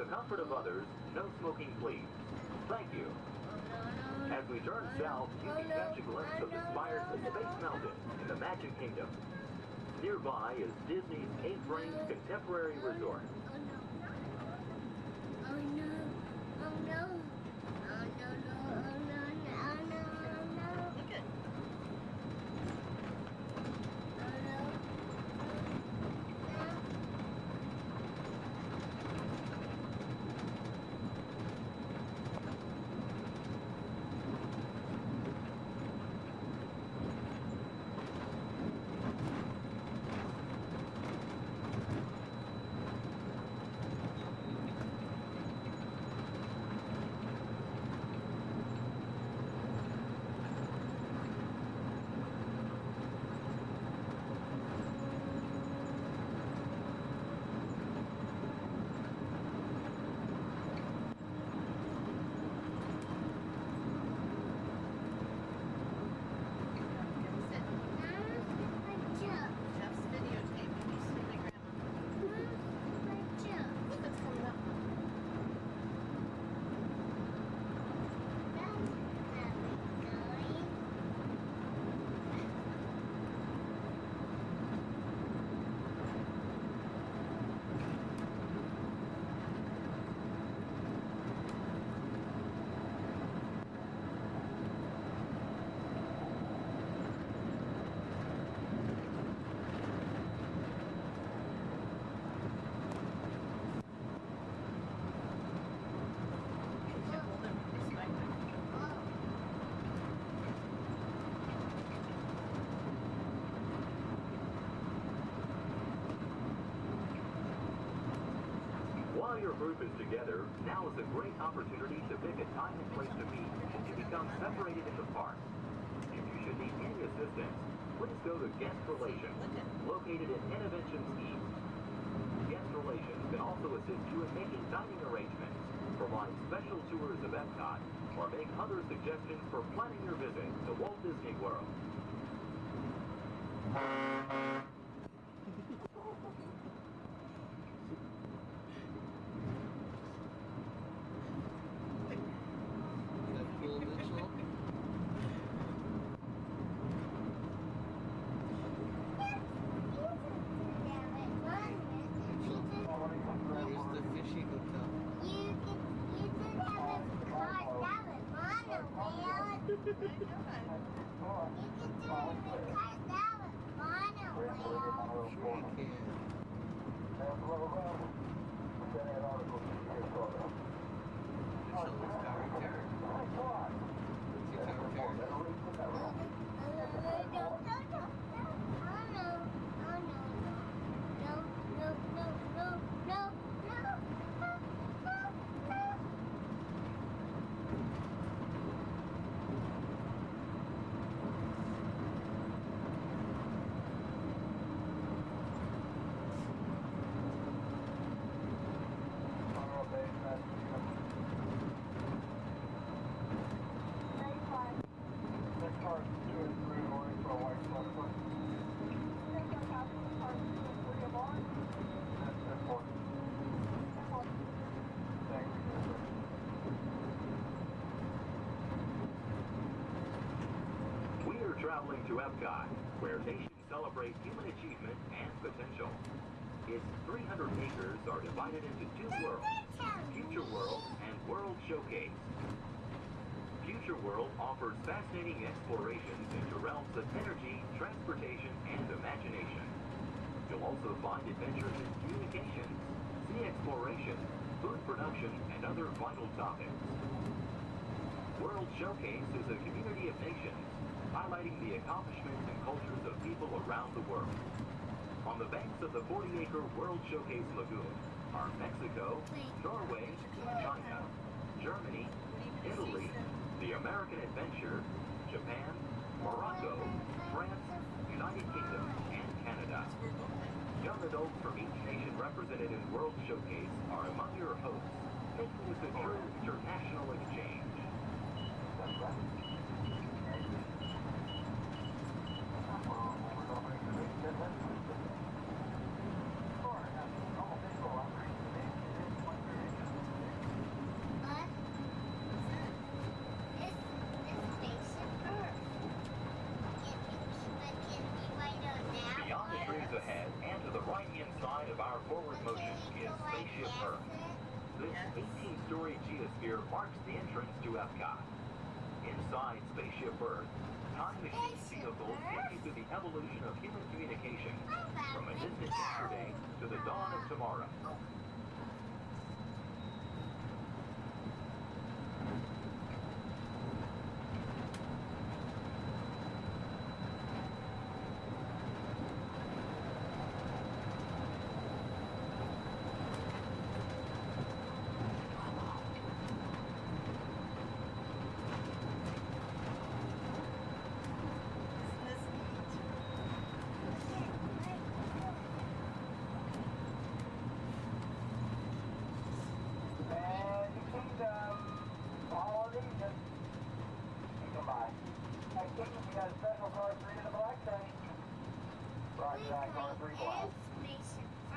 the comfort of others, no smoking please. Thank you. As we turn south, you can catch a glimpse of the spires of Space Mountain in the Magic Kingdom. Nearby is Disney's 8th-ranked contemporary resort. Oh no. Oh no. Oh no, no, oh no, no, no, no. Look at While your group is together, now is a great opportunity to pick a time and place to meet and to become separated in the park. If you should need any assistance, please go to Guest Relations, located in Interventions East. Guest Relations can also assist you in making dining arrangements, provide special tours of Epcot, or make other suggestions for planning your visit to Walt Disney World. Here's the fishy hotel. You could have a car that was monorail. You could do it with a car that was monorail. Sure you can. Show us Tower Terror. See Tower Terror? We are traveling to Epcot, where nations celebrate human achievement and potential. Its 300 acres are divided into two worlds, Future World and World Showcase. Future World offers fascinating explorations into realms of energy, transportation, and imagination. You'll also find adventures in communications, sea exploration, food production, and other vital topics. World Showcase is a community of nations, highlighting the accomplishments and cultures of people around the world. On the banks of the 40-acre World Showcase Lagoon are Mexico, Norway, China, Germany, Italy, the American Adventure, Japan, Morocco, France, United Kingdom, and Canada. Young adults from each nation represented in World Showcase are among your hosts, making this a true international exchange. Geosphere marks the entrance to Epcot. Inside Spaceship Earth, time machine vehicles take you through the evolution of human communication, from a distant yesterday to the dawn of tomorrow.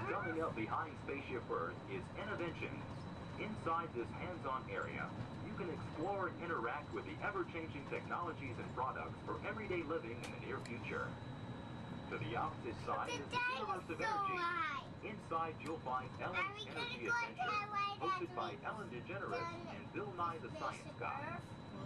Coming up behind Spaceship Earth is Innovations. Inside this hands-on area, you can explore and interact with the ever-changing technologies and products for everyday living in the near future. To the opposite side is the Universe of Energy. Inside, you'll find Ellen's Energy Adventure, hosted by Ellen DeGeneres and Bill Nye the Science Guy.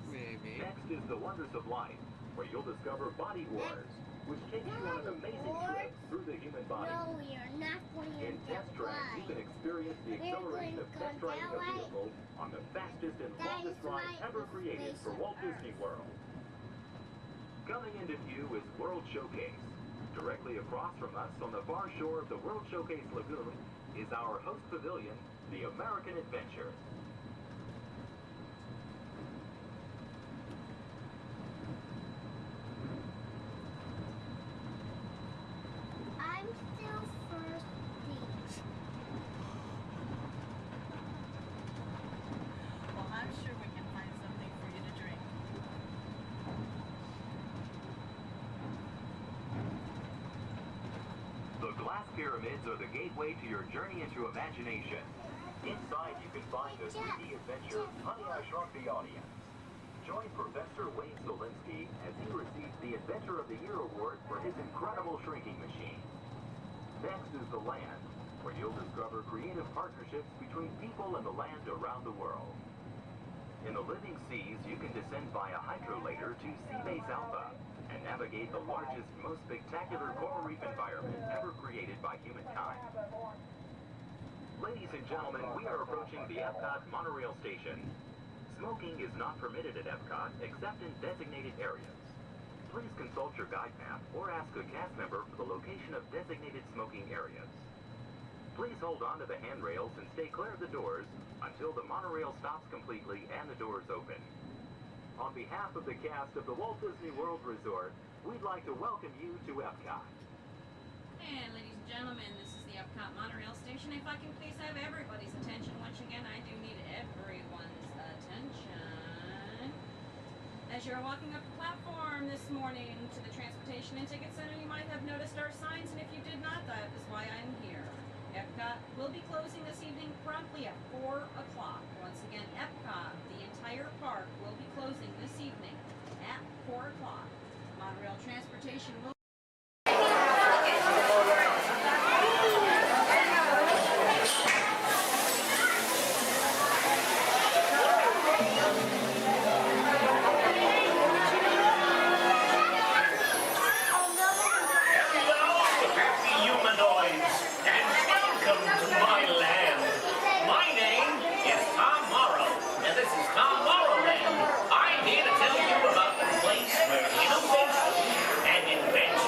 Maybe. Next is The Wonders of Life, where you'll discover Body Wars, which takes you on an amazing trip through the human body. No, we are not going In Test Track, you can experience the acceleration of test driving a vehicle on the fastest and longest ride ever created for Walt Disney World. Coming into view is World Showcase. Directly across from us on the far shore of the World Showcase Lagoon is our host pavilion, the American Adventure. I'm still first beach. Well, I'm sure we can find something for you to drink. The glass pyramids are the gateway to your journey into imagination. Inside, you can find the 3D adventure, Honey, I Shrunk the Audience. Join Professor Wayne Solinsky as he receives the Adventure of the Year award for his incredible shrinking machine. Next is The Land, where you'll discover creative partnerships between people and the land around the world. In the living seas, you can descend via hydrolator to Seabase Alpha and navigate the largest, most spectacular coral reef environment ever created by humankind. Ladies and gentlemen, we are approaching the Epcot monorail station. Smoking is not permitted at Epcot except in designated areas. Please consult your guide map or ask a cast member for the location of designated smoking areas. Please hold on to the handrails and stay clear of the doors until the monorail stops completely and the doors open. On behalf of the cast of the Walt Disney World Resort, we'd like to welcome you to Epcot. And ladies and gentlemen, this is the Epcot monorail station. If I can please have everybody's attention once again, I do need everyone's attention. As you're walking up the platform this morning to the Transportation and Ticket Center, you might have noticed our signs, and if you did not, that is why I'm here. Epcot will be closing this evening promptly at 4 o'clock. Once again, Epcot, the entire park, will be closing this evening at 4 o'clock. Monorail transportation will I'm here to tell you about the place where innovation and invention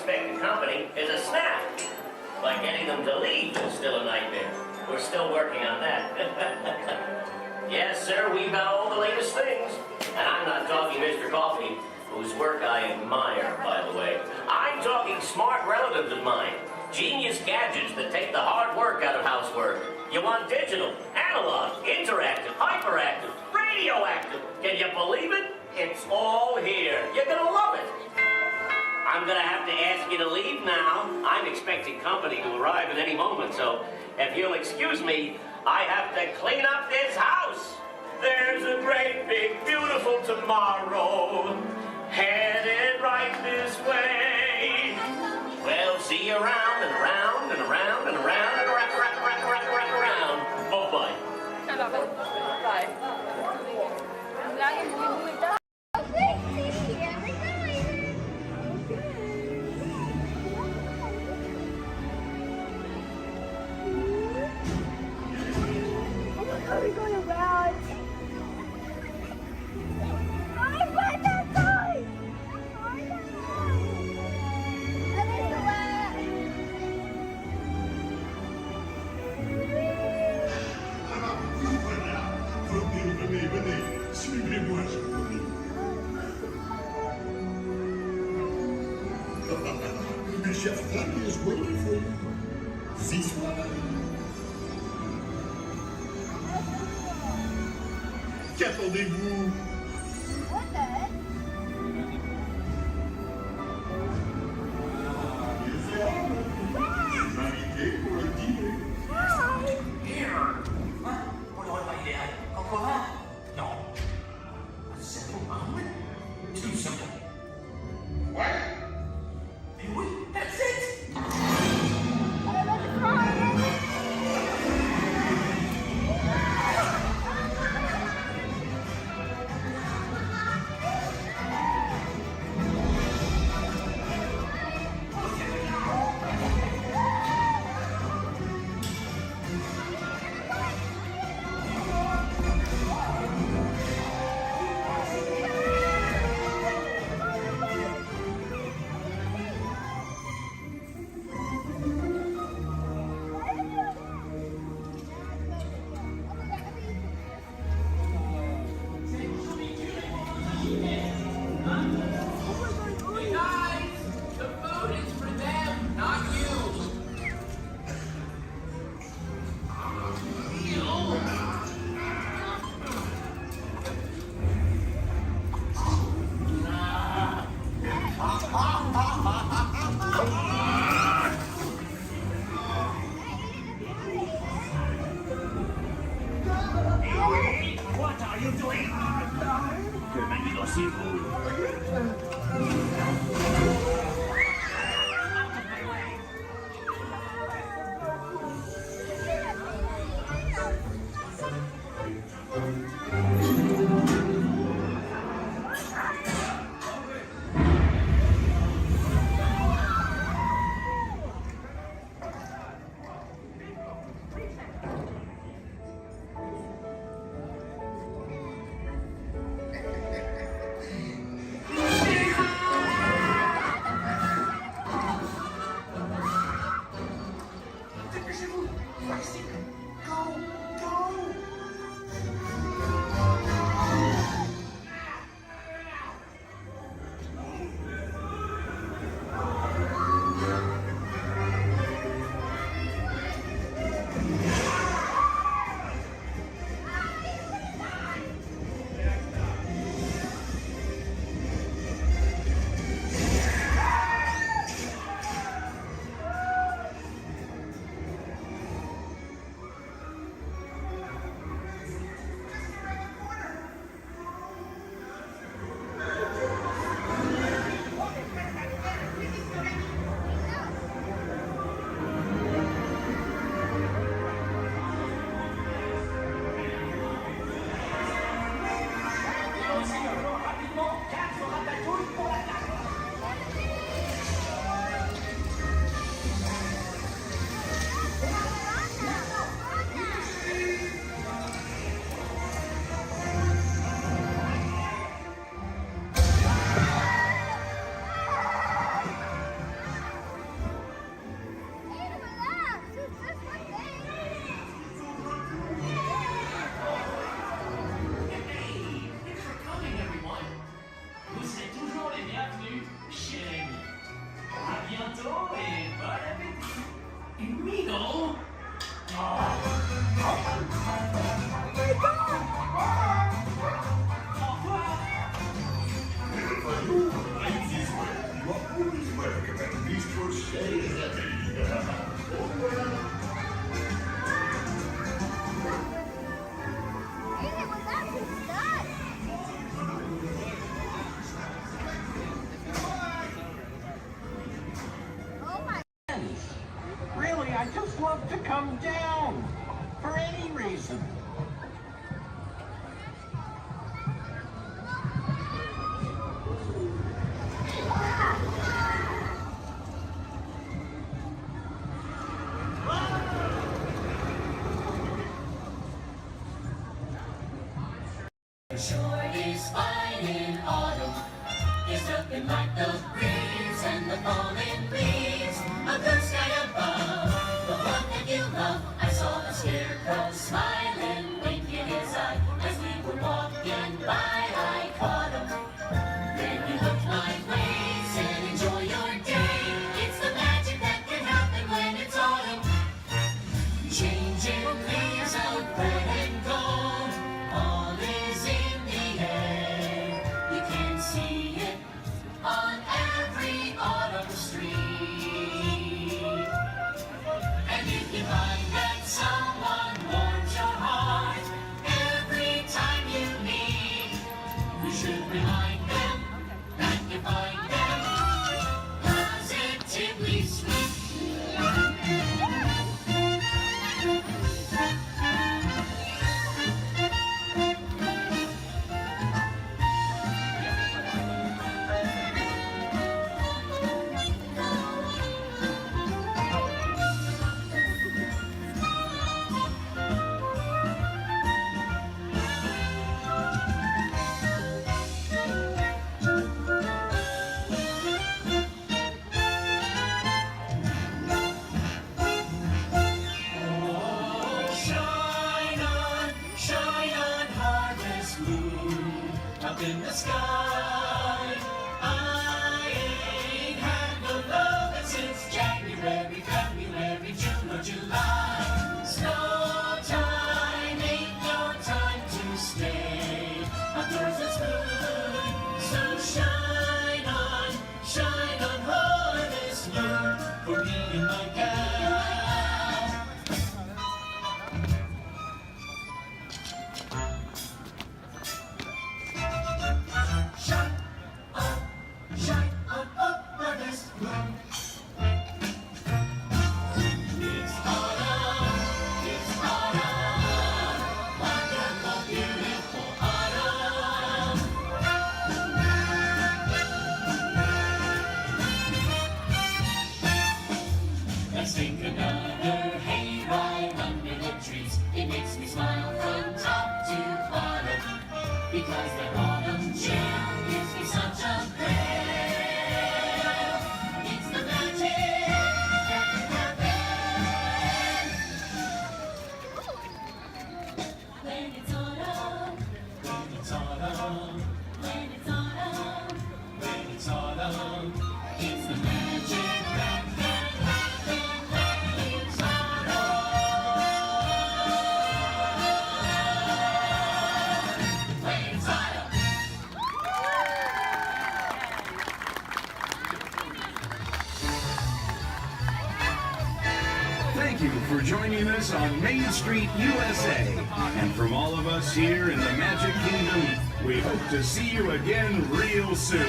unexpected company is a snap. But getting them to leave is still a nightmare. We're still working on that. Yes, sir, we've got all the latest things. And I'm not talking Mr. Coffee, whose work I admire, by the way. I'm talking smart relatives of mine. Genius gadgets that take the hard work out of housework. You want digital, analog, interactive, hyperactive, radioactive. Can you believe it? It's all here. You're gonna love it. I'm gonna have to ask you to leave now. I'm expecting company to arrive at any moment, so if you'll excuse me, I have to clean up this house. There's a great, big, beautiful tomorrow headed right this way. Well, see you around and around and around and around and around. Bye-bye. Bye. Okay, here we go. Are we going around? I went that side! Venez, suivez-moi, je vous prie. The chef Flappy is waiting for you. This way. Qu'attendez-vous? Invité pour le dîner. Vous n'aurez pas idéal. Comprends? Non. A simple moment? Too simple. What? Mais oui, that's it! What are you doing? Que manigocez-vous? Stay happy. Really, I just love to come down for any reason. Sure is fine in autumn. It's looking like the breeze and the falling leaves. A blue sky above, the one that you love. I saw the scarecrow smiling, winking his eye as we were walking by. I caught him. Then he looked my way, said, "Enjoy your day." It's the magic that can happen when it's autumn. Changing leaves of red and gold, all is in the air. You can see it on every autumn street. And if you find that someone warms your heart every time you meet, you should remind them that you find them positively sweet. Shine on, harvest moon, up in the sky. I ain't had no lovin' since January, February, June or July. Snow time ain't no time to stay. Outdoors it's good, so shine on harvest moon for me and my gal. Shine on harvest moon. It's autumn, wonderful, beautiful autumn. Let's take another hayride under the trees. It makes me smile from top to bottom, because that autumn chill gives me such a thrill. It's the magic that can happen when it's autumn. When it's autumn. When it's autumn. When it's autumn. It's the magic that can happen when it's autumn. When it's autumn. Thank you for joining us on Main Street, USA. And from all of us here in the Magic Kingdom, we hope to see you again real soon.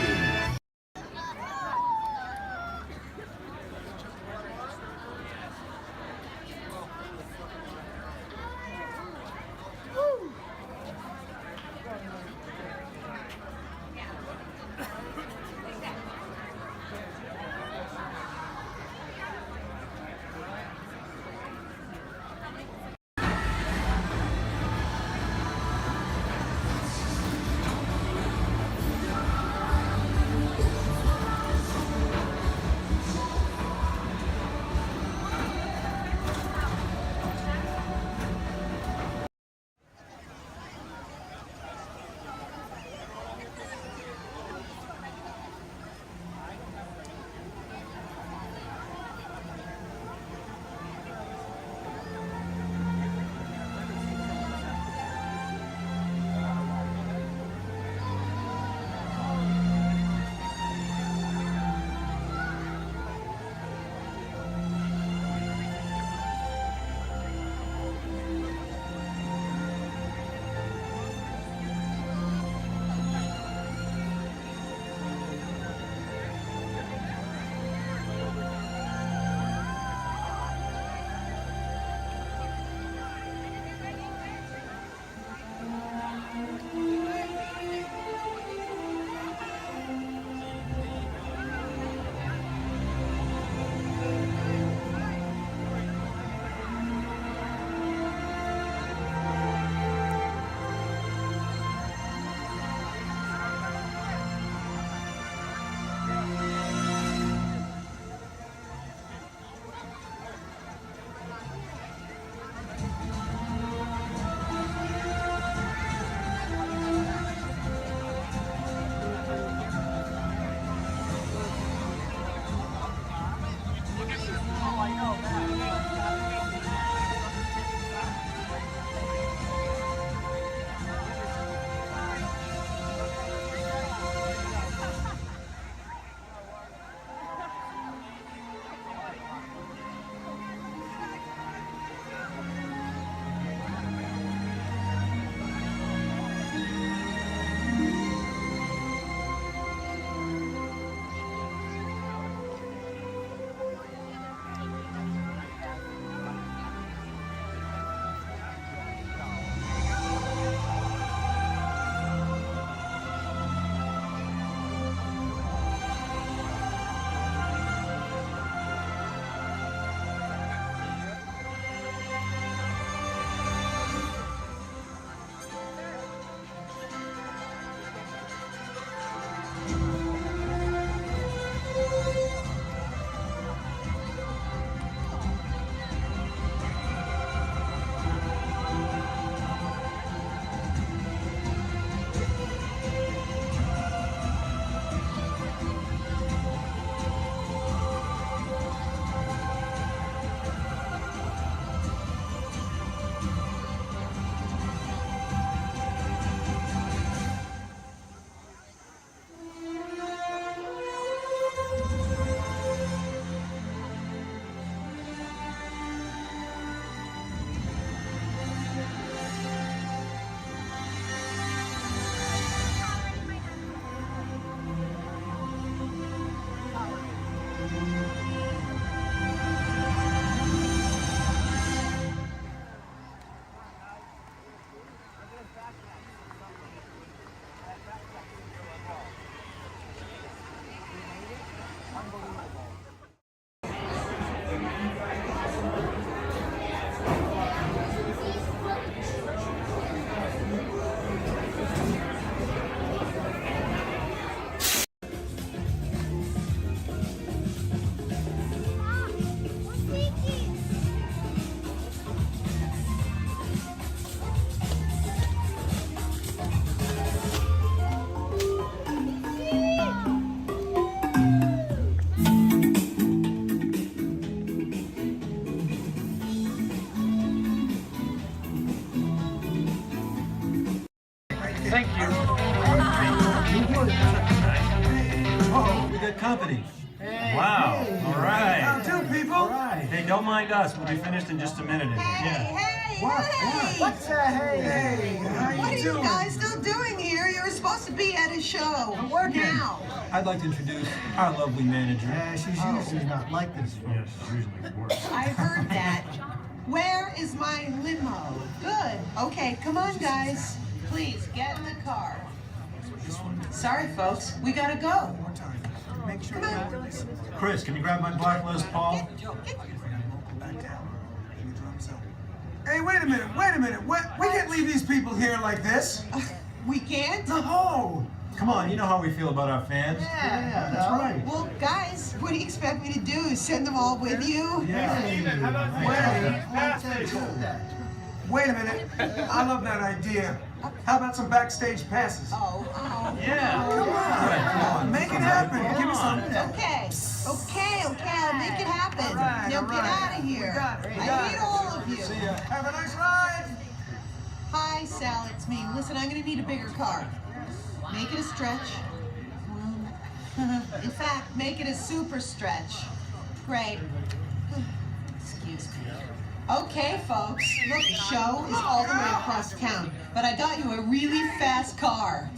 good company. Wow. All right. How do, people? All right. Hey, don't mind us. We'll be finished in just a minute. What's that? Hey, how What are you you doing? guys still doing here? You were supposed to be at a show. I'm working. Now. I'd like to introduce our lovely manager. Yeah, she's usually not like this. Yes, she's usually worse. I heard that. Where is my limo? Good. Okay, come on, guys. Please, get in the car. Sorry, folks. We gotta go. Make sure Come on. Chris, can you grab my black Les Paul? Hey, wait a minute. We can't leave these people here like this. We can't? No. Come on, you know how we feel about our fans. Yeah, that's right. Well, guys, what do you expect me to do? Send them all with you? Wait a minute. I love that idea. How about some backstage passes? Oh. Yeah. Come on. Make it happen. Give me some. Okay, I'll make it happen. Now get out of here. I hate all of you. See ya. Have a nice ride. Hi, Sal, it's me. Listen, I'm gonna need a bigger car. Make it a stretch. In fact, make it a super stretch. Great. Excuse me. Okay, folks. Look, the show is all the way across town, but I got you a really fast car.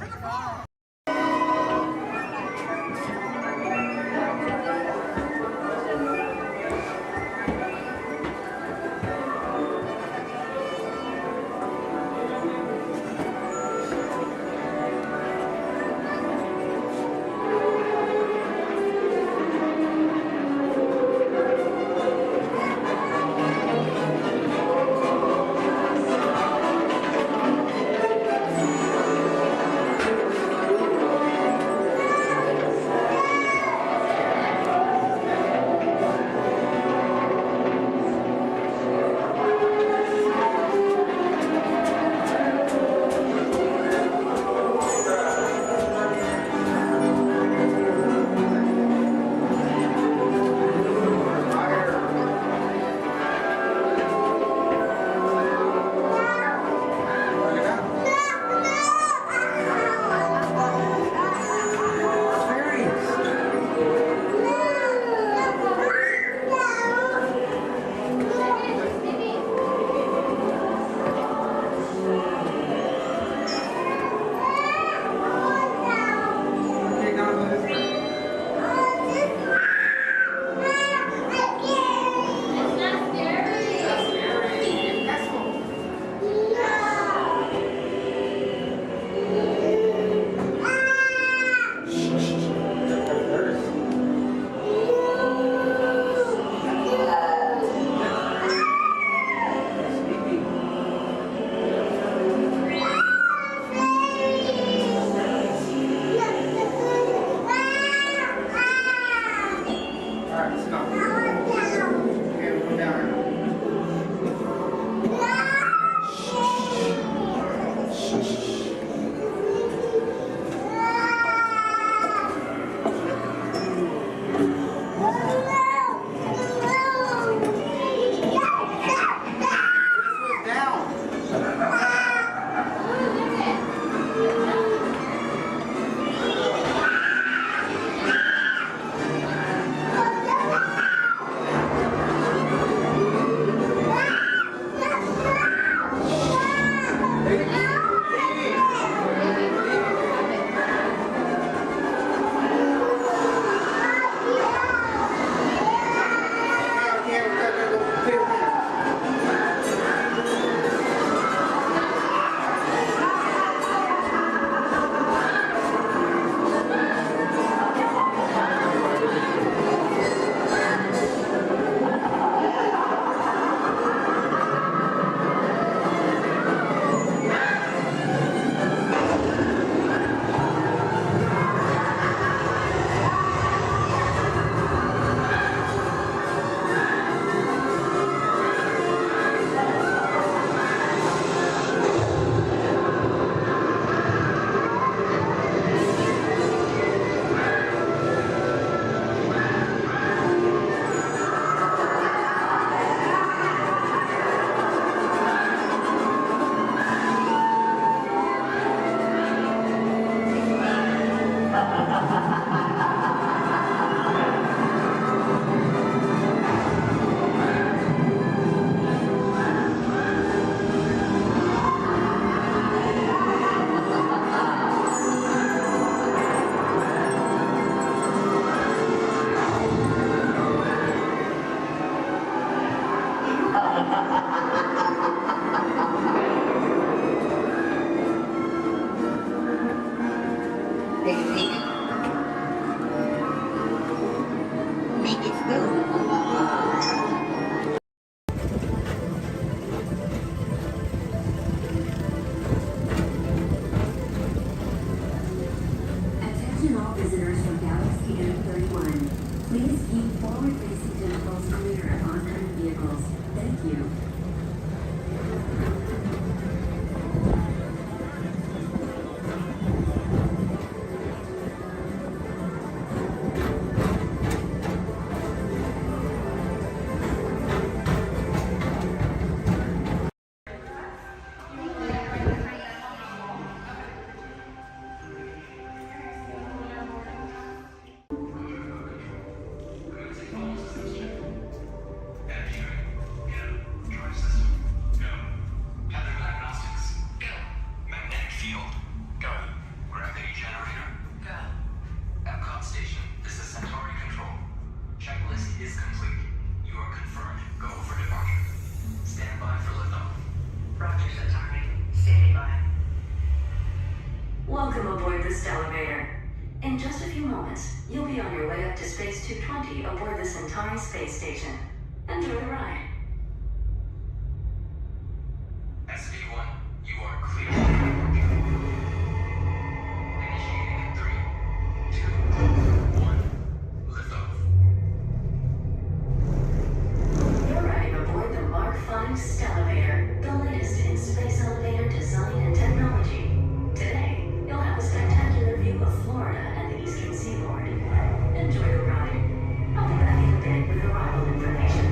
do you think? Make it good. Attention all visitors from Galaxy M31. Please keep forward-facing tentacles clear of oncoming vehicles. Thank you. Welcome aboard this elevator. In just a few moments, you'll be on your way up to Space 220 aboard the Centauri space station. Enjoy the ride. SV1, you are clear for departure. Initiating in 3, 2, 1, liftoff. You're riding aboard the Mark V Stellarator, the latest in space elevator design and technology. Today, you'll have a spectacular view of Florida and the eastern seaboard. Enjoy the ride. I'll be back in a bit with arrival information.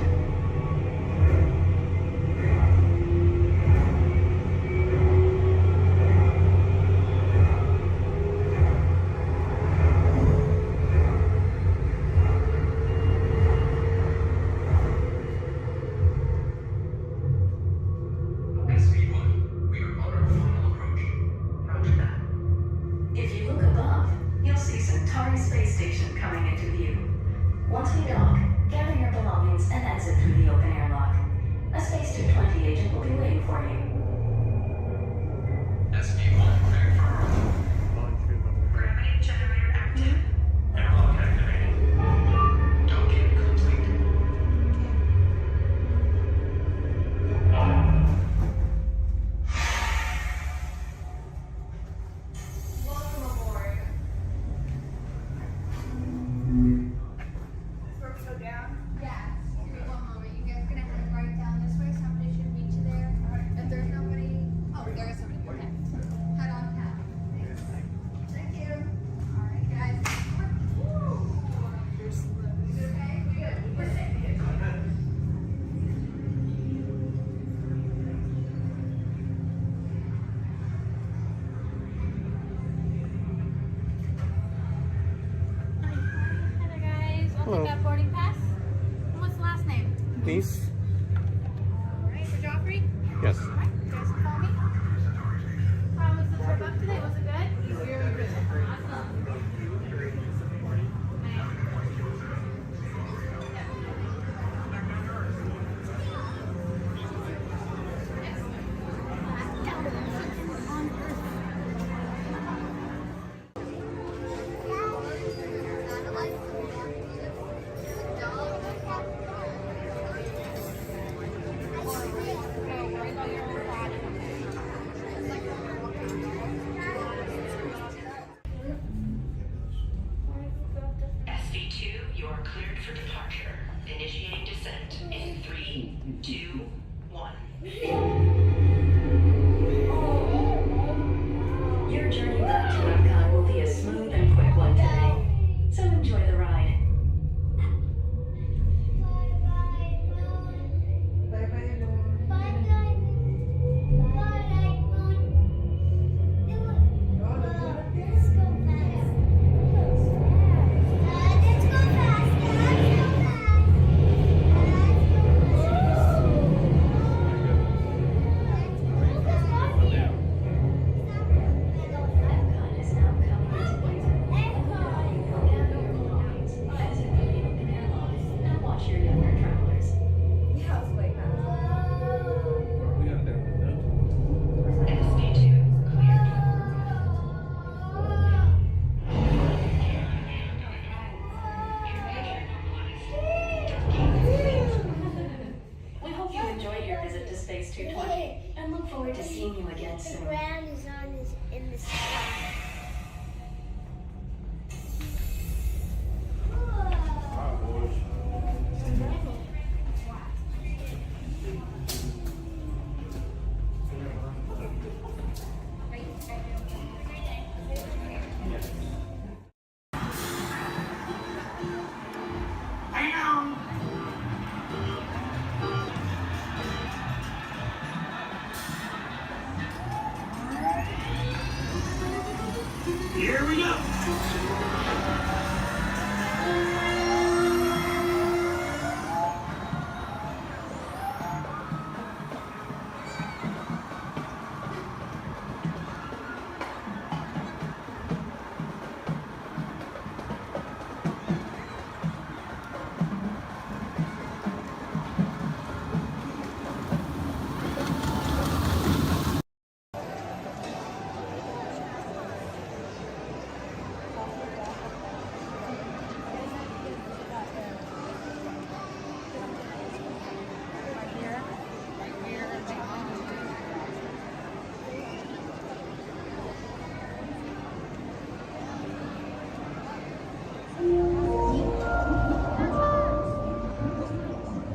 SV1, we are on our final approach. Roger that. If you look above, you'll see Centauri space station coming into view. Once we dock, gather your belongings and exit through the open airlock. A Space 220 agent will be waiting for you. SV1, cleared for arrival. Gravity generator active. Airlock activated. Docking complete. Welcome aboard. Where we go down? Yeah. Give me one moment. You guys are gonna head right down this way. Somebody should meet you there. If there's nobody, oh, there is somebody. Okay. Head on down. Thank you. All right, guys. Woo. Is it okay? We good. We're safe. Hi there, guys. I'll Hello. take that boarding pass. And what's the last name? Nice. Alright, for Joffrey? Yes. Alright, you guys can call me. How was the trip up today? Was it good? Very good. Awesome. SV2, you're cleared for departure. Initiating descent in 3, 2, 1. Your journey back to Epcot will be a smooth and quick one today, so enjoy the ride. Let's go fast.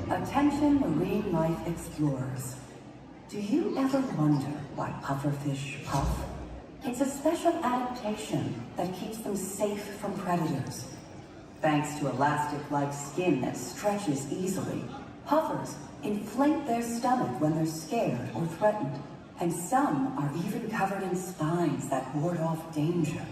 Attention marine life explorers. Do you ever wonder why pufferfish puff? It's a special adaptation that keeps them safe from predators. Thanks to elastic-like skin that stretches easily, puffers inflate their stomach when they're scared or threatened, and some are even covered in spines that ward off danger.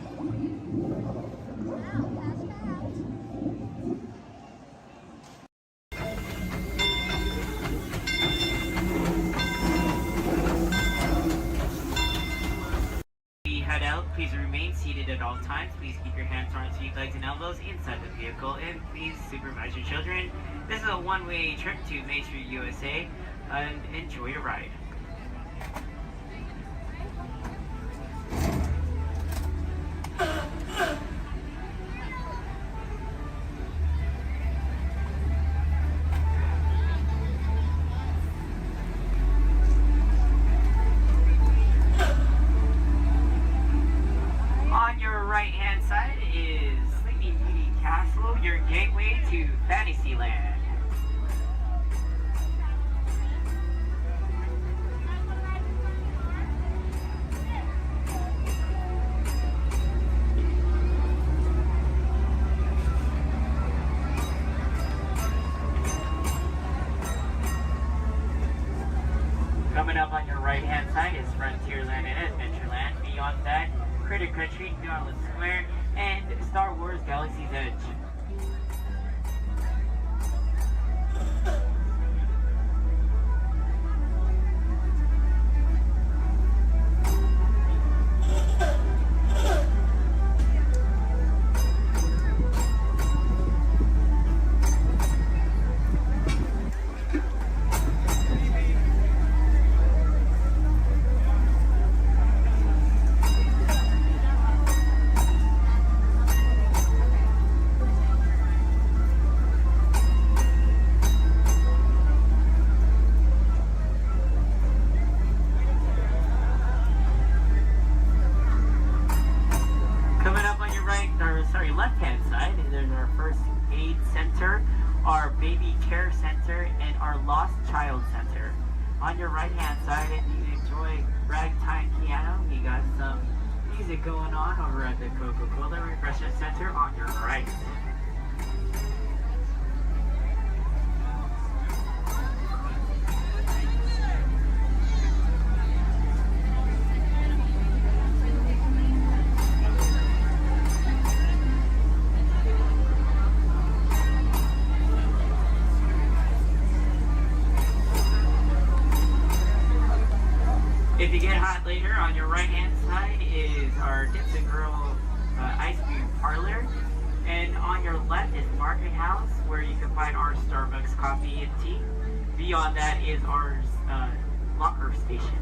Please remain seated at all times. Please keep your hands, arms, feet, legs, and elbows inside the vehicle. And please supervise your children. This is a one-way trip to Main Street, USA. And enjoy your ride. Your gateway to Fantasyland. Coming up on your right-hand side is Frontierland and Adventureland. Beyond that, Critter Country, Darling Square, and Star Wars Galaxy's Edge. Left-hand side, there's our first aid center, our baby care center, and our lost child center. On your right-hand side, if you enjoy ragtime piano, you got some music going on over at the Coca-Cola Refreshment Center on your right. If you get hot later, on your right-hand side is our Dips and Grill ice cream parlor. And on your left is Market House, where you can find our Starbucks coffee and tea. Beyond that is our locker station.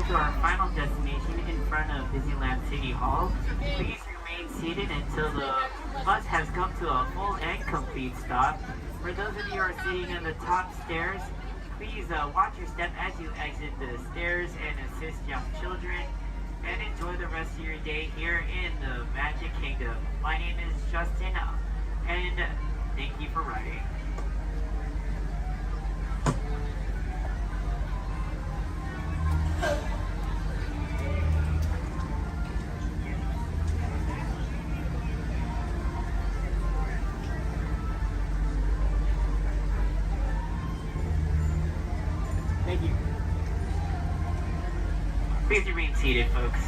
To our final destination in front of Disneyland City Hall. Please remain seated until the bus has come to a full and complete stop. For those of you who are sitting in the top stairs, Please watch your step as you exit the stairs and assist young children. And enjoy the rest of your day here in the Magic Kingdom. My name is Justin, and thank you for riding. Thank you. Please remain seated, folks.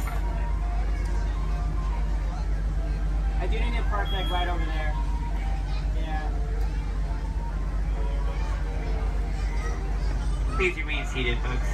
I do need a park like right over there. Yeah. Please remain seated, folks.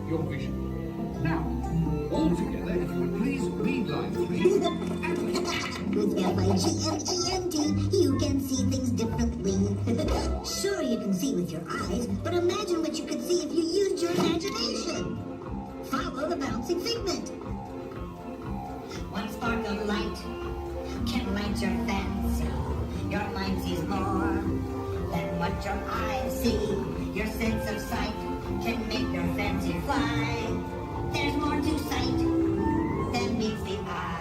Your vision. Now, all together, if you would please read line 3. With F-I-G-M-E-N-T, you can see things differently. Sure, you can see with your eyes, but imagine what you could see if you used your imagination. Follow the bouncing figment. One spark of light can light your fancy. Your mind sees more than what your eyes see. Your sense of sight can make your fancy fly. There's more to sight than meets the eye.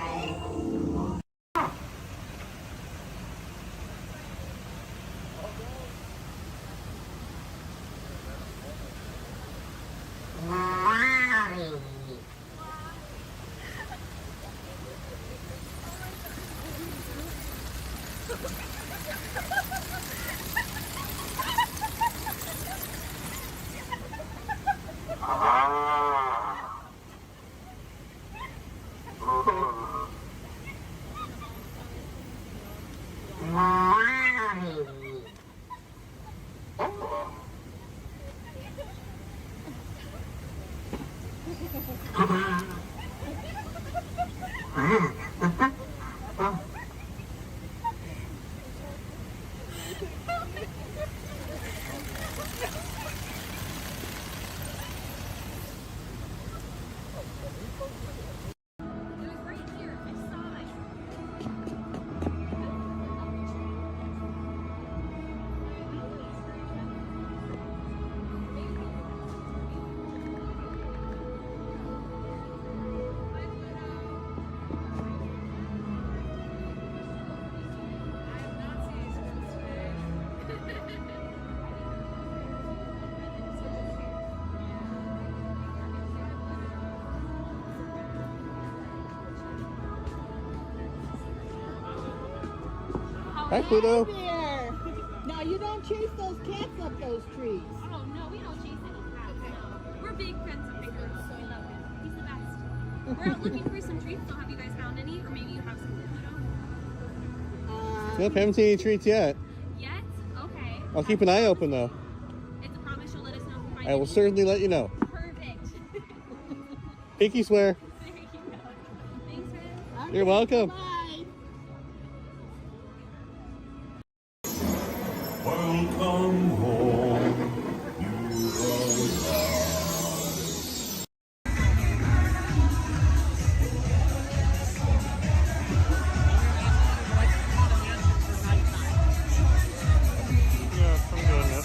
Hi, Pluto. There. Now you don't chase those cats up those trees. Oh no, we don't chase any cats. No. We're big friends of Bigger. We love him. He's the best. We're out looking for some treats, so have you guys found any? Or maybe you have some Pluto? Nope, haven't seen any treats yet. Yet? Okay. I'll keep an eye open though. It's a promise you'll let us know if you find I will any? certainly let you know. Perfect. Pinky swear. There you go. Thanks, Riz. You're welcome. Bye. Welcome home, you Yeah, I'm doing it.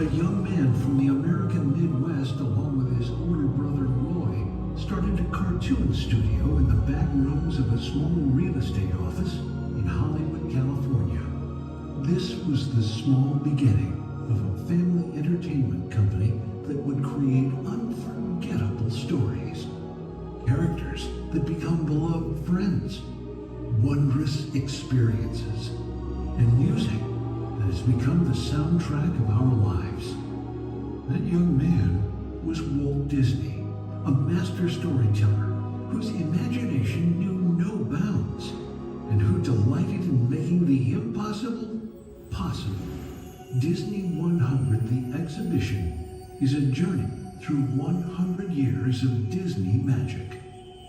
A young man from the American Midwest, along with his older brother Roy, started a cartoon studio in the back rooms of a small real estate office in Hollywood, California. This was the small beginning of a family entertainment company that would create unforgettable stories, characters that become beloved friends, wondrous experiences, and music that has become the soundtrack of our lives. That young man was Walt Disney, a master storyteller whose imagination knew no bounds and who delighted in making the impossible possible. Disney 100, the exhibition, is a journey through 100 years of Disney magic,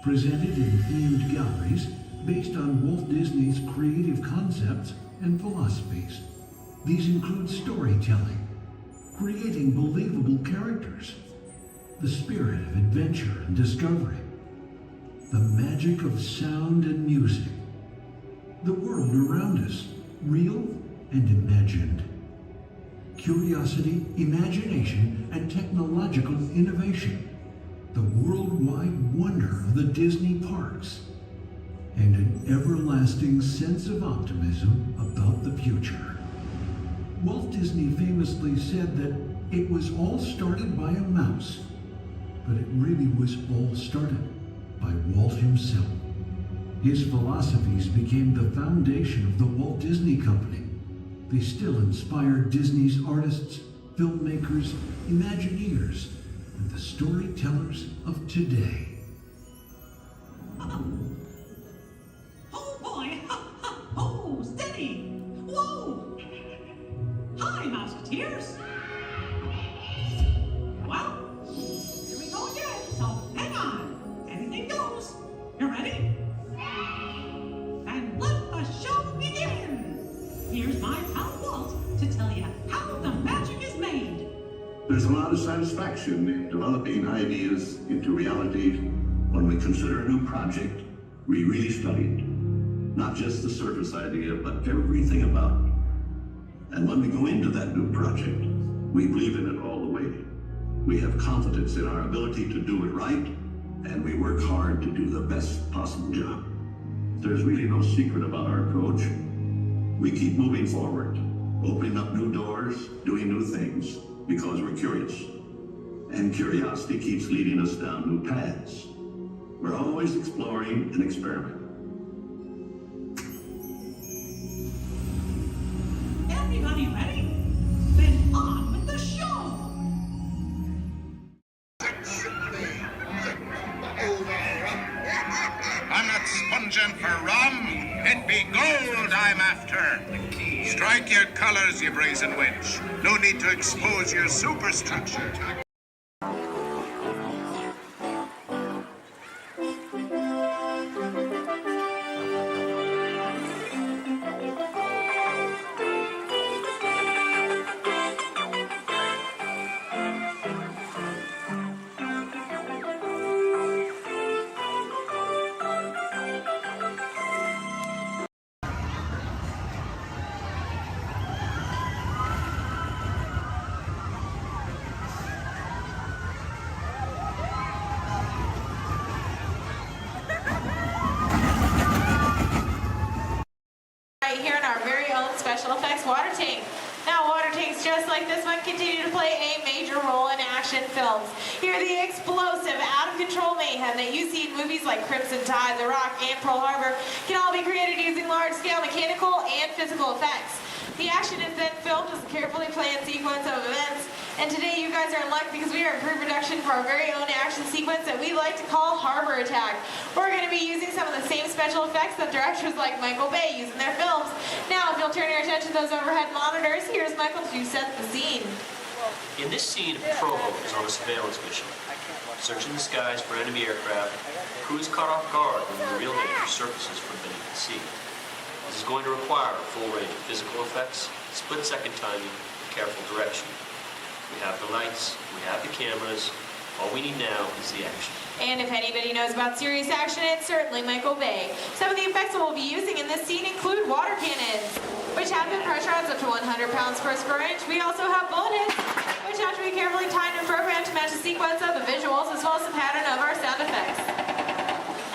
presented in themed galleries based on Walt Disney's creative concepts and philosophies. These include storytelling, creating believable characters, the spirit of adventure and discovery, the magic of sound and music, the world around us, real and imagined, curiosity, imagination, and technological innovation, the worldwide wonder of the Disney parks, and an everlasting sense of optimism about the future. Walt Disney famously said that it was all started by a mouse, but it really was all started by Walt himself. His philosophies became the foundation of the Walt Disney Company. They still inspire Disney's artists, filmmakers, Imagineers, and the storytellers of today. Oh boy! Oh, steady! Whoa! Hi, Mouseketeers! Well, here we go again, so hang on. Anything goes. You ready? And let the show begin! Here's my pal Walt to tell you how the magic is made. There's a lot of satisfaction in developing ideas into reality when we consider a new project we really studied. Not just the surface idea, but everything about it. And when we go into that new project, we believe in it all the way. We have confidence in our ability to do it right, and we work hard to do the best possible job. There's really no secret about our approach. We keep moving forward, opening up new doors, doing new things, because we're curious. And curiosity keeps leading us down new paths. We're always exploring and experimenting. Everybody ready? Then on with the show! I'm not sponging for rum. It be gold I'm after. Strike your colors, you brazen wench. No need to expose your superstructure. Right here in our very own special effects water tank. Now water tanks just like this one continue to play a major role in action films. Here the explosive, out-of-control mayhem that you see in movies like Crimson Tide, The Rock, and Pearl Harbor can all be created using large-scale mechanical and physical effects. The action is then filmed as a carefully planned sequence of events. And today you guys are in luck because we are in pre-production for our very own action sequence that we like to call Harbor Attack. We're going to be using some of the same special effects that directors like Michael Bay use in their films. Now, if you'll turn your attention to those overhead monitors, here's Michael to set the scene. In this scene, a patrol boat is on a surveillance mission. Searching the skies for enemy aircraft, the crew is caught off guard when the real danger surfaces from beneath the sea. This is going to require a full range of physical effects, split-second timing, and careful direction. We have the lights, we have the cameras. All we need now is the action. And if anybody knows about serious action, it's certainly Michael Bay. Some of the effects that we'll be using in this scene include water cannons, which have been pressurized up to 100 pounds per square inch. We also have bullet hits, which have to be carefully timed and programmed to match the sequence of the visuals as well as the pattern of our sound effects.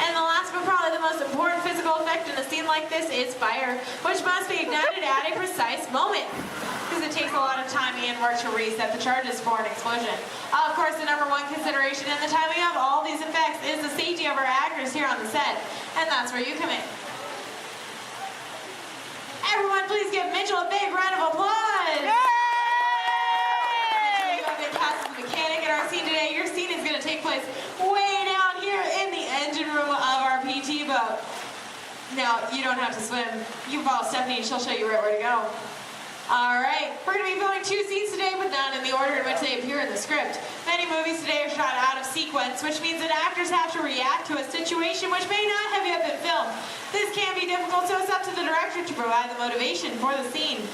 And the last but probably the most important physical effect in a scene like this is fire, which must be ignited at a precise moment. Because it takes a lot of time and work to reset the charges for an explosion. Of course, the number one consideration in the timing of all these effects is the safety of our actors here on the set. And that's where you come in. Everyone, please give Mitchell a big round of applause! Yay! You have been cast as the mechanic in our scene today. Your scene is going to take place way down here in the engine room of our PT boat. Now, you don't have to swim. You can follow Stephanie and she'll show you right where to go. Alright, we're going to be filming 2 scenes today, but not in the order in which they appear in the script. Many movies today are shot out of sequence, which means that actors have to react to a situation which may not have yet been filmed. This can be difficult, so it's up to the director to provide the motivation for the scene.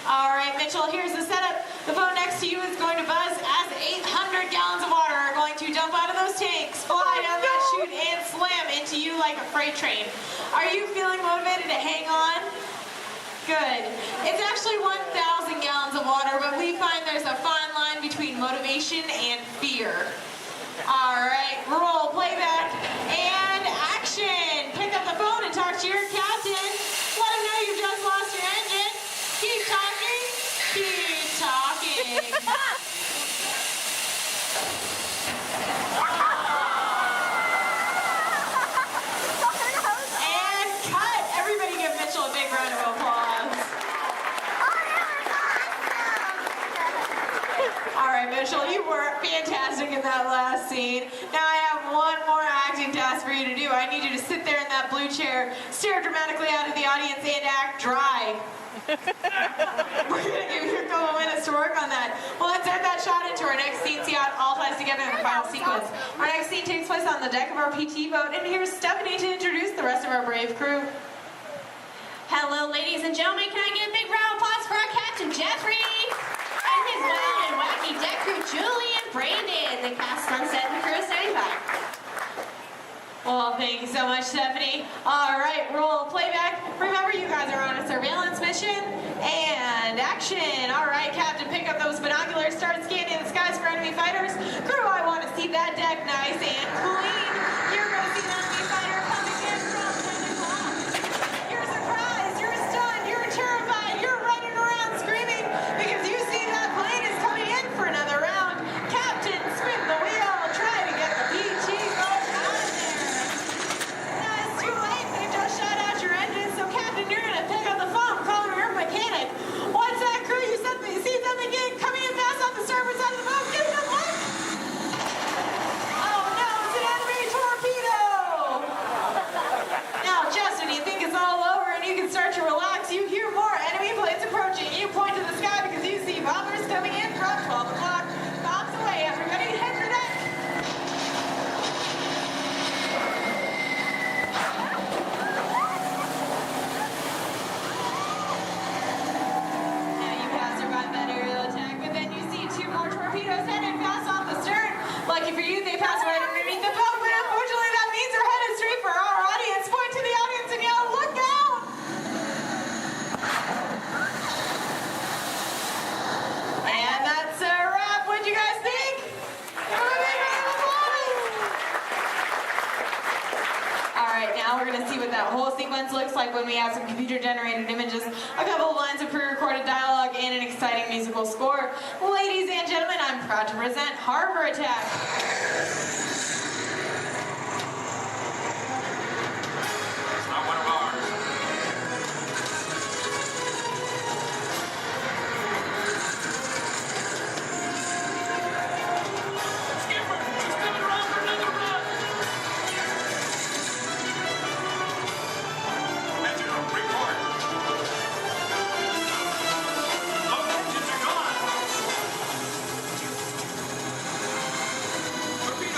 Alright, Mitchell, here's the setup. The boat next to you is going to buzz as 800 gallons of water are going to dump out of those tanks, fly down that chute, and slam into you like a freight train. Are you feeling motivated to hang on? Good. It's actually 1,000 gallons of water, but we find there's a fine line between motivation and fear. Alright, roll, playback, and action! Pick up the phone and talk to your captain. Let him know you've just lost your engine. Keep talking. Keep talking. And cut! Everybody give Mitchell a big round of applause. Alright, Mitchell, you were fantastic in that last scene. Now I have one more acting task for you to do. I need you to sit there in that blue chair, stare dramatically out at the audience, and act dry. We're going to give you a couple minutes to work on that. Well, let's add that shot into our next scene, see how it all ties together in the final sequence. Our next scene takes place on the deck of our PT boat, and here's Stephanie to introduce the rest of our brave crew. Hello, ladies and gentlemen. Can I get a big round of applause for our Captain Jeffrey and his wild and wacky deck crew, Julie and Brandon, the cast on set and the crew is standing by. Well, thank you so much, Stephanie. All right, roll playback. Remember, you guys are on a surveillance mission. And action. All right, Captain, pick up those binoculars. Start scanning the skies for enemy fighters. Crew, I want to see that deck nice and clean. You're going to see an enemy fighter coming in from 10 o'clock. You're surprised. You're stunned. You're terrified. You're running around screaming because you see that plane is coming in for another round. Captain, spin the wheel. Try to get the PT boat out of there. Now, it's too late. They've just shut out your engine. So, Captain, you're going to pick up the phone, call your mechanic. What's that, crew? You see something coming in fast off the starboard side of the boat? Give them one. Oh, no, it's an enemy torpedo. Now, Justin, you think it's all over and you can start to relax. You hear more enemy planes approaching. You point to the sky because you see bombers coming in from 12 o'clock. Bombs away, everybody. Head for deck. Now you have survived that aerial attack, but then you see 2 more torpedoes headed fast off the stern. Lucky for you, they pass right underneath the boat, but unfortunately that means they're headed straight for our audience. Point to the audience and yell, look out! And that's a wrap. What'd you guys think? Give them a big round of applause. All right, now we're going to see what that whole sequence looks like when we have some computer-generated images, a couple of lines of pre-recorded dialogue, and an exciting musical score. Ladies and gentlemen, I'm proud to present Harbor Attack. It's not one of ours. Skipper, he's coming around for another run. Metro, report. Both engines are gone. Torpedo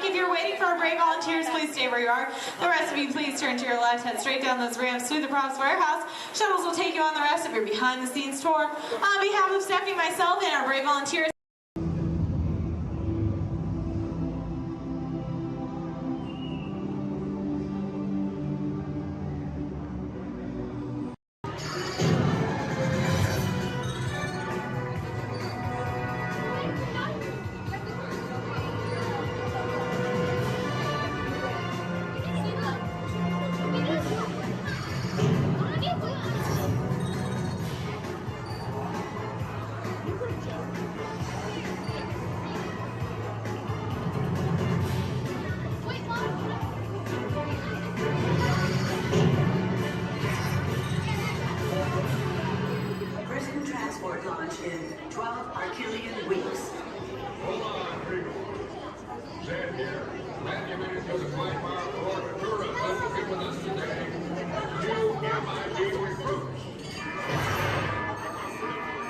think if you're waiting for our brave volunteers, please stay where you are. The rest of you, please turn to your left, head straight down those ramps to the props warehouse. Shuttles will take you on the rest of your behind-the-scenes tour. On behalf of Stephanie, myself, and our brave volunteers, Prison transport launch in 12 Archelian weeks. Hold on, people. Stand here. Glad you made it to the Fly-Bar Florida tour and hope to get with us today. New MIB recruits.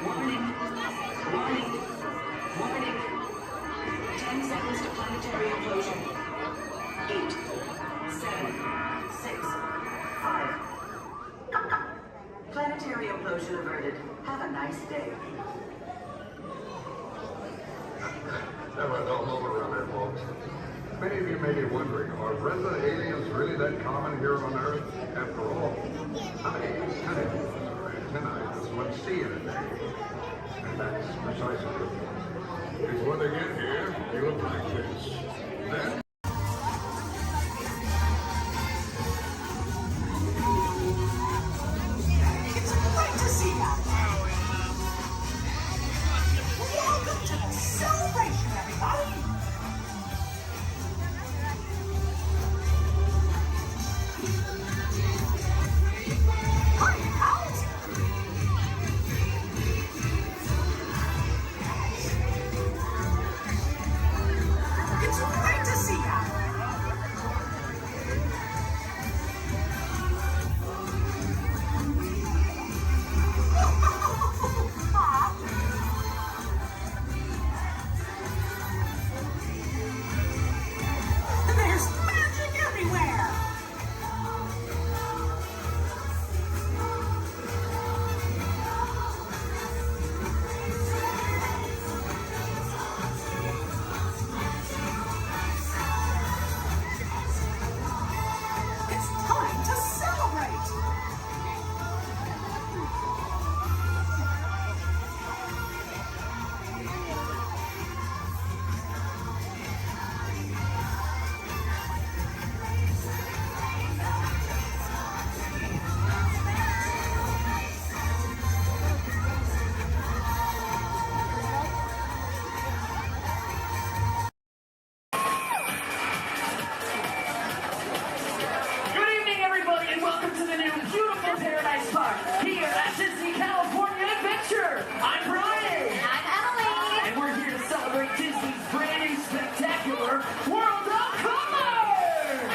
Warning. Warning. Warning. 10 seconds to planetary implosion. 8, 7, 6, 5. Planetary implosion averted. Have a nice day. Never a dull moment around here, folks. Many of you may be wondering, are resident aliens really that common here on Earth? After all, how many tenants or antennae does one see in a day? And that's precisely the point. Because when they get here, they look like this. Then It's great to see you. Welcome to the celebration, everybody. Hi, Walt. It's great to see you. There's magic everywhere! It's time to celebrate! Good evening, everybody, and welcome to the new beautiful Paradise Park here at Disney California Adventure. I'm Brian. I'm Emily. And we're here to celebrate Disney's brand new spectacular World of Color.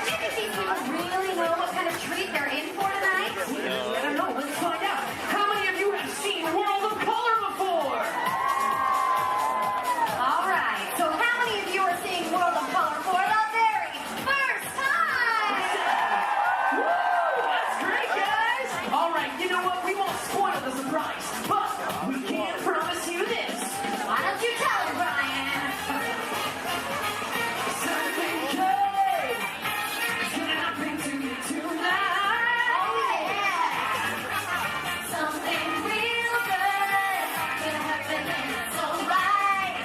Do you think these people really know what kind of treat they're in for tonight? I don't know. Let's find out. How many of you have seen World of Color before? All right, so how many of you are seeing World of Color for the very first time? Woo! That's great, guys. All right, you know what? We won't spoil the surprise, but we can promise you this. Why don't you tell her, Brian? Something good is gonna happen to you tonight. Oh, yeah. Something real good gonna happen and it's all right.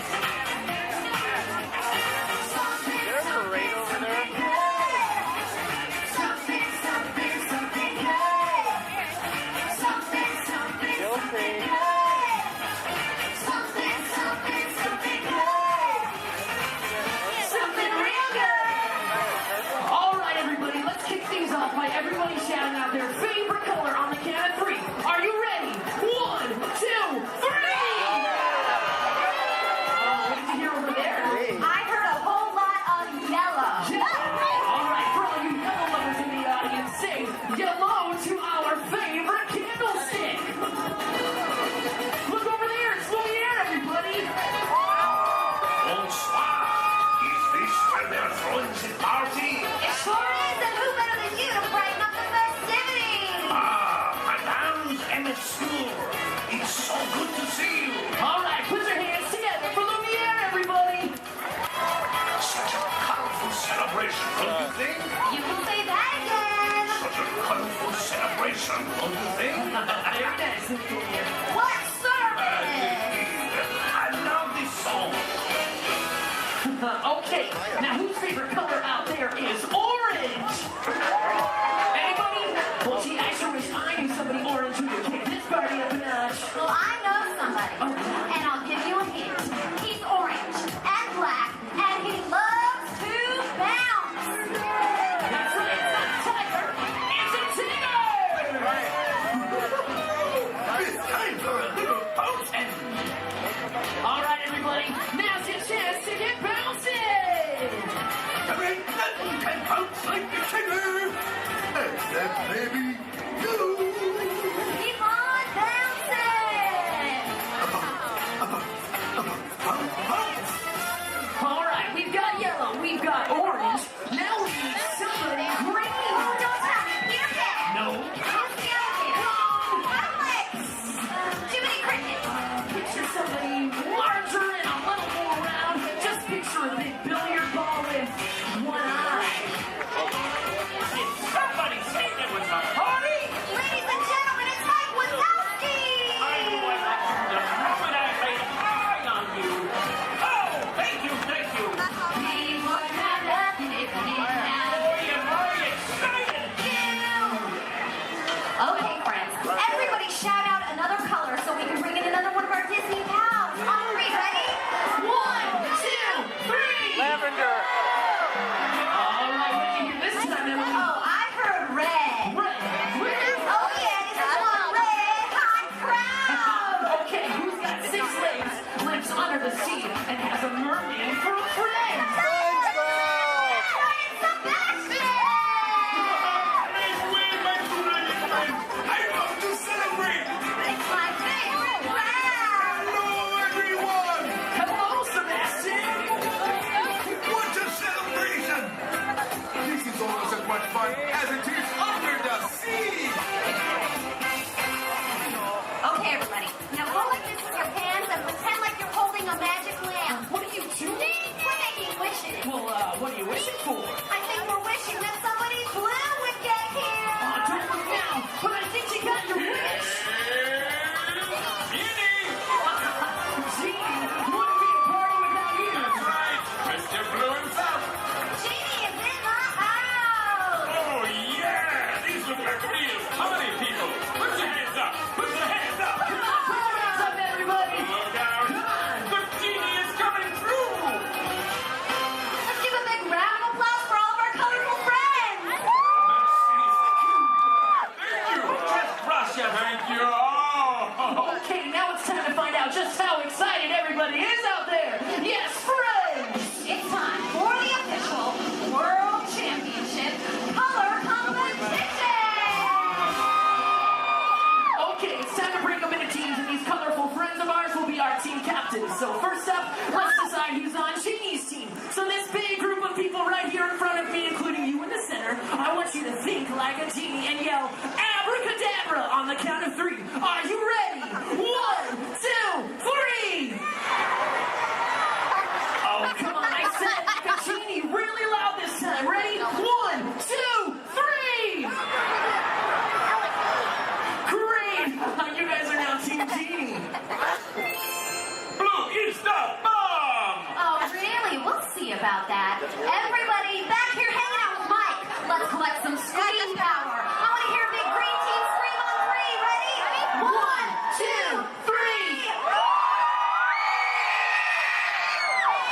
Something, Is there a parade over there? something, something, something good. Something, something, Still something free. good. Something, something, something good. Something real good. All right, everybody, let's kick things off by everybody shouting out their favorite color on the count of 3. Are you ready? 1, 2, 3! What did you hear over there? I heard a whole lot of yellow. All right, for all you yellow lovers in the audience, say yellow to our favorite candlestick. Look over there, it's Lumiere, everybody. think? You can say that again. Such a colorful celebration, don't you think? Very nice, Victoria. What service? I love this song. Okay, now whose favorite color out there is orange? Anybody? Well, gee, I sure wish I knew somebody orange who could kick this party up a notch. Well, I know somebody. And I'll give you a hint. He's orange and black, and he loves to bounce. That's right, it's not Tiger, it's a Tigger! It's time for a little bouncing. All right, everybody, now's your chance to get bouncing! There ain't nothing can bounce like the Tigger. Except maybe you. Keep on bouncing. All right, we've got yellow, we've got orange, now we need somebody green! Oh, don't stop. Here, Dad. No. Who's the other kid? Alex. Jiminy Cricket. Picture somebody larger and a little more round. Just picture a big billiard ball with one eye. Did somebody say there was a party? Ladies and gentlemen, it's Mike Wazowski. I knew I liked you the moment I laid an eye on you. Oh, thank you, thank you. He would have nothing if he didn't have Boy, am I excited. you. Okay, friends, everybody shout out another color so we can bring in another one of our Disney pals. On three, ready? 1, 2, 3. Lavender. All right, what did you hear this time, Emily? Oh, I heard red. Red. Oh yeah, this is one red hot crowd. Okay, who's got 6 legs, lives under the sea, and has a mermaid for a friend? I love to celebrate. It's my favorite crowd. Hello, everyone. Hello, Sebastian! What a celebration. This is almost as much fun as it is under the sea. Okay, everybody. Now go like this with your hands and pretend like you're holding a magic lamp. What are you doing? We're making wishes. Well, what are you wishing for? I think we're wishing that somebody blue would get here. Don't look now, but I think you got your wish! Genie, wouldn't be a party without you! That's right, Mr. Blue himself. Genie is in the house. Oh, yeah, these look like real party people. Put your hands up, put your hands up. Hands up, everybody! Look out, the genie is coming through. Let's give a big round of applause for all of our colorful friends. Thank you. Just Russia, thank you. Oh. Okay, now it's time to find out just how excited everybody is out there! Yes, friends! It's time for the official World Championship Color Competition. Okay, it's time to break them into teams, and these colorful friends of ours will be our team captains. So first up, let's decide who's on Genie's team. So this big group of people right here in front of me, including you in the center, I want you to think like a genie and yell abracadabra on the count of 3. Are you ready? 1, 2, 3! Oh, come on, I said it like a genie really loud this time. Ready? 1, 2, 3! Great! You guys are now Team Genie. Blue is the bomb. Oh, really? We'll see about that. Everybody back here hanging out with Mike. Let's collect some scream power. I want to hear a big green team scream on 3. Ready? 1, 2, 3.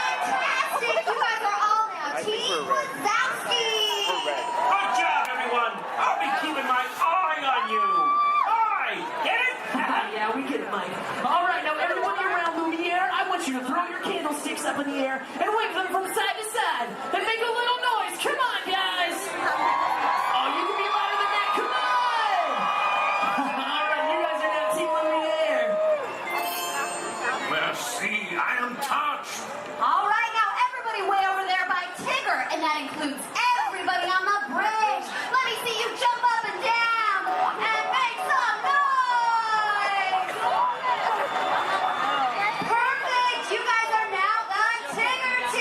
Fantastic! You guys are all now Team Wazowski. Good job, everyone. I'll be keeping my eye on you. Eye, get it? Yeah, we get it, Mike. All right, now everybody around Lumiere, I want you to throw your candlesticks up in the air and wave them from side to side and make a little noise. Come on, guys. Oh, you can be louder than that. Come on. All right, you guys are now Team Lumiere. Well, see, I am touched. All right, now everybody way over there by Tigger, and that includes everybody on the bridge. Let me see you jump up and down and make some noise. Perfect. You guys are now the Tigger team.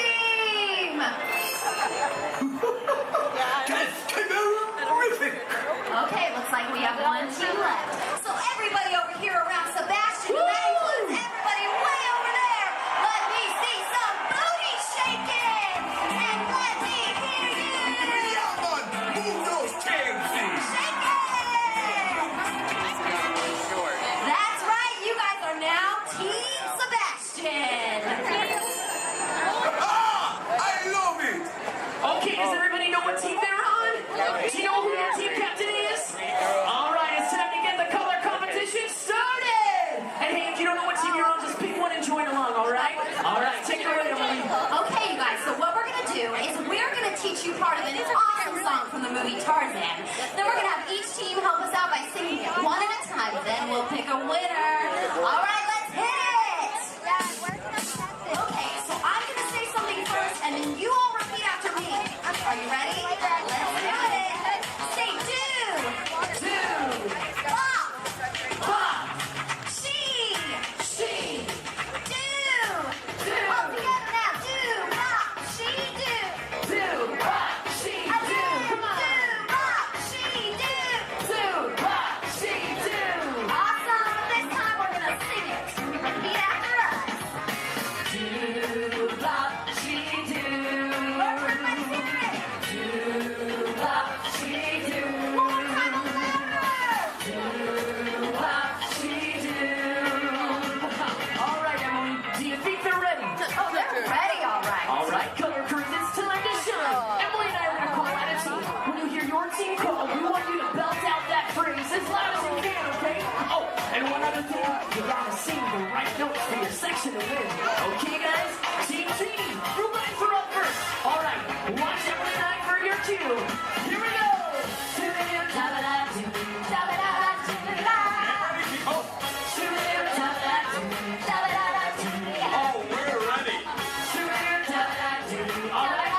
movie Tarzan. Then we're gonna have each team help us out by singing it one at a time. Then we'll pick a winner. All right, let's hit it. Okay, so I'm gonna say something first, and then you all repeat after me. Are you ready? Let's do it. Say do. Bop. Bop. She. Do. All together now. Do. Bop. She. Do. Do. Bop. She. Do. Come on. Do. Bop. She. Do. Do. Bop. She. Do. Awesome. This time we're gonna sing it. Repeat after us. Do. Bop. She. Do. Let's hear it. Do. Bop. She. Do. One more time. Do. Bop. She. Do. All right, Emily, do you think they're ready? Oh, they're ready, all right. All right, color crews, it's time to shine. Emily and I are going to call out a team. When you hear your team call, we want you to belt out that phrase as loud as you can, okay? Oh, and one other thing, you gotta sing the right notes for your section to win. Okay, guys? Team Genie, your lines are up first. All right, watch Emily and I for your cue. Here we go. Oh, we're ready. All right,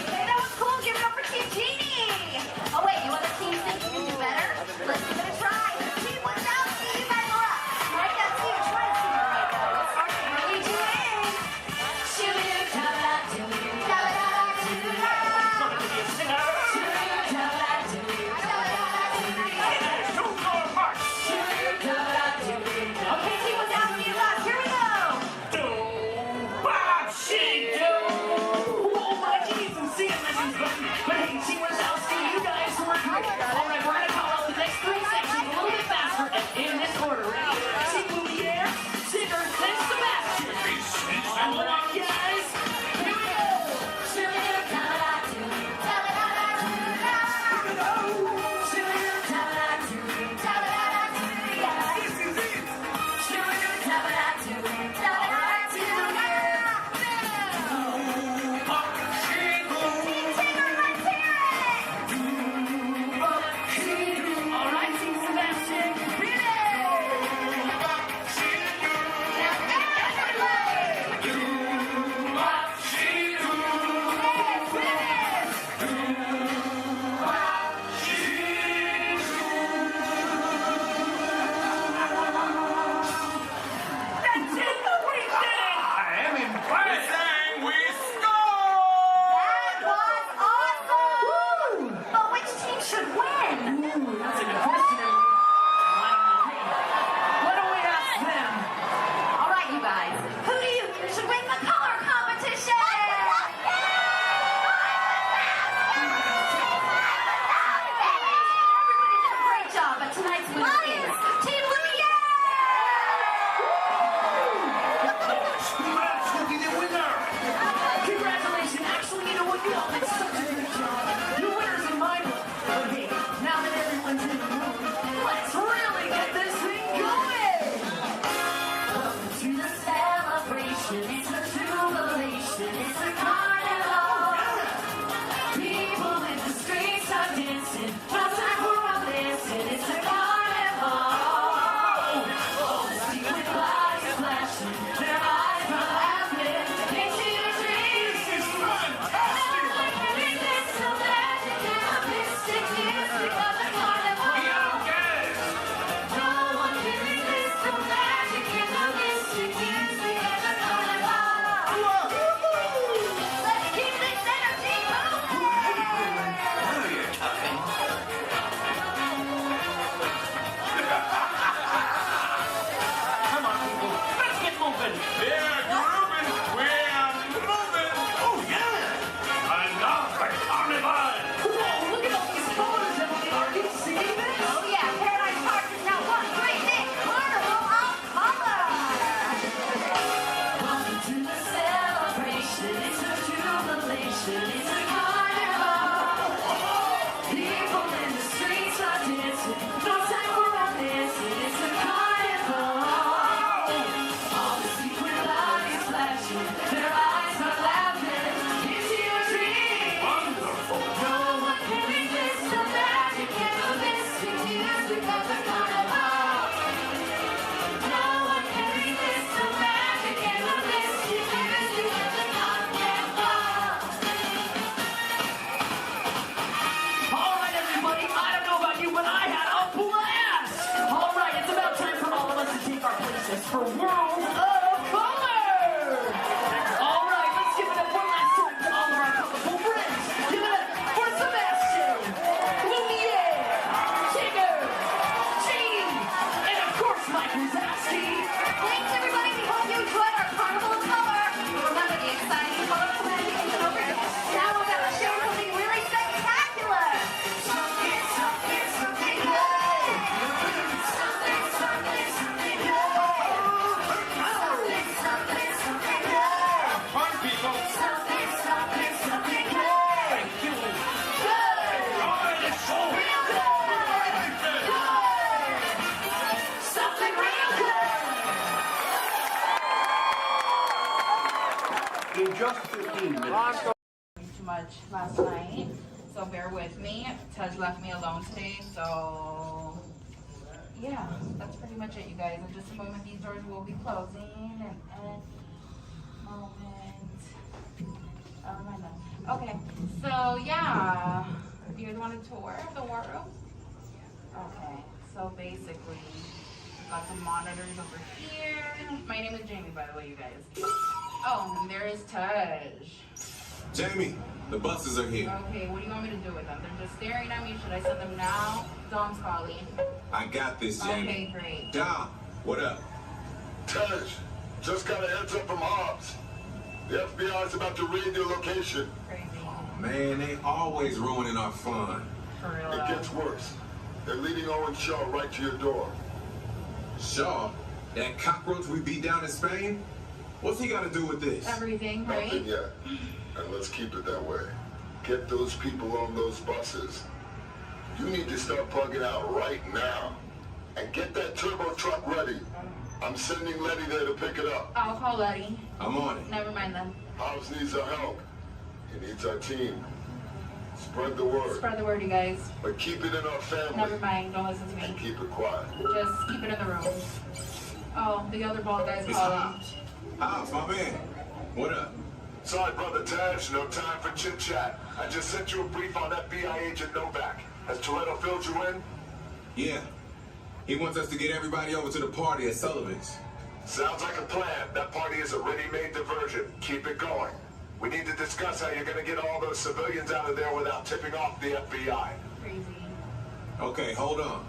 Okay, that was cool. Give it up for Team Genie. Oh, wait, you other teams think you can do better? Let's give it a try. Team Wazowski, you guys are up. Right now, team, try to sing the right notes. Really do it. Okay, Team Wazowski, you're up. Here we go. Oh, my geez, and see it, legends, but hey, Team Wazowski, you guys were great. All right, we're going to call out the next three sections a little bit faster and in this order. Ready? Team Lumiere, Tigger, then Sebastian. All right, guys, here we go. All right, Team Sebastian, hit it. I am impressed. We That was awesome! But which team should win? Ooh, that's a good question, Emily. I don't know. Hey, why don't we ask them? All right, you guys. Who do you think should win the color competition? Everybody did a great job, but tonight's winner is Team Lumiere! Let's look at the winner. Congratulations. Actually, you know what? You all did such a good job. Your winner's in my book. Okay, now that everyone's in the room, let's really get this thing going. Welcome to the celebration. It's a jubilation. It's a carnival. People in the streets are dancing. No time for a listen. It's a carnival. Oh, see with lights flashing. Their eyes are laughing. Into your dreams. This is fantastic. Their eyes are laughing into your dreams. Wonderful. No one can resist the magic and the mystic music of the carnival. No one can resist the magic and the mystic music of the carnival. All right, everybody. I don't know about you, but I had a blast. All right, it's about time for all of us to take our places for World of Color. All right, let's give it up one last time to all of our colorful friends. Give it up for Sebastian, Lumiere, Tigger, Gene, and of course Mike Wazowski. Thanks, everybody. We hope you enjoyed our Carnival of Color. Remember the exciting colorful magic is over. Now we're going to show something really spectacular. Something, something, something good. Something, something, something good. Something, something, something good. Fun, people. Something, something, something good. Thank you. Good. All right, let's go. Real good. Good. Something real good. In just 15 minutes. Too much last night, so bear with me. Tej left me alone today, so yeah, that's pretty much it, you guys. In just a moment, these doors will be closing, and moment. Oh my God. Okay, so yeah, you guys want a tour of the wardrobe? Okay, so basically, got some monitors over here. My name is Jamie, by the way, you guys. Oh, and there is Tej. Jamie, the buses are here. Okay, what do you want me to do with them? They're just staring at me. Should I send them now? Dom's calling. I got this, Jamie. Okay, great. Dom, what up? Tej, just got a heads up from Hobbs. The FBI is about to raid your location. Crazy. Man, they always ruining our fun. For real. It gets worse. They're leading Owen Shaw right to your door. Shaw? That cockroach we beat down in Spain? What's he got to do with this? Everything, right? Nothing yet. And let's keep it that way. Get those people on those buses. You need to start plugging out right now. And get that turbo truck ready. I'm sending Letty there to pick it up. I'll call Letty. I'm on it. Never mind then. Hobbs needs our help. He needs our team. Spread the word. Spread the word, you guys. But keep it in our family. Never mind. Don't listen to me. And keep it quiet. Just keep it in the room. Oh, the other bald guy's It's calling. Hobbs. Hobbs, my man. What up? Sorry, Brother Tej, no time for chit-chat. I just sent you a brief on FBI agent Novak. Has Toretto filled you in? Yeah. He wants us to get everybody over to the party at Sullivan's. Sounds like a plan. That party is a ready-made diversion. Keep it going. We need to discuss how you're going to get all those civilians out of there without tipping off the FBI. Crazy. Okay, hold on.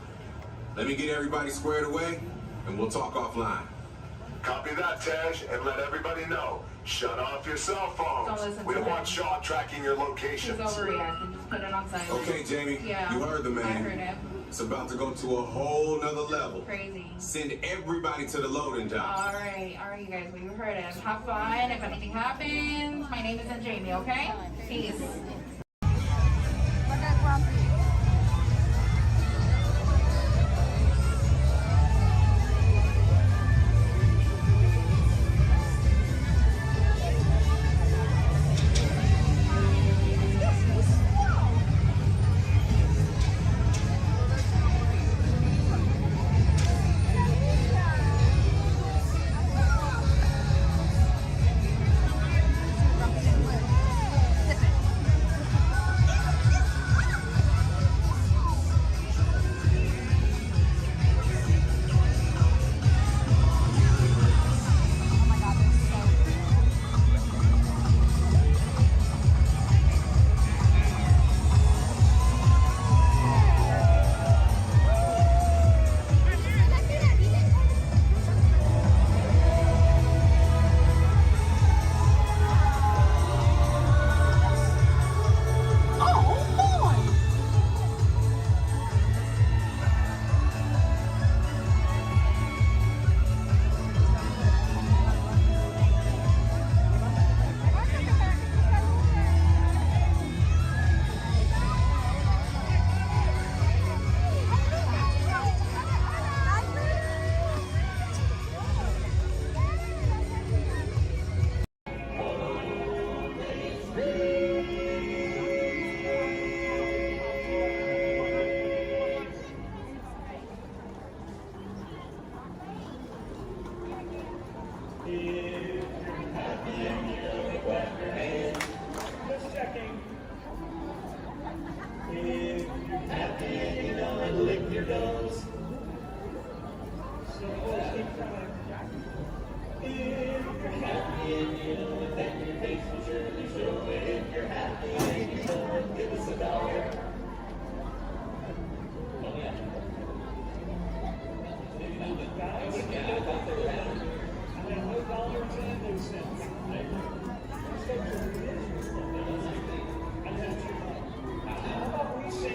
Let me get everybody squared away, and we'll talk offline. Copy that, Tej, and let everybody know. Shut off your cell phones. Don't listen We to don't him. want Shaw tracking your He's locations. overreacting. Just put it on silent. Okay, Jamie, Yeah. you heard the man. I heard him. It's about to go to a whole nother level. Crazy. Send everybody to the loading dock. All right, you guys. We heard him. Have fun. If anything happens, my name isn't Jamie. Okay? Peace.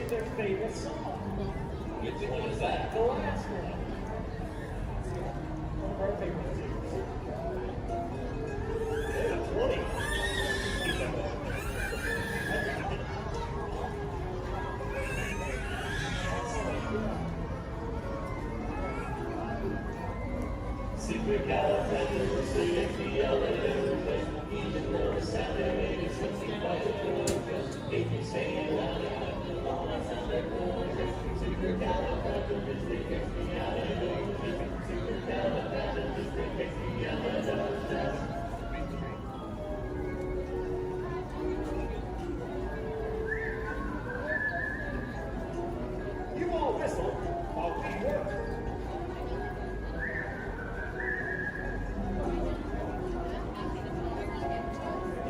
Their favorite song. Which one is that? The last one. One of our favorite singers. Yeah, 20. Even though it's Saturday, it's what's the budget. If you stay around, you all whistle while we work.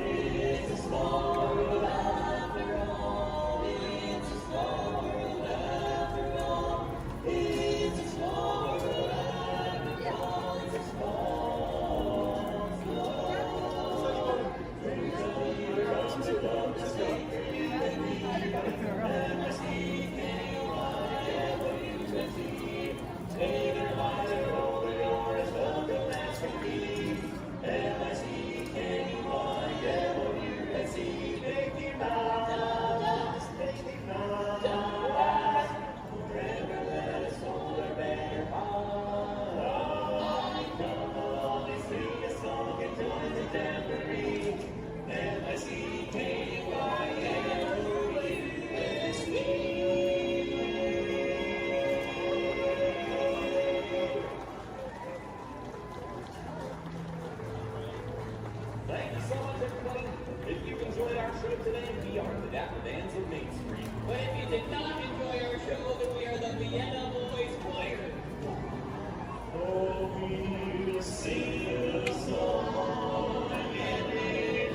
It's a small world after all. It's a small world after all. It's a small world after all. It's a small, small world. There's a leader of the love to stay free. Take your mind and roll the yours. Welcome as can be. Thank you so much, everybody. If you enjoyed our show today, we are the Dapper Bands of Main Street. But if you did not enjoy our show, then we are the Vienna Boys Choir. Oh, we will sing a song and make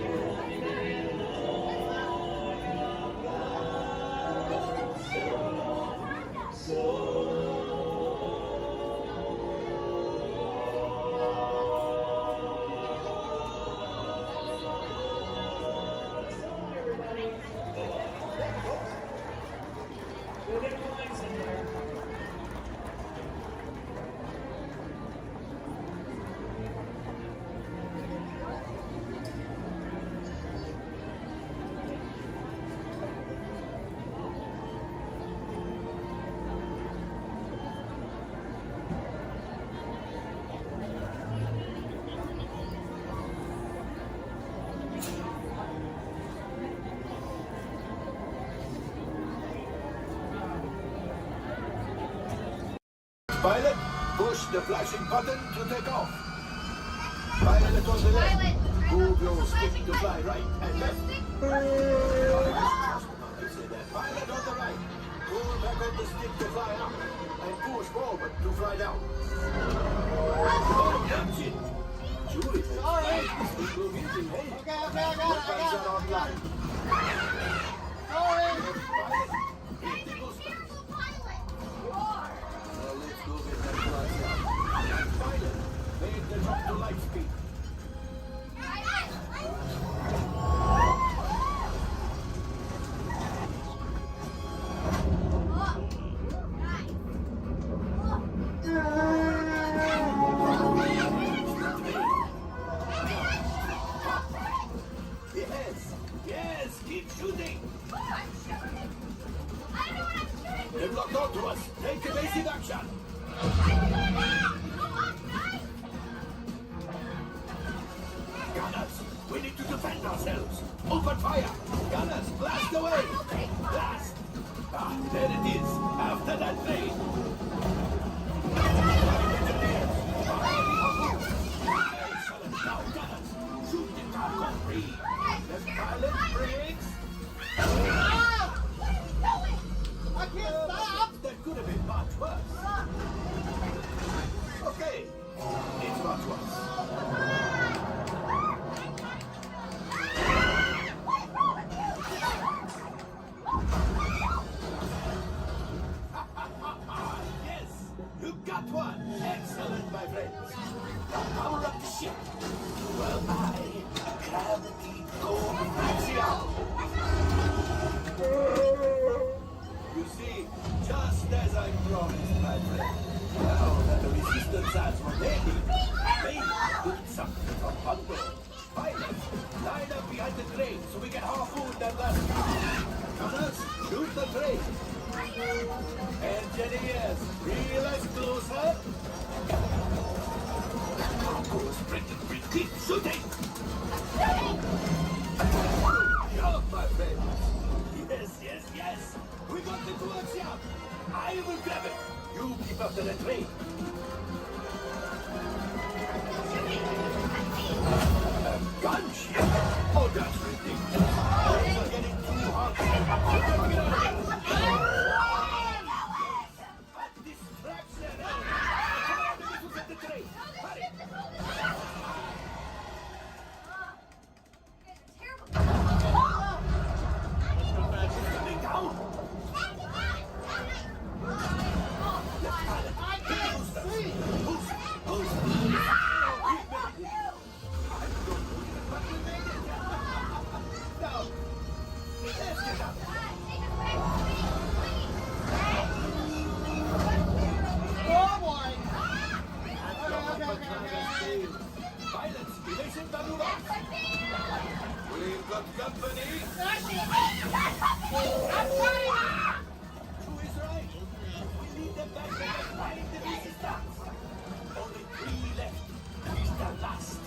Pilot, push the flashing button to take off. Pilot on the left. Move your stick to fly right and left. Pilot on the right. Pull back on the stick to fly up. And push forward to fly down. Oh, that's it. Julie, sorry. Okay, got it. Sorry. Make the drop to light speed. Yes, keep shooting. I'm shooting. I don't know what I'm shooting. They've locked onto us. Take evasive action. Gunners, we need to defend ourselves. Open fire. Gunners, blast away. Blast. Ah, there it is. After that plane. Excellent. Now, gunners, shoot the cargo free. The pilot brakes. I can't stop. That could have been much worse. Okay, it's much worse. Line up behind the train so we can harpoon that last car. Gunners, shoot the train. Engineers, reel us closer. Go sprinting with keep shooting. Good job, my friends. Yes, yes, yes. We got the coaxium. I will grab it. You keep up to the train. Gunship? Oh, that's ridiculous. We're getting too hot. A distraction. Come on, we need to get the train. Hurry. Coming down. I can't see! Now, let's get up. Oh boy! Pilots, releasing Babylon. We've got company. Who is right? We need them back there fighting the resistance. Only 3 left. He's the last.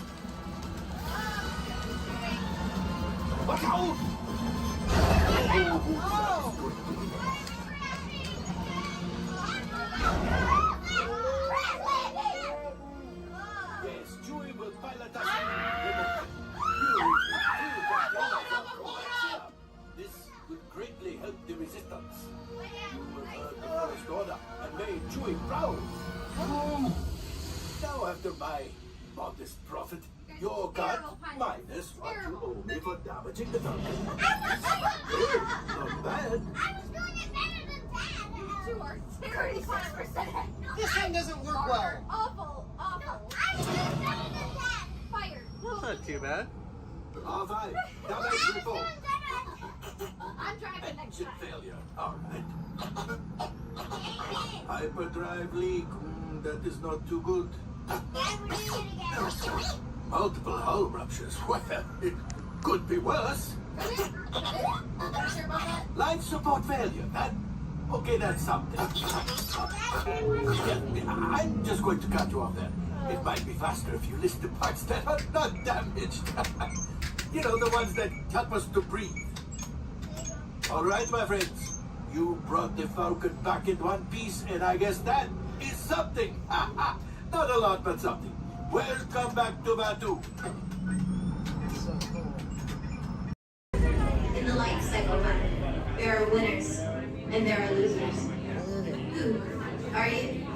Watch out! Yes, Chewie will pilot us remotely. This would greatly help the resistance. You will heard the first order and made Chewie proud. Now after my modest profit, your cut minus what you owe me for damaging the Falcon. Not bad. You are 35%. This thing doesn't work well. Awful, awful. Fired. That's not too bad. R5, damage report. I'm driving next Engine time. failure. All right. Hyperdrive leak. That is not too good. Multiple hull ruptures. Well, it could be worse. Life support failure. Okay, that's something. Yeah, I'm just going to cut you off there. It might be faster if you list the parts that are not damaged. You know, the ones that help us to breathe. All right, my friends. You brought the Falcon back in one piece, and I guess that is something. Not a lot, but something. Welcome back to Batu. In the life cycle map, there are winners and there are losers. Who are you?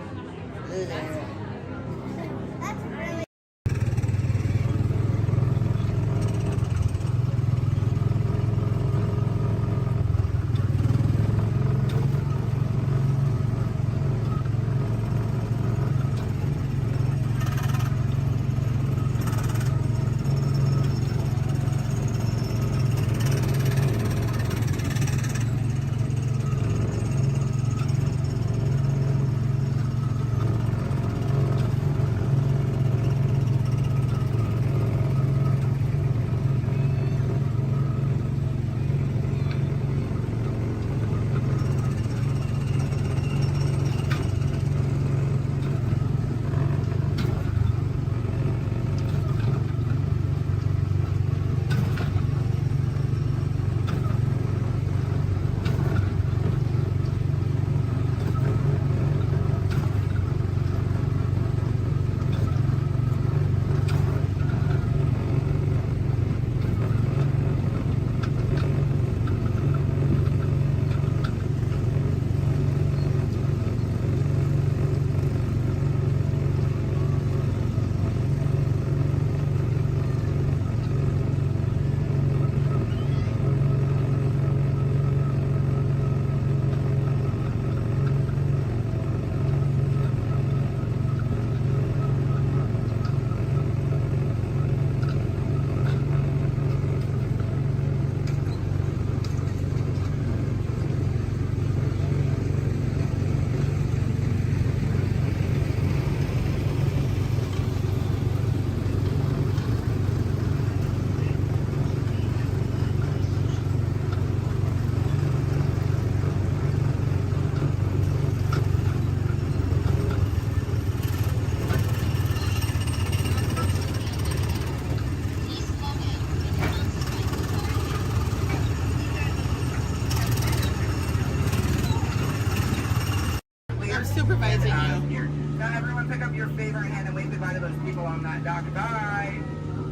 those people on that dock. Bye.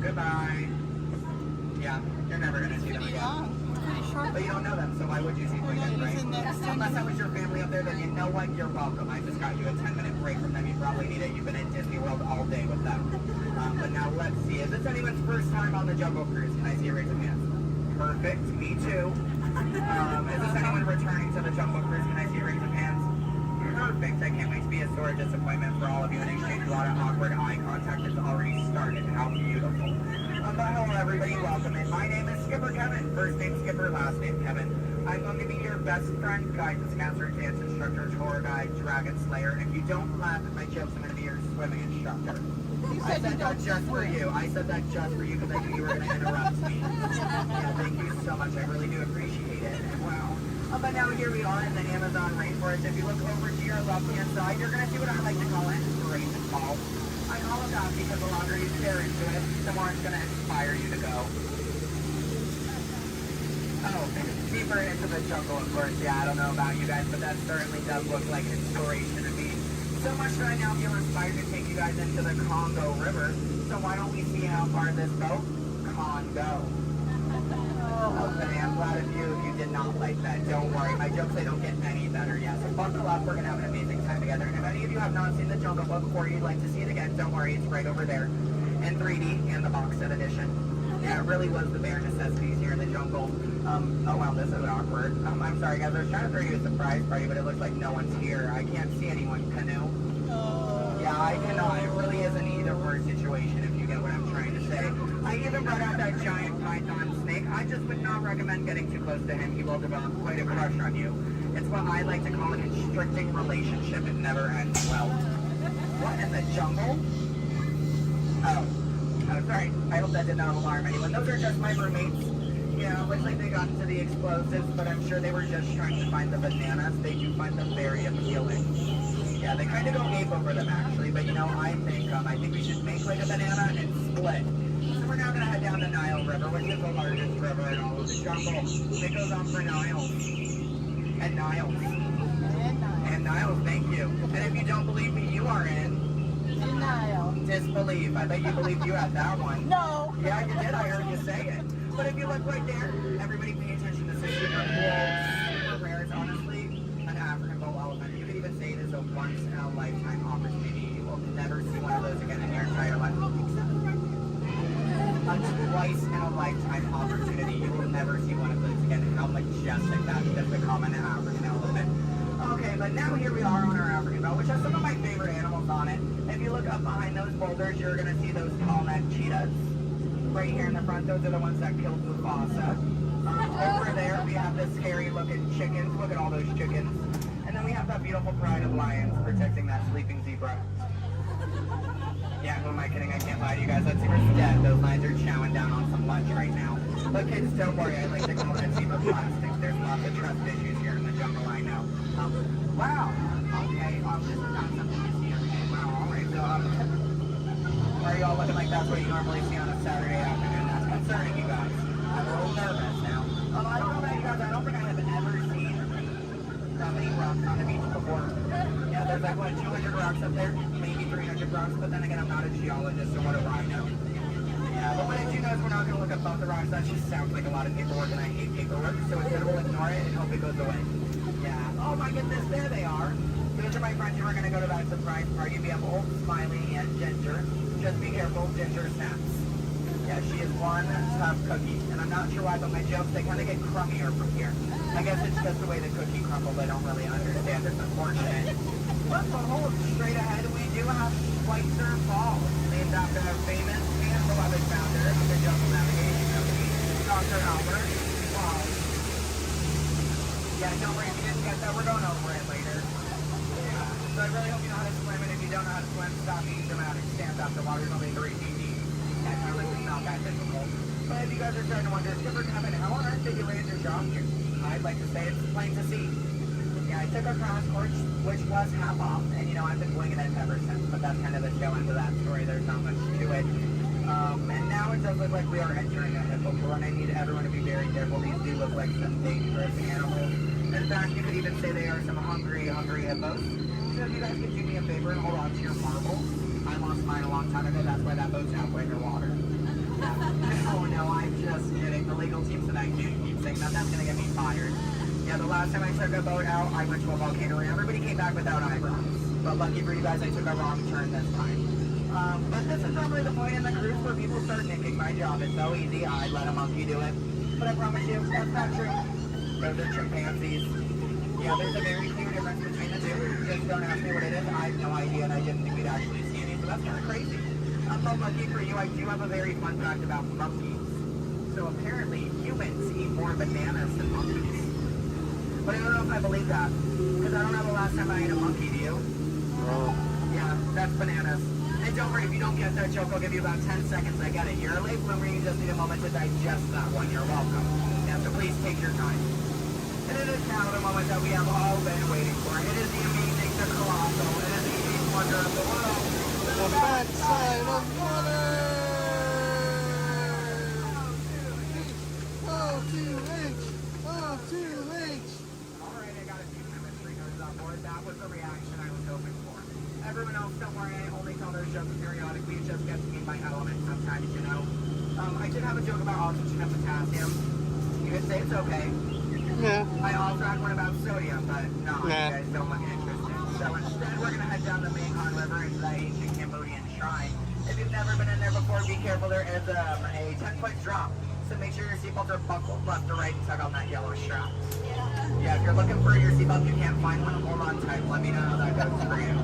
Goodbye. Yeah, you're never gonna see them again. But you don't know them, so why would you see them again, right? Unless that was your family up there, then you know what? You're welcome. I just got you a 10-minute break from them. You probably need it. You've been at Disney World all day with them. But now let's see. Is this anyone's first time on the Jungle Cruise? Can I see a raise of hands? Perfect. Me too. Is this anyone returning to the Jungle Cruise? Can I see a raise of hands? Perfect. I can't wait to be a sore disappointment for all of you and exchange a lot of awkward eye contact has already started. How beautiful. But hello everybody, welcome in. My name is Skipper Kevin. First name Skipper, last name Kevin. I'm going to be your best friend, guidance counselor, dance instructor, tour guide, dragon slayer. And if you don't laugh at my jokes, I'm going to be your swimming instructor. I said that just for you. I said that just for you because I knew you were going to interrupt me. Yeah, thank you so much. I really do appreciate it. Wow. But now here we are in the Amazon rainforest. If you look over to your left-hand side, you're going to see what I like to call an inspiration ball. I call it that because the longer you stare into it, the more it's going to inspire you to go. Oh, deeper into the jungle, of course. Yeah, I don't know about you guys, but that certainly does look like inspiration to me. So much that I now feel inspired to take you guys into the Congo River. So why don't we see how far this boat can go? Oh, but I'm glad of you if you did not like that. Don't worry, my jokes, they don't get any better. Yeah, so buckle up, we're going to have an amazing time together. And if any of you have not seen the Jungle Book or you'd like to see it again, don't worry, it's right over there in 3D and the box set edition. Yeah, it really was the bare necessities here in the jungle. Oh wow, this is awkward. I'm sorry guys, I was trying to throw you a surprise party, but it looks like no one's here. I can't see anyone. Canoe? Yeah, I cannot. It really is an either-or situation if you get what I'm trying to say. I even brought out that giant python snake. I just would not recommend getting too close to him. He will develop quite a crush on you. It's what I like to call a constricting relationship. It never ends well. What in the jungle? Oh, sorry. I hope that did not alarm anyone. Those are just my roommates. Yeah, looks like they got into the explosives, but I'm sure they were just trying to find the bananas. They do find them very appealing. Yeah, they kind of go ape over them actually, but you know, I think we should make like a banana and split. So we're now going to head down the Nile River, which is the largest river in all of the jungle. It goes on for Niles. And Niles. And Niles, thank you. And if you don't believe me, you are in denial. Disbelief. I bet you believed you had that one. No. Yeah, you did. I heard you say it. But if you look right there, everybody pay attention to this super cool, super rare. It's honestly an African bull elephant. You could even say it is a once-in-a-lifetime opportunity. You will never see one of those again in your entire life. A twice-in-a-lifetime opportunity. You will never see one of those again. How majestic that is, the common African elephant. Okay, but now here we are on our African belt, which has some of my favorite animals on it. If you look up behind those boulders, you're going to see those tall-necked cheetahs. Right here in the front, those are the ones that killed Mufasa. Over there, we have the scary-looking chickens. Look at all those chickens. And then we have that beautiful pride of lions protecting that sleeping zebra. Yeah, who am I kidding? I can't lie to you guys. That zebra's dead. Those lions are chowing down on some lunch right now. But kids, don't worry. I like to call that zebra plastic. There's lots of trust issues here in the jungle, I know. Wow. Okay, this is not something you see every day. Wow, all right. So, why are you all looking like that's what you normally see on a Saturday afternoon? That's concerning, you guys. I'm a little nervous now. I don't know about you guys. I don't think I have ever seen that many rocks on the beach before. Yeah, there's like, what, 200 rocks up there? Maybe 300 rocks, but then again, I'm not a geologist, so what do I know? Yeah, but what I do know is we're not going to look above the rocks. That just sounds like a lot of paperwork, and I hate paperwork, so instead we'll ignore it and hope it goes away. Yeah. Oh my goodness, there they are. Those are my friends who are going to go to that surprise party. We have Old Smiley and Ginger. Just be careful, Ginger snaps. Yeah, she is one tough cookie. And I'm not sure why, but my jokes, they kind of get crummier from here. I guess it's just the way the cookie crumbles. I don't really understand. It's unfortunate. But behold, straight ahead, we do have Schweitzer Falls, named after a famous and beloved founder of the Jungle Navigation Company, Dr. Albert. Wow. Yeah, don't worry if you didn't get that. We're going over it later. So I really hope you know how to swim, and if you don't know how to swim, stop being dramatic. Stand up, the water's only 3 feet deep. That's really not that difficult. But if you guys are starting to wonder, Skipper Kevin, how on earth did you land your job here? I'd like to say it's plain to see. Yeah, I took a crash course, which was half off, and you know, I've been winging it ever since, but that's kind of the tail end of that story. There's not much to it. And now it does look like we are entering a hippo and I need everyone to be very careful. These do look like some dangerous animals. In fact, you could even say they are some hungry hippos. So if you guys could do me a favor and hold on to your marbles, I lost mine a long time ago. That's why that boat's halfway underwater. Oh no, I'm just kidding. The legal team said I can't keep saying that. That's gonna get me fired. Yeah, the last time I took a boat out, I went to a volcano and everybody came back without eyebrows. But lucky for you guys, I took a wrong turn this time. But this is probably the point in the cruise where people start thinking my job is so easy, I let a monkey do it. But I promise you, that's not true. Those are chimpanzees. Yeah, there's a very clear difference between the two. Just don't ask me what it is. I have no idea, and I didn't think we'd actually see any, so that's kind of crazy. But lucky for you, I do have a very fun fact about monkeys. So apparently, humans eat more bananas than monkeys. But I don't know if I believe that, because I don't know the last time I ate a monkey, do you? Yeah, that's bananas. And don't worry, if you don't get that joke, I'll give you about 10 seconds. I get it. You're a late bloomer, you just need a moment to digest that one. You're welcome. Yeah, so please take your time. And it is now the moment that we have all been waiting for. It is the amazing, the colossal, it is the eighth wonder of the world. The backside of water! O2H! O2H! Alright, I got a few chemistry nerds on board. That was the reaction I was hoping for. Everyone else, don't worry, I only tell those jokes periodically. It just gets me in my element sometimes, you know. I did have a joke about oxygen and potassium. You could say it's okay. Yeah. I also had one about sodium, but no, you guys don't look interested. So instead, we're going to head down the Mekong River into the ancient Cambodian shrine. If you've never been in there before, be careful. There is a 10-foot drop. So make sure your seatbelts are buckled left to right and tug on that yellow strap. Yeah, if you're looking for your seatbelt, you can't find one, hold on tight. Let me know how that goes for you.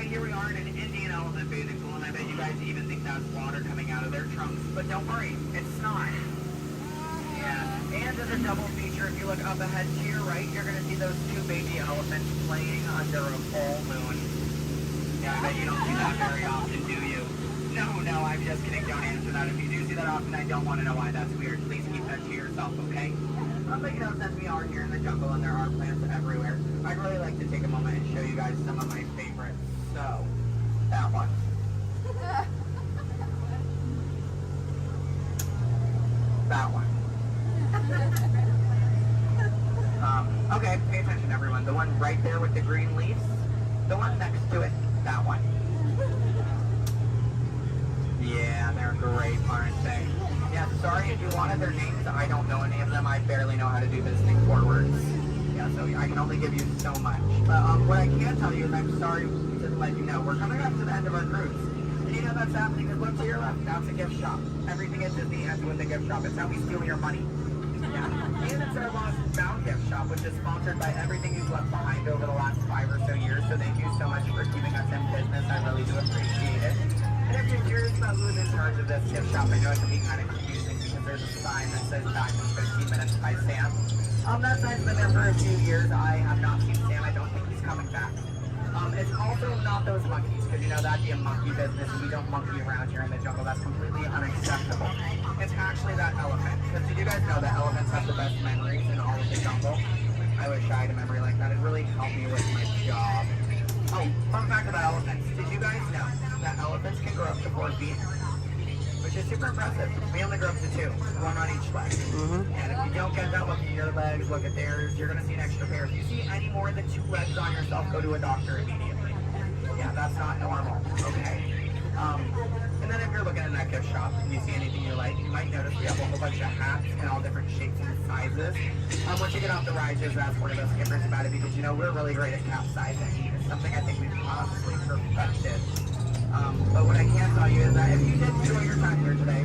Here we are in an Indian elephant bathing pool, and I bet you guys even think that's water coming out of their trunks. But don't worry, it's not. Yeah, and as a double feature, if you look up ahead to your right, you're going to see those two baby elephants playing under a full moon. Yeah, I bet you don't see that very often, do you? No, I'm just kidding. Don't answer that. If you do see that often, I don't want to know why that's weird. Please keep that to yourself, okay? But you know, since we are here in the jungle and there are plants everywhere, I'd really like to take a moment and show you guys some of my favorites. So, that one. That one. Okay, pay attention everyone. The one right there with the green leaves. The one next to it. That one. Yeah, they're great, aren't they? Yeah, sorry if you wanted their names. I don't know any of them. I barely know how to do visiting forwards. Yeah, so I can only give you so much. But what I can tell you is I'm sorry to let you know we're coming up to the end of our cruise. And you know that's happening because look to your left. That's a gift shop. Everything at Disney ends with a gift shop. It's how we steal your money. Yeah. And it's our Lost Bound gift shop, which is sponsored by everything you've left behind over the last 5 or so years. So thank you so much for keeping us in business. I really do appreciate it. And if you're curious about who's in charge of this gift shop, I know it can be kind of confusing because there's a sign that says back in 15 minutes by Sam. That sign's been there for a few years. I have not seen Sam. I don't think he's coming back. It's also not those monkeys, because you know that'd be a monkey business. We don't monkey around here in the jungle. That's completely unacceptable. It's actually that elephant. Because did you guys know that elephants have the best memories in all of the jungle? I wish I had a memory like that. It'd really help me with my job. Oh, fun fact about elephants. Did you guys know that elephants can grow up to 4 feet? Which which is super impressive. We only grew up to 2, 1 on each leg. And if you don't get that, look at your legs, look at theirs, you're gonna see an extra pair. If you see any more than 2 legs on yourself, go to a doctor immediately. Yeah, that's not normal, okay? And then if you're looking at that gift shop and you see anything you like, you might notice we have a whole bunch of hats in all different shapes and sizes. Once you get off the ride, just ask one of those skippers about it because you know we're really great at capsizing. It's something I think we've honestly perfected. But what I can tell you is that if you did enjoy your time here today,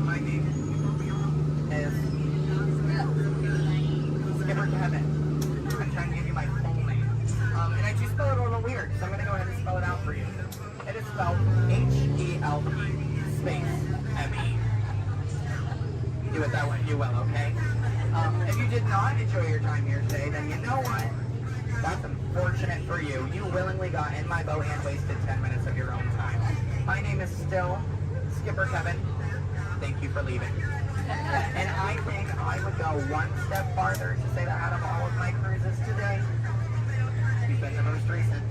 my name is Skipper Kevin. I'm trying to give you my full name. And I do spell it a little weird, so I'm going to go ahead and spell it out for you. It is spelled H-E-L-P space M-E. Do it that way, you will, okay? If you did not enjoy your time here today, then you know what? That's unfortunate for you. You willingly got in my boat and wasted 10 minutes of your own time. My name is still Skipper Kevin. Thank you for leaving. And I think I would go one step farther to say that out of all of my cruises today, you've been the most recent.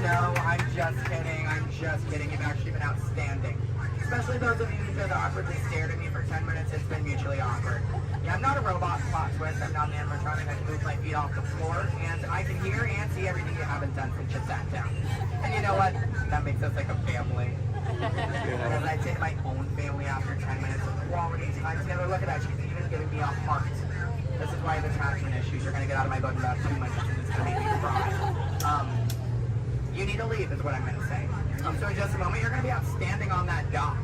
No, I'm just kidding. I'm just kidding. You've actually been outstanding. Especially those of you who just awkwardly stared at me for 10 minutes. It's been mutually awkward. Yeah, I'm not a robot plot twist. I'm not an animatronic. I can move my feet off the floor, and I can hear and see everything you haven't done since you sat down. And you know what? That makes us like a family. As I say to my own family after 10 minutes of quality time together, look at that. She's even giving me a heart. This is why I have attachment issues. You're going to get out of my boat in about 2 minutes, and it's going to make me cry. You need to leave is what I'm going to say. So in just a moment, you're going to be outstanding on that dock.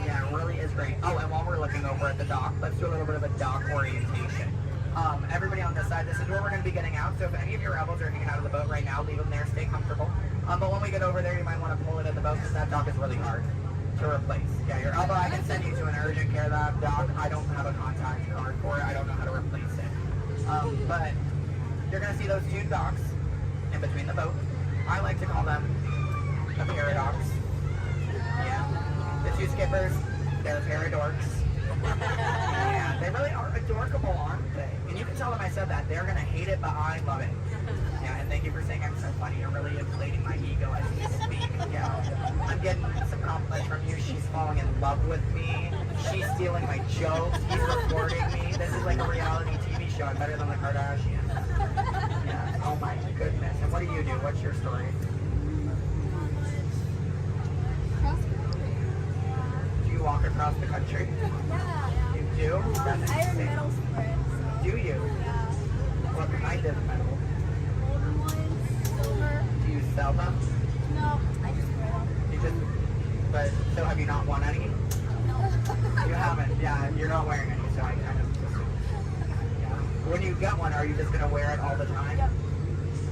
Yeah, it really is great. Oh, and while we're looking over at the dock, let's do a little bit of a dock orientation. Everybody on this side, this is where we're going to be getting out. So if any of your rebels are hanging out of the boat right now, leave them there, stay comfortable. But when we get over there, you might want to pull it in the boat because that dock is really hard to replace. Yeah, your elbow, I can send you to an urgent care lab dock. I don't have a contact card for it. I don't know how to replace it. But you're going to see those 2 docks in between the boat. I like to call them a paradox. Yeah. The 2 skippers, they're paradorks. Yeah, they really are adorkable, aren't they? And you can tell them I said that. They're going to hate it, but I love it. Yeah, and thank you for saying I'm so funny. You're really inflating my ego as we speak. Yeah. I'm getting some compliments from you. She's falling in love with me. She's stealing my jokes. He's recording me. This is like a reality TV show. I'm better than the Kardashians. Yeah. Oh my goodness. And what do you do? What's your story? Do you walk across the country? Yeah. You do? That's I have insane. medals for it. So. Do you? Yeah. What kind of medal? Golden ones, silver. Do you sell them? No, I just wear them. You just, but, so have you not won any? No. You haven't, yeah, you're not wearing any, so I kind of assumed. Yeah. When you get one, are you just going to wear it all the time? Yep.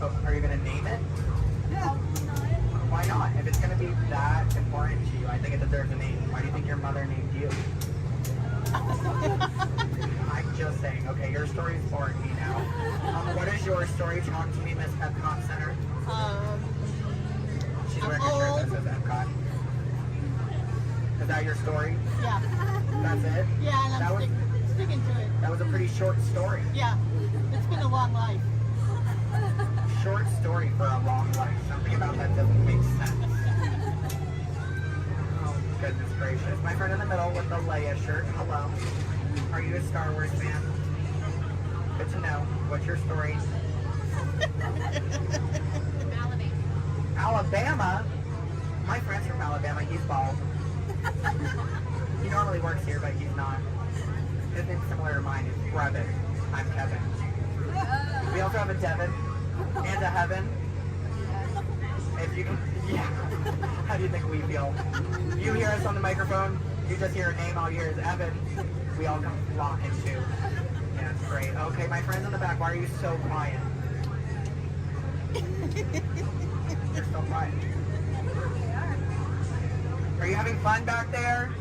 Oh, are you going to name it? Yeah. Why not? If it's going to be that important to you, I think it deserves a name. Why do you think your mother named you? I'm just saying, okay, your story's boring me now. What is your story? Talk to me, Miss Epcot Center. She's wearing a shirt that says Epcot. Is that your story? Yeah. That's it? Yeah, and that I'm sticking to it. That was a pretty short story. Yeah. It's been a long life. Short story for a long life. Something about that doesn't make sense. Oh, goodness gracious. My friend in the middle with the Leia shirt. Hello. Are you a Star Wars fan? Good to know. What's your story? Alabama? My friend's from Alabama. He's bald. He normally works here, but he's not. His name's similar to mine. It's Brevin. I'm Kevin. We also have a Devin and a Heaven. If you can, yeah. How do you think we feel? You hear us on the microphone, you just hear a name, all you hear is Evan. We all come flocking too. Yeah, it's great. Okay, my friends in the back, why are you so quiet? You're so quiet. Are you having fun back there?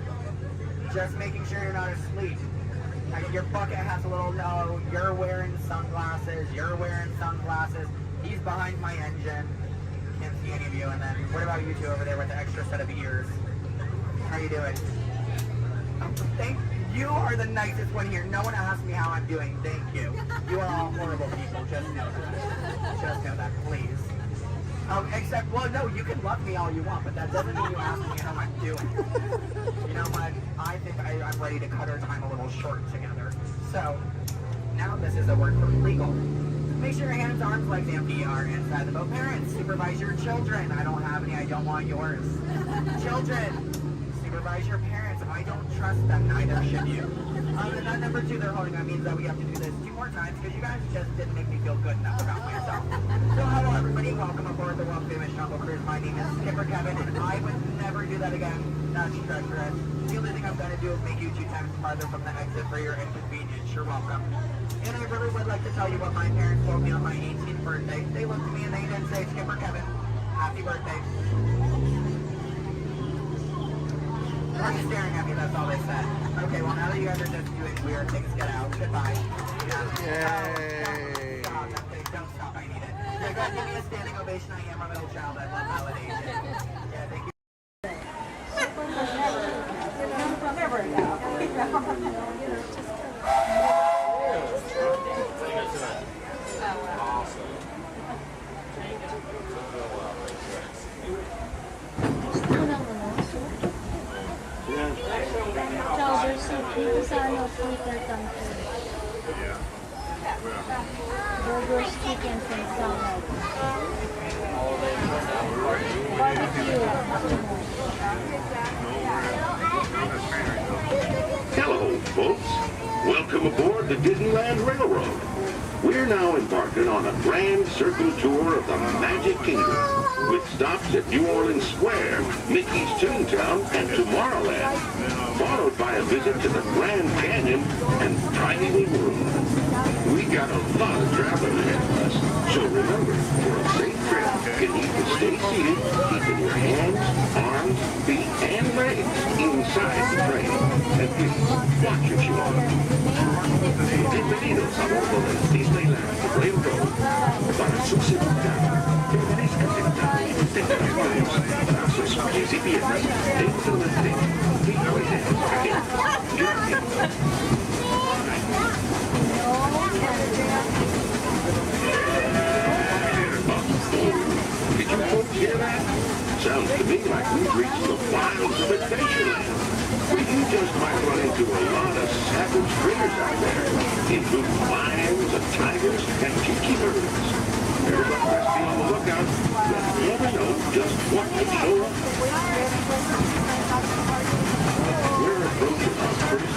Just making sure you're not asleep. I mean, your bucket has a little no. You're wearing sunglasses. You're wearing sunglasses. He's behind my engine. Can't see any of you. And then, what about you two over there with the extra set of ears? How you doing? Thank you. Are the nicest one here. No one asked me how I'm doing. Thank you. You are all horrible people. Just know that. Just know that, please. Except, well, no, you can love me all you want, but that doesn't mean you ask me how I'm doing. You know what? I think I'm ready to cut our time a little short together. So, now this is a word for legal. Make sure your hands, arms, legs, and feet are inside the boat. Parents, supervise your children. I don't have any, I don't want yours. Children, supervise your parents. I don't trust them, neither should you. And then number 2 they're holding on means that we have to do this 2 more times because you guys just didn't make me feel good enough about myself. So hello everybody, welcome aboard the world famous Jungle Cruise. My name is Skipper Kevin and I would never do that again. That's treacherous. The only thing I'm going to do is make you 2 times farther from the exit for your inconvenience. You're welcome. And I really would like to tell you what my parents told me on my 18th birthday. They looked at me and they didn't say, Skipper Kevin, happy birthday. Why are you staring at me? That's all they said. Okay, well now that you guys are just doing weird things, get out. Goodbye. Yay. Stop. Don't stop. I need it. Yeah, guys, give me a standing ovation. I am a middle child. I love validation. Yeah, thank you. Dito sa Twitter country. Burgers, chicken, and salad. Barbecue. Hello, folks. Welcome aboard the Disneyland Railroad. We're now embarking on a grand circle tour of the Magic Kingdom, with stops at New Orleans Square, Mickey's Toontown, and Tomorrowland, followed by a visit to the Grand Canyon and Tiny Little Room. We got a lot of traveling ahead of us, so remember, for a safe trip, you need to stay seated, keeping your hands, arms, feet, and legs inside the train. And please, watch your shoes. Bienvenidos a bordo del Disneyland Railroad. Para su seguridad, permanezca sentado, tenga las manos, brazos, pies y piernas dentro del tren. Keep your hands ahead. Gracias. Did you folks hear that? Sounds to me like we've reached the wilds of Adventureland. You just might run into a lot of savage critters out there, including lions and tigers and tiki birds. Everybody best be on the lookout. You never know just what could show up. We're approaching our first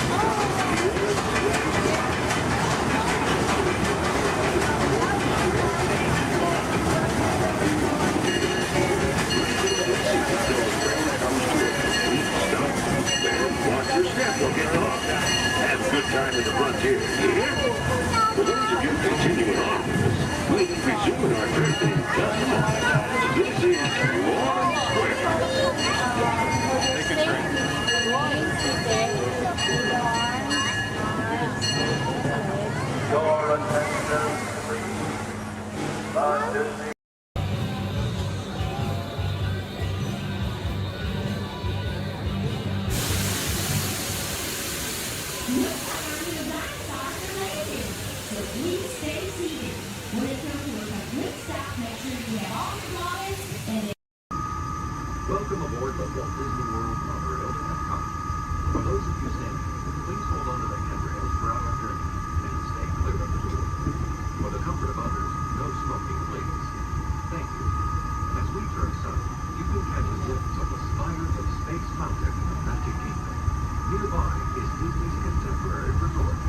watch your step, don't get lost. Have a good time at the frontier, yeah? For those of you continuing on with us, we'll be resuming our trip in just a moment. This is New Orleans Square. Take a drink. Your attention, please. The Disney. Welcome aboard the Walt Disney World monorail to Epcot. For those of you standing, please hold on to the handrails throughout our journey and stay clear of the door. For the comfort of others, no smoking, please. Thank you. As we turn south, you can catch a glimpse of the spires of Space Mountain in the Magic Kingdom. Nearby is Disney's contemporary resort.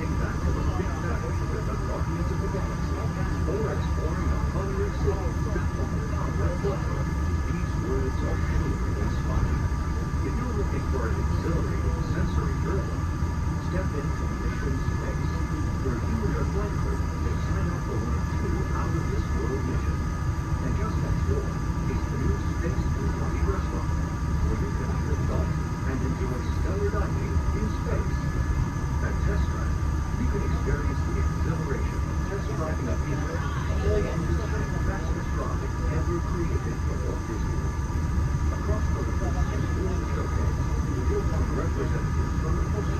heading back to the Big Bang with the Guardians of the Galaxy, or exploring a hundred cities built on the power of water, these worlds are sure to inspire. If you're looking for an exhilarating sensory journey, step into Mission Space, where you and your flight crew will sign up for one of 2 out-of-this-world missions. And just next door is the new Space 220 restaurant, where you can eat a thought and enjoy stellar dining in space. At Test Drive, you can experience the exhilaration of test driving a vehicle all on the fastest ride ever created for Walt Disney World. Across the river is World Showcase, you'll find representatives from the host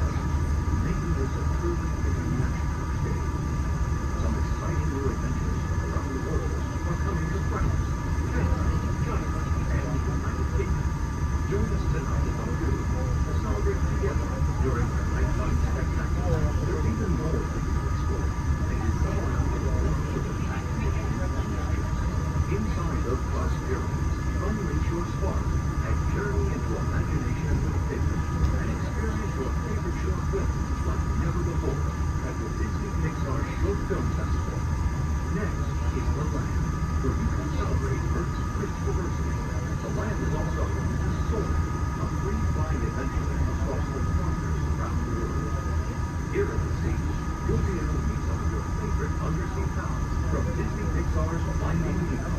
making this a truly international experience. Some exciting new adventures from around the world are coming to France, Canada, China, and the United Kingdom. Join us tonight at Honolulu to celebrate together during the nighttime spectacular. There's even more for you to explore. And you go around the world with the package inside the Plus Pyramids, unleash your spark and journey into imagination with pictures and experience your favorite short films like never before at the Disney Pixar Short Film Festival. Next is the Land, where you can celebrate Earth's rich diversity. The Land is also home to Soar, a free flying adventure across the wonders around the world. Here at the sea, you'll be able to meet some of your favorite undersea pals from Disney Pixar's Finding Nemo.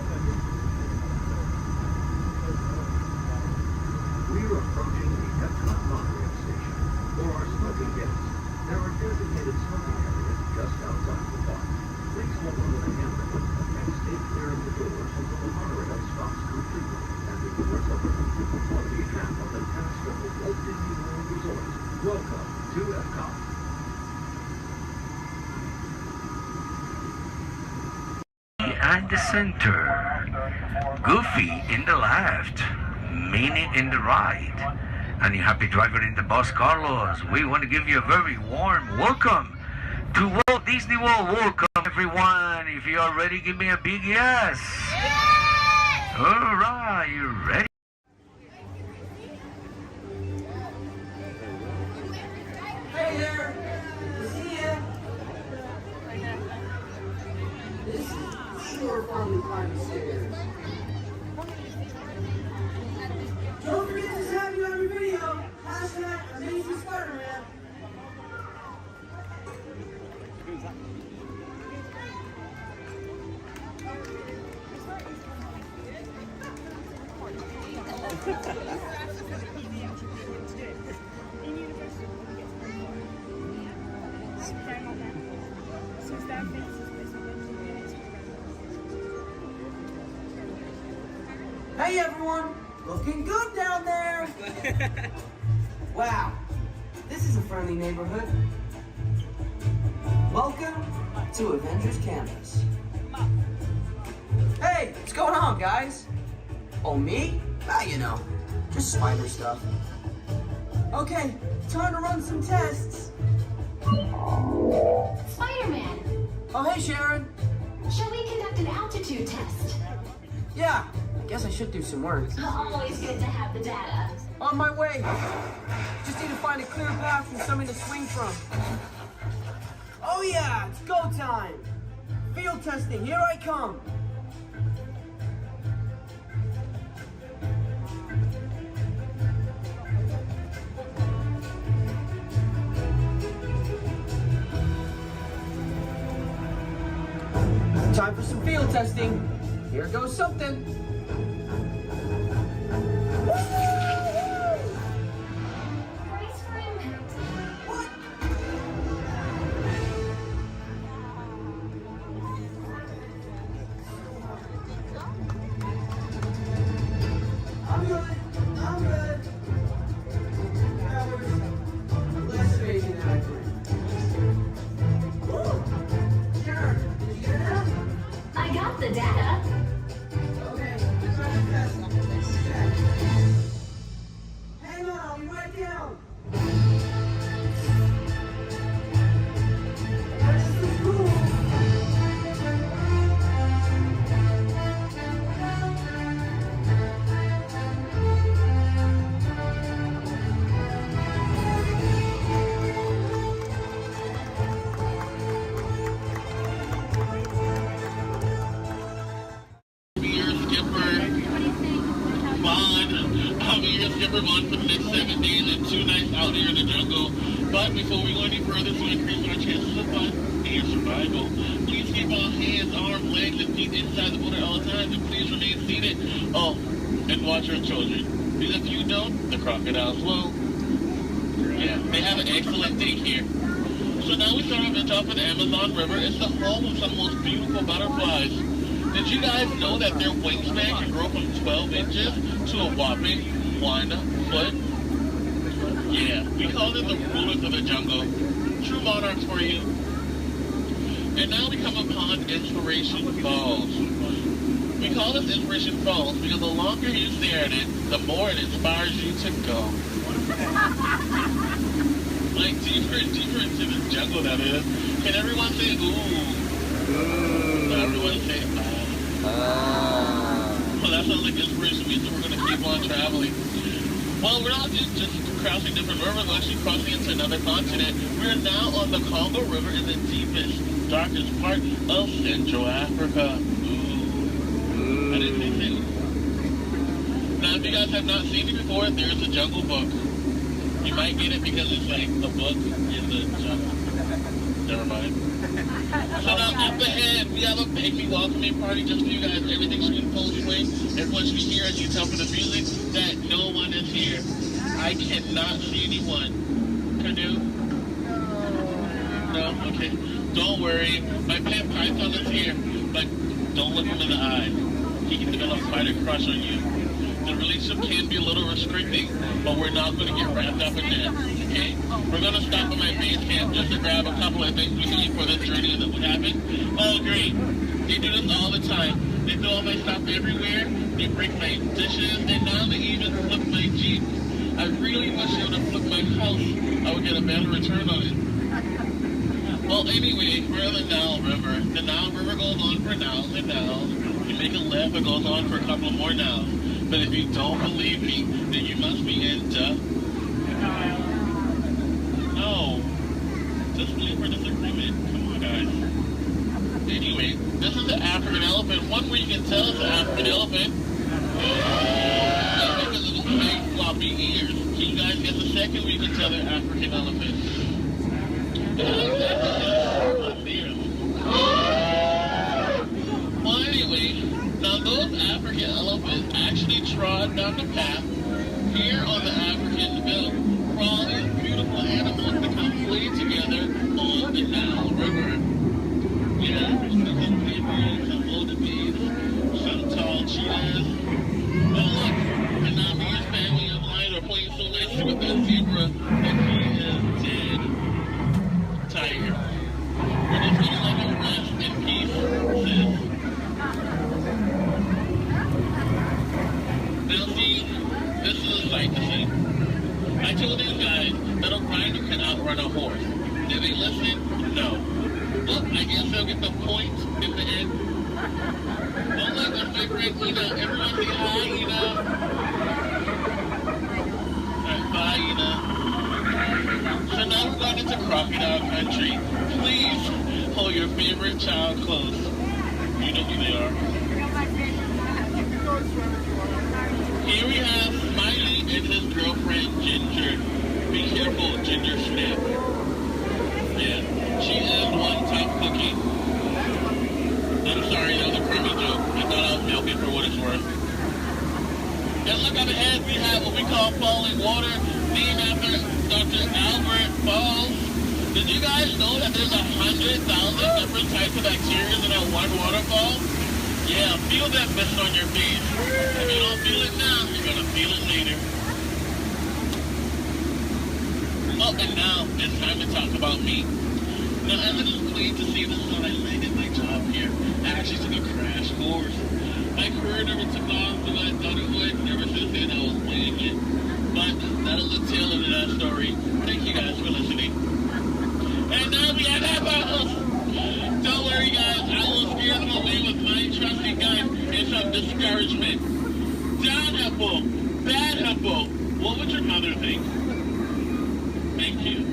We're approaching the Epcot monorail station. For our smoking guests, there are designated smoking areas just outside the park. Please hold on to the handrail and stay clear of the doors until the monorail stops completely and the doors open. On behalf of the cast of the Walt Disney World Resort, welcome to Epcot. And the center, Goofy in the left, Minnie in the right, and your happy driver in the bus, Carlos. We want to give you a very warm welcome to Walt Disney World. Welcome, everyone. If you are ready, give me a big yes. Yes! All right, you ready? Hey there! See ya! This is sure fun to climb the stairs. Don't forget to tag you on your video. # Amazing Spider-Man. Hey everyone! Looking good down there! Wow, this is a friendly neighborhood. Welcome to Avengers Campus. Hey, what's going on, guys? Oh, me? Ah, you know, just spider stuff. Okay, time to run some tests. Spider-Man, Oh, hey, Sharon. shall we conduct an altitude test? Yeah, I guess I should do some work. Always good to have the data. On my way. Just need to find a clear path and something to swing from. Oh yeah, it's go time. Field testing, here I come. Time for some field testing. Here goes something. Brace for impact. What? I'm good. I'm good. That was less amazing than I thought. Sharon, did you get that? I got the data. Okay. skipper on for the next 7 days and 2 nights out here in the jungle. But before we go any further to increase our chances of fun and survival, please keep all hands, arms, legs, and feet inside the boat at all times, and please remain seated. Oh, and watch your children. Because if you don't, the crocodiles will. Yeah, they have an excellent daycare. So now we start our adventure off in the Amazon River. It's the home of some of the most beautiful butterflies. Did you guys know that their wingspan can grow from 12 inches to a whopping 1 foot? Yeah, we call them the rulers of the jungle. True monarchs for you. And now we come upon Inspiration Falls. We call this Inspiration Falls because the longer you stare at it, the more it inspires you to go. Like deeper and deeper into the jungle that is. Can everyone say ooh? Everyone say well, that sounds like inspiration means that we're going to keep on traveling. Well, we're not just crossing different rivers, we're actually crossing into another continent. We're now on the Congo River in the deepest, darkest part of Central Africa. Ooh. I didn't think so. Now, if you guys have not seen it before, there's a Jungle Book. You might get it because it's like a book in the jungle. Never mind. So now up ahead, we have a baby welcoming party just for you guys. Everything's in full swing. Everyone should hear, as you tell from the music, that no one is here. I cannot see anyone. Canoe? No? Okay. Don't worry. My pet python is here, but don't look him in the eye. He can develop quite a crush on you. The relationship can be a little restricting, but we're not going to get wrapped up in that, okay? We're going to stop at my base camp just to grab a couple of things we need for this journey that would happen. Oh, great. They do this all the time. They throw all my stuff everywhere, they break my dishes, and now they even flip my Jeep. I really wish they would have flipped my house. I would get a better return on it. Well, anyway, we're in the Nile River. The Nile River goes on for Niles and Niles. You make a left, it goes on for a couple more Niles. But if you don't believe me, then you must be into... No. Disbelief or disagreement. Come on, guys. Anyway, this is the African elephant. One way you can tell it's an African elephant is because of its big floppy ears. Can you guys get the second way you can tell they're African elephants? Well, anyway, now those African elephants actually trod down the path here on the African belt for all these beautiful animals to come play together on the Nile River. Yeah, some zebras, some wildebeest, some tall cheetahs. But look, and now Mia's family of light are playing so nicely with that zebra that he is dead. Tired. We're just gonna let him rest in peace, sis. Now see, this is a sight to see. I told these guys that a rider can outrun a horse. Did they listen? No. Well, I guess they'll get the point in the end. Oh look, that's my friend Ina. Everyone say hi, Ina. Alright, bye, Ina. So now we're going into crocodile country. Please hold your favorite child close. You know who they are. Here we have Smiley and his girlfriend Ginger. Be careful, Ginger Snap. Yeah, she is one top cookie. I'm sorry, that was a crummy joke. I thought I was milking for what it's worth. And look up ahead, we have what we call falling water, named after Dr. Albert Falls. Did you guys know that there's 100,000 different types of bacteria in that one waterfall? Yeah, feel that mist on your face. If you don't feel it now, you're gonna feel it later. Oh, and now it's time to talk about me. Now, as it is pleased to see this is how I landed my job here. I actually took a crash course. My career never took off the way I thought it would. Never since then I was playing it. But that'll the tail of that story. Thank you guys for listening. And now we have apples. Don't worry, guys. I will scare them away with my trusty gun and some discouragement. Down apple, bad apple. What would your mother think? Thank you.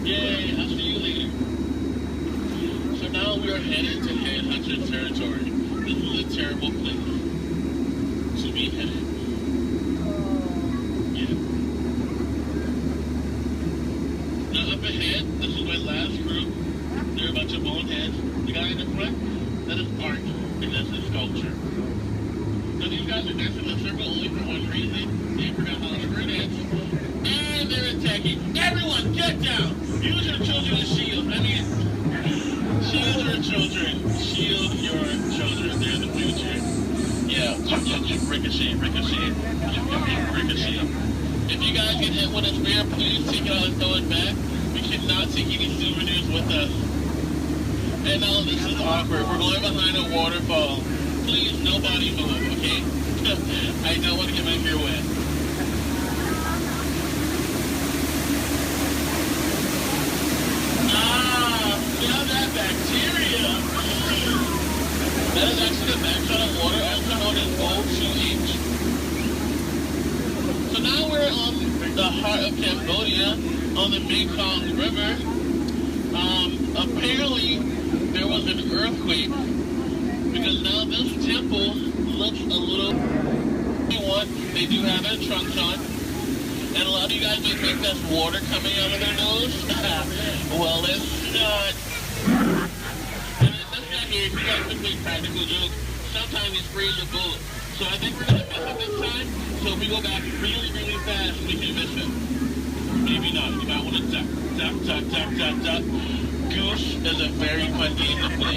Yay, I'll see you later. So now we are headed to Headhunter territory. This is a terrible place to be headed. of boneheads. The guy in the front, that is art, and that's a sculpture. So these guys are dancing in a circle only for one reason. They forgot how to square dance. And they're attacking. Everyone, get down! Use your children as shield. I mean, shield your children. Shield your children. They're the future. Yeah, ricochet, ricochet. Ricochet. If you guys get hit with a spear, please take it out and throw it back. We cannot take any souvenirs with us. And now this is awkward. We're going behind a waterfall. Please, nobody move, okay? I don't want to get my hair wet. Now that bacteria. That is actually the backside of water, also known as O2H. So now we're on the heart of Cambodia, on the Mekong River. Apparently, there was an earthquake, because now this temple looks a little... They do have their trunks on. And a lot of you guys may think that's water coming out of their nose. Well, it's not. And this guy here, he got a big practical joke. Sometimes he sprays a bullet. So I think we're going to miss him this time. So if we go back really, really fast, we can miss him. Maybe not. You might want to duck, duck, duck, duck, duck, duck. Goose is a very fun game to play.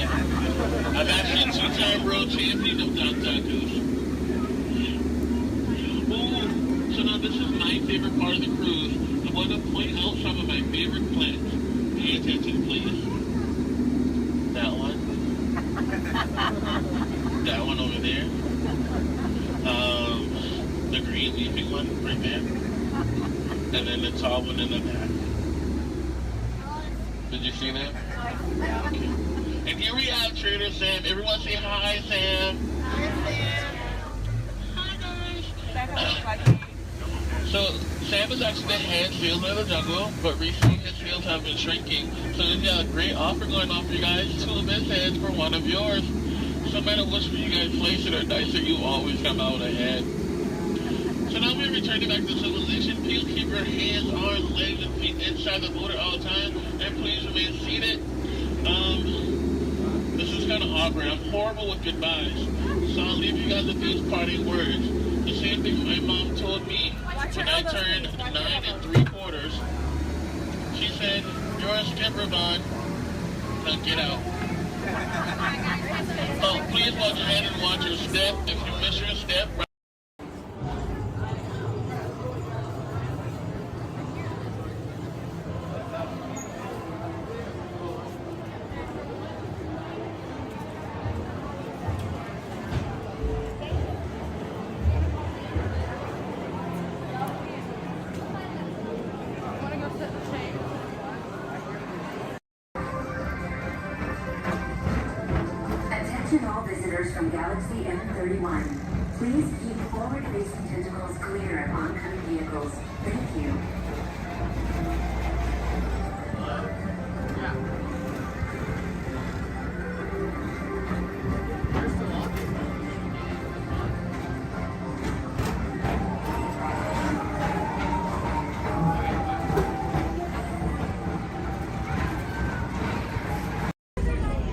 I'm actually a two-time world champion of Duck, Duck, Goose. So now this is my favorite part of the cruise. I want to point out some of my favorite plants. Pay attention, please. That one. That one over there. The green leafing one right there. And then the tall one in the back. Did you see that? Okay. And here we have Trader Sam. Everyone say hi, Sam. Hi, Sam. Hi, guys. So, Sam is actually the head sailor of the jungle, but recently his sails have been shrinking. So he's got a great offer going on for you guys, 2 of his heads for 1 of yours. So no matter which one you guys place it or dice it, you always come out ahead. So now we're returning back to civilization. Please keep your hands, arms, legs, and feet inside the water all the time, and please remain seated. This is kind of awkward. I'm horrible with goodbyes, so I'll leave you guys with these parting words. The same thing my mom told me when I turned 9 3/4. She said, "You're a skipper, Bond. Now get out." Oh, please watch ahead and watch your step. If you miss your step, Attention all visitors from Galaxy M31. Please keep forward-facing tentacles clear of oncoming vehicles. Thank you.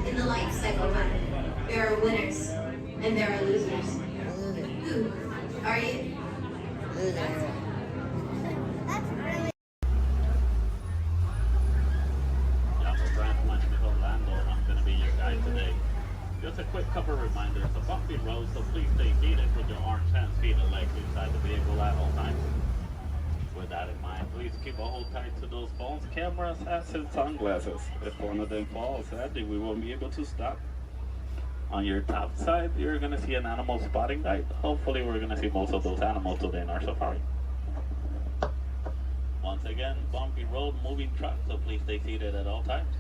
In the life cycle, there are winners and there are losers. Who are you? I'm going to be your guide today. Just a quick couple of reminders. The bumpy road, so please stay seated with your arms, hands, feet, and legs inside the vehicle at all times. With that in mind, please keep a hold tight to those phones, cameras, hats, and sunglasses. If one of them falls, sadly, we won't be able to stop. On your top side, you're going to see an animal spotting guide. Hopefully, we're going to see most of those animals today in our safari. Once again, bumpy road, moving truck, so please stay seated at all times.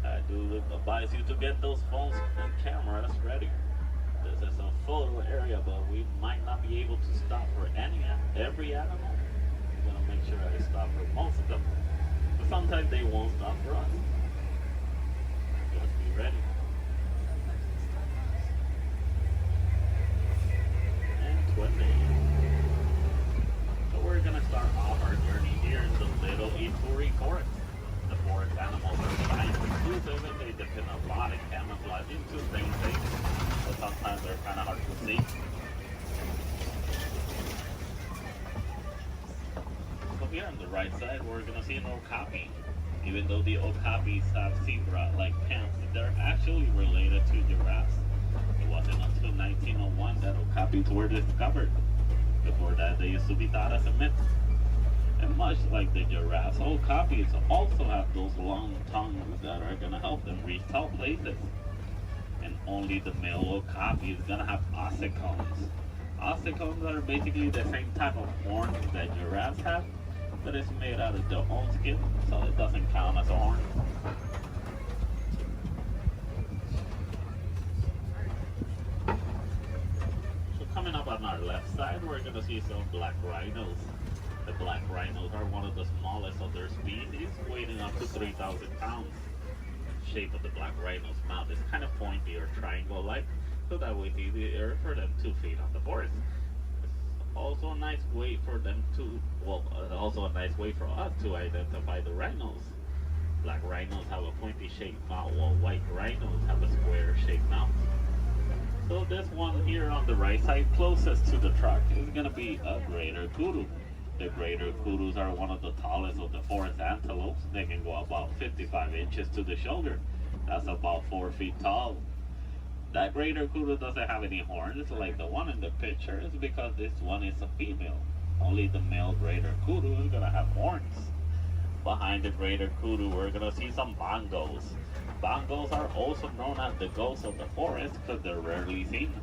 I do advise you to get those phones and cameras ready. This is a photo area, but we might not be able to stop for every animal. I'm going to make sure I stop for most of them. But sometimes they won't stop for us. Just be ready. And 20. So we're going to start off our journey here in the Little Ituri Forest. The forest animals are fine, exclusive, and they right side, we're gonna see an okapi. Even though the okapis have zebra-like pants, they're actually related to giraffes. It wasn't until 1901 that okapis were discovered. Before that, they used to be thought as a myth. And much like the giraffes, okapis also have those long tongues that are gonna help them reach tall places. And only the male okapi is gonna have ossicones. Ossicones are basically the same type of horn that giraffes have, but it's made out of their own skin, so it doesn't count as a horn. So coming up on our left side, we're gonna see some black rhinos. The black rhinos are one of the smallest of their species, weighing up to 3,000 pounds. The shape of the black rhino's mouth is kind of pointy or triangle-like, so that way it's easier for them to feed on the forest. It's also a nice way for them to, also a nice way for us to identify the rhinos. Black rhinos have a pointy-shaped mouth, while white rhinos have a square-shaped mouth. So this one here on the right side, closest to the truck, is gonna be a greater kudu. The greater kudus are one of the tallest of the forest antelopes. They can go about 55 inches to the shoulder. That's about 4 feet tall. That greater kudu doesn't have any horns like the one in the picture. It's because this one is a female. Only the male greater kudu is gonna have horns. Behind the greater kudu, we're gonna see some bongos. Bongos are also known as the ghosts of the forest because they're rarely seen.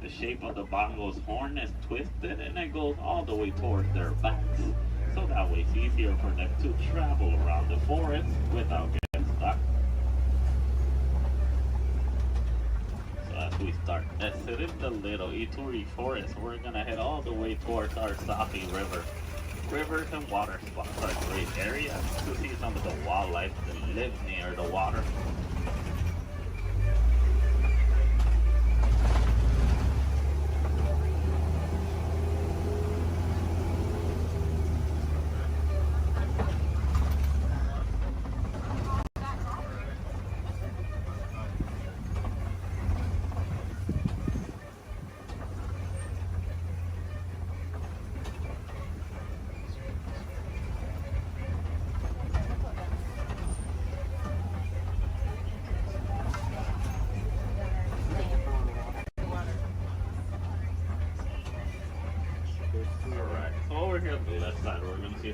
The shape of the bongo's horn is twisted and it goes all the way towards their backs. So that way it's easier for them to travel around the forest without getting stuck. So as we start exiting the little Ituri forest, we're gonna head all the way towards our Safi River. Rivers and water spots are great areas to see some of the wildlife that live near the water.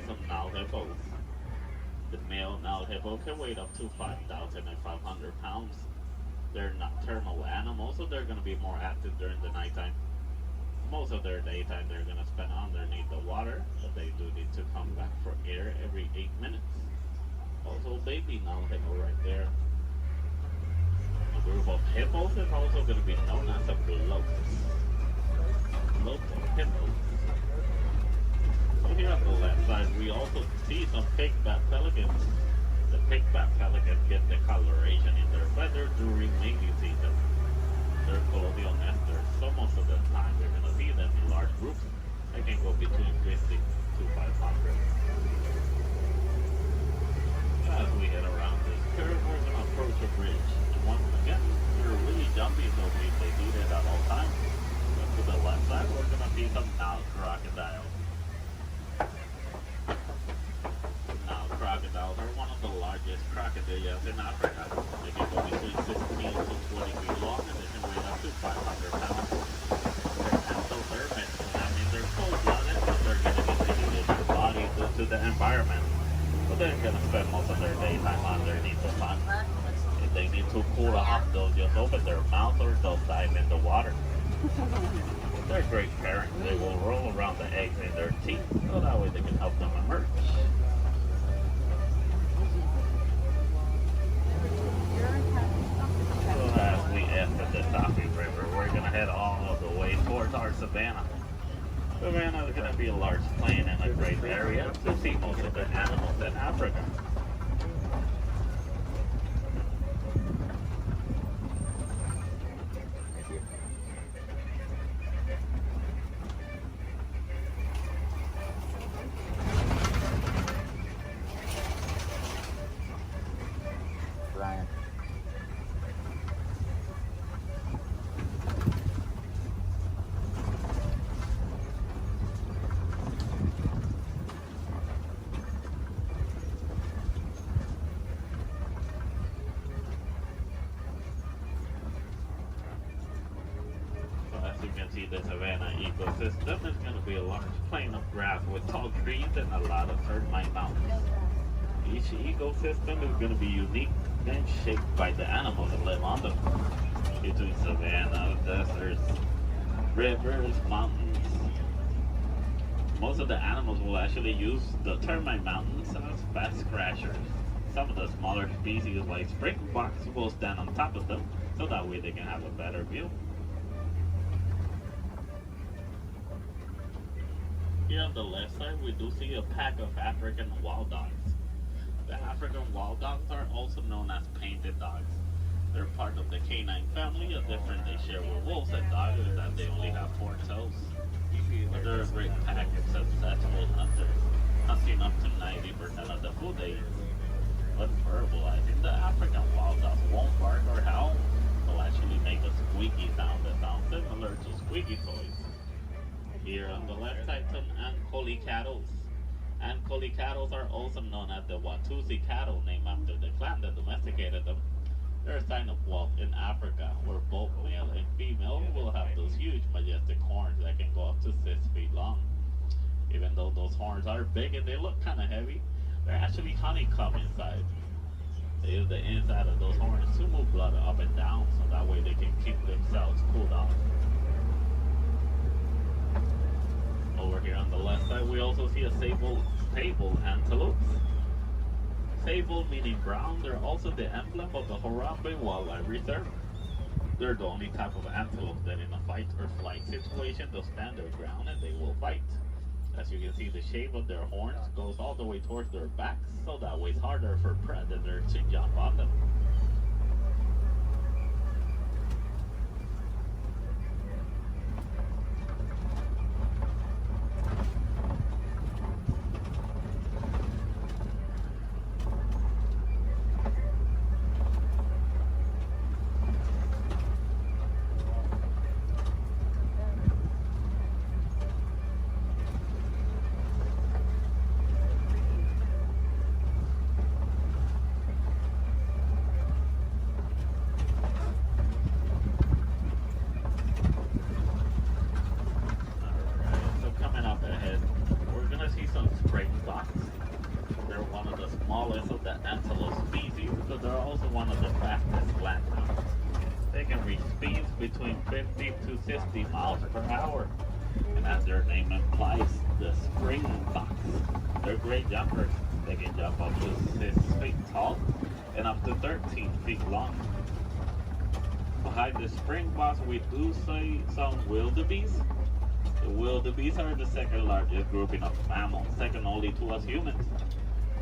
Some Nile hippos. The male Nile hippo can weigh up to 5,500 pounds. They're nocturnal animals, so they're going to be more active during the nighttime. Most of their daytime they're going to spend underneath the water, but they do need to come back for air every 8 minutes. Also, baby Nile hippo right there. A group of hippos is also going to be known as a bloat. Bloat of hippos. Here on the left side, we also see some pigback pelicans. The pigback pelicans get the coloration in their feathers during mating season. They're colonial nesters, so most of the time we're going to see them in large groups. They can go between 50 to 500. As we head around this curve, we're going to approach a bridge. And once again, we're really jumpy, so we stay heated at all times. But to the left side, we're going to see some Nile crocodiles. Crocodiles are one of the largest crocodiles in Africa. They can go between 16 to 20 feet long and they can weigh up to 500 pounds. They're endothermic, so that means they're cold-blooded, but they're going to be heating their body due to the environment. So they're going to spend most of their daytime underneath the sun. If they need to cool off, they'll just open their mouth or they'll dive in the water. They're great parents. They will roll around the eggs in their teeth, so that way they can help them emerge. As we enter the Safi River, we're going to head all the way towards our savannah. Savannah is going to be a large plain and a great area to see most of the animals in Africa. Brian. can see, the savanna ecosystem is going to be a large plain of grass with tall trees and a lot of termite mountains. Each ecosystem is going to be unique and shaped by the animals that live on them. Between savanna, deserts, rivers, mountains. Most of the animals will actually use the termite mountains as fast scratchers. Some of the smaller species like springboks will stand on top of them so that way they can have a better view. Here on the left side we do see a pack of African wild dogs. The African wild dogs are also known as painted dogs. They're part of the canine family. A difference they share with wolves and dogs is that they only have 4 toes. But they're a great pack of successful hunters, hunting up to 90% of the food they eat. But verbalizing, the African wild dog won't bark or howl. They'll actually make a squeaky sound that sounds similar to squeaky toys. Here on the left side, some Ankole cattle. Ankole cattle are also known as the Watusi cattle, named after the clan that domesticated them. They're a sign of Walt in Africa, where both male and female will have those huge, majestic horns that can go up to 6 feet long. Even though those horns are big and they look kind of heavy, they're actually honeycomb inside. They use the inside of those horns to move blood up and down, so that way they can keep themselves cooled off. Over here on the left side, we also see a sable antelope. Sable meaning brown, they're also the emblem of the Harambe Wildlife Reserve. They're the only type of antelope that in a fight or flight situation they'll stand their ground and they will fight. As you can see, the shape of their horns goes all the way towards their backs, so that way it's harder for predators to jump on them. Between 50 to 60 miles per hour. And as their name implies, the springboks. They're great jumpers. They can jump up to 6 feet tall and up to 13 feet long. Behind the springboks, we do see some wildebeest. The wildebeest are the second largest grouping of mammals, second only to us humans.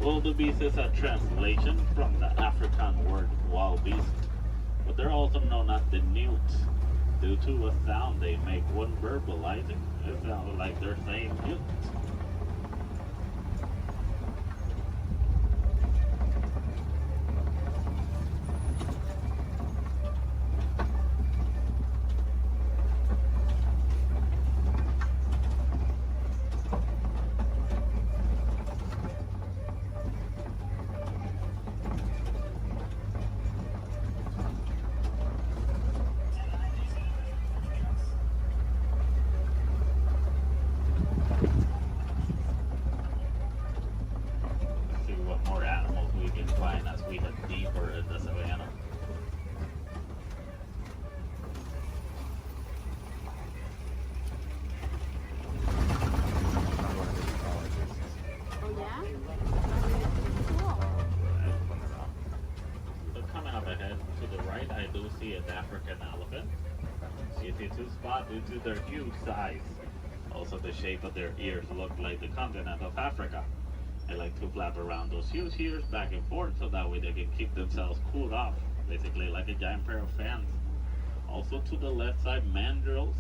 Wildebeest is a translation from the African word wild beast, but they're also known as the newts due to a sound they make when verbalizing. It sounds like they're saying newt. Due to their huge size. Also, the shape of their ears look like the continent of Africa. They like to flap around those huge ears back and forth so that way they can keep themselves cooled off, basically like a giant pair of fans. Also to the left side, mandrills.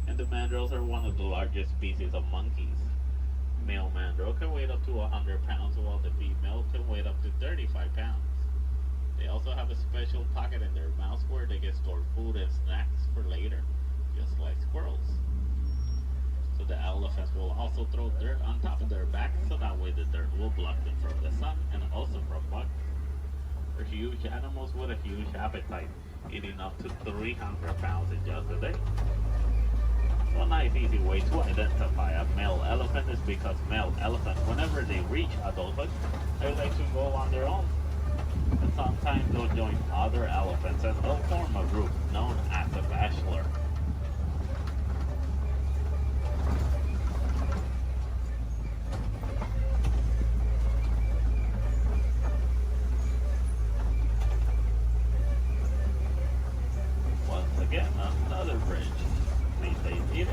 And the mandrills are one of the largest species of monkeys. Male mandrill can weigh up to 100 pounds while the female can weigh up to 35 pounds. They also have a special pocket in their mouths where they can store food and snacks for later, just like squirrels. So the elephants will also throw dirt on top of their backs so that way the dirt will block them from the sun and also from bugs. They're huge animals with a huge appetite, eating up to 300 pounds in just a day. A nice easy way to identify a male elephant is because male elephants, whenever they reach adulthood, they like to go on their own. And sometimes they'll join other elephants and they'll form a group known as a bachelor. Once again, another bridge. Please stay seated.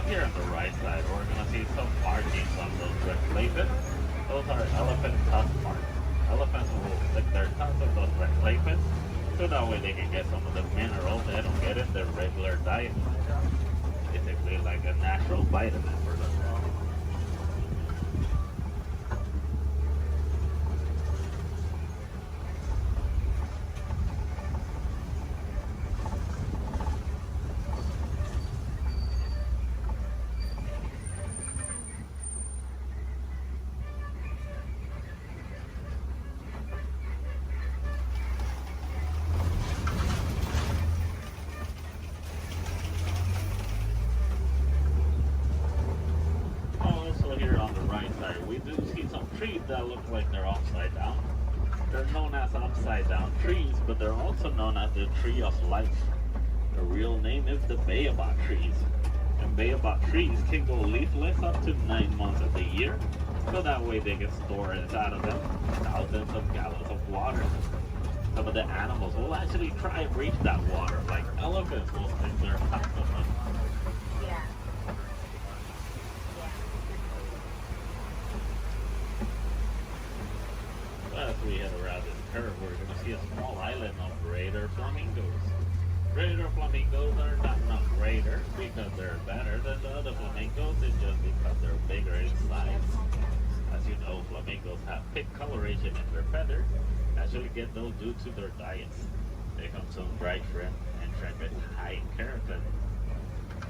Here on the right side, we're going to see some markings on those red places. Those are elephant tusk marks. Elephants will stick their tusks on those red places, so that way they can get some of the minerals they don't get in their regular diet. Basically like a natural vitamin for them. Here on the right side, we do see some trees that look like they're upside down. They're known as upside down trees, but they're also known as the tree of life. The real name is the baobab trees. And baobab trees can go leafless up to 9 months of the year, so that way they can store inside of them thousands of gallons of water. Some of the animals will actually try and reach that water, like elephants will stick their tusks on them. As we head around this curve, we're going to see a small island of greater flamingos. Greater flamingos are not greater because they're better than the other flamingos, it's just because they're bigger in size. As you know, flamingos have pink coloration in their feathers, actually get those due to their diets. They consume dried shrimp, and shrimp is high in keratin.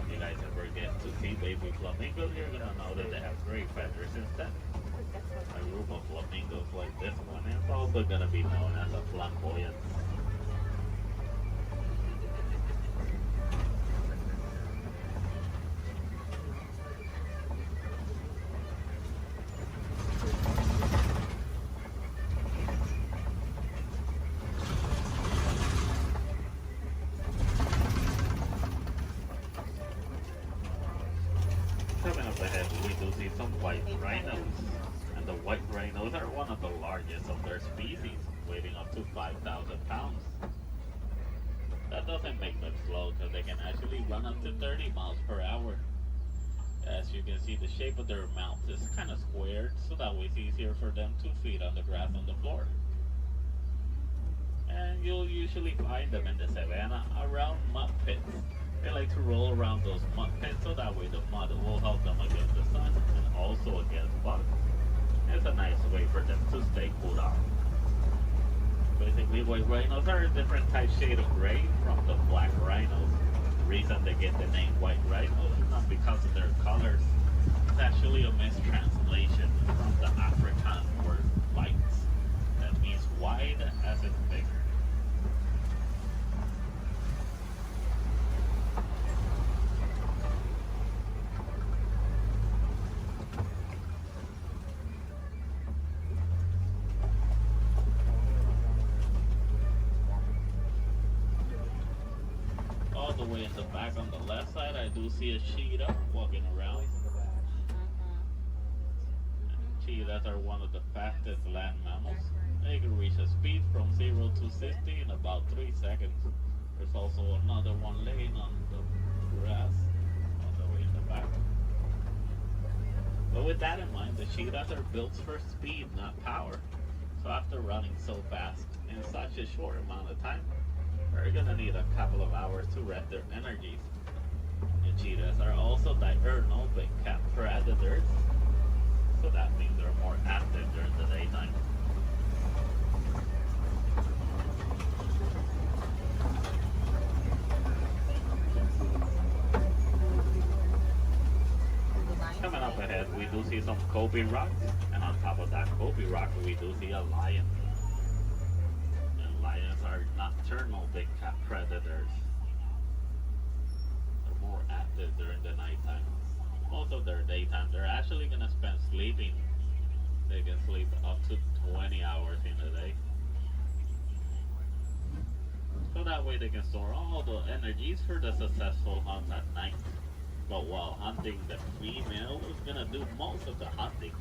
If you guys ever get to see baby flamingos, you're going to know that they have great feathers instead. A group of flamingos like this one is also going to be known as a flamboyant. Coming up ahead, we do see some white rhinos. The white rhinos are one of the largest of their species, weighing up to 5,000 pounds. That doesn't make them slow, because they can actually run up to 30 miles per hour. As you can see, the shape of their mouth is kind of squared, so that way it's easier for them to feed on the grass on the floor. And you'll usually find them in the savannah around mud pits. They like to roll around those mud pits, so that way the mud will help them against the sun and also against bugs. It's a nice way for them to stay cooled off. Basically, white rhinos are a different type shade of gray from the black rhinos. The reason they get the name white rhinos is not because of their colors. It's actually a mistranslation from the Afrikaans word white. That means wide as in big. All the way in the back on the left side, I do see a cheetah walking around. Cheetahs are one of the fastest land mammals. They can reach a speed from 0 to 60 in about 3 seconds. There's also another one laying on the grass all the way in the back. But with that in mind, the cheetahs are built for speed, not power. So after running so fast, in such a short amount of time, they're gonna need a couple of hours to rest their energies. The cheetahs are also diurnal big cat predators, so that means they're more active during the daytime. Coming up ahead, we do see some Kobe rocks, and on top of that Kobe rock, we do see a lion. And lions are nocturnal big cat predators. They're more active during the nighttime. Most of their daytime, they're actually gonna spend sleeping. They can sleep up to 20 hours in a day. So that way they can store all the energies for the successful hunt at night. But while hunting, the female is gonna do most of the hunting,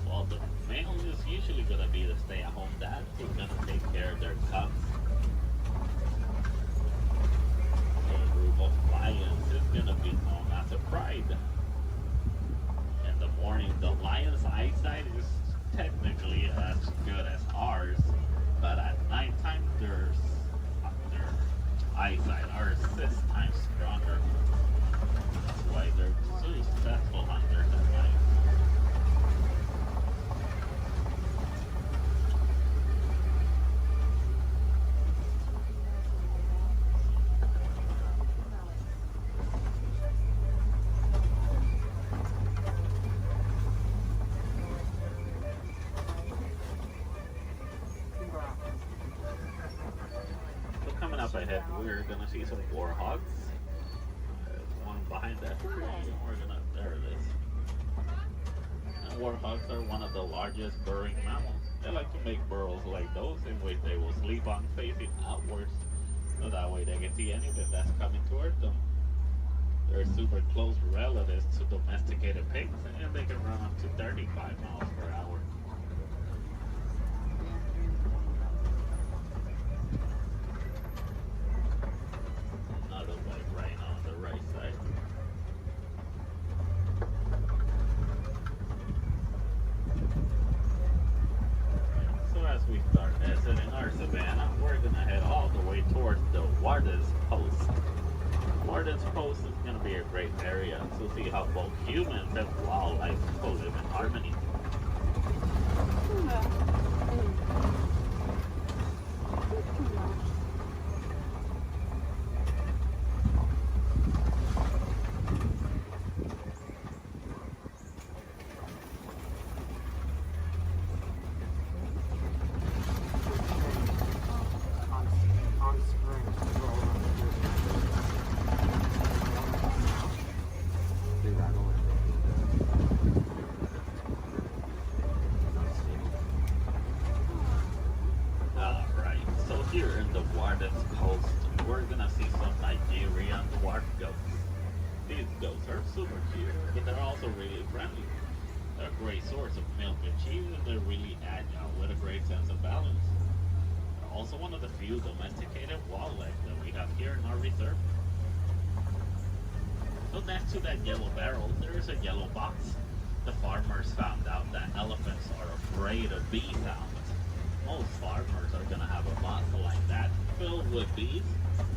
while the male is usually gonna be the stay-at-home dad who's gonna take care of their cubs. A group of lions is gonna be known as a pride. In the morning, the lion's eyesight is technically as good as ours, but at nighttime, their eyesight are 6 times stronger. That's why they're successful hunters at night. So coming up ahead, we're gonna see some warhogs. One behind that tree, and we're gonna, there it is. And warhogs are one of the largest burrowing mammals. They like to make burrows like those in which they will sleep on facing outwards, so that way they can see anything that's coming towards them. They're super close relatives to domesticated pigs, and they can run up to 35 miles per hour. Another white rhino on the right side. So as we start exiting our savannah, we're gonna head all the way towards the Warden's Post. Warden's Post is gonna be a great area to see how both humans and wildlife will live in harmony. Alright, so here in the Warden's Post, we're gonna see some Nigerian dwarf goats. These goats are super cute, but they're also really friendly. They're a great source of milk and cheese, and they're really agile with a great sense of balance. They're also one of the few domesticated wildlife that we have here in our reserve. So next to that yellow barrel, there is a yellow box. The farmers found out that elephants are afraid of bee sounds. Most farmers are gonna have a box like that filled with bees,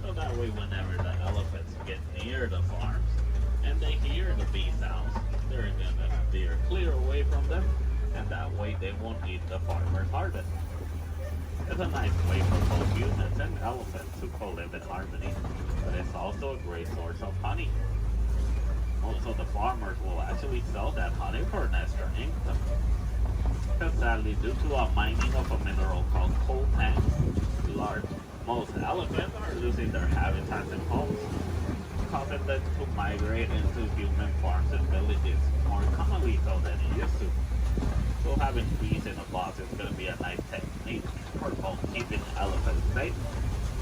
so that way whenever the elephants get near the farms and they hear the bee sounds, they're gonna steer clear away from them, and that way they won't eat the farmer's harvest. It's a nice way for both humans and elephants to co-live in harmony, but it's also a great source of honey. Also, the farmers will actually sell that honey for an extra income. Because sadly, due to a mining of a mineral called coltan, most elephants are losing their habitats and homes, causing them to migrate into human farms and villages more commonly so than it used to. So having bees in a box is going to be a nice technique for both keeping elephants safe,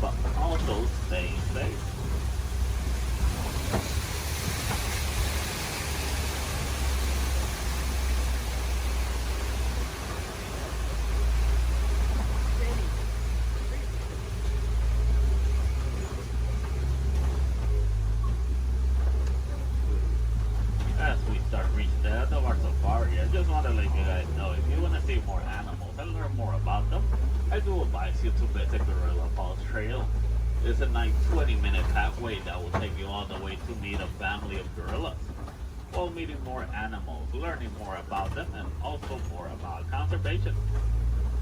but also staying safe. As we start reaching the end of our safari, I just want to let you guys know, if you want to see more animals and learn more about them, I do advise you to visit Gorilla Falls Trail. It's a nice 20-minute pathway that will take you all the way to meet a family of gorillas, while meeting more animals, learning more about them, and also more about conservation.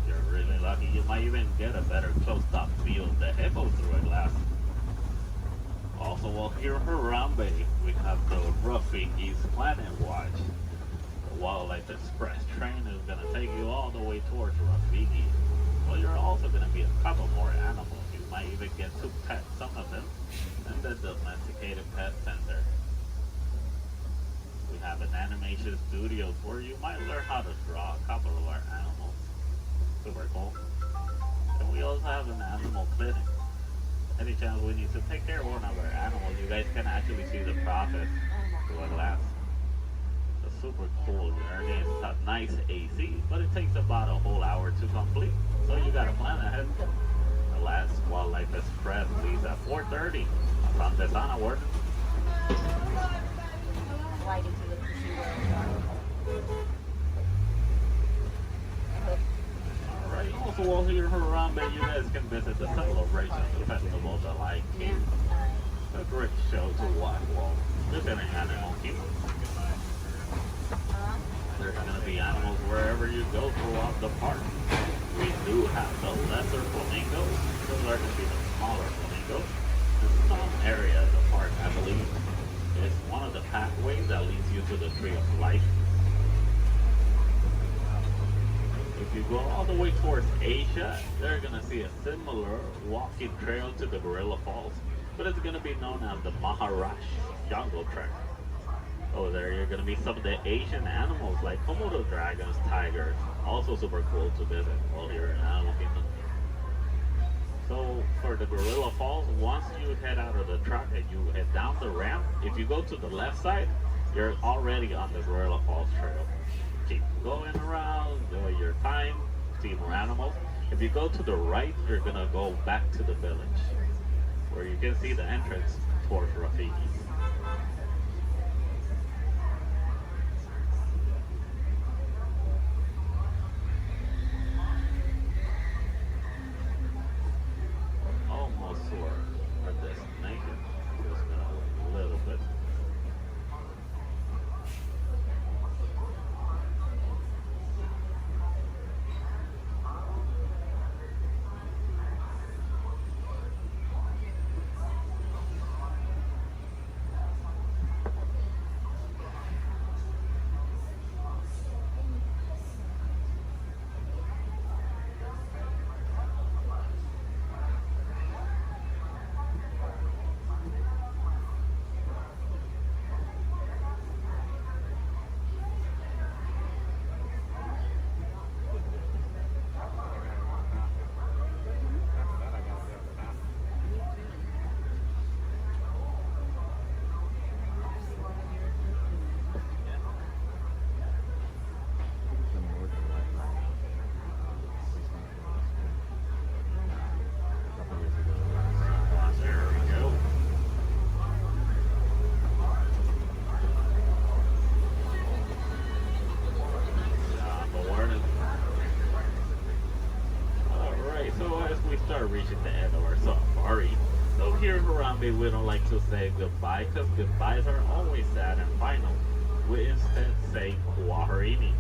If you're really lucky, you might even get a better close-up view of the hippo through a glass. Also, while here in Harambe, we have the Rafiki's Planet Watch. The Wildlife Express train is going to take you all the way towards Rafiki. Well, you're also going to meet a couple more animals. You might even get to pet some of them in the Domesticated Pet Center. We have an animation studio where you might learn how to draw a couple of our animals. Super cool. And we also have an animal clinic. Any chance we need to take care of one of our animals, you guys can actually see the process through a glass. It's super cool journey. It's got nice AC, but it takes about a whole hour to complete. So you gotta plan ahead. The last Wildlife Express leaves at 4:30. Asante Sana, word. Right into the Alright, also while here in Harambe, you guys can visit the celebration festival, the Lion King. A great show to watch while visiting Animal Kingdom. There's going to be animals wherever you go throughout the park. We do have the lesser flamingos. Those are going to be the smaller flamingos. In some area of the park, I believe, is one of the pathways that leads you to the Tree of Life. If you go all the way towards Asia, they're going to see a similar walking trail to the Gorilla Falls, but it's going to be known as the Maharashtra Jungle Trek. Over there, you're going to meet some of the Asian animals like Komodo dragons, tigers, also super cool to visit while you're in Animal Kingdom. So for the Gorilla Falls, once you head out of the truck and you head down the ramp, if you go to the left side, you're already on the Gorilla Falls Trail. Keep going around, enjoy your time, see more animals. If you go to the right, you're going to go back to the village, where you can see the entrance towards Rafiki. Almost to our destination. Just gonna wait a little bit. Reaching the end of our safari. So here in Harambe, we don't like to say goodbye because goodbyes are always sad and final. We instead say Kwaherini.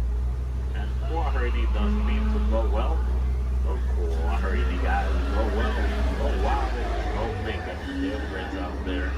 And Kwaherini does mean to go well. So Kwaherini guys, go well, go wild, go make a difference out there.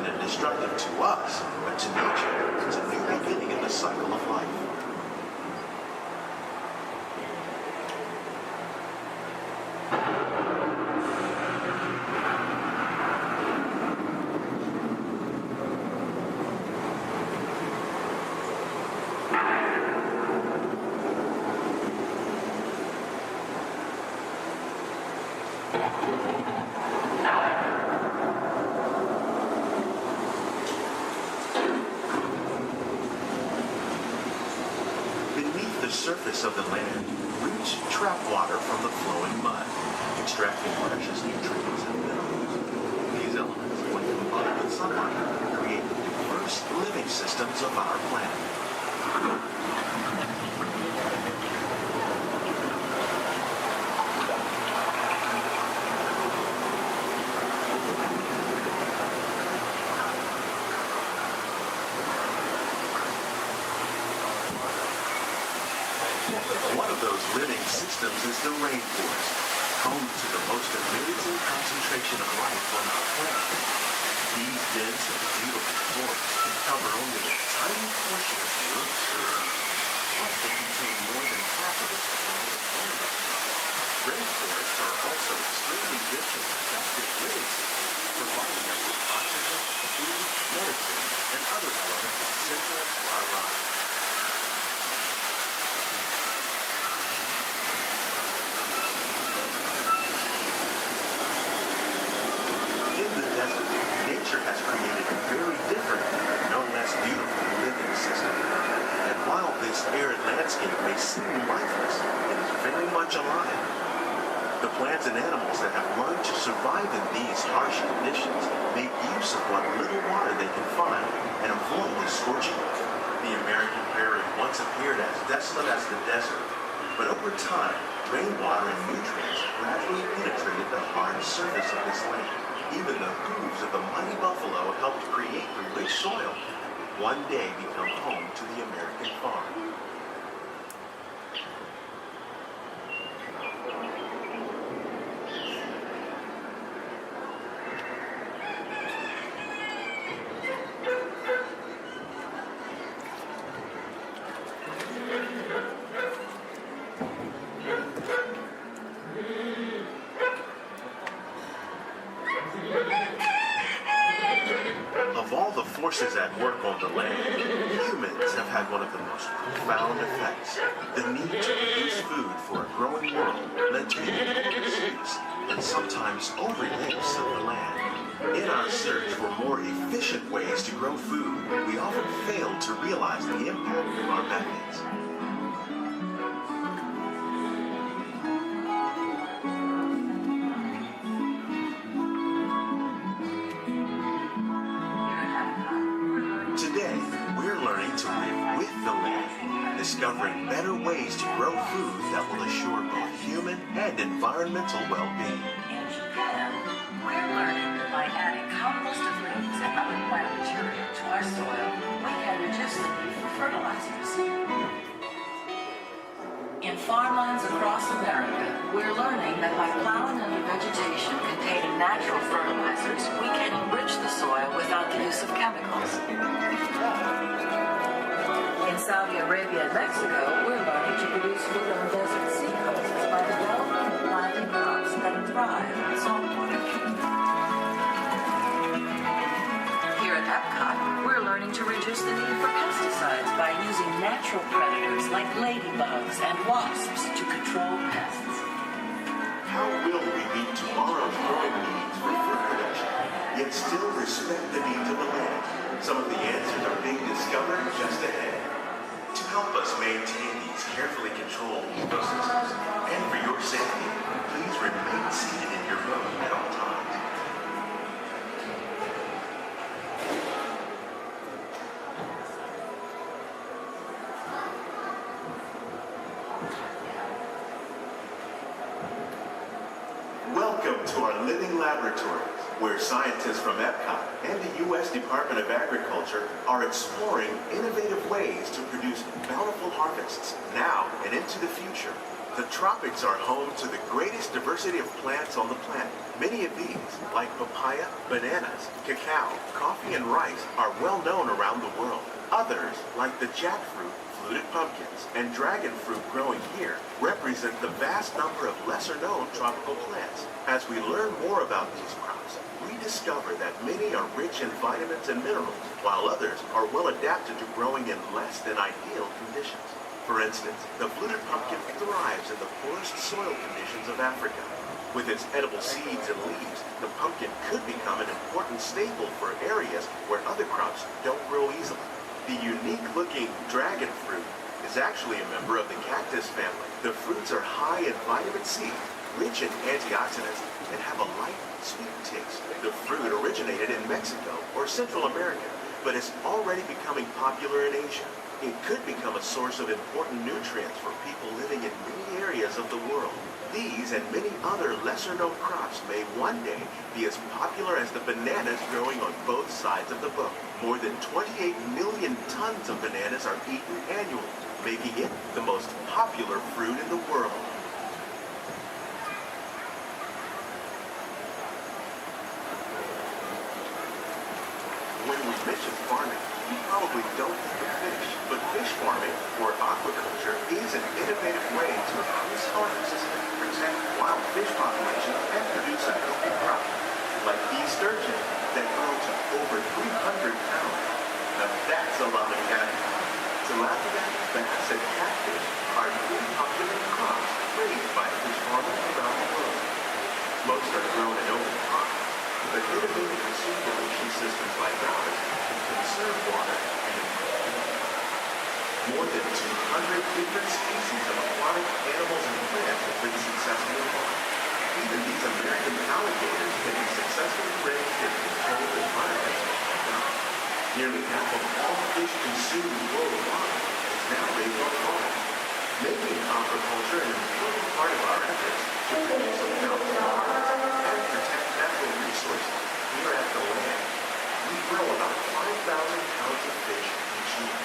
violent and destructive to us, but to nature, it's a new beginning in the cycle of life. Beneath the surface of the land, roots trap water from the flowing mud, extracting precious nutrients and minerals. These elements, when combined with sunlight, create the diverse living systems of our planet. One of those living systems is the rainforest, home to the most amazing concentration of life on our planet. These dense and beautiful forests can cover only a tiny portion of the Earth's surface, but they contain more than half of its planet environment. Rainforests are also extremely rich in productive living systems, providing us with oxygen, food, medicine, and other elements essential to our lives. Nature has created a very different, no less beautiful living system. And while this arid landscape may seem lifeless, it is very much alive. The plants and animals that have learned to survive in these harsh conditions make use of what little water they can find and avoid the scorching heat. The American prairie once appeared as desolate as the desert, but over time, rainwater and nutrients gradually penetrated the hard surface of this land. Even the hooves of the mighty buffalo helped create the rich soil, one day become home to the American farm. Of all the forces at work on the land, humans have had one of the most profound effects. The need to produce food for a growing world led to the enormous use and sometimes overuse of the land. In our search for more efficient ways to grow food, we often fail to realize the impact of our methods. Today, we're learning to live with the land, discovering better ways to grow food that will assure both human and environmental well-being. In Japan, we're learning that by adding compost of leaves and other plant material to our soil, we can reduce the need for fertilizers. In farmlands across America, we're learning that by plowing under vegetation containing natural fertilizers, we can enrich the soil without the use of chemicals. In Saudi Arabia and Mexico, we're learning to produce food on desert seacoasts by developing and planting crops that thrive on saltwater. Here at Epcot, we're learning to reduce the need for pesticides by using natural predators like ladybugs and wasps to control pests. How will we meet tomorrow's growing needs for food production, yet still respect the needs of the land? Some of the answers are being discovered just ahead. To help us maintain these carefully controlled ecosystems, and for your safety, please remain seated in your boat at all times. Welcome to our living laboratories, where scientists from Epcot and the U.S. Department of Agriculture are exploring innovative ways to produce bountiful harvests now and into the future. The tropics are home to the greatest diversity of plants on the planet. Many of these, like papaya, bananas, cacao, coffee, and rice, are well known around the world. Others, like the jackfruit, fluted pumpkins, and dragon fruit growing here, represent the vast number of lesser-known tropical plants. As we learn more about these crops, we discover that many are rich in vitamins and minerals, while others are well adapted to growing in less than ideal conditions. For instance, the fluted pumpkin thrives in the poorest soil conditions of Africa. With its edible seeds and leaves, the pumpkin could become an important staple for areas where other crops don't grow easily. The unique-looking dragon fruit is actually a member of the cactus family. The fruits are high in vitamin C, rich in antioxidants, and have a light, sweet taste. The fruit originated in Mexico or Central America, but is already becoming popular in Asia. It could become a source of important nutrients for people living in many areas of the world. These and many other lesser-known crops may one day be as popular as the bananas growing on both sides of the book. More than 28 million tons of bananas are eaten annually, making it the most popular fruit in the world. When we mention farming, you probably don't think of fish, but fish farming, or aquaculture, is an innovative way to increase harvests, protect wild fish populations, and produce a healthy crop, like these sturgeon that grow to over 300 pounds. Now that's a lot of cattle. Tilapia, bass, and catfish are new popular crops raised by fish farmers around the world. Most are grown in open ponds, but innovative recirculation systems like ours can conserve water and improve. More than 200 different species of aquatic animals and plants have been successfully farmed. Even these American alligators can be successfully raised in controlled environments. Nearly half of all fish consumed worldwide is now raised on farms, making aquaculture an important part of our efforts to produce a balanced harvest and protect natural resources here at the land. We grow about 5,000 pounds of fish each year,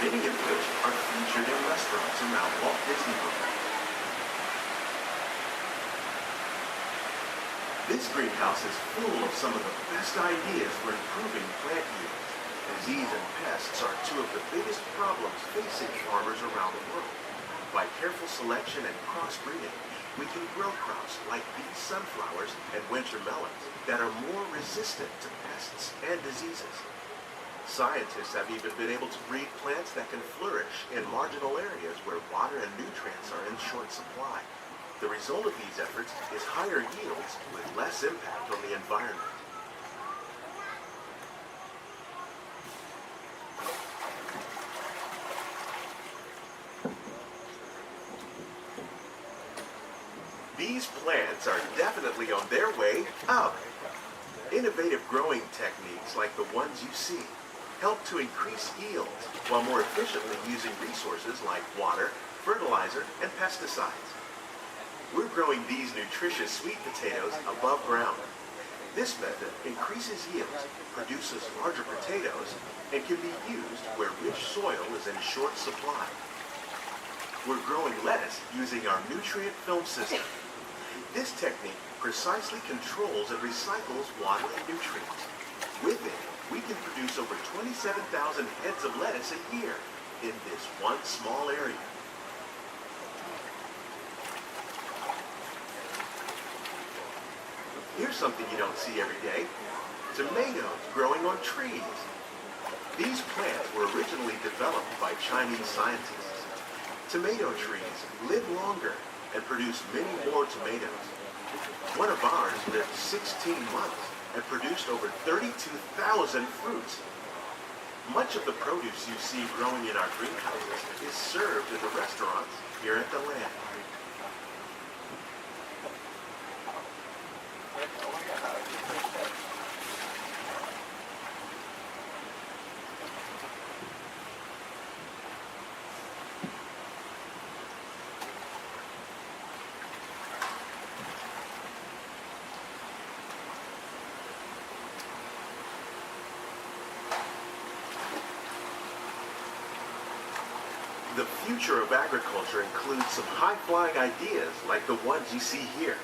many of which are featured in restaurants around Walt Disney World. This greenhouse is full of some of the best ideas for improving plant yields. Disease and pests are two of the biggest problems facing farmers around the world. By careful selection and crossbreeding, we can grow crops like these sunflowers and winter melons that are more resistant to pests and diseases. Scientists have even been able to breed plants that can flourish in marginal areas where water and nutrients are in short supply. The result of these efforts is higher yields with less impact on the environment. These plants are definitely on their way up. Innovative growing techniques like the ones you see help to increase yields while more efficiently using resources like water, fertilizer, and pesticides. We're growing these nutritious sweet potatoes above ground. This method increases yields, produces larger potatoes, and can be used where rich soil is in short supply. We're growing lettuce using our nutrient film system. This technique precisely controls and recycles water and nutrients. With it, we can produce over 27,000 heads of lettuce a year in this one small area. Here's something you don't see every day. Tomatoes growing on trees. These plants were originally developed by Chinese scientists. Tomato trees live longer and produce many more tomatoes. One of ours lived 16 months and produced over 32,000 fruits. Much of the produce you see growing in our greenhouses is served in the restaurants here at the land. The future of agriculture includes some high-flying ideas like the ones you see here.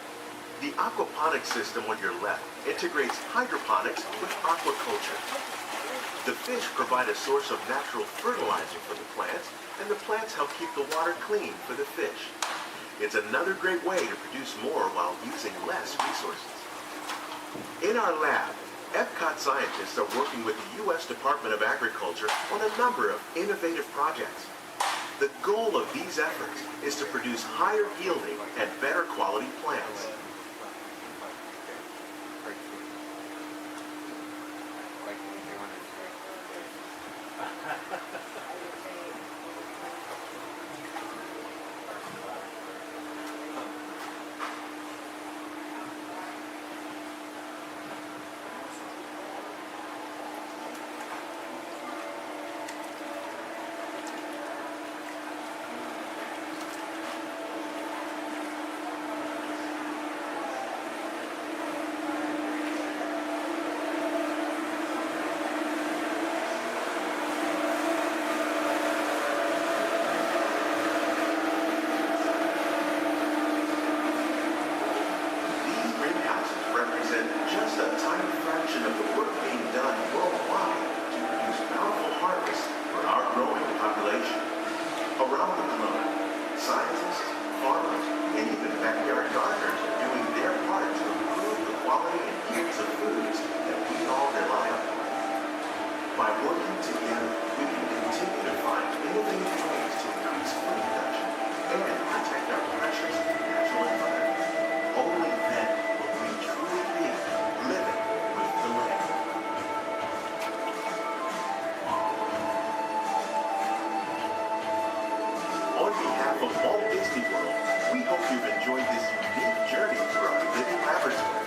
The aquaponics system on your left integrates hydroponics with aquaculture. The fish provide a source of natural fertilizer for the plants, and the plants help keep the water clean for the fish. It's another great way to produce more while using less resources. In our lab, Epcot scientists are working with the U.S. Department of Agriculture on a number of innovative projects. The goal of these efforts is to produce higher yielding and better quality plants. On behalf of Walt Disney World, we hope you've enjoyed this unique journey through our living laboratory.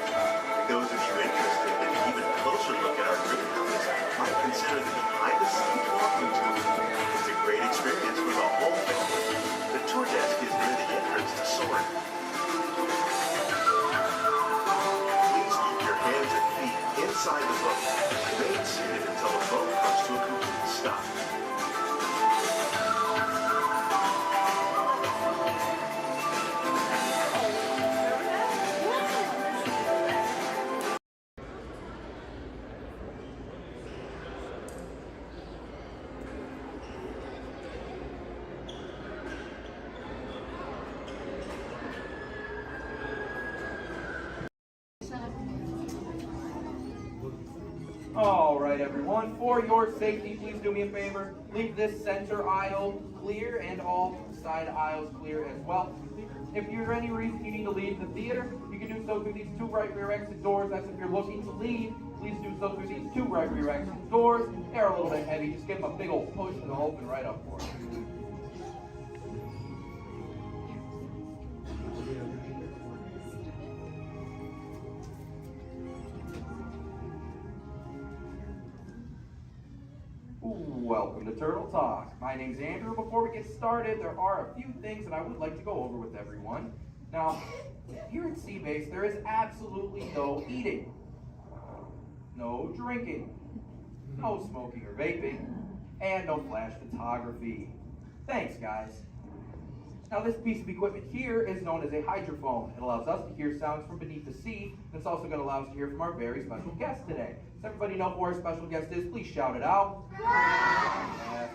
Those of you interested in an even closer look at our greenhouse might consider the behind-the-scenes walking tour. It's a great experience for the whole family. The tour desk is near the entrance to Soarin'. Please keep your hands and feet inside the boat. Remain seated until the boat comes to a complete stop. All right, everyone, for your safety, please do me a favor. Leave this center aisle clear and all side aisles clear as well. If for any reason you need to leave the theater, you can do so through these two right rear exit doors. That's if you're looking to leave. Please do so through these two right rear exit doors. They're a little bit heavy. Just give them a big old push and they'll open right up for you. Welcome to Turtle Talk. My name's Andrew. Before we get started, there are a few things that I would like to go over with everyone. Now, here at Seabase, there is absolutely no eating, no drinking, no smoking or vaping, and no flash photography. Thanks, guys. Now, this piece of equipment here is known as a hydrophone. It allows us to hear sounds from beneath the sea, and it's also going to allow us to hear from our very special guest today. Does everybody know who our special guest is? Please shout it out.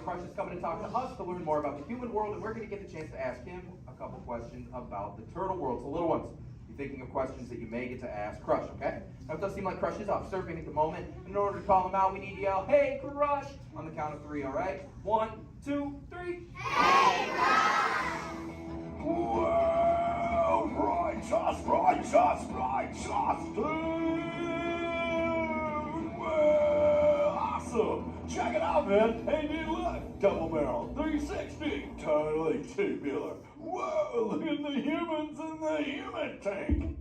Crush is coming to talk to us to learn more about the human world, and we're going to get the chance to ask him a couple questions about the turtle world. So, little ones, be thinking of questions that you may get to ask Crush, okay? Now, it does seem like Crush is off surfing at the moment. In order to call him out, we need to yell, "Hey, Crush!" on the count of 3, all right? 1, 2, 3. Hey, Crush! Well, righteous, well, awesome. Check it out, man. Hey, new look. Double barrel, 360, totally tubular. Whoa, look at the humans in the human tank.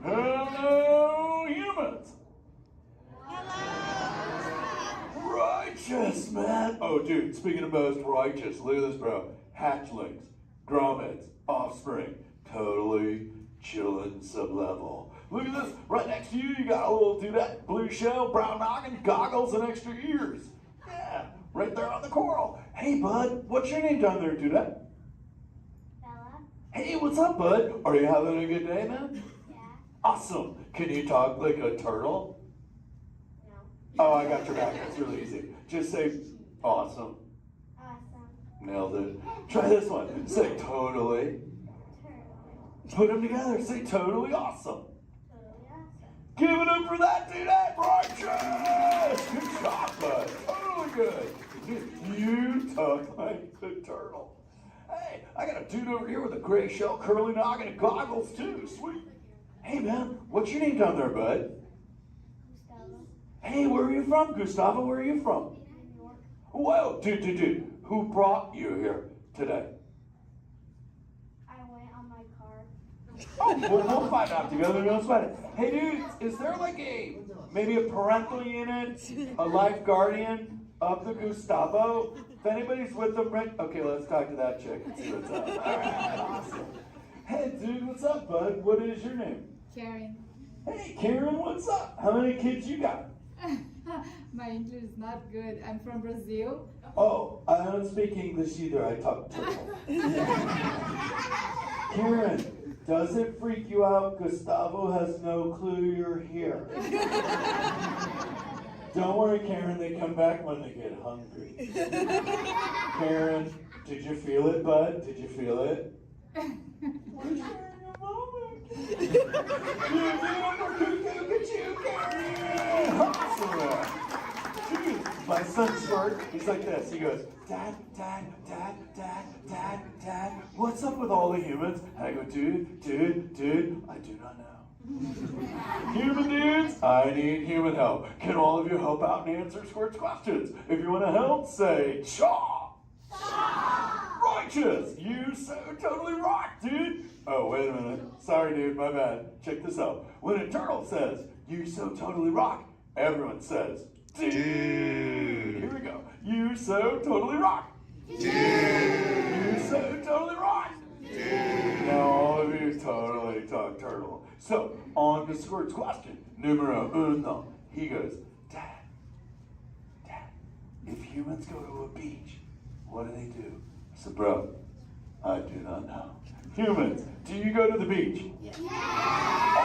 Hello, humans. Hello. Righteous, man. Oh, dude, speaking of most righteous, look at this, bro. Hatchlings, grommets, offspring, totally chillin' sub-level. Look at this, right next to you, you got a little dudette, blue shell, brown noggin, goggles, and extra ears. Yeah, right there on the coral. Hey, bud, what's your name down there, Dudette? Bella? Hey, what's up, bud? Are you having a good day, man? Yeah. Awesome. Can you talk like a turtle? No. Oh, I got your back. That's really easy. Just say awesome. Awesome. Nailed it. Try this one. Say totally. Put them together. Say totally awesome. Totally awesome. Give it up for that dude. Righteous! Good job, bud. Totally good. You talk like a turtle. Hey, I got a dude over here with a gray shell, curly noggin, and goggles too. Sweet. Hey, man, what's your name down there, bud? Gustavo. Hey, where are you from, Gustavo? Where are you from? New York. Whoa, dude. Who brought you here today? I went on my car. Oh, we'll find out together. Don't sweat it. Hey, dudes, is there like maybe a parental unit, a life guardian of the Gustavo? If anybody's with them, right? Okay, let's talk to that chick and see what's up. All right, awesome. Hey, dude, what's up, bud? What is your name? Karen. Hey, Karen, what's up? How many kids you got? My English is not good. I'm from Brazil. Oh, I don't speak English either. I talk turtle. Karen, does it freak you out? Gustavo has no clue you're here. Don't worry, Karen. They come back when they get hungry. Karen, did you feel it, bud? Did you feel it? We're sharing a moment. Look at you, Karen. Awesome. My son Squirt, he's like this. He goes, Dad, what's up with all the humans? And I go, dude, I do not know. Human dudes, I need human help. Can all of you help out and answer Squirt's questions? If you want to help, say, Chaw! Righteous! You so totally rock, dude! Oh, wait a minute. Sorry, dude, my bad. Check this out. When a turtle says, you so totally rock, everyone says, dude! Here we go. You so totally rock! Dude! You so totally rock! Dude! Now all of you totally talk turtle. So, on to Squirt's question. Numero uno. He goes, Dad, if humans go to a beach, what do they do? I said, bro, I do not know. Humans, do you go to the beach? Yeah.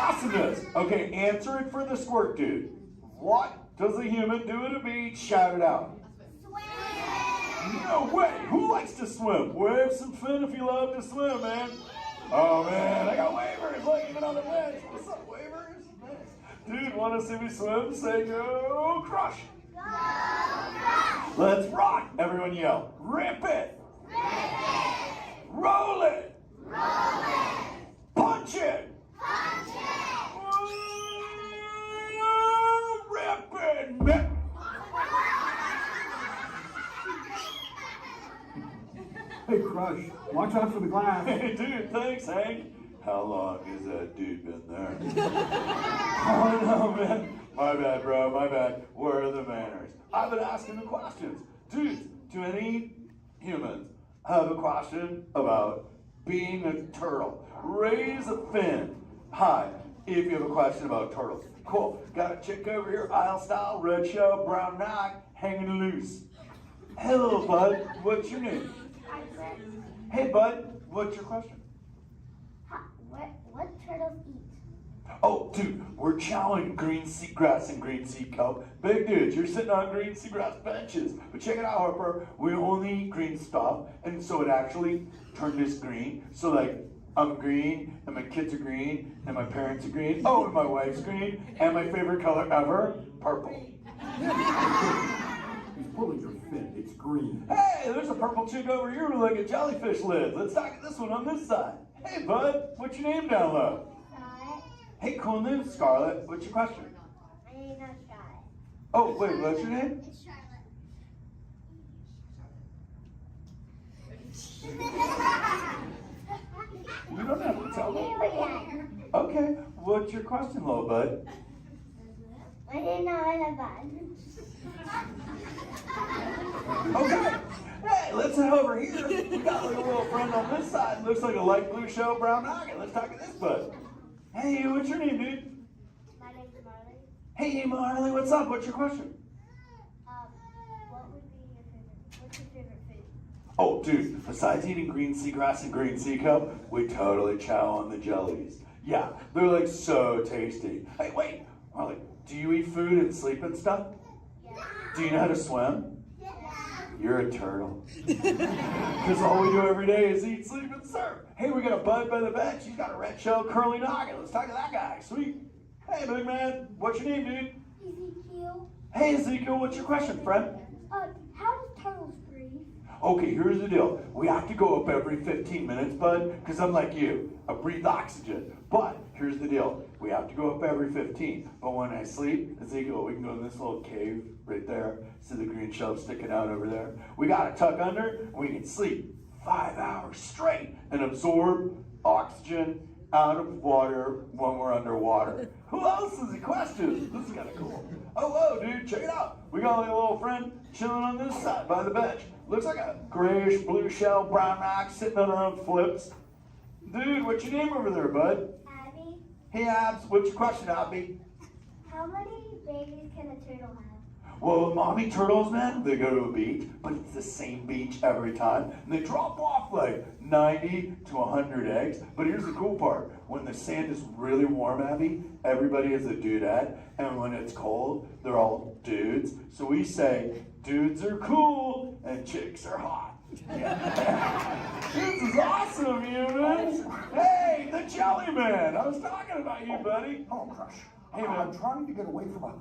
Awesomeness. Okay, answer it for the Squirt dude. What does a human do at a beach? Shout it out. Swim. No way. Who likes to swim? Wave some fin if you love to swim, man. Oh, man, I got wavers. Look, even on the bench. What's up, wavers? Nice. Dude, want to see me swim? Say go crush. Go crush. Let's rock. Everyone yell. Rip it. Rip it. Roll it. Roll it. Punch it. Punch it. Rip it. Hey, Crush, watch out for the glass. Hey, dude, thanks, Hank. How long has that dude been there? Oh, no, man. My bad, bro, my bad. Where are the manners? I've been asking the questions. Dudes, do any humans have a question about being a turtle? Raise a fin. Hi, if you have a question about turtles. Cool. Got a chick over here, aisle style, red shell, brown knock, hanging loose. Hello, bud. What's your name? Hey, bud. What's your question? What turtles eat? Oh, dude, we're chowing green seagrass and green sea kelp. Big dudes, you're sitting on green seagrass benches. But check it out, Harper. We only eat green stuff, and so it actually turned us green. So, like, I'm green, and my kids are green, and my parents are green. Oh, and my wife's green, and my favorite color ever, purple. He's pulling your fin. It's green. Hey, there's a purple chick over here with like a jellyfish lid. Let's talk at this one on this side. Hey, bud, what's your name down low? Scarlet. Hey, cool name, Scarlet. What's your question? My name's not Scarlet. Oh, wait, what's your name? It's Charlotte. You don't have to tell me. Okay, what's your question, little bud? I didn't know I had bun. Okay. Hey, let's head over here. We got like a little friend on this side. Looks like a light blue shell, brown noggin. Let's talk to this bud. Hey, what's your name, dude? My name's Marley. Hey, Marley, what's up? What's your question? What would be your favorite Oh, dude, besides eating green seagrass and green sea kelp, we totally chow on the jellies. Yeah, they're like so tasty. Hey, wait, Marley, do you eat food and sleep and stuff? Do you know how to swim? You're a turtle. Because all we do every day is eat, sleep, and surf. Hey, we got a bud by the bench. He's got a red-shelled curly noggin. Let's talk to that guy. Sweet. Hey, big man. What's your name, dude? Ezekiel. Hey, Ezekiel. What's your question, friend? How do turtles breathe? Okay, here's the deal. We have to go up every 15 minutes, bud, because I'm like you. I breathe oxygen. But here's the deal. We have to go up every 15. But when I sleep, Ezekiel, we can go in this little cave right there. See the green shelf sticking out over there? We got to tuck under, and we can sleep 5 hours straight and absorb oxygen out of water when we're underwater. Who else has a question? This is kind of cool. Oh, whoa, dude, check it out. We got a little friend chilling on this side by the bench. Looks like a grayish blue shell brown rock sitting on her own flips. Dude, what's your name over there, bud? Abby, Hey, Abs, what's your question, Abby? how many babies can a turtle have? Well, mommy turtles, man, they go to a beach, but it's the same beach every time. And they drop off like 90 to 100 eggs. But here's the cool part. When the sand is really warm, Abby, everybody is a dudette. And when it's cold, they're all dudes. So we say, dudes are cool and chicks are hot. Yeah. This is awesome, humans. Hey, the Jelly Man. I was talking about you, buddy. Oh, Crush. Hey, man. I'm trying to get away from a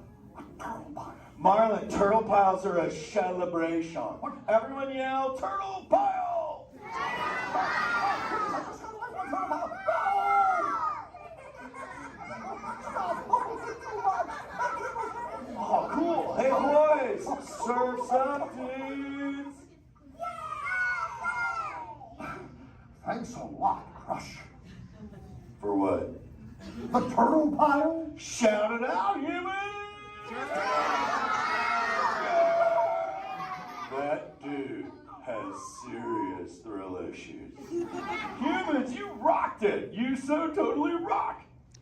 turtle pile. Marlin, turtle piles are a celebration. Everyone yell, turtle pile! Oh, cool. Hey, boys, surf's up, dudes. Thanks a lot, Crush. For what? The turtle pile? Shout it out, humans! That dude has serious thrill issues. Humans, you rocked it! You so totally rock!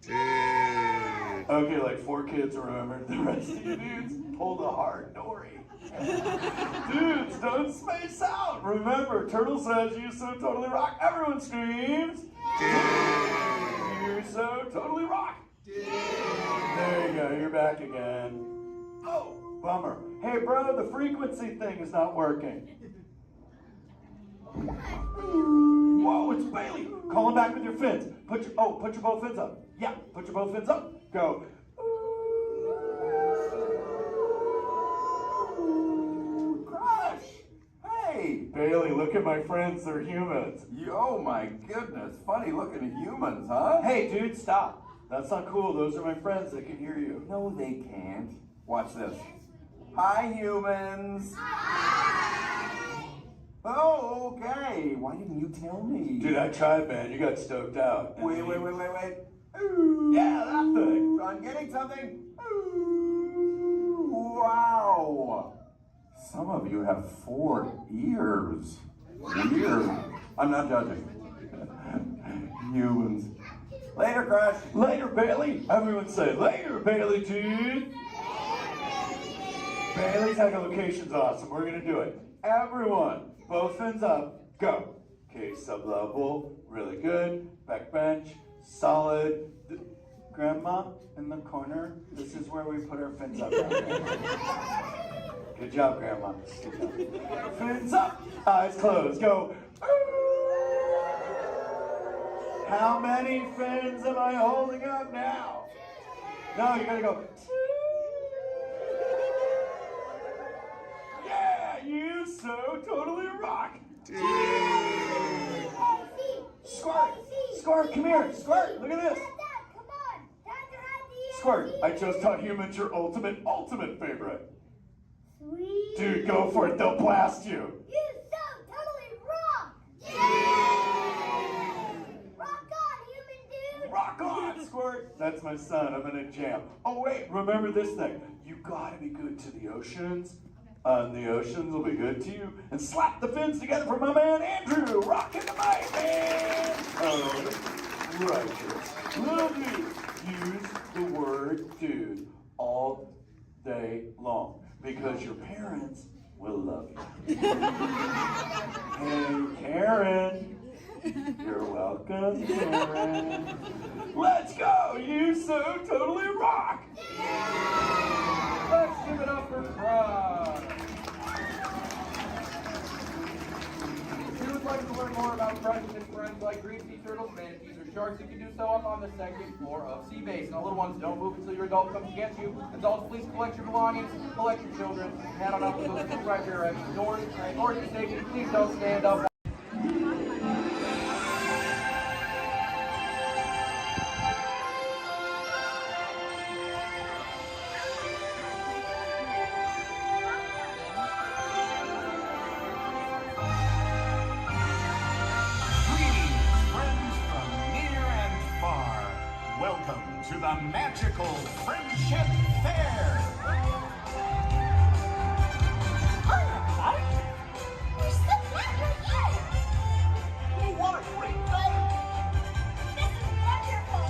Okay, like 4 kids remembered. The rest of you dudes pulled a hard Dory. Dudes, don't space out! Remember, Turtle says you so totally rock. Everyone screams! You so totally rock! There you go, you're back again. Oh, bummer. Hey, bro, the frequency thing is not working. Whoa, it's Bailey. Call him back with your fins. Put your both fins up. Yeah, put your both fins up. Go. Crush! Hey! Bailey, look at my friends. They're humans. Oh my goodness, funny looking humans, huh? Hey, dude, stop. That's not cool. Those are my friends. They can hear you. No, they can't. Watch this. Hi, humans. Oh, okay. Why didn't you tell me? Dude, I tried, man. You got stoked out. Wait. Ooh. Yeah, that thing. I'm getting something. Ooh, wow. Some of you have 4 ears. Weird. I'm not judging. Humans. Later, Crush. Later, Bailey. Everyone say, later, Bailey, dude. Bailey's echolocation's awesome. We're going to do it. Everyone, both fins up. Go. Okay, sub-level. Really good. Back bench. Solid. Grandma, in the corner. This is where we put our fins up. Good job, Grandma. Good job. Fins up. Eyes closed. Go. How many fins am I holding up now? No, you gotta go. Yeah, you so totally rock. Squirt, come here. Squirt, look at this. Squirt, I just taught humans your ultimate favorite. Sweet. Dude, go for it. They'll blast you. You so totally rock! Yeah! Rock on, human dude! Rock on, Squirt. That's my son. I'm in a jam. Oh, wait. Remember this thing. You gotta be good to the oceans. And the oceans will be good to you. And slap the fins together for my man, Andrew. Rockin' the mic, man. Oh, righteous. Little dude. Use the word dude all day long. Because your parents will love you. Hey, Karen. You're welcome, Karen. Let's go! You so totally rock! Let's give it up for Crush. If you would like to learn more about Crush and his friends like green sea turtles, manatees, or sharks, you can do so up on the second floor of Sea Base. Now, little ones, don't move until your adult comes to get you. Adults, please collect your belongings, collect your children, head on up to those two right here at the doors. Or if you're safety, please don't stand up. Welcome to the magical Friendship Fair. We're so glad you're here! Oh, what a great day! This is wonderful!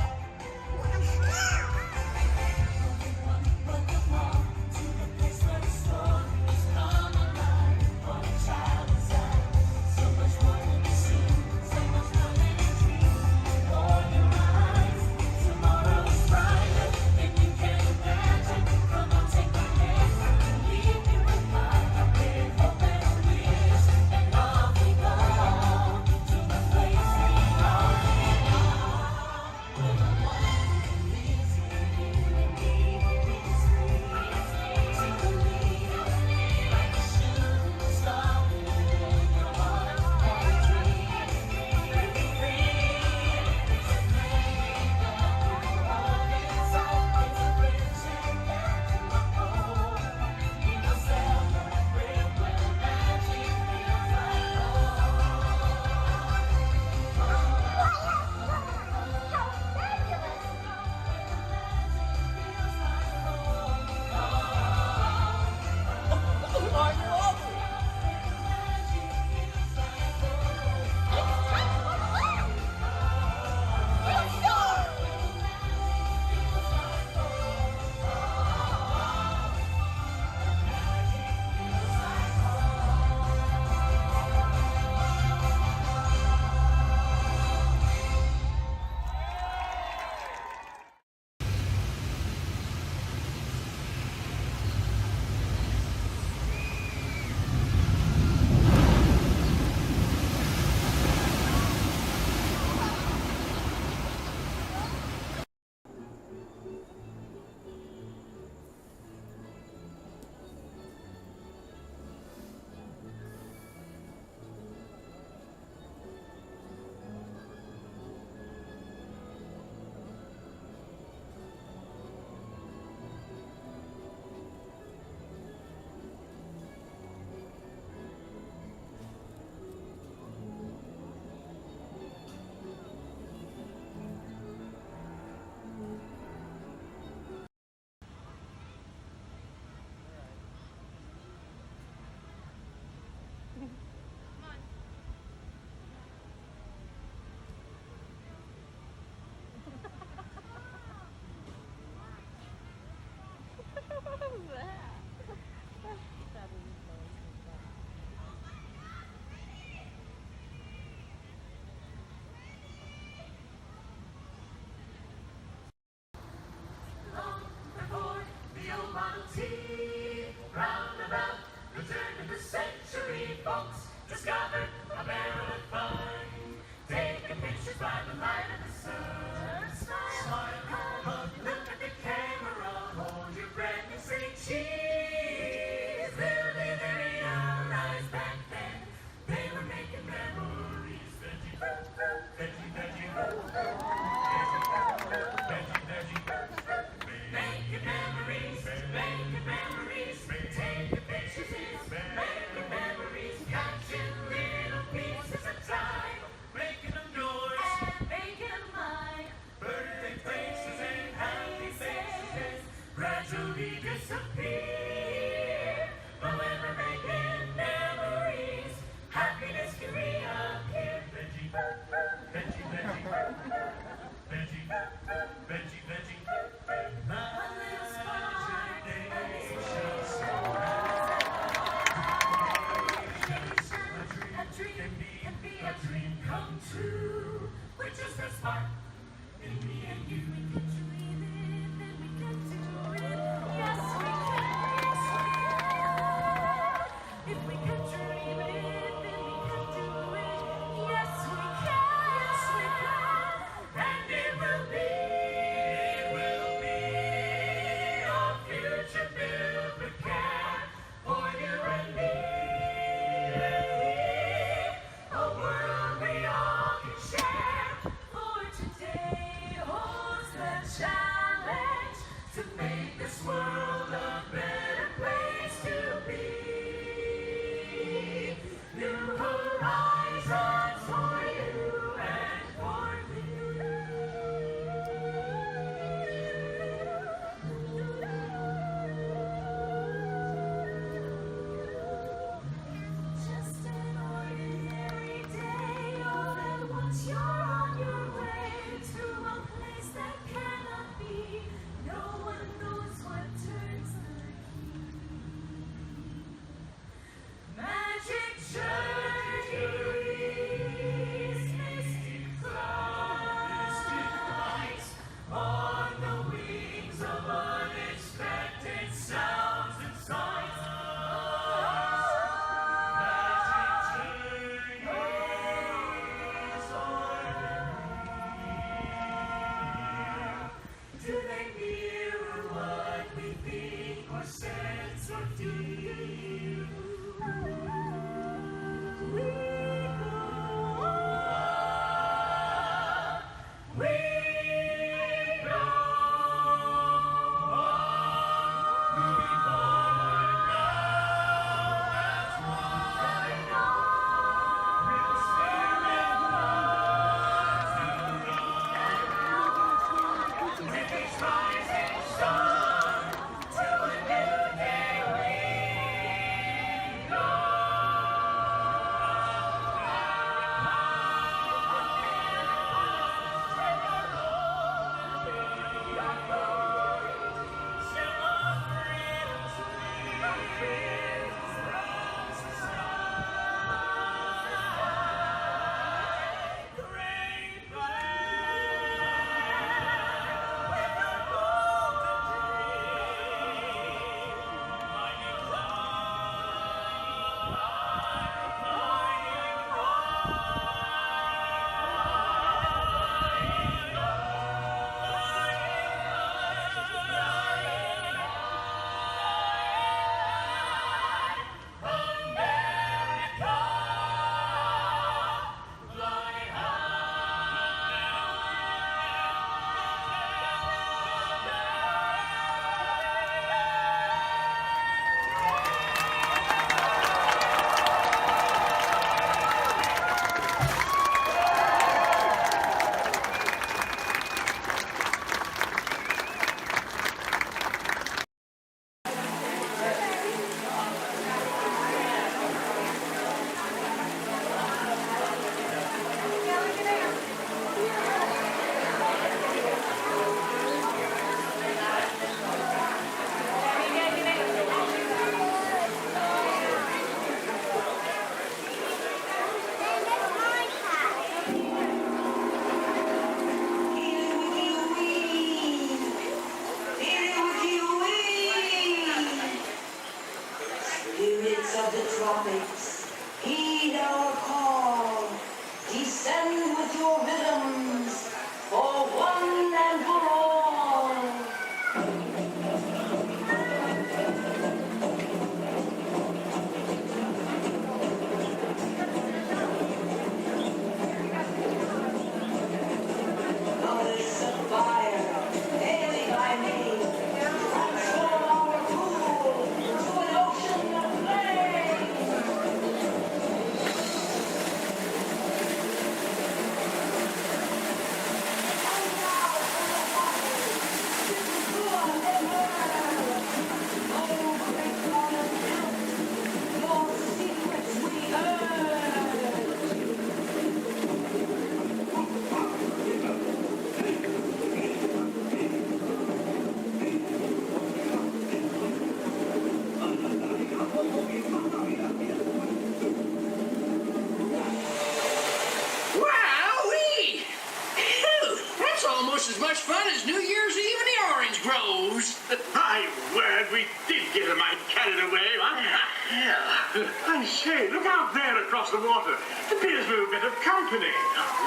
As much fun as New Year's Eve in the orange groves. My word, we did get a mite carried away, huh? Yeah. And say, look out there across the water. It appears we're a bit of company.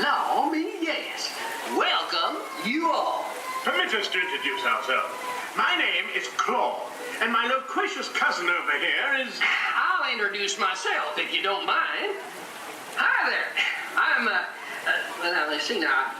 Law me, yes. Welcome, you all. Permit us to introduce ourselves. My name is Claude, and my loquacious cousin over here is... I'll introduce myself, if you don't mind. Hi there. I'm, well, let's see now.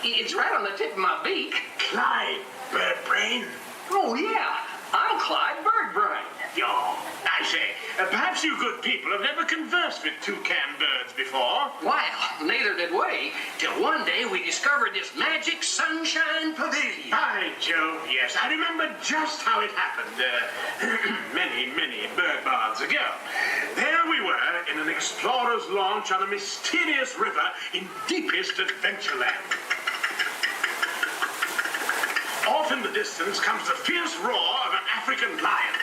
It's right on the tip of my beak. Clyde Birdbrain? Oh, yeah. I'm Clyde Birdbrain. Oh, I say, perhaps you good people have never conversed with toucan birds before. Well, neither did we, till one day we discovered this magic sunshine pavilion. By Jove, yes. I remember just how it happened, many, many bird baths ago. There we were in an explorer's launch on a mysterious river in deepest Adventureland. Off in the distance comes the fierce roar of an African lion.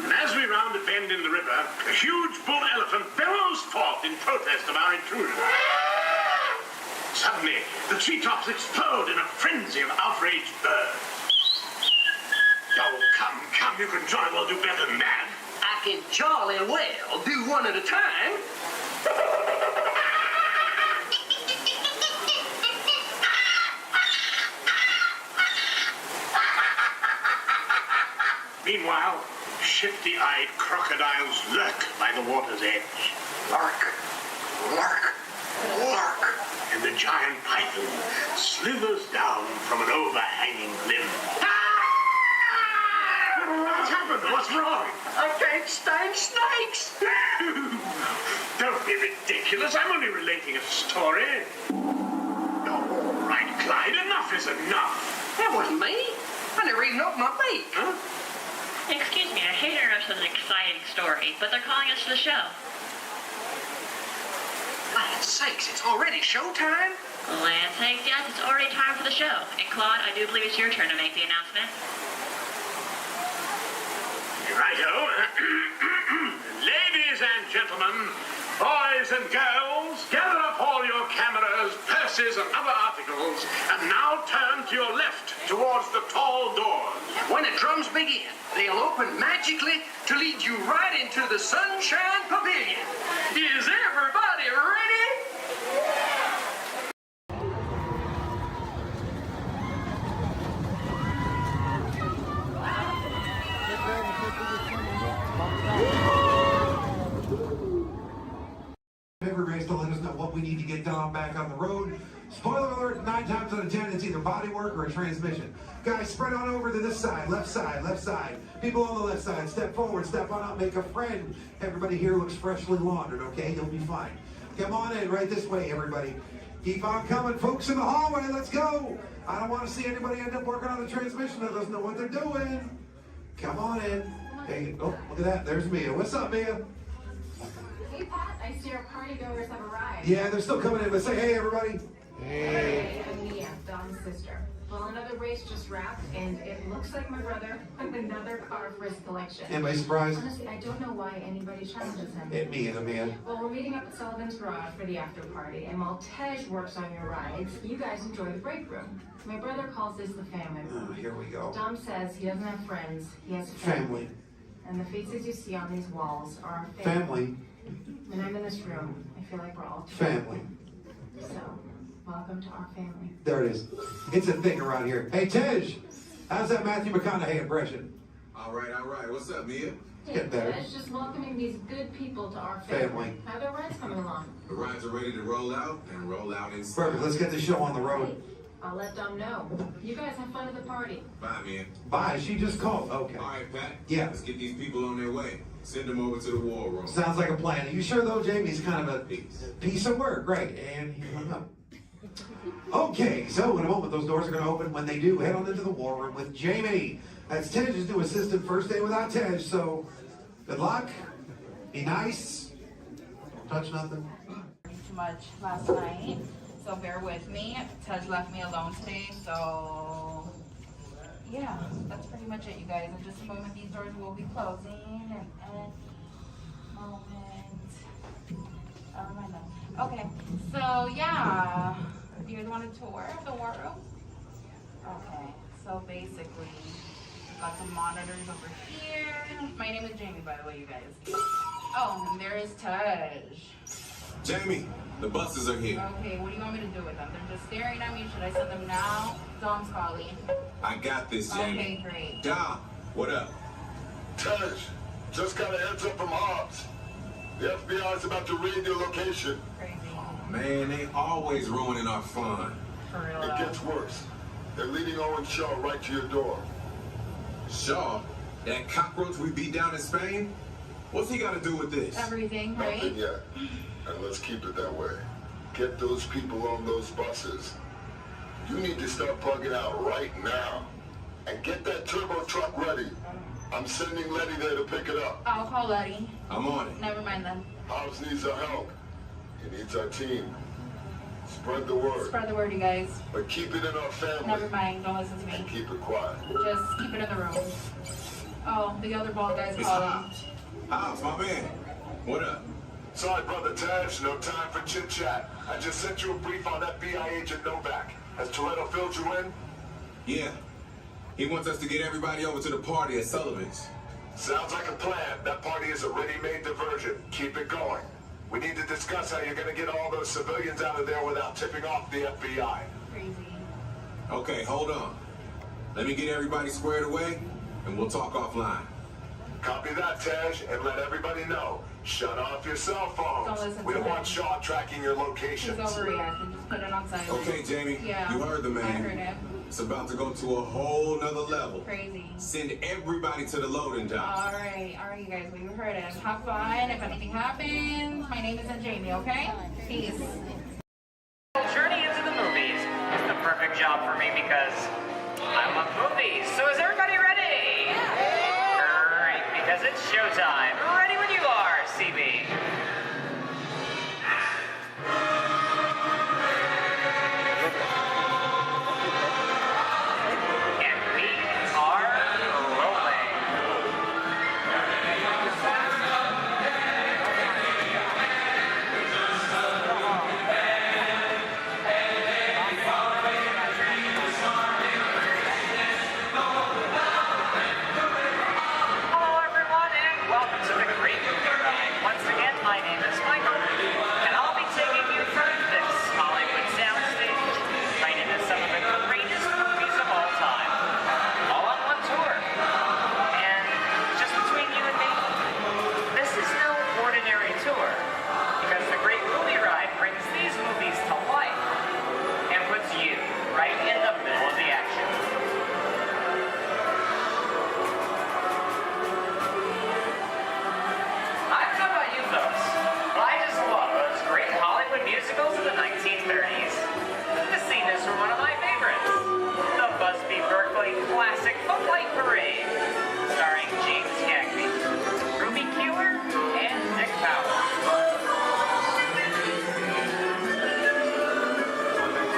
And as we round a bend in the river, a huge bull elephant bellows forth in protest of our intrusion. Suddenly, the treetops explode in a frenzy of outraged birds. Oh, come, you can jolly well do better than that. I can jolly well do one at a time. Meanwhile, shifty-eyed crocodiles lurk by the water's edge. Lurk, lurk, lurk. And the giant python slithers down from an overhanging limb. What's happened? What's wrong? I can't stand snakes. Don't be ridiculous. I'm only relating a story. All right, Clyde, enough is enough. That wasn't me. I never even opened my beak. Huh? Excuse me, I hate to interrupt such an exciting story, but they're calling us to the show. Land's sakes, it's already showtime? Land sakes, yes, it's already time for the show. And Claude, I do believe it's your turn to make the announcement. Righto. Ladies and gentlemen, boys and girls, gather up all your cameras, purses, and other articles, and now turn to your left towards the tall doors. When the drums begin, they'll open magically to lead you right into the Sunshine Pavilion. Is everybody ready? Every race to let us know what we need to get done back on the road. Spoiler alert, 9 times out of 10, it's either bodywork or a transmission. Guys, spread on over to this side, left side, left side. People on the left side, step forward, step on up, make a friend. Everybody here looks freshly laundered, okay? You'll be fine. Come on in, right this way, everybody. Keep on coming, folks in the hallway, let's go. I don't want to see anybody end up working on the transmission that doesn't know what they're doing. Come on in. Hey, oh, look at that, there's Mia. What's up, Mia? Hey Pat, I see our party goers have arrived. Yeah, they're still coming in, but say hey, everybody. Hey, I'm Mia, Dom's sister. Well, another race just wrapped, and it looks like my brother with another car for his collection. Anybody surprised? Honestly, I don't know why anybody challenges him. Me either, man. Well, we're meeting up at Sullivan's Garage for the after party, and while Tej works on your rides, you guys enjoy the break room. My brother calls this the family room. Oh, here we go. Dom says he doesn't have friends, he has Family. And the faces you see on these walls are our Family. When I'm in this room, I feel like we're all Family. So, welcome to our family. There it is. It's a thing around here. Hey, Tej, how's that Matthew McConaughey impression? All right. What's up, Mia? Get better. Tej, just welcoming these good people to our family. How are their rides coming along? The rides are ready to roll out and roll out inside. Perfect. Let's get the show on the road. I'll let Dom know. You guys have fun at the party. Bye, Mia. Bye. She just called. Okay. All right, Pat. Yeah. Let's get these people on their way. Send them over to the war room. Sounds like a plan. Are you sure, though, Jamie's kind of a piece of work? Great. And he hung up. Okay, so in a moment, those doors are going to open. When they do, head on into the war room with Jamie. That's Tej's new assistant. First day without Tej, so good luck. Be nice. Don't touch nothing. Too much last night, so bear with me. Tej left me alone today, so yeah, that's pretty much it, you guys. In just a moment, these doors will be closing, and okay, so yeah, you guys want a tour of the war room? Okay, so basically, we've got some monitors over here. My name is Jamie, by the way, you guys. Oh, and there is Tej. Jamie, the buses are here. Okay, what do you want me to do with them? They're just staring at me. Should I send them now? Dom's calling. I got this, Jamie. Okay, great. Dom, what up? Tej, just got a heads up from Hobbs. The FBI's about to raid your location. Crazy. Man, they always ruining our fun. For real, It gets worse. They're leading Owen Shaw right to your door. Shaw? That cockroach we beat down in Spain? What's he got to do with this? Everything, right? Nothing yet. And let's keep it that way. Get those people on those buses. You need to start plugging out right now. And get that turbo truck ready. I'm sending Letty there to pick it up. I'll call Letty. I'm on it. Never mind then. Hobbs needs our help. He needs our team. Spread the word. Spread the word, you guys. But keep it in our family. Never mind. Don't listen to me. And keep it quiet. Just keep it in the room. Oh, the other bald guy's It's calling. Hobbs, my man. What up? Sorry, Brother Tej, no time for chit-chat. I just sent you a brief on FBI agent Novak. Has Toretto filled you in? Yeah. He wants us to get everybody over to the party at Sullivan's. Sounds like a plan. That party is a ready-made diversion. Keep it going. We need to discuss how you're going to get all those civilians out of there without tipping off the FBI. Crazy. Okay, hold on. Let me get everybody squared away, and we'll talk offline. Copy that, Tej, and let everybody know. Shut off your cell Don't phones. listen We to don't him. want Shaw tracking your He's locations. overreacting. Just put it on silent. Okay, Jamie, Yeah, you heard the man. I heard him. It's about to go to a whole nother level. Crazy. Send everybody to the loading dock. All right, you guys. We heard him. Have fun. If anything happens, my name isn't Jamie. Okay? Peace. Journey into the movies is the perfect job for me because I love movies. So is everybody ready? Great, because it's showtime. Ready when you are, CB. And we are rolling. Hello everyone and welcome to the Great Movie Ride. Once again, my name is Michael, and I'll be taking you from this Hollywood soundstage right into some of the greatest movies of all time, all on one tour. And just between you and me, this is no ordinary tour, because the Great Movie Ride brings these movies to life and puts you right in the middle of the action. I don't know about you folks, but I just love those great Hollywood musicals of the 1930s. This scene is from one of my favorites, the Busby Berkeley classic Footlight Parade, starring James Cagney, Ruby Keeler, and Dick Powell.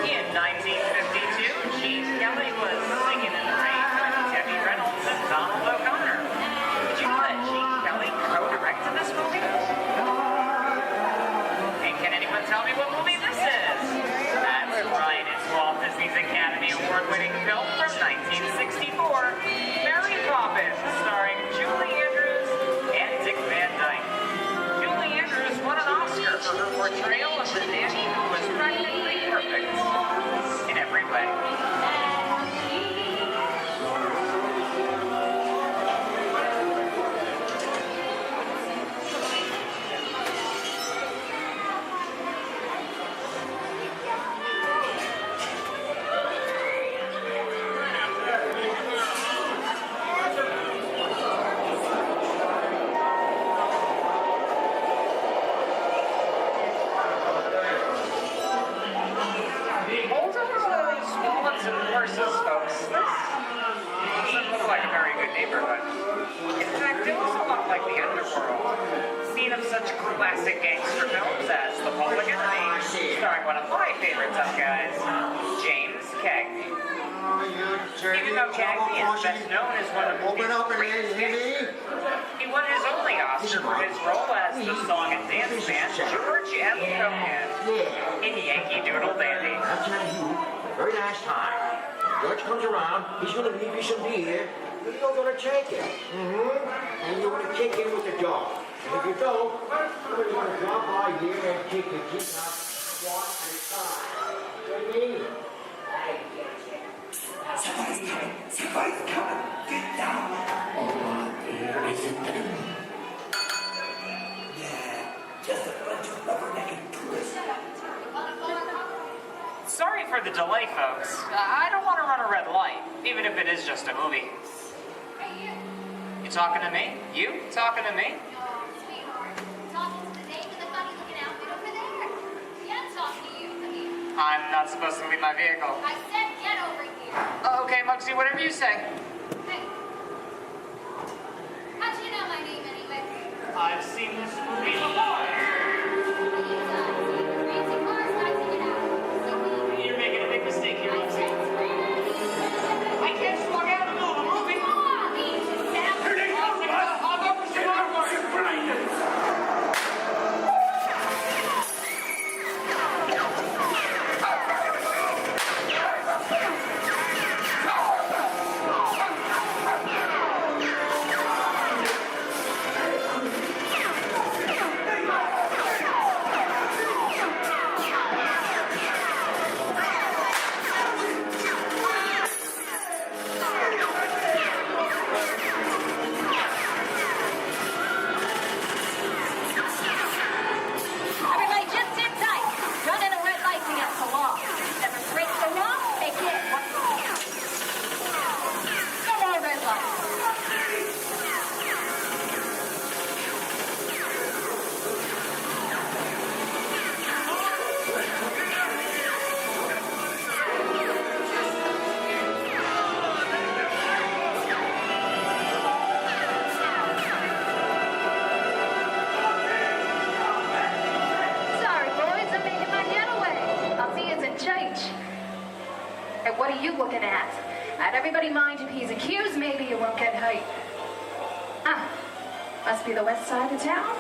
In 1952, Gene Kelly was singing in the rain with Debbie Reynolds and Donald O'Connor. Did you know that Gene Kelly co-directed this movie? And can anyone tell me what movie this is? That's right, it's Walt Disney's Academy Award-winning film from 1964, Mary Poppins, starring Julie Andrews and Dick Van Dyke. Julie Andrews won an Oscar for her portrayal of the nanny who was practically perfect in every way. Older those wallets and horses, folks. This doesn't look like a very good neighborhood. In fact, it looks a lot like the underworld. Scene of such classic gangster films as The Public Enemy, starring one of my favorite tough guys, James Cagney. Even though Cagney is best known as one of the movie's greatest gangsters, he won his only Oscar for his role as the song and dance man George M. Cohan in Yankee Doodle Dandy. I'm telling you, very nice time. George comes around, he's going to leave you some beer, but you're going to take it. And you're going to kick in with the dog. And if you don't, you're going to drop by here and kick your teeth out one at a time. You know what I mean? Somebody's coming! Somebody's coming! Get down! Oh, here is it. Yeah, just a bunch of rubber-necked tourists. Sorry for the delay, folks. I don't want to run a red light, even if it is just a movie. You talking to me? You talking to me? I'm not supposed to leave my vehicle. I said get over here. Okay, Muggsy, whatever you say. Hey. How'd you know my name anyway? I've seen this movie before. You're making a big mistake here, Muggsy. I can't slug out in the middle of a movie. Here they come, I'll go for some more for you. looking at? Everybody mind your P's and Q's, maybe you won't get hurt. Ah, must be the west side of town.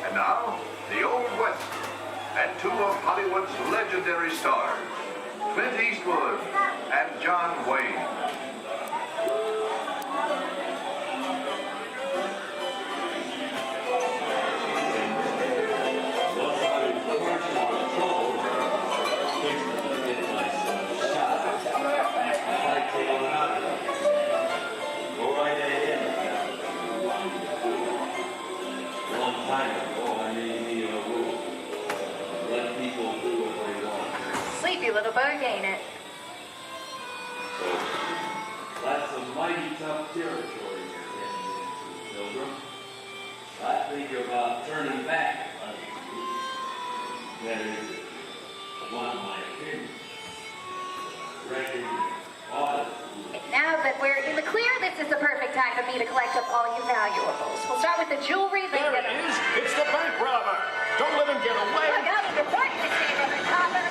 And now, the Old West, and two of Hollywood's legendary stars, Clint Eastwood and John Wayne. Sleepy little bug, ain't it? That's a mighty tough territory you're heading into, Pilgrim. I think about turning back. That is, want my opinion. Reckon Now that we're in the clear, this is the perfect time for me to collect up all your valuables. We'll start with the jewelry. There it is. It's the bank robber. Don't let him get away. Look out in the front, you see, Mr. Copper.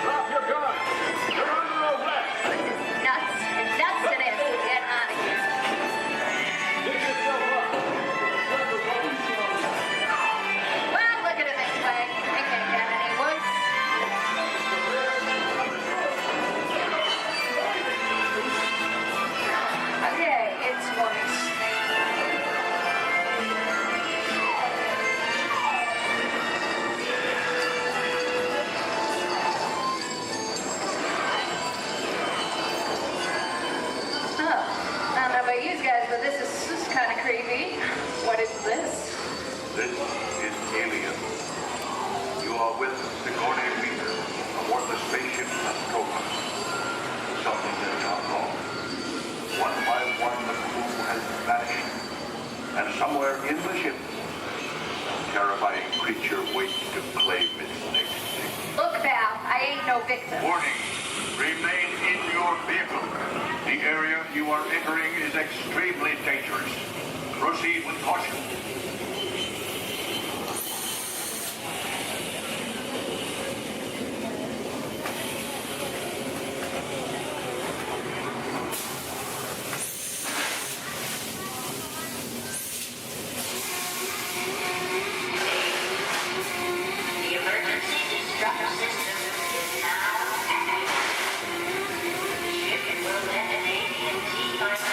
Drop your gun. You're under arrest. Nuts. It's nuts to this. Get out of here. Dig yourself up. Well, look at it this way. I can't get any worse. Okay, it's worse. But this is kind of creepy. What is this? This is Alien. You are with Sigourney Weaver aboard the spaceship Nostromo. Something has gone wrong. One by one, the crew has vanished. And somewhere in the ship, a terrifying creature waits to claim its next victim. Look, Val, I ain't no victim. Warning. Remain in your vehicle. The area you are entering is extremely dangerous. Proceed with caution. The emergency destruct system is now active. Ship will land at AT&T by 10.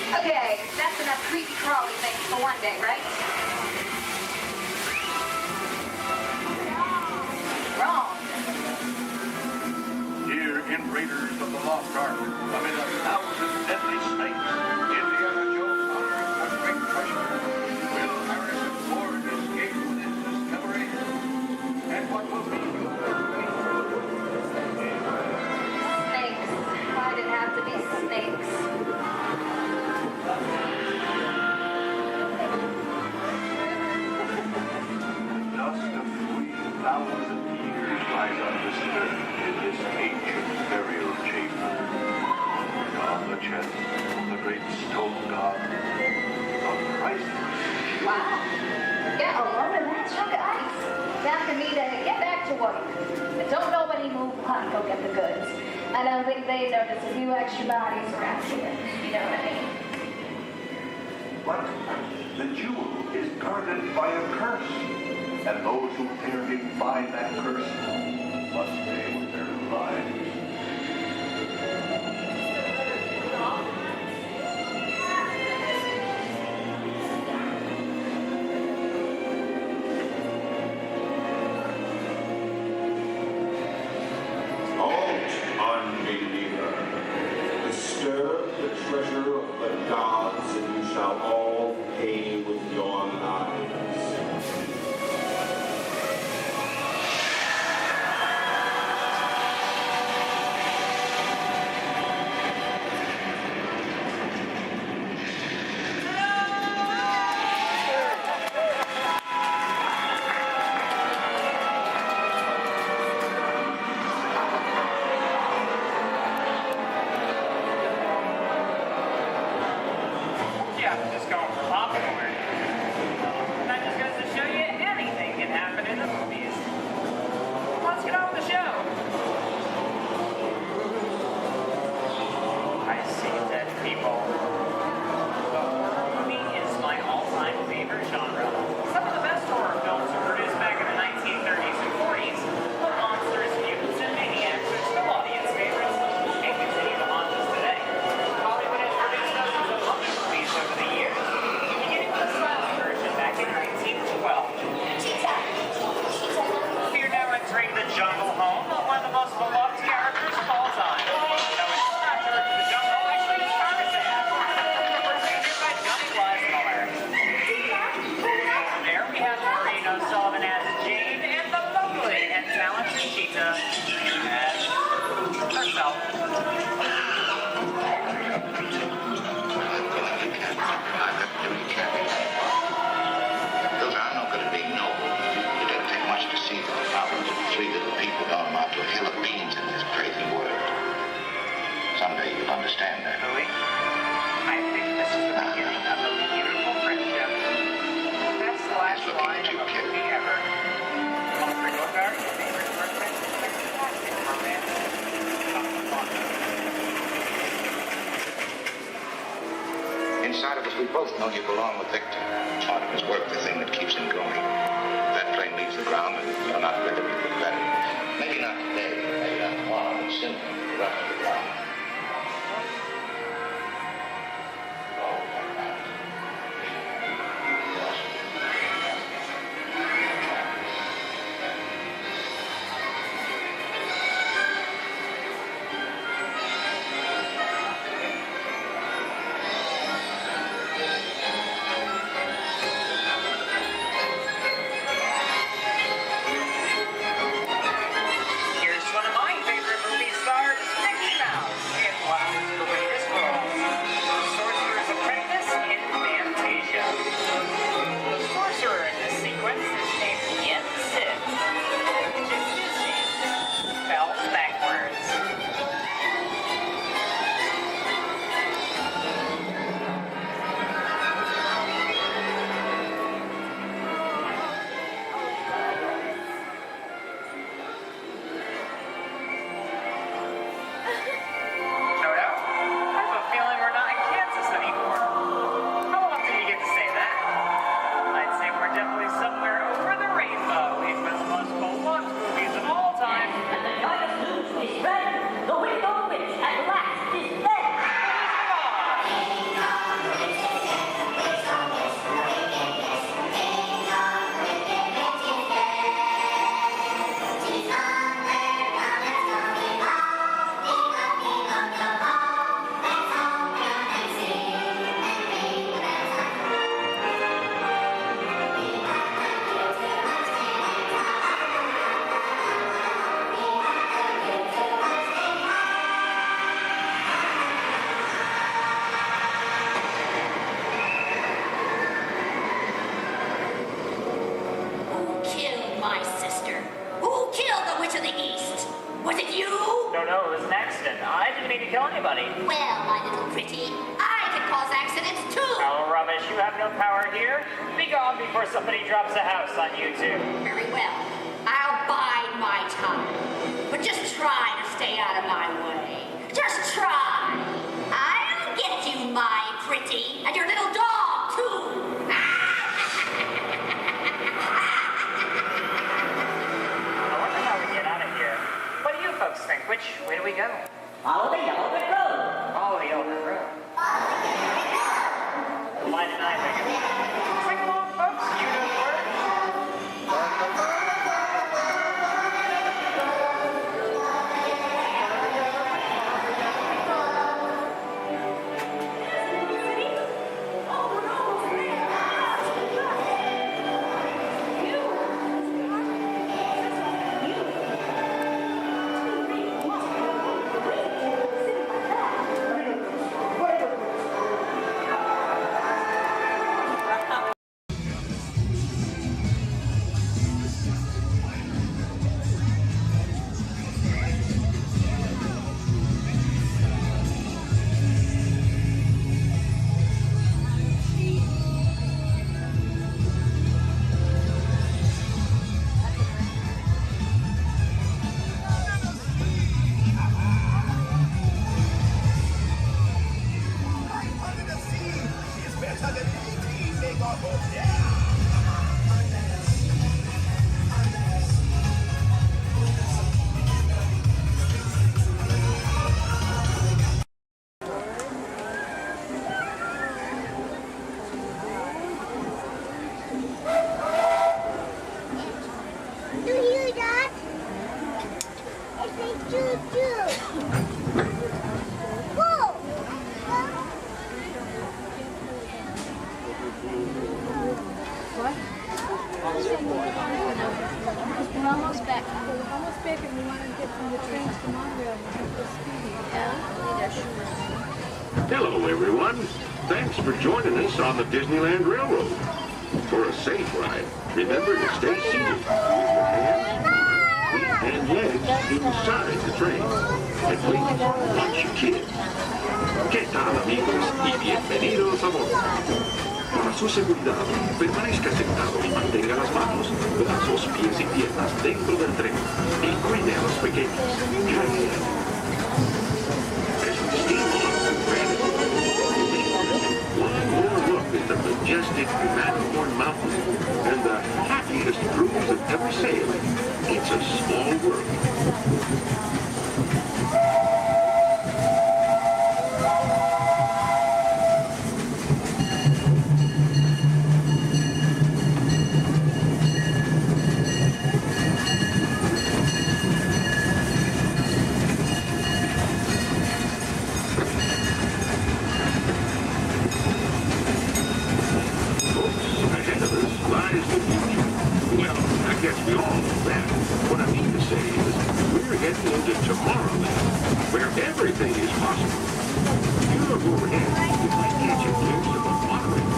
Okay, that's enough creepy crawly things for one day, right? Wrong. Here in Raiders of the Lost Ark, amid 1,000 deadly snakes, Indiana Jones unearths a great treasure. Will Harrison Ford escape with his discovery? And what will be your Snakes. Why'd it have to be snakes? Dust of 3,000 years lies undisturbed in this ancient burial chamber. And on the chest of the great stone god, a priceless Wow. Get a load of that chunk of ice. Now for me to get back to work. But don't nobody move on, go get the goods. I don't think they notice a few extra bodies around here. You know what I mean? But the jewel is guarded by a curse, and those who dare defy that curse must pay with their lives. Halt, unbeliever. Disturb the treasure of the gods, and you shall all pay with your lives. Someday you'll understand that. Louis, I think this is the beginning of a beautiful friendship. Best last line of a movie ever. Humphrey Bogart, your favorite person, fantastic romance. Inside of us, we both know you belong with Victor. Part of his work, the thing that keeps him going. If that plane leaves the ground and you're not with him, you regret it. Maybe not today, maybe not tomorrow, but soon, the rest of the time. Well, my little pretty, I can cause accidents too. Oh, rubbish. You have no power here. Be gone before somebody drops a house on you, too. Very well. I'll bide my time. But just try to stay out of my way. Just try. I'll get you, my pretty, and your little dog, too. I wonder how we get out of here. What do you folks think? Which way do we go? Follow the yellow brick road. Follow the yellow brick road. Why did I think it? Sing along, folks. You know the words. Hello, everyone. Thanks for joining us on the Disneyland Railroad. For a safe ride, remember to stay seated with your hands, feet, and legs inside the train. And please, watch your kids. ¿Qué tal, amigos? Y bienvenidos a bordo. Para su seguridad, permanezca sentado y mantenga las manos, brazos, pies y piernas dentro del tren y cuide a los pequeños. Gracias. As we steam on, one more look at the majestic Matterhorn Mountain and the happiest cruise of ever sailed. It's a small world. Ahead of us lies the future. Well, I guess we all know that. What I mean to say is, we're heading into Tomorrowland, where everything is possible. You look overhead, you might catch a glimpse of a monorail.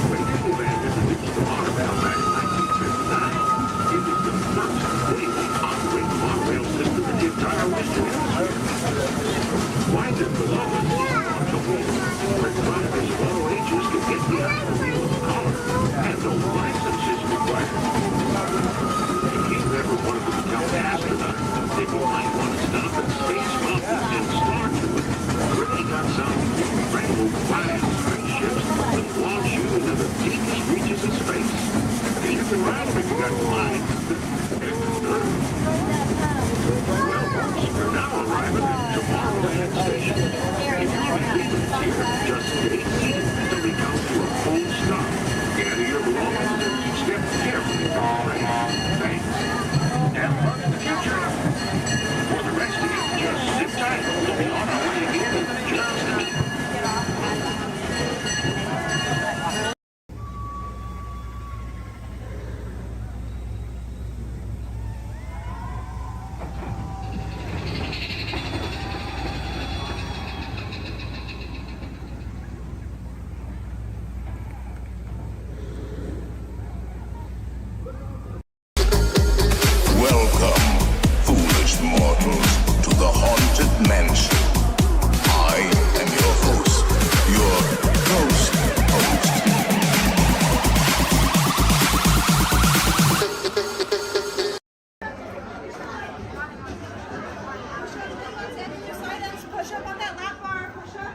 When Disneyland introduced the monorail back in 1959, it was the first daily operating monorail system in the entire Western Hemisphere. Winding below us is a wheel, where drivers of all ages can get behind the wheel of a car, and no license is required. If you ever wanted to become an astronaut, then you might want to stop at Space Mountain and Star Tour, where they got some incredible flying spaceships that launch you into the deepest reaches of space. You can ride them if you got the mind. Well, folks, we're now arriving at Tomorrowland Station. If you're leaving here, just stay seated until we come to a full stop. Gather your belongings and step carefully from the train. Thanks. Have fun in the future. For the rest of you, just sit tight. We'll be on our way again in just a minute. Welcome, foolish mortals, to the Haunted Mansion. I am your host, your ghost host. Push up on that lap bar, push up.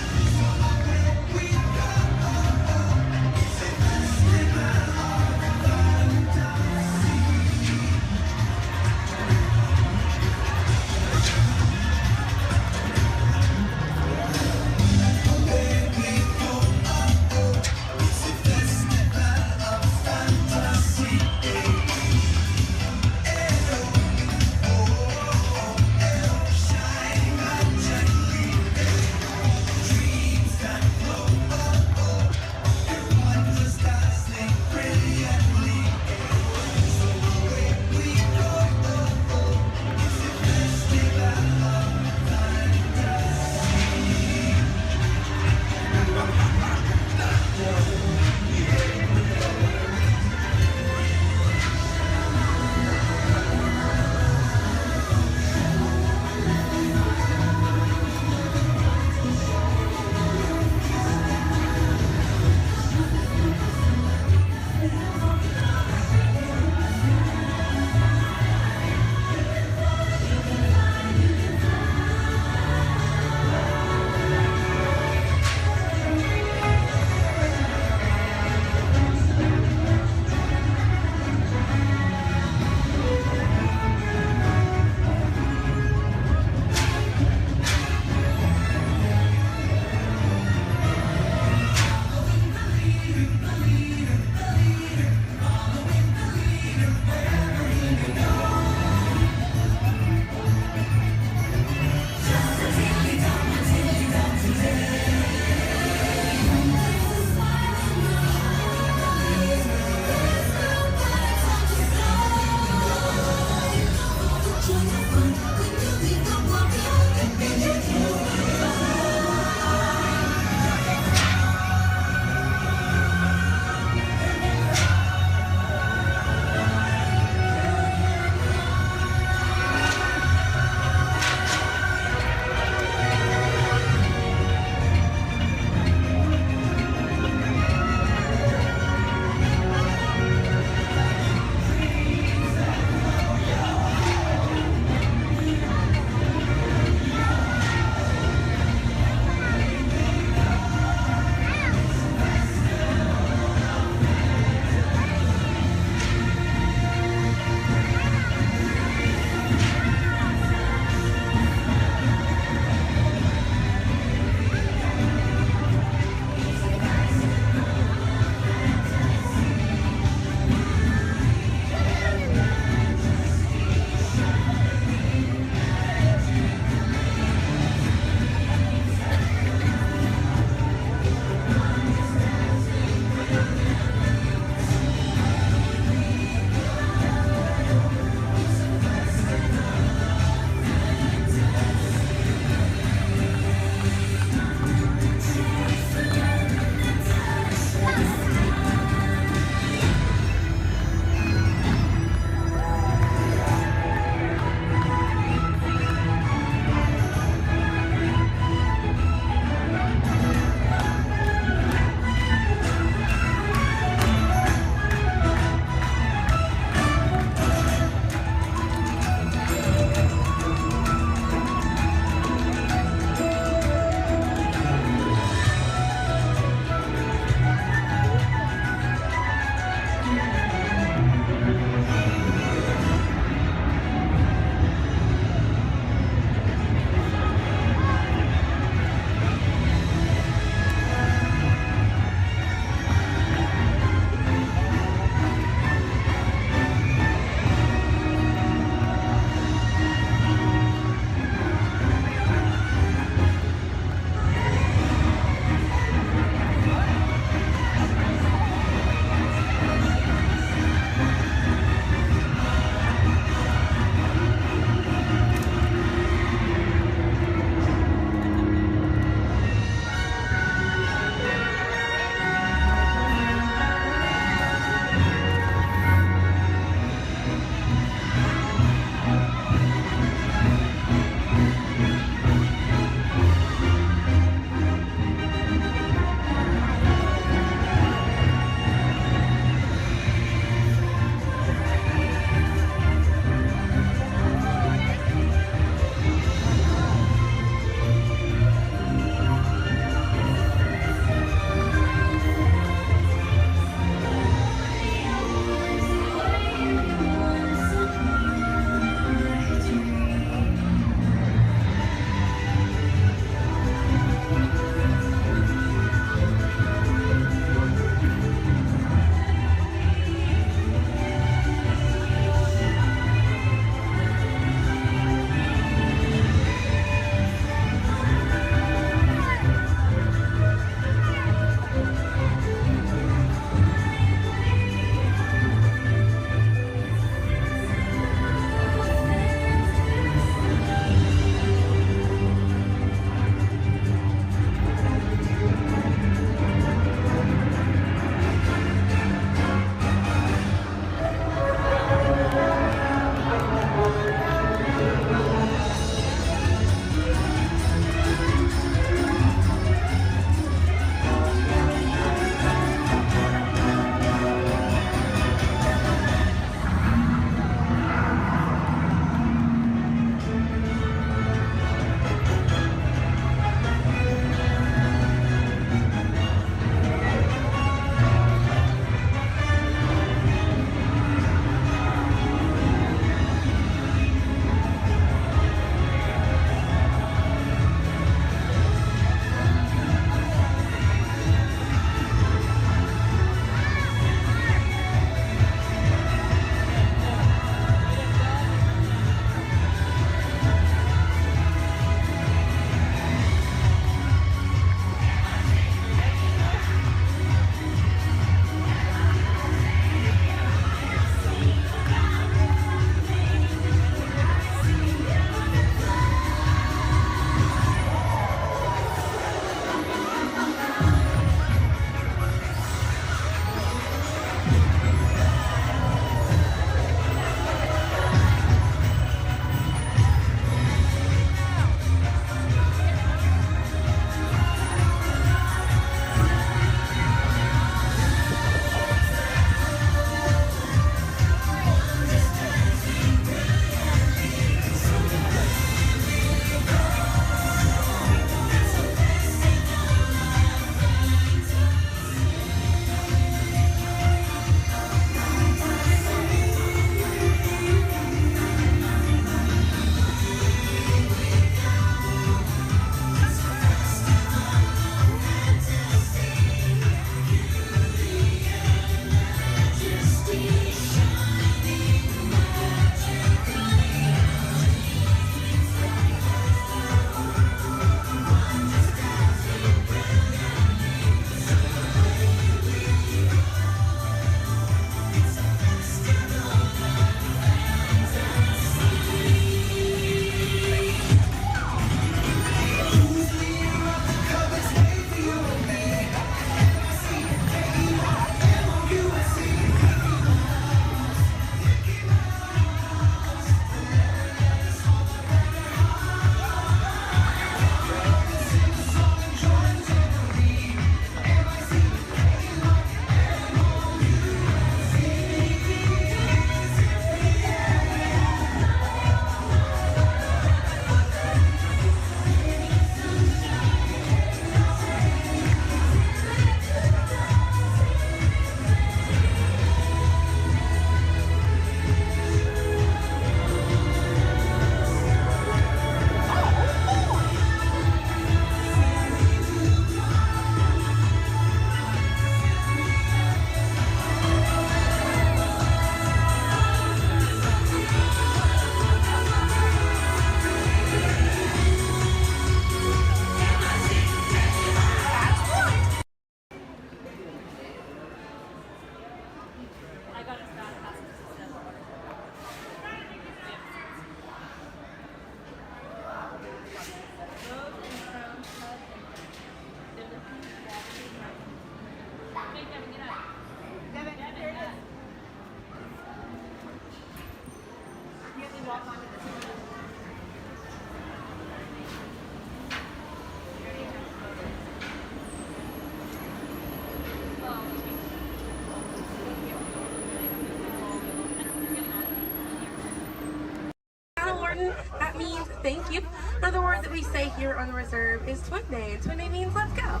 That means thank you. Another word that we say here on the reserve is twin day. Twin day means let's go.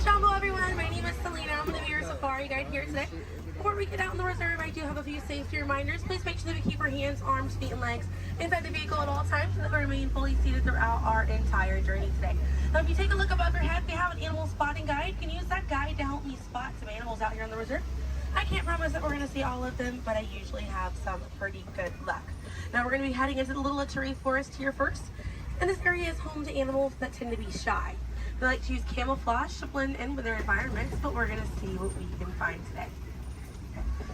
Jumbo everyone, my name is Selena. I'm going to be your safari guide here today. Before we get out in the reserve, I do have a few safety reminders. Please make sure that we keep our hands, arms, feet, and legs inside the vehicle at all times so that we remain fully seated throughout our entire journey today. Now, if you take a look above your head, we have an animal spotting guide. You can use that guide to help me spot some animals out here on the reserve. I can't promise that we're going to see all of them, but I usually have some pretty good luck. Now, we're going to be heading into the Little Ituri Forest here first. And this area is home to animals that tend to be shy. They like to use camouflage to blend in with their environments, but we're going to see what we can find today.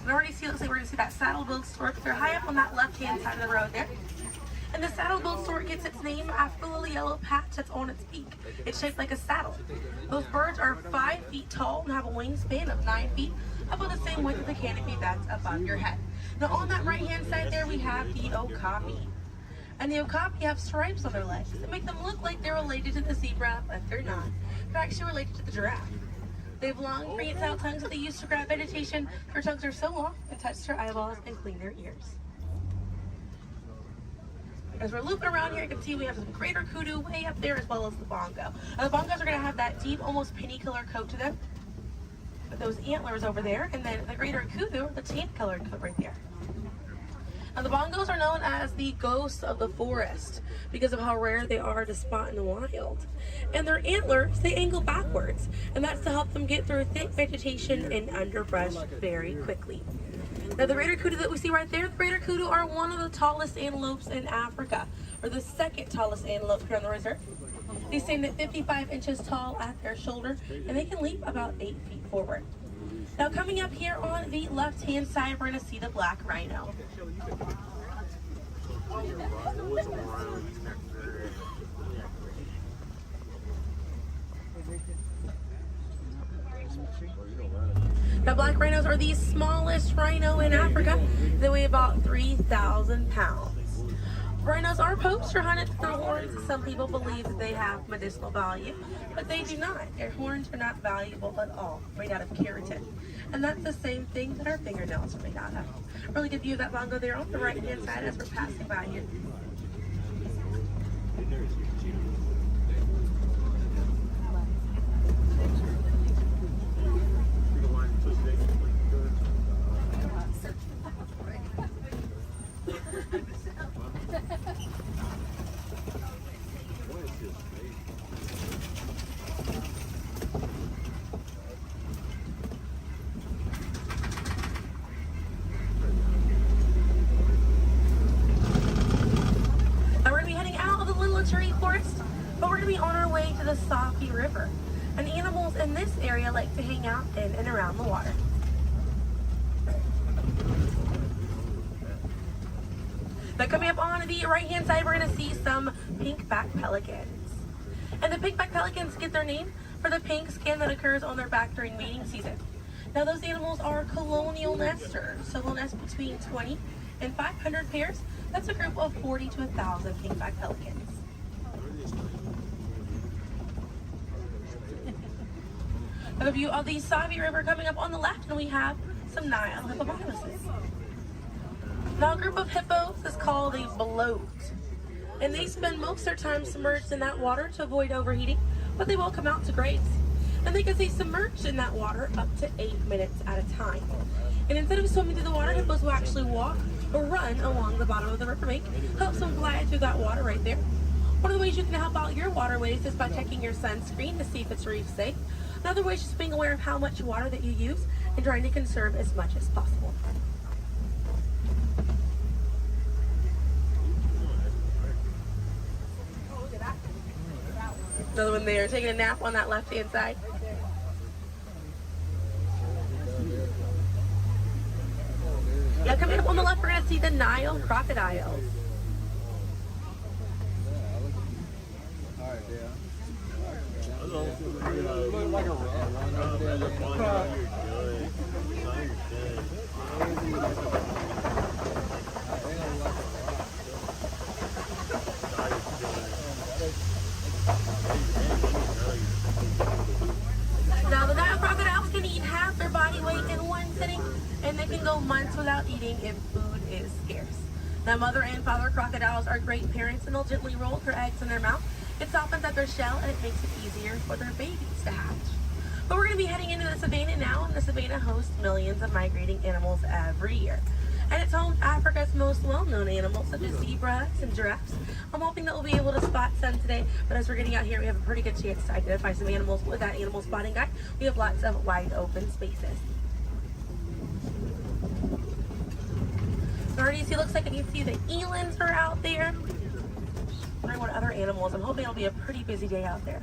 And I already see, looks like we're going to see that saddle-billed stork. They're high up on that left-hand side of the road there. And the saddle-billed stork gets its name after the little yellow patch that's on its beak. It's shaped like a saddle. Those birds are 5 feet tall and have a wingspan of 9 feet, about the same width of the canopy that's above your head. Now on that right-hand side there, we have the okapi. And the okapi have stripes on their legs that make them look like they're related to the zebra, but they're not. They're actually related to the giraffe. They have long, prehensile tongues that they use to grab vegetation. Their tongues are so long, they touch their eyeballs and clean their ears. As we're looping around here, you can see we have some greater kudu way up there, as well as the bongo. Now, the bongos are going to have that deep, almost penny-colored coat to them, with those antlers over there, and then the greater kudu, the tan-colored coat right there. Now, the bongos are known as the ghosts of the forest because of how rare they are to spot in the wild. And their antlers, they angle backwards, and that's to help them get through thick vegetation and underbrush very quickly. Now, the greater kudu that we see right there, the greater kudu are one of the tallest antelopes in Africa, or the second tallest antelope here on the reserve. They stand at 55 inches tall at their shoulder, and they can leap about 8 feet forward. Now, coming up here on the left-hand side, we're going to see the black rhino. Now, black rhinos are the smallest rhino in Africa. They weigh about 3,000 pounds. Rhinos are poached or hunted for their horns. Some people believe that they have medicinal value, but they do not. Their horns are not valuable at all, made out of keratin. And that's the same thing that our fingernails are made out of. Really good view of that bongo there on the right-hand side as we're passing by here. Forest, but we're going to be on our way to the Safi River. And animals in this area like to hang out in and around the water. But coming up on the right-hand side, we're going to see some pink-backed pelicans. And the pink-backed pelicans get their name for the pink skin that occurs on their back during mating season. Now, those animals are colonial nesters, so they'll nest between 20 and 500 pairs. That's a group of 40 to 1,000 pink-backed pelicans. A view of the Savi River coming up on the left, and we have some Nile hippopotamuses. Now, a group of hippos is called a bloat, and they spend most of their time submerged in that water to avoid overheating, but they will come out to graze. And they can stay submerged in that water up to 8 minutes at a time. And instead of swimming through the water, hippos will actually walk or run along the bottom of the riverbank, helps them glide through that water right there. One of the ways you can help out your waterways is by checking your sunscreen to see if it's reef safe. Another way is just being aware of how much water that you use and trying to conserve as much as possible. Another one there, taking a nap on that left-hand side. Now coming up on the left, we're going to see the Nile crocodiles. Now the Nile crocodiles can eat half their body weight in one sitting, and they can go months without eating if food is scarce. Now, mother and father crocodiles are great parents, and they'll gently roll their eggs in their mouth. It softens up their shell, and it makes it easier for their babies to hatch. But we're going to be heading into the savannah now, and the savannah hosts millions of migrating animals every year. And it's home to Africa's most well-known animals, such as zebras and giraffes. I'm hoping that we'll be able to spot some today, but as we're getting out here, we have a pretty good chance to identify some animals with that animal spotting guide. We have lots of wide open spaces. Already see, looks like you can see the elands are out there. Wondering what other animals. I'm hoping it'll be a pretty busy day out there.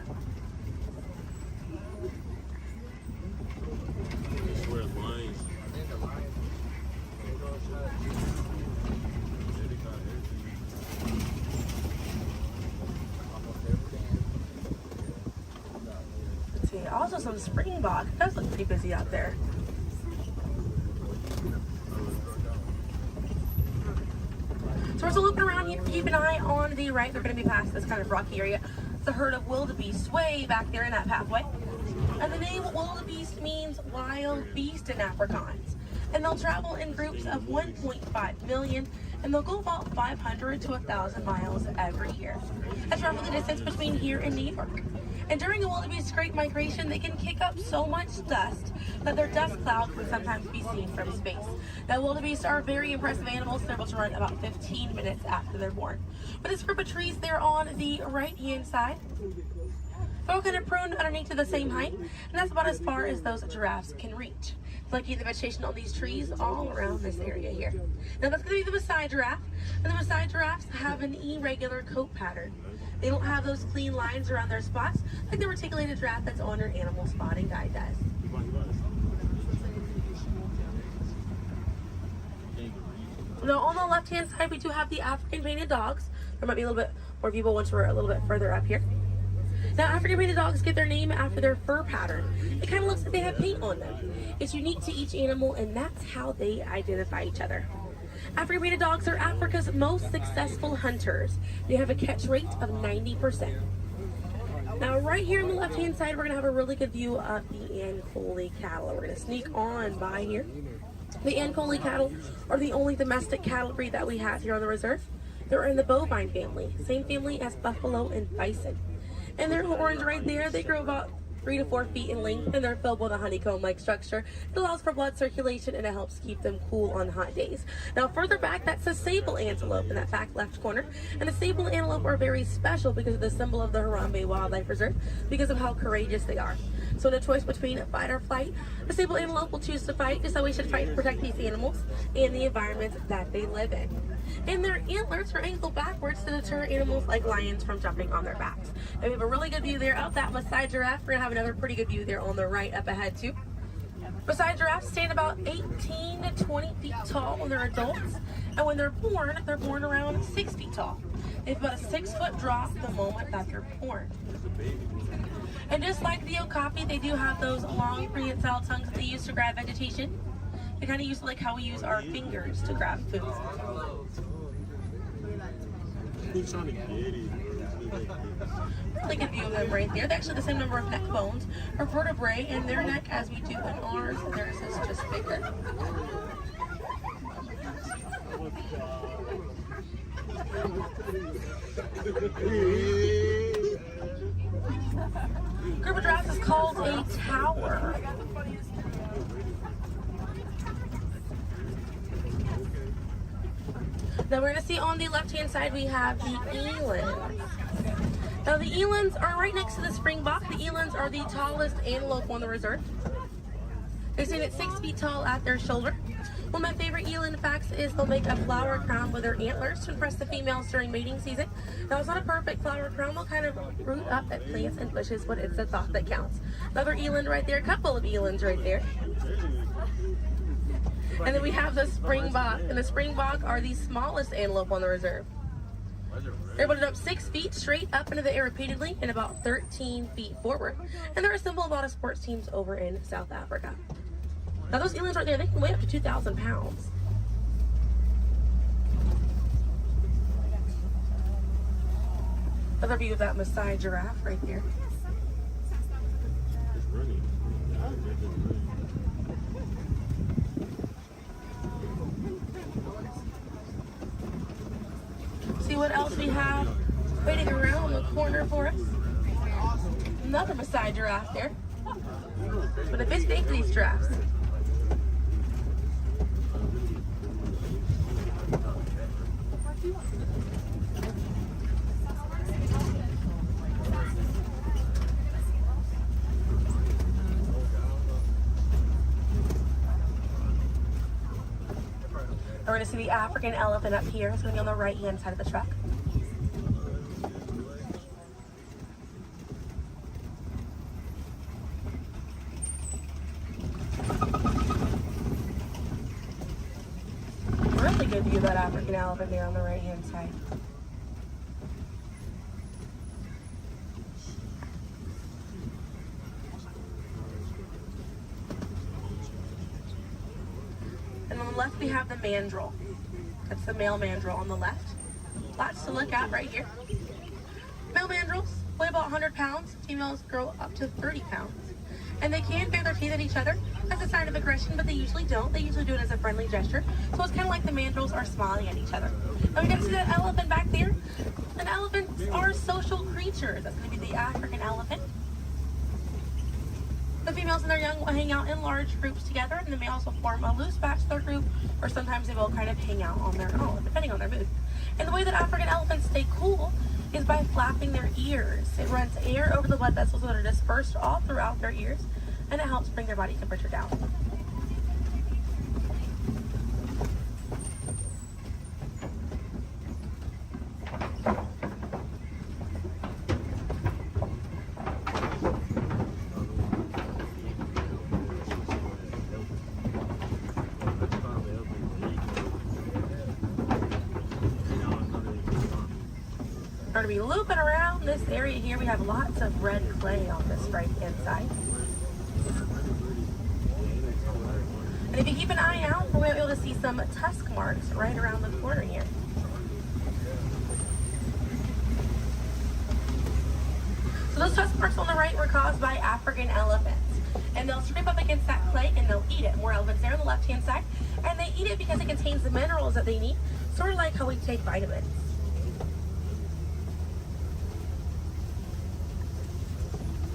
Let's see, also some springbok. It does look pretty busy out there. So we're still looking around here. Keep an eye on the right. They're going to be past this kind of rocky area. It's a herd of wildebeest way back there in that pathway. And the name wildebeest means wild beast in Afrikaans. And they'll travel in groups of 1.5 million, and they'll go about 500 to 1,000 miles every year. That's roughly the distance between here and New York. And during the wildebeest great migration, they can kick up so much dust that their dust cloud can sometimes be seen from space. Now, wildebeest are very impressive animals. They're able to run about 15 minutes after they're born. But this group of trees there on the right-hand side, they're all kind of pruned underneath to the same height, and that's about as far as those giraffes can reach. Lucky the vegetation on these trees all around this area here. Now that's going to be the Maasai giraffe, and the Maasai giraffes have an irregular coat pattern. They don't have those clean lines around their spots like the reticulated giraffe that's on your animal spotting guide does. Now on the left-hand side, we do have the African painted dogs. There might be a little bit more people once we're a little bit further up here. Now, African painted dogs get their name after their fur pattern. It kind of looks like they have paint on them. It's unique to each animal, and that's how they identify each other. African painted dogs are Africa's most successful hunters. They have a catch rate of 90%. Now, right here on the left-hand side, we're going to have a really good view of the Ankole cattle. We're going to sneak on by here. The Ankole cattle are the only domestic cattle breed that we have here on the reserve. They're in the bovine family, same family as buffalo and bison. And their horns right there, they grow about 3 to 4 feet in length, and they're filled with a honeycomb-like structure. It allows for blood circulation, and it helps keep them cool on hot days. Now, further back, that's a sable antelope in that back left corner. And the sable antelope are very special because of the symbol of the Harambe Wildlife Reserve, because of how courageous they are. So in a choice between fight or flight, the sable antelope will choose to fight, just so we should fight to protect these animals and the environment that they live in. And their antlers are angled backwards to deter animals like lions from jumping on their backs. And we have a really good view there of that Maasai giraffe. We're going to have another pretty good view there on the right up ahead too. Maasai giraffes stand about 18 to 20 feet tall when they're adults. And when they're born around 6 feet tall. They have about a 6-foot drop the moment that they're born. And just like the okapi, they do have those long prehensile tongues that they use to grab vegetation. They kind of use like how we use our fingers to grab food. Really good view of them right there. They're actually the same number of neck bones or vertebrae in their neck as we do in ours. Theirs is just bigger. Group of giraffes is called a tower. Now we're going to see on the left-hand side we have the elands. Now the elands are right next to the springbok. The elands are the tallest antelope on the reserve. They stand at 6 feet tall at their shoulder. One of my favorite eland facts is they'll make a flower crown with their antlers to impress the females during mating season. Now it's not a perfect flower crown. They'll kind of root up at plants and bushes, but it's the thought that counts. Another eland right there, a couple of elands right there. And then we have the springbok, and the springbok are the smallest antelope on the reserve. They're able to jump 6 feet straight up into the air repeatedly and about 13 feet forward. And they're a symbol of a lot of sports teams over in South Africa. Now those elands right there, they can weigh up to 2,000 pounds. Another view of that Maasai giraffe right there. see what else we have waiting around the corner for us. Another Maasai giraffe there. But a bit big for these giraffes. We're going to see the African elephant up here. It's going to be on the right-hand side of the truck. Really good view of that African elephant there on the right-hand side. And on the left we have the mandrill. That's the male mandrill on the left. Lots to look at right here. Male mandrills weigh about 100 pounds. Females grow up to 30 pounds. And they can bare their teeth at each other as a sign of aggression, but they usually don't. They usually do it as a friendly gesture. So it's kind of like the mandrills are smiling at each other. Now we can see that elephant back there. And elephants are social creatures. That's going to be the African elephant. The females and their young will hang out in large groups together, and the males will form a loose bachelor group, or sometimes they will kind of hang out on their own, depending on their mood. And the way that African elephants stay cool is by flapping their ears. It runs air over the blood vessels that are dispersed all throughout their ears, and it helps bring their body temperature down. We're going to be looping around this area here. We have lots of red clay on this right hand side. And if you keep an eye out, we'll be able to see some tusk marks right around the corner here. So those tusk marks on the right were caused by African elephants. And they'll scrape up against that clay and they'll eat it. More elephants there on the left hand side. And they eat it because it contains the minerals that they need, sort of like how we take vitamins.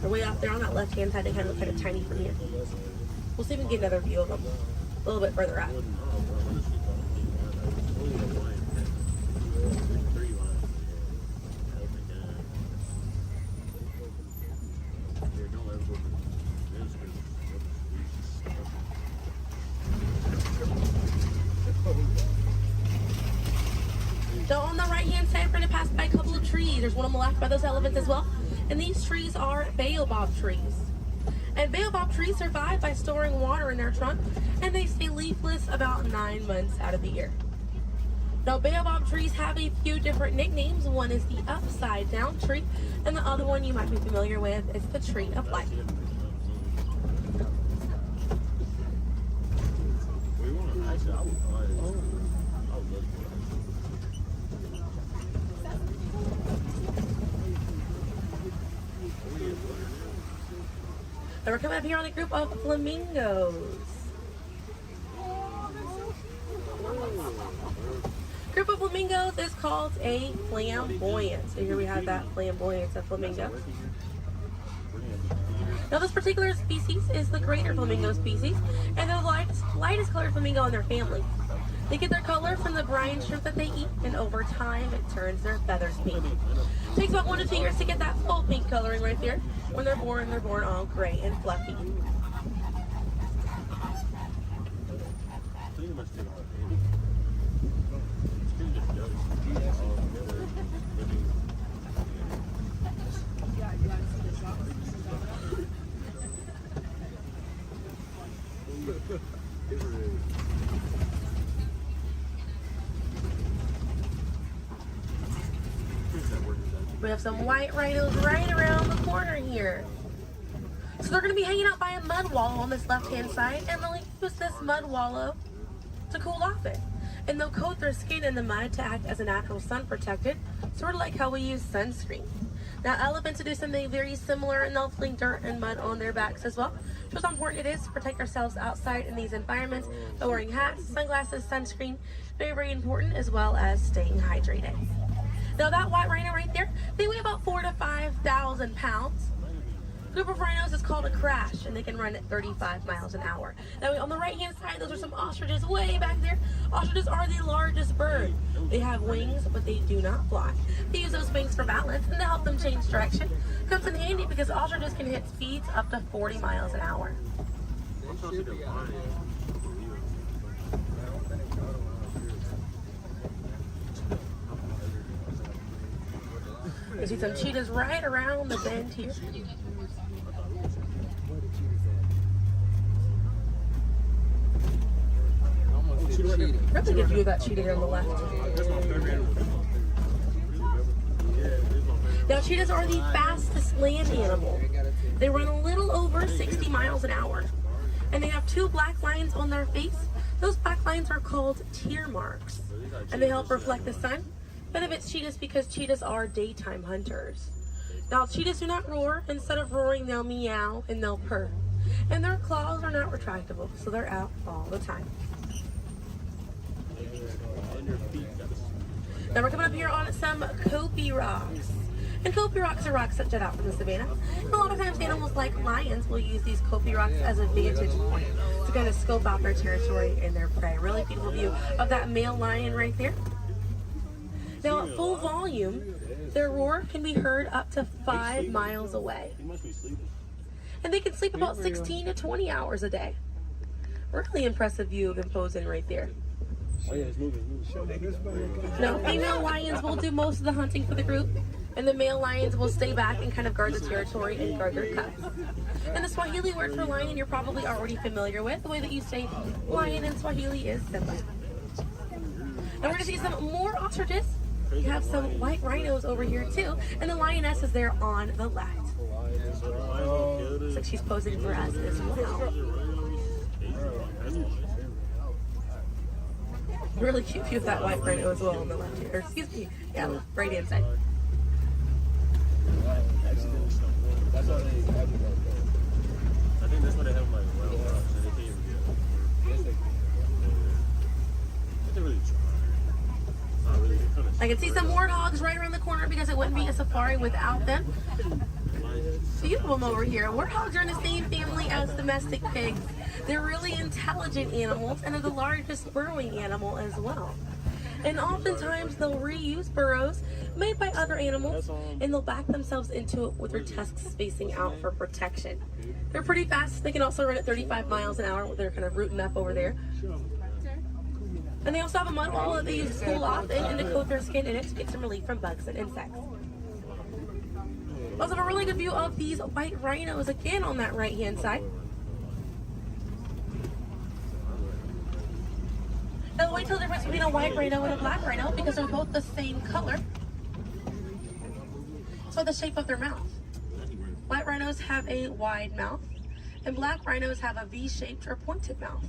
They're way out there on that left-hand side. They kind of look kind of tiny from here. We'll see if we can get another view of them a little bit further out. So on the right-hand side, we're going to pass by a couple of trees. There's one on the left by those elephants as well. And these trees are baobab trees. And baobab trees survive by storing water in their trunk, and they stay leafless about 9 months out of the year. Now, baobab trees have a few different nicknames. One is the upside down tree, and the other one you might be familiar with is the tree of life. And we're coming up here on a group of flamingos. Group of flamingos is called a flamboyant. So here we have that flamboyant of flamingos. Now this particular species is the greater flamingo species, and they're the lightest colored flamingo in their family. They get their color from the brine shrimp that they eat, and over time it turns their feathers pink. It takes about 1 to 2 years to get that full pink coloring right there. When they're born all gray and fluffy. We have some white rhinos right around the corner here. So they're going to be hanging out by a mud wallow on this left-hand side, and they'll use this mud wallow to cool off it. And they'll coat their skin in the mud to act as a natural sun protectant, sort of like how we use sunscreen. Now elephants will do something very similar, and they'll fling dirt and mud on their backs as well. Shows how important it is to protect ourselves outside in these environments by wearing hats, sunglasses, sunscreen. Very, very important, as well as staying hydrated. Now that white rhino right there, they weigh about 4,000 to 5,000 pounds. A group of rhinos is called a crash, and they can run at 35 miles an hour. Now on the right hand side, those are some ostriches way back there. Ostriches are the largest bird. They have wings, but they do not fly. They use those wings for balance and to help them change direction. Comes in handy because ostriches can hit speeds up to 40 miles an hour. You see some cheetahs right around the bend here. Really good view of that cheetah there on the left. Now cheetahs are the fastest land animal. They run a little over 60 miles an hour. And they have 2 black lines on their face. Those black lines are called tear marks. And they help reflect the sun. Benefits cheetahs because cheetahs are daytime hunters. Now cheetahs do not roar. Instead of roaring, they'll meow and they'll purr. And their claws are not retractable, so they're out all the time. Now we're coming up here on some Kopi rocks. And Kopi rocks are rocks that jut out from the savannah. And a lot of times animals like lions will use these Kopi rocks as a vantage point to kind of scope out their territory and their prey. Really beautiful view of that male lion right there. Now at full volume, their roar can be heard up to 5 miles away. And they can sleep about 16 to 20 hours a day. Really impressive view of imposing right there. Now, female lions will do most of the hunting for the group, and the male lions will stay back and kind of guard the territory and guard their cubs. And the Swahili word for lion you're probably already familiar with. The way that you say lion in Swahili is Simba. Now we're going to see some more ostriches. We have some white rhinos over here too, and the lioness is there on the left. Looks like she's posing for us as well. Really cute view of that white rhino as well on the left here. Or, excuse me, yeah, right hand side. I think that's what they have like wild dogs, and they can't even get. They really try. Not really. I can see some warthogs right around the corner because it wouldn't be a safari without them. Few of them over here. Warthogs are in the same family as domestic pigs. They're really intelligent animals and are the largest burrowing animal as well. And oftentimes they'll reuse burrows made by other animals and they'll back themselves into it with their tusks spacing out for protection. They're pretty fast. They can also run at 35 miles an hour. They're kind of rooting up over there. And they also have a mud wall that they use to cool off and to coat their skin in it to get some relief from bugs and insects. Also have a really good view of these white rhinos again on that right hand side. Now wait till the difference between a white rhino and a black rhino because they're both the same color. So the shape of their mouth. White rhinos have a wide mouth and black rhinos have a V-shaped or pointed mouth.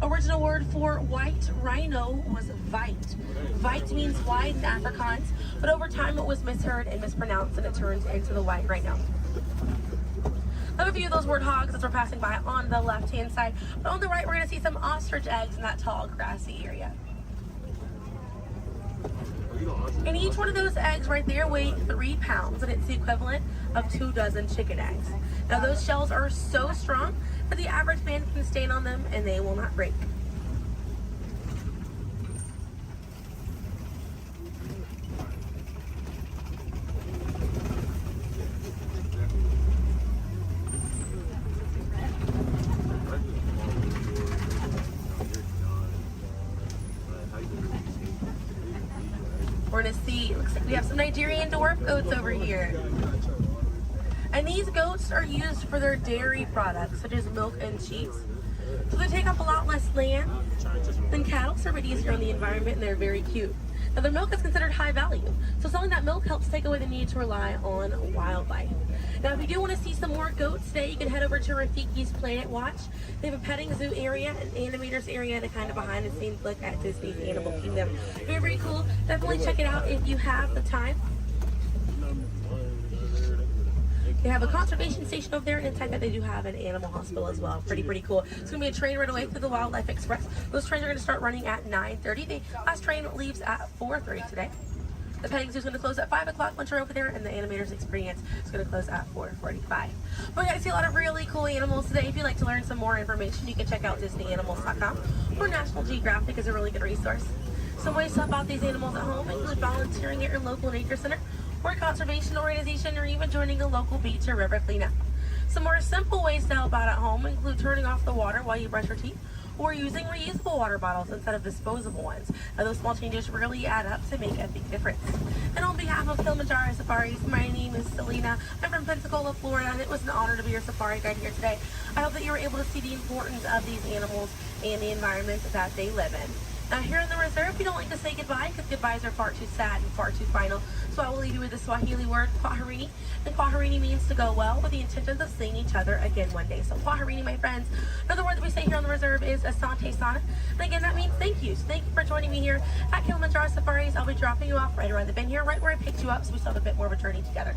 Original word for white rhino was vite. Vite means wide in Afrikaans, but over time it was misheard and mispronounced and it turned into the white rhino. Another view of those warthogs as we're passing by on the left-hand side, but on the right we're going to see some ostrich eggs in that tall grassy area. And each one of those eggs right there weigh 3 pounds, and it's the equivalent of 2 dozen chicken eggs. Now those shells are so strong that the average man can stand on them and they will not break. We're gonna see, looks like we have some Nigerian dwarf goats over here. And these goats are used for their dairy products, such as milk and cheese. So they take up a lot less land than cattle, so they're a bit easier on the environment, and they're very cute. Now their milk is considered high value, so selling that milk helps take away the need to rely on wildlife. Now if you do want to see some more goats today, you can head over to Rafiki's Planet Watch. They have a petting zoo area, an animators area, and a kind of behind the scenes look at Disney's Animal Kingdom. Very, very cool. Definitely check it out if you have the time. They have a conservation station over there, and inside that they do have an animal hospital as well. Pretty cool. It's going to be a train right away through the Wildlife Express. Those trains are going to start running at 9:30. The last train leaves at 4:30 today. The petting zoo is going to close at 5 o'clock once you're over there, and the animators experience is going to close at 4:45. But we got to see a lot of really cool animals today. If you'd like to learn some more information, you can check out DisneyAnimals.com, or National Geographic is a really good resource. Some ways to help out these animals at home include volunteering at your local nature center, or conservation organization, or even joining a local beach or river cleanup. Some more simple ways to help out at home include turning off the water while you brush your teeth, or using reusable water bottles instead of disposable ones. Now, those small changes really add up to make a big difference. And on behalf of Kilimanjaro Safaris, my name is Selena. I'm from Pensacola, Florida, and it was an honor to be your safari guide here today. I hope that you were able to see the importance of these animals and the environment that they live in. Now, here in the reserve, we don't like to say goodbye because goodbyes are far too sad and far too final. So I will leave you with the Swahili word, kwaherini. And kwaherini means to go well, with the intentions of seeing each other again one day. So kwaherini, my friends. Another word that we say here on the reserve is asante sana. And again, that means thank you. So thank you for joining me here at Kilimanjaro Safaris. I'll be dropping you off right around the bend here, right where I picked you up, so we still have a bit more of a journey together.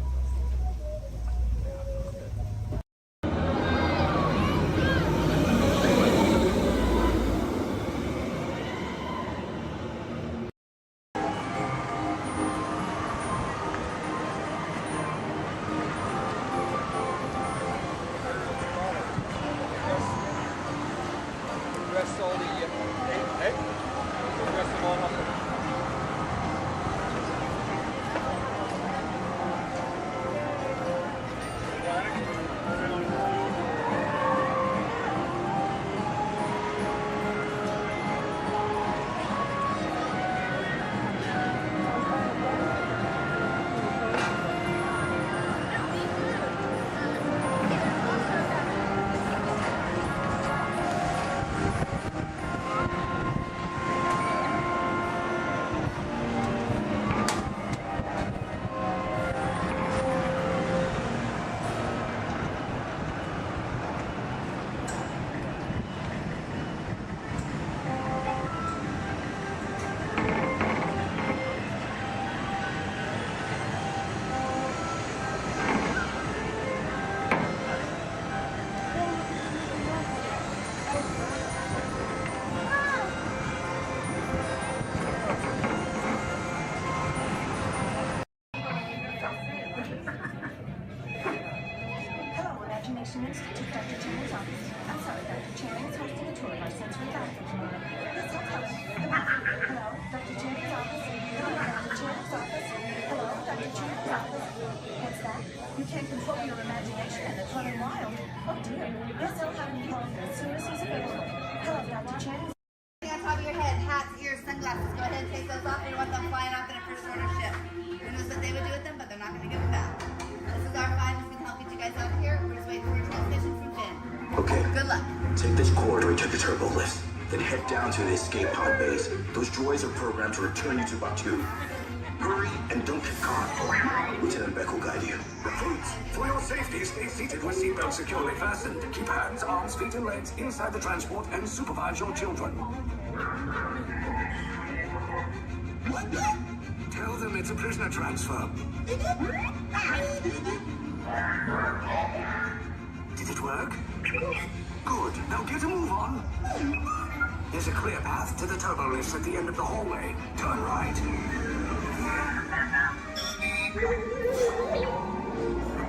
Institute, Dr. Channing's office. I'm sorry, Dr. Channing is hosting a tour of our sensory dining tomorrow. Please hold close. Hello, Dr. Channing's office. Hello, Dr. Channing's office. Hello, Dr. Channing's office. What's that? You can't control your imagination and it's running wild. Oh dear. Yes, I'll have him call you as soon as he's available. Hello, Dr. Channing. On top of your head, hats, ears, sunglasses. Go ahead and take those off. We don't want them flying off in a first order ship. Who knows what they would do with them, but they're not going to give them back. This is our five. It's going to help get you guys out here. We're just waiting for a transmission from Finn. Okay. Good luck. Take this corridor to the turbo lift. Then head down to the escape pod base. Those droids are programmed to return you to Batu. Hurry and don't get caught. Lieutenant Beck will guide you. Recruits, for your safety, stay seated with seatbelts securely fastened. Keep hands, arms, feet, and legs inside the transport and supervise your children. Tell them it's a prisoner transfer. Did it work? Good. Now get a move on. There's a clear path to the turbo lifts at the end of the hallway. Turn right.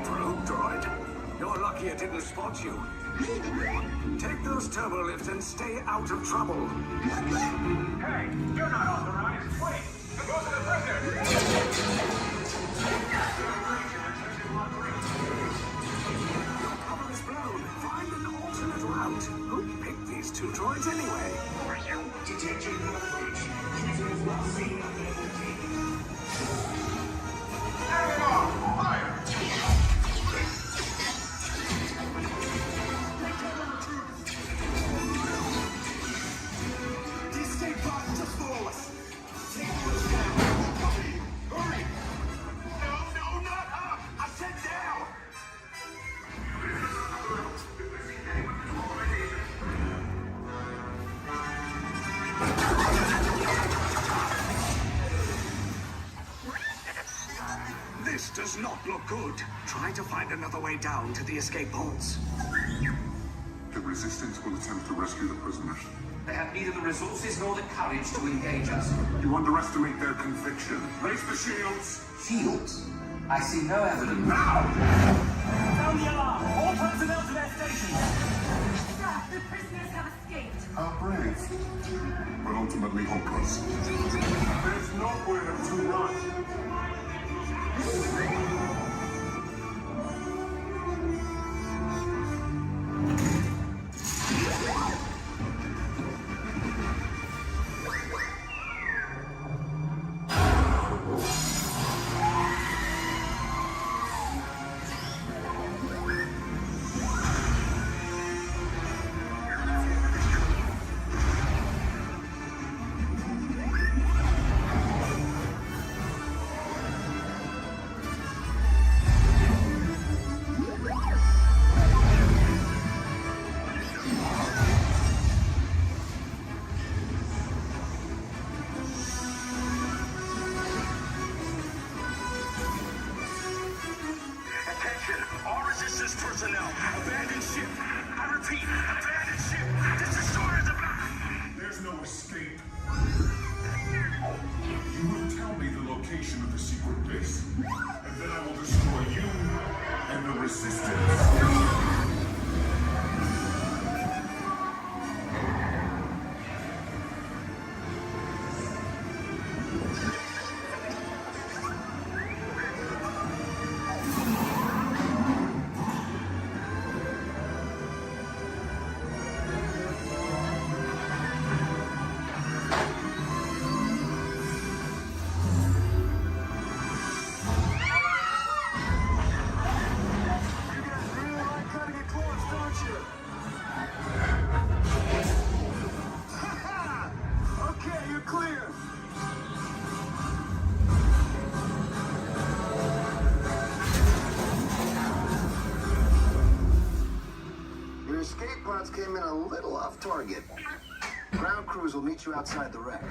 Probe droid. You're lucky it didn't spot you. Take those turbo lifts and stay out of trouble. Hey, you're not authorized. Wait, go to the prisoner. Your cover is blown. Find an alternate route. Who picked these two droids anyway? Detention approach. Prisoners not seen on the fire! The escape pod just below us. Take those down. Hurry! No, not up! I said down! This does not look good. Try to find another way down to the escape pods. The resistance will attempt to rescue the prisoners. They have neither the resources nor the courage to engage us. You underestimate their conviction. Raise the shields. Shields? I see no evidence. Now! Sound the alarm! All personnel to their stations! Sir, the prisoners have escaped. How brave, but ultimately hopeless. There's nowhere to run. personnel. Abandon ship. I repeat, abandon ship. This destroyer's about. There's no escape. You will tell me the location of the secret base, and then I will destroy you and the Resistance. Came in a little off target. Ground crews will meet you outside the wreck.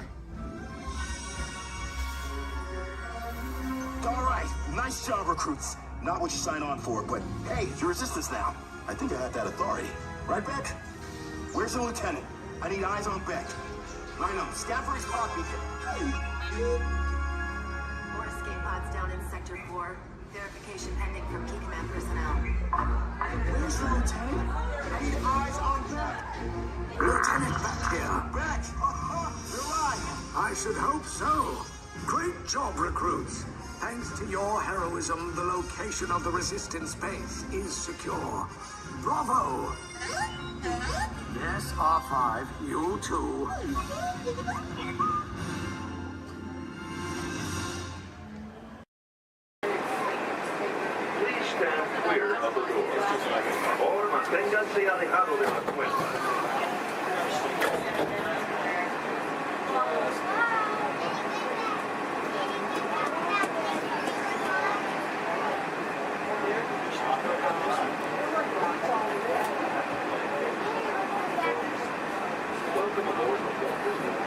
All right, nice job, recruits. Not what you signed on for, but hey, you're resistance now. I think I have that authority. Right, Beck? Where's the lieutenant? I need eyes on Beck. I know, scan for his pod beacon. More escape pods down in Sector 4. Verification pending from Key Command personnel. Where's the lieutenant? I need eyes on Beck. Lieutenant Beck here. Beck! You're right. I should hope so. Great job, recruits. Thanks to your heroism, the location of the Resistance base is secure. Bravo! Yes, R5, you too. Please stand clear of the door. Or manténganse alejado de las puertas. Welcome aboard the Walt Disney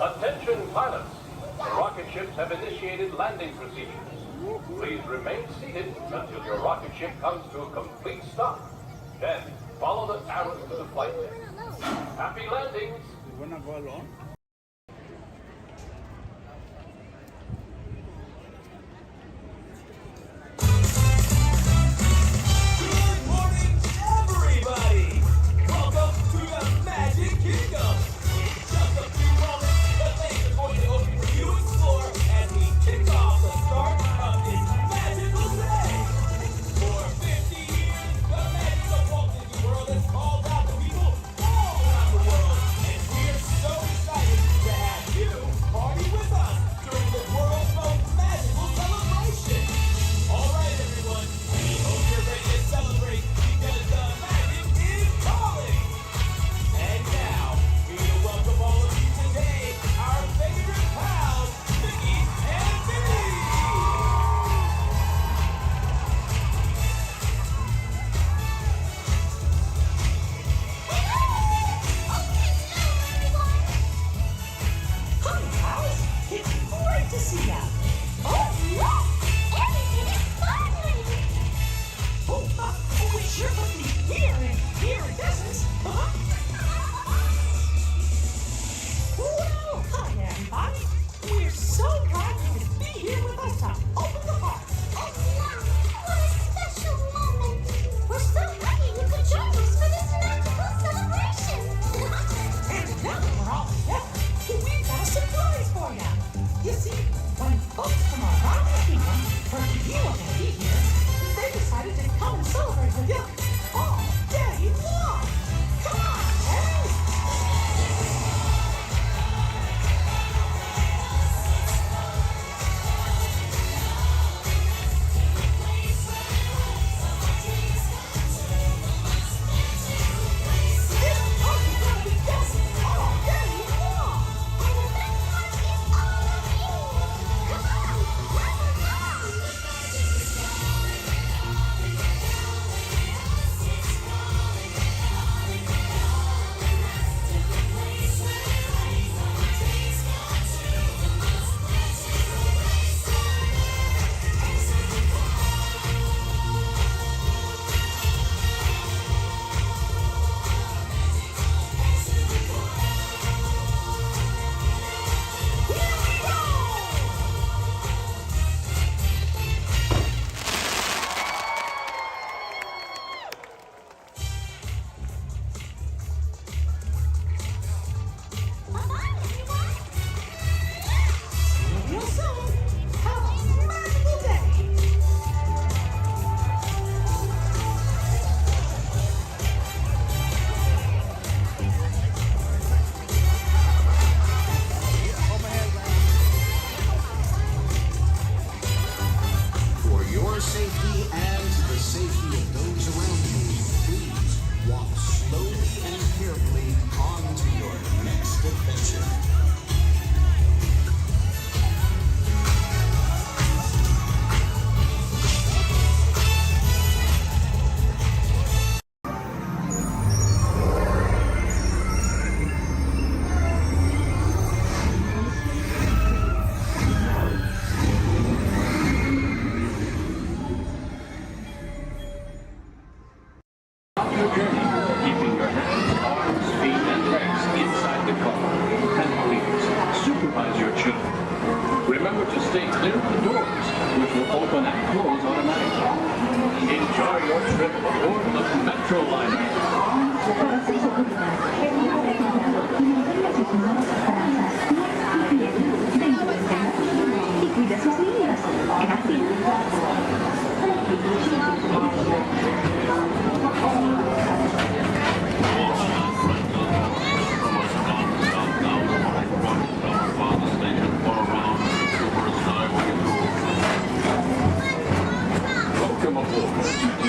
Attention pilots, the rocket ships have initiated landing procedures. Please remain seated until your rocket ship comes to a complete stop. Then, follow the arrows to the flight deck. Happy landings! We're not going alone. Everybody, welcome to the Magic Kingdom. In just a few moments, the lanes are going to open for you to explore as we kick off the start of this magical day. For 50 years, the magic of Walt Disney World has called out the people all around the world, and we're so excited Folks from around the kingdom heard you were going to be here. They decided to come and celebrate with you all day long. Come on, hey! Keeping your hands, arms, feet, and legs inside the car. And please, supervise your children. Remember to stay clear of the doors, which will open and close automatically. Enjoy your trip aboard the Metroliner. Welcome aboard.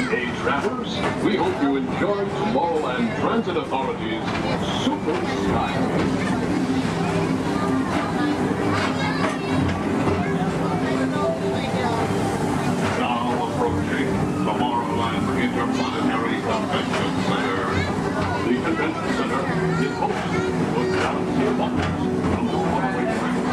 Hey, travelers, we hope you enjoy Tomorrowland Transit Authority's Super Skyway. Now approaching Tomorrowland Interplanetary Convention Center. The convention center is host to a galaxy of wonders from the faraway planet.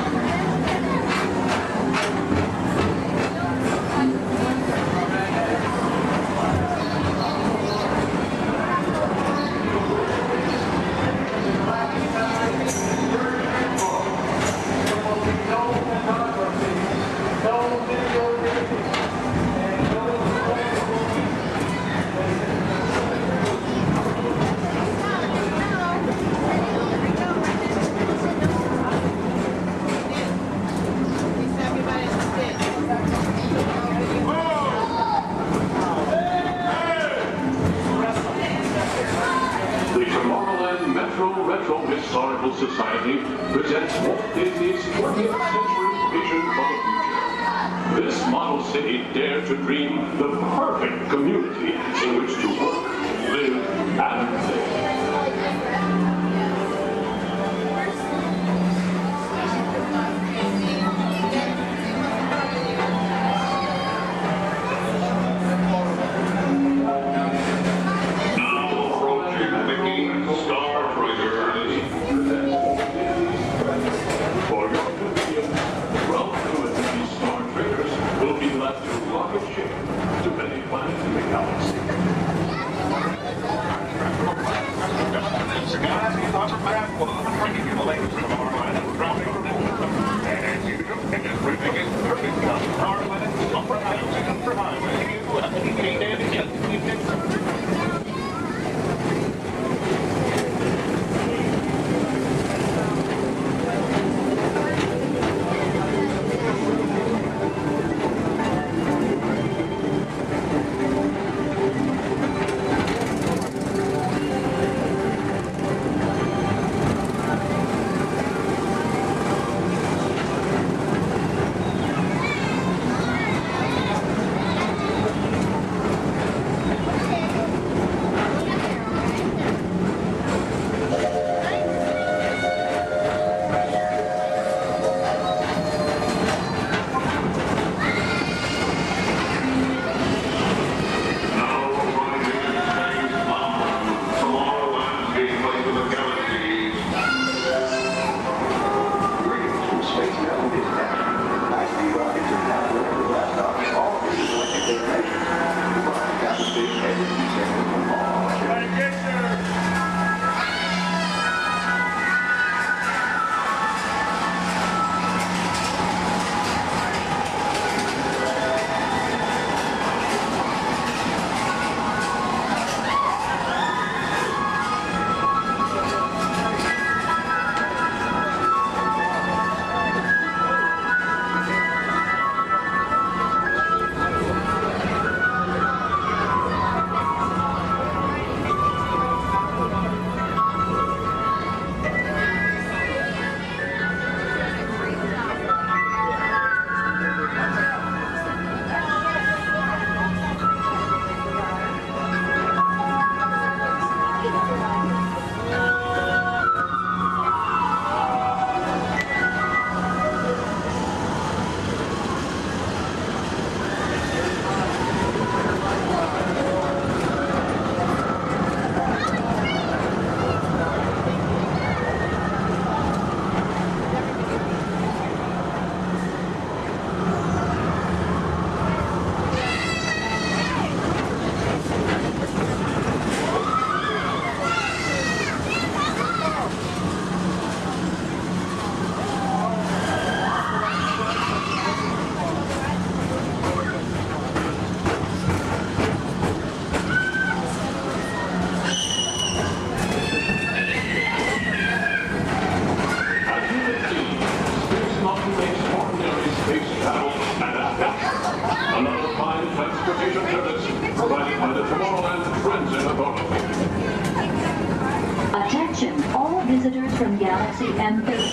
Historical Society presents Walt Disney's 20th Century Vision for the Future. This model city dared to dream the perfect community in which to work, live, and play. To many planets in the galaxy.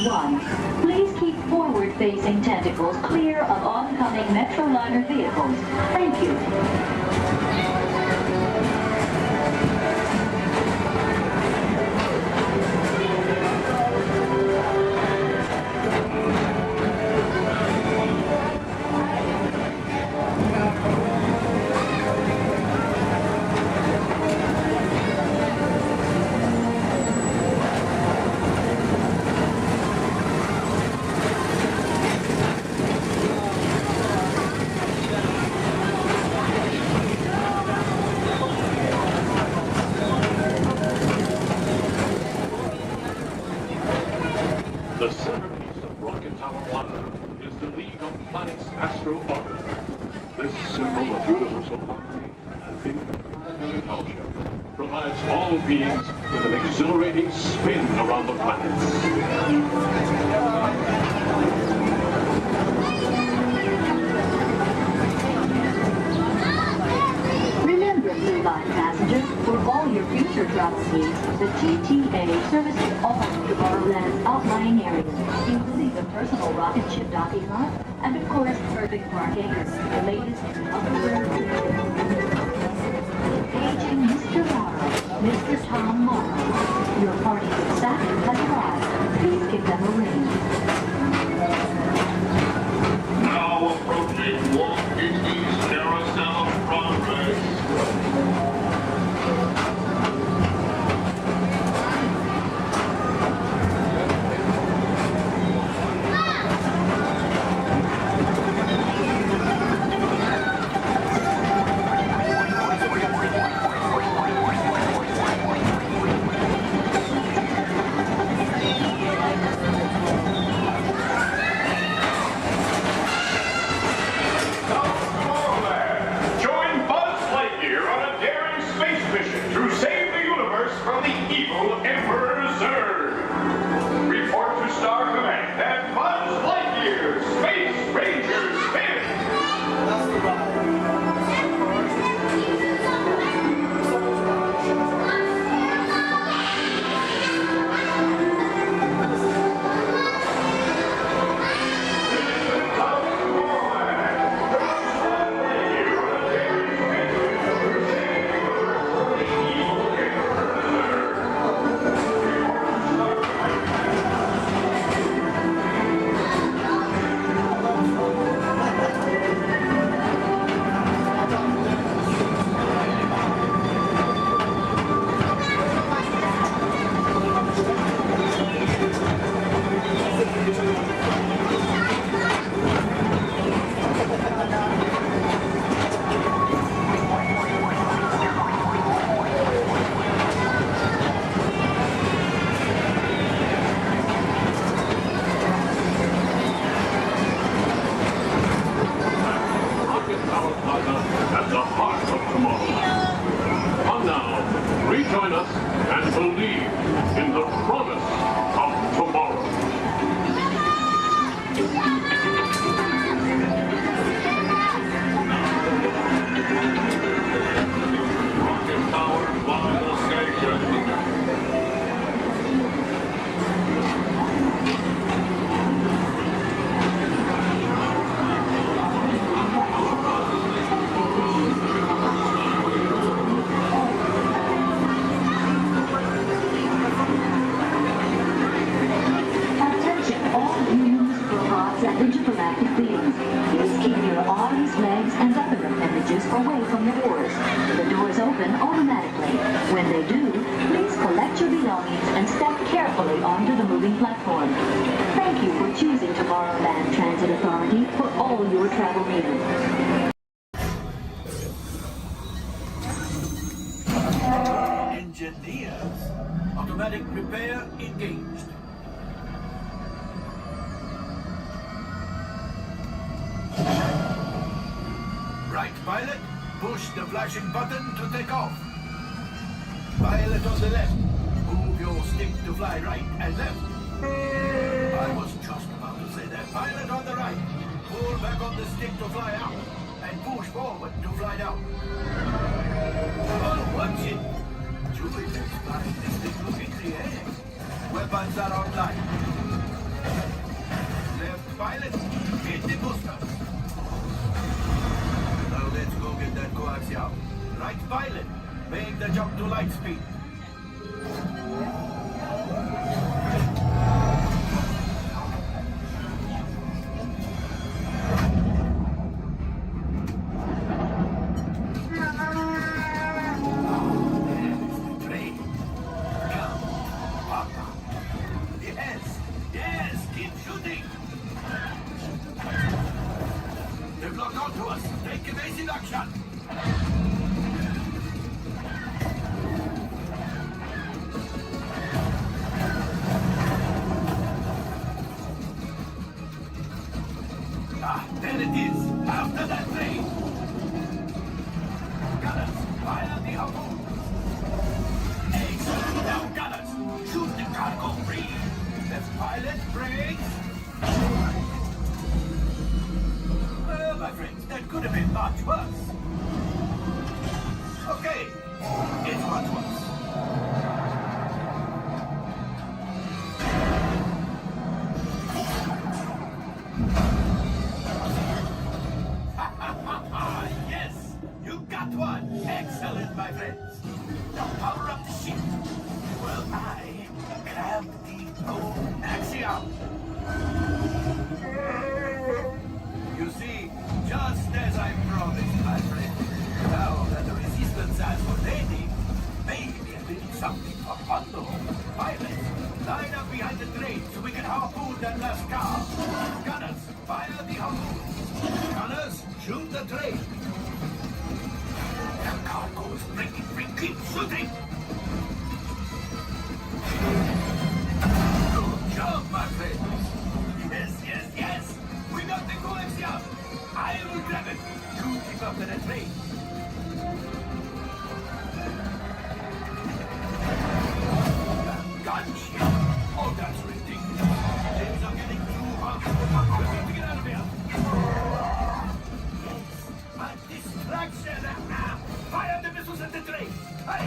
1. Please keep forward-facing tentacles clear of oncoming Metroliner vehicles. Thank you. The centerpiece of Rocket Tower 1 is the League of Planets Astro Orbiter. This symbol of universal harmony and intelligence provides all beings with an exhilarating spin around the planets. Remember, Blue Line passengers, for all your future travel needs, the TTA services all of Tomorrowland's outlying areas, including the personal rocket ship docking lot, and of course, perfect parking, the latest in hoverboard. Paging Mr. Morrow, Mr. Tom Morrow. Your party's exact has arrived. Please give them a ring. Now approaching Walt Disney's Carousel of Progress. At the heart of Tomorrowland. Come now, rejoin us and believe in the promise of tomorrow. Rocket Tower Final Station. Intergalactic beings. Please keep your arms, legs, and other appendages away from the doors. The doors open automatically. When they do, please collect your belongings and step carefully onto the moving platform. Thank you for choosing Tomorrowland Transit Authority for all your travel needs. Engineers. Automatic repair engaged. Right, pilot. Push the flashing button to take off. Pilot on the left. Move your stick to fly right and left. I was just about to say that. Pilot on the right. Pull back on the stick to fly out. And push forward to fly down. Oh, watch it. Chewie is flying this thing looking in the air. Weapons are online. speed. Yes, keep shooting. They've locked onto us. Take evasive action. Ah, there it is. After that train. Gunners, fire the harpoon. Excellent. Now, gunners, shoot the cargo free. Left pilot, brakes. Well, my friends, that could have been much worse. Okay, it's much worse. Yes, you got one. Excellent, my friends. Now power up the ship. Well, I grab the golden axiom. You see, just as I promised, my friend, now that the resistance has already, maybe a little something for Hondo. Pilots, line up behind the train so we can harpoon that last car. Gunners, fire the harpoon. Gunners, shoot the train. The cargo is breaking free. Keep shooting. Good job, my friend. Yes. We got the coaxium. I will grab it. You keep up to the train. Gunship. Oh, that's ridiculous. Things are getting too hot. We need to get out of here. Yes, a distraction. Fire the missiles at the train. Hey.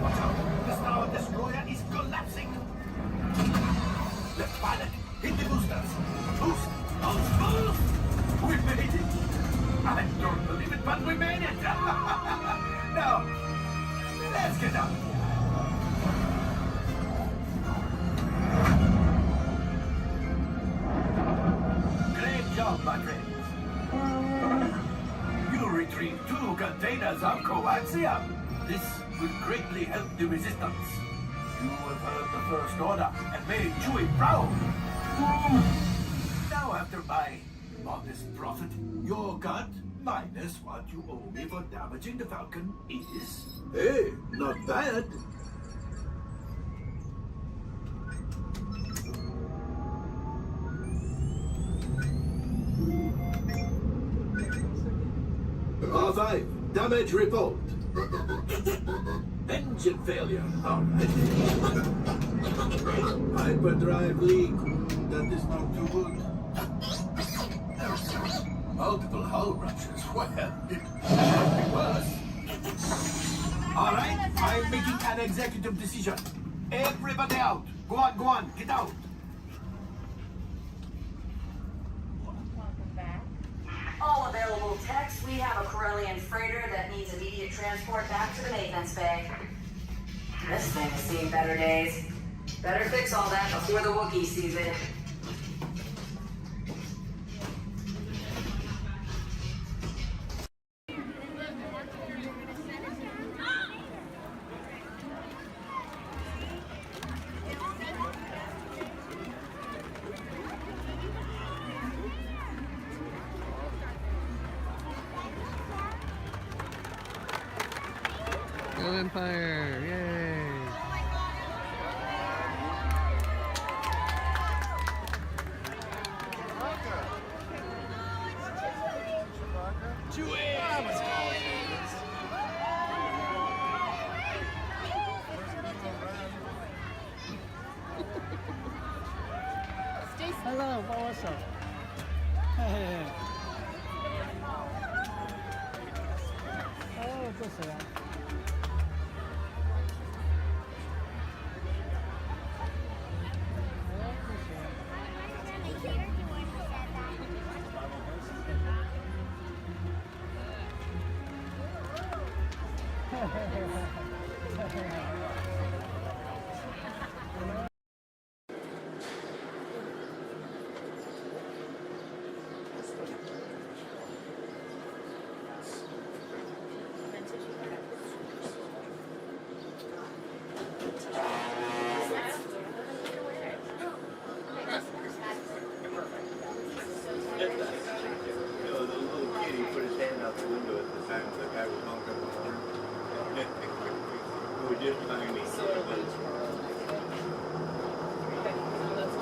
Watch out. The Star Destroyer is collapsing. Left pilot, hit the boosters. Boost. We made it. I don't believe it, but we made it. Now, let's get out. Great job, my friends. You retrieved 2 containers of coaxium. This will greatly help the resistance. You have heard the First Order and made Chewie proud. Now, after my modest profit, your cut minus what you owe me for damaging the Falcon is... Hey, not bad. R5, damage report. Engine failure. All right. Hyperdrive leak. That is not too good. Multiple hull ruptures. Well, it could be worse. All right, I'm making an executive decision. Everybody out. Go on, get out. All available techs, we have a Corellian freighter that needs immediate transport back to the maintenance bay. This thing has seen better days. Better fix all that before the Wookiee sees it. Go Empire! Yay! Hello, what's up? Hey. Oh, 这谁啊？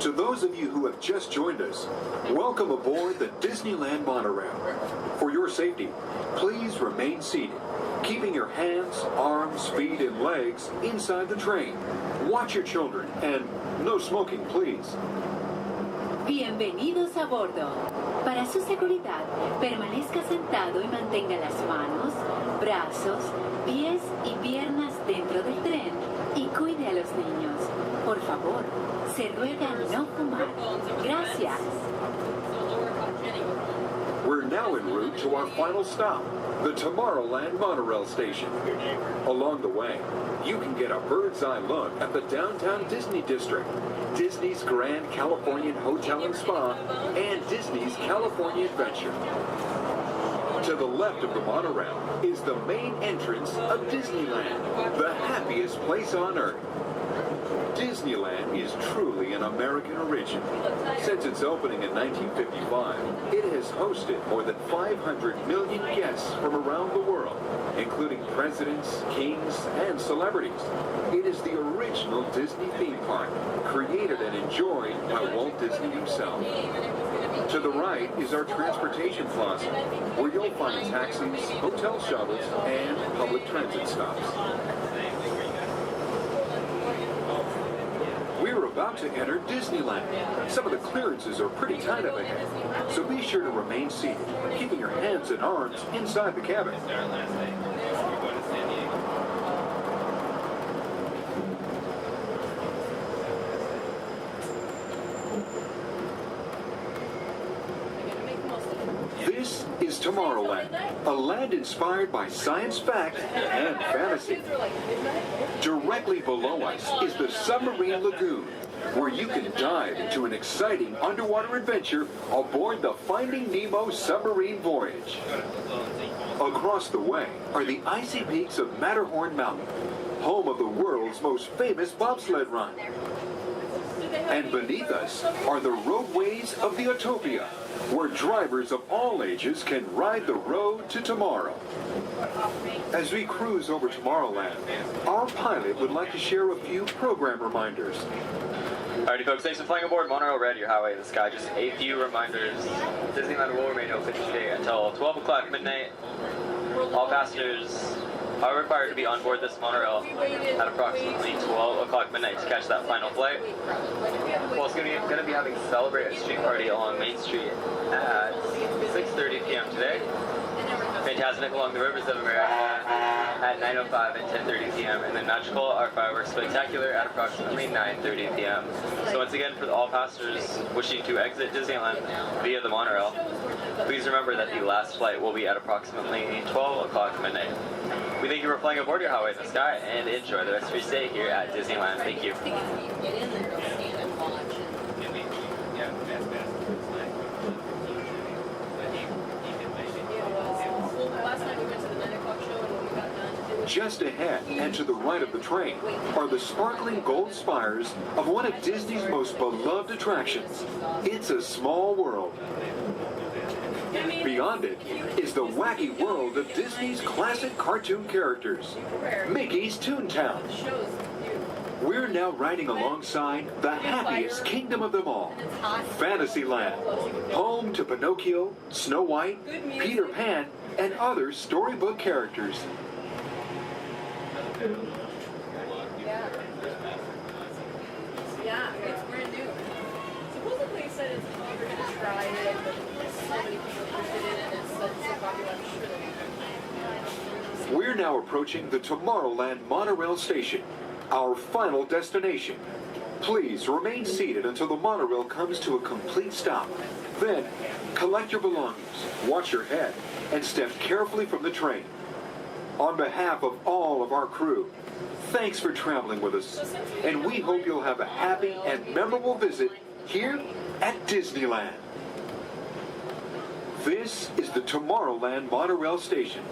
To those of you who have just joined us, welcome aboard the Disneyland monorail. For your safety, please remain seated, keeping your hands, arms, feet, and legs inside the train. Watch your children, and no smoking, please. Bienvenidos a bordo. Para su seguridad, permanezca sentado y mantenga las manos, brazos, pies y piernas dentro del tren y cuide a los niños. Por favor, se ruega no fumar. Gracias. We're now en route to our final stop, the Tomorrowland monorail station. Along the way, you can get a bird's eye look at the downtown Disney district, Disney's Grand Californian Hotel and Spa, and Disney's California Adventure. To the left of the monorail is the main entrance of Disneyland, the happiest place on earth. Disneyland is truly an American origin. Since its opening in 1955, it has hosted more than 500 million guests from around the world, including presidents, kings, and celebrities. It is the original Disney theme park, created and enjoyed by Walt Disney himself. To the right is our transportation plaza, where you'll find taxis, hotel shuttles, and public transit stops. We're about to enter Disneyland. Some of the clearances are pretty tight up ahead, so be sure to remain seated, keeping your hands and arms inside the cabin. This is Tomorrowland, a land inspired by science fact and fantasy. Directly below us is the Submarine Lagoon, where you can dive into an exciting underwater adventure aboard the Finding Nemo submarine voyage. Across the way are the icy peaks of Matterhorn Mountain, home of the world's most famous bobsled run. And beneath us are the roadways of the Utopia, where drivers of all ages can ride the road to tomorrow. As we cruise over Tomorrowland, our pilot would like to share a few program reminders. Alrighty folks, thanks for flying aboard Monorail Red, your highway in the sky. Just a few reminders. Disneyland will remain open today until 12 o'clock midnight. All passengers are required to be on board this monorail at approximately 12 o'clock midnight to catch that final flight. Well, it's going to be having Celebrate a Street Party along Main Street at 6:30 p.m. today. Fantastic along the Rivers of America at 9:05 and 10:30 p.m. and then Magical Our Fireworks Spectacular at approximately 9:30 p.m. So once again, for all passengers wishing to exit Disneyland via the monorail, please remember that the last flight will be at approximately 12 o'clock midnight. We thank you for flying aboard your highway in the sky and enjoy the rest of your stay here at Disneyland. Thank you. Just ahead and to the right of the train are the sparkling gold spires of one of Disney's most beloved attractions. It's a Small World. Beyond it is the wacky world of Disney's classic cartoon characters, Mickey's Toontown. We're now riding alongside the happiest kingdom of them all, Fantasyland, home to Pinocchio, Snow White, Peter Pan, and other storybook characters. Yeah, it's brand new. Supposedly said it's we're gonna try it, but so many people interested in it and it's so popular, I'm sure they'll be. We're now approaching the Tomorrowland monorail station, our final destination. Please remain seated until the monorail comes to a complete stop. Then, collect your belongings, watch your head, and step carefully from the train. On behalf of all of our crew, thanks for traveling with us, and we hope you'll have a happy and memorable visit here at Disneyland. This is the Tomorrowland Monorail Station.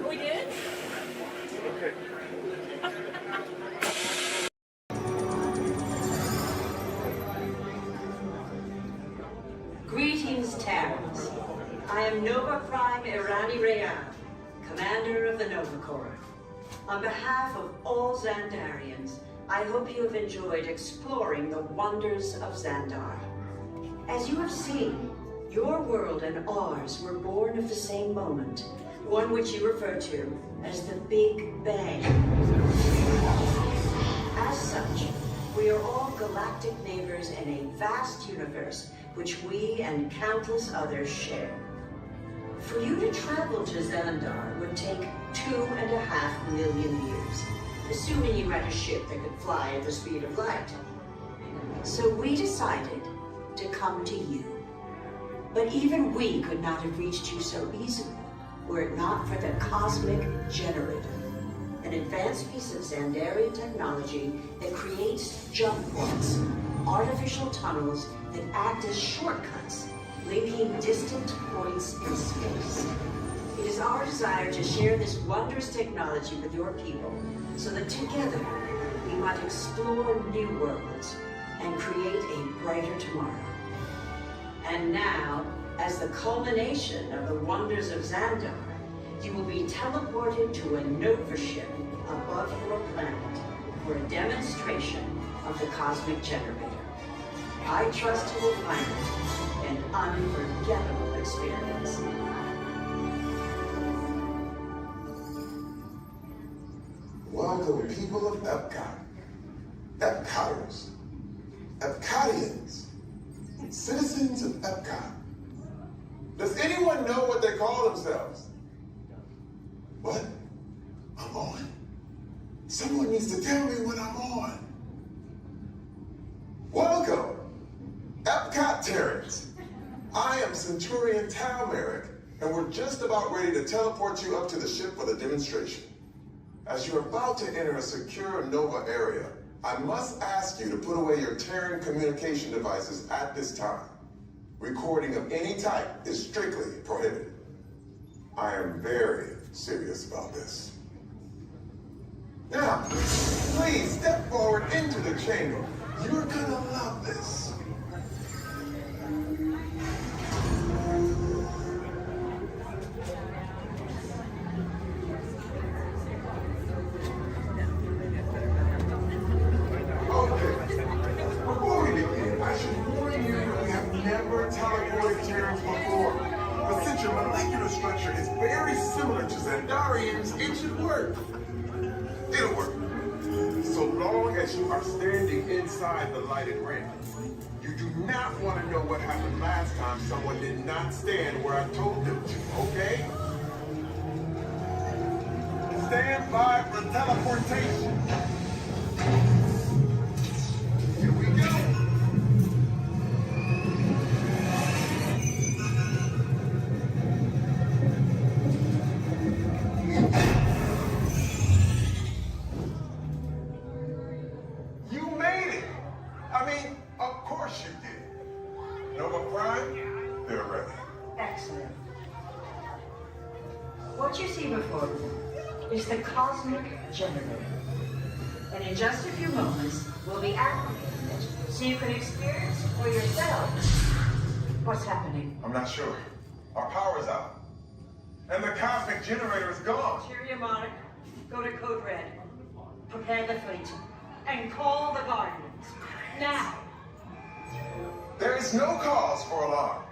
We did? Okay. Greetings, Terrans. I am Nova Prime Irani Rayan, Commander of the Nova Corps. On behalf of all Xandarians, I hope you have enjoyed exploring the wonders of Xandar. As you have seen, your world and ours were born of the same moment, one which you refer to as the Big Bang. As such, we are all galactic neighbors in a vast universe which we and countless others share. For you to travel to Xandar would take 2.5 million years, assuming you had a ship that could fly at the speed of light. So we decided to come to you. But even we could not have reached you so easily were it not for the Cosmic Generator, an advanced piece of Xandarian technology that creates jump points, artificial tunnels that act as shortcuts, linking distant points in space. It is our desire to share this wondrous technology with your people, so that together we might explore new worlds and create a brighter tomorrow. And now, as the culmination of the wonders of Xandar, you will be teleported to a Nova ship above your planet for a demonstration of the Cosmic Generator. I trust you will find it an unforgettable experience. Welcome, people of Epcot, Epcoters, Epcotians, citizens of Epcot. Does anyone know what they call themselves? What? I'm on? Someone needs to tell me when I'm on. Welcome, Epcot Terrans. I am Centurion Talmeric, and we're just about ready to teleport you up to the ship for the demonstration. As you're about to enter a secure Nova area, I must ask you to put away your Terran communication devices at this time. Recording of any type is strictly prohibited. I am very serious about this. Now, please step forward into the chamber. You're gonna love this. Before we begin, I should warn you that we have never teleported Terrans before. But since your molecular structure is very similar to Xandarians, it should work. It'll work. So long as you are standing inside the lighted ring. You do not want to know what happened last time someone did not stand where I told them to, okay? Stand by for teleportation. Here we go. You made it. I mean, of course you did. Nova Prime, they're ready. Excellent. What you see before you is the Cosmic Generator. And in just a few moments, we'll be activating it so you can experience for yourselves what's happening. I'm not sure. Our power's out. And the Cosmic Generator is gone. Cheerio, Monarch. Go to Code Red. Prepare the fleet. And call the Guardians. Now. There is no cause for alarm.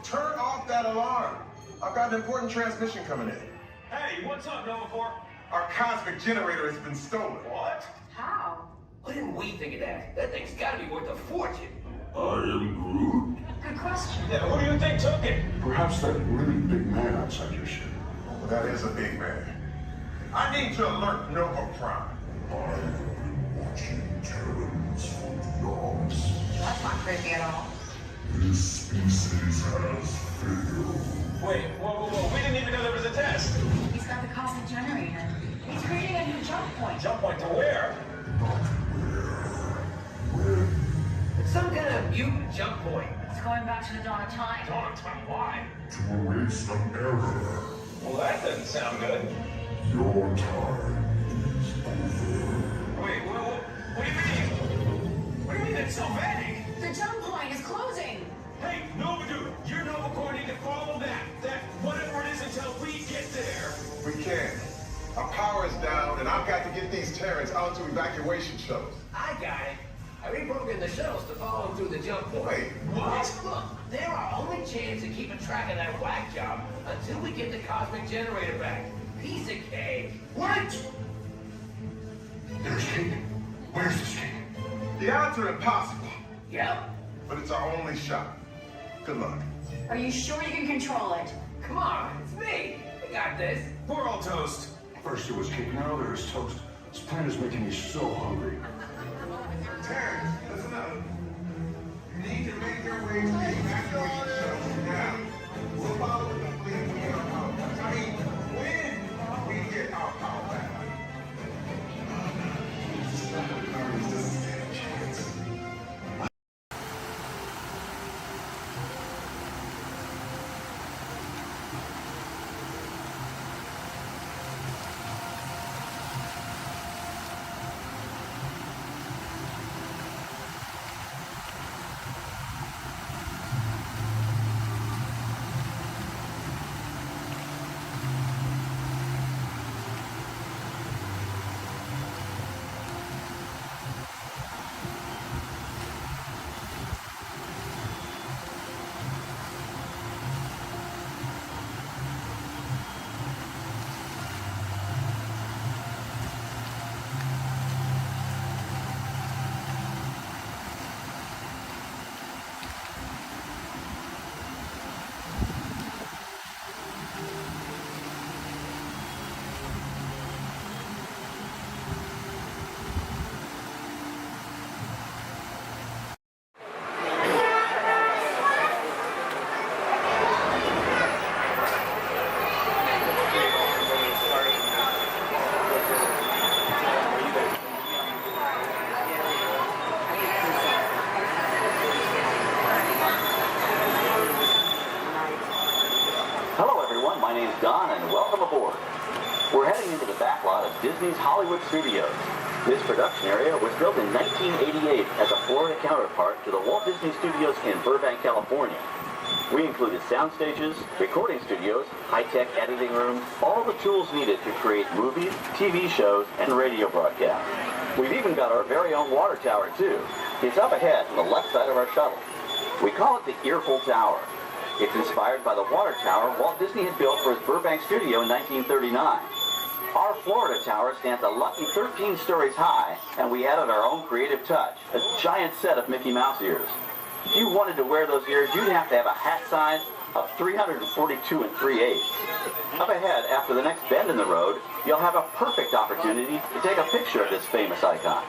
Turn off that alarm. I've got an important transmission coming in. Hey, what's up, Nova Corps? Our Cosmic Generator has been stolen. What? How? Why didn't we think of that? That thing's gotta be worth a fortune. I am Groot. Good question. Yeah, who do you think took it? Perhaps that really big man outside your ship. Well, that is a big man. I need to alert Nova Prime. I've been watching Terrans for dogs. That's not creepy at all. This species has failed. Wait, whoa. We didn't even know there was a test. He's got the cosmic generator. He's creating a new jump point. Jump point to where? Not where. When? It's some kind of mutant jump point. It's going back to the dawn of time. Dawn of time, why? To erase an error. Well, that doesn't sound good. Your time is over. Wait, what do you mean? What do you mean it's so vague? The jump point is closing. Hey, Nova Dude, you're Nova Corps need to follow that whatever it is until we get there. We can't. Our power is down, and I've got to get these Terrans out to evacuation shuttles. I got it. I reprogrammed the shuttles to follow them through the jump point. Wait, what? Look, they're our only chance of keeping track of that whack job until we get the cosmic generator back. Piece of cake. Wait! There's cake. Where's this cake? The odds are impossible, Yep. but it's our only shot. Good luck. Are you sure you can control it? Come on, it's me. I got this. We're all toast. First it was cake, now there's toast. This plan is making me so hungry. Terrans, listen up. You need to make your way to the evacuation shuttles now. We'll follow the fleet when we get our power back. I mean, when we get our power back. Just a chance. My name's Don, and welcome aboard. We're heading into the backlot of Disney's Hollywood Studios. This production area was built in 1988 as a Florida counterpart to the Walt Disney Studios in Burbank, California. We included sound stages, recording studios, high-tech editing rooms, all the tools needed to create movies, TV shows, and radio broadcasts. We've even got our very own water tower, too. It's up ahead on the left side of our shuttle. We call it the Earful Tower. It's inspired by the water tower Walt Disney had built for his Burbank studio in 1939. Our Florida tower stands a lucky 13 stories high, and we added our own creative touch, a giant set of Mickey Mouse ears. If you wanted to wear those ears, you'd have to have a hat size of 342 3/8. Up ahead, after the next bend in the road, you'll have a perfect opportunity to take a picture of this famous icon.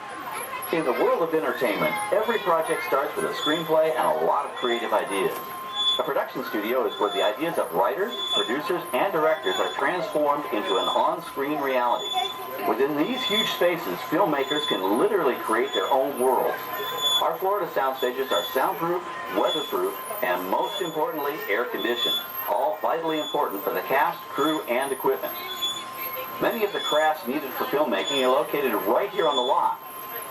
In the world of entertainment, every project starts with a screenplay and a lot of creative ideas. A production studio is where the ideas of writers, producers, and directors are transformed into an on-screen reality. Within these huge spaces, filmmakers can literally create their own worlds. Our Florida sound stages are soundproof, weatherproof, and most importantly, air-conditioned, all vitally important for the cast, crew, and equipment. Many of the crafts needed for filmmaking are located right here on the lot.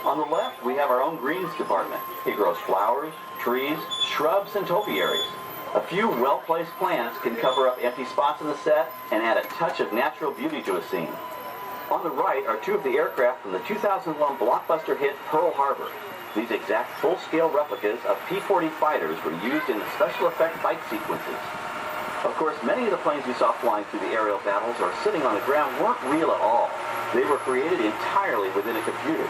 On the left, we have our own greens department. It grows flowers, trees, shrubs, and topiaries. A few well-placed plants can cover up empty spots in the set and add a touch of natural beauty to a scene. On the right are two of the aircraft from the 2001 blockbuster hit Pearl Harbor. These exact full-scale replicas of P-40 fighters were used in the special effect fight sequences. Of course, many of the planes we saw flying through the aerial battles or sitting on the ground weren't real at all. They were created entirely within a computer.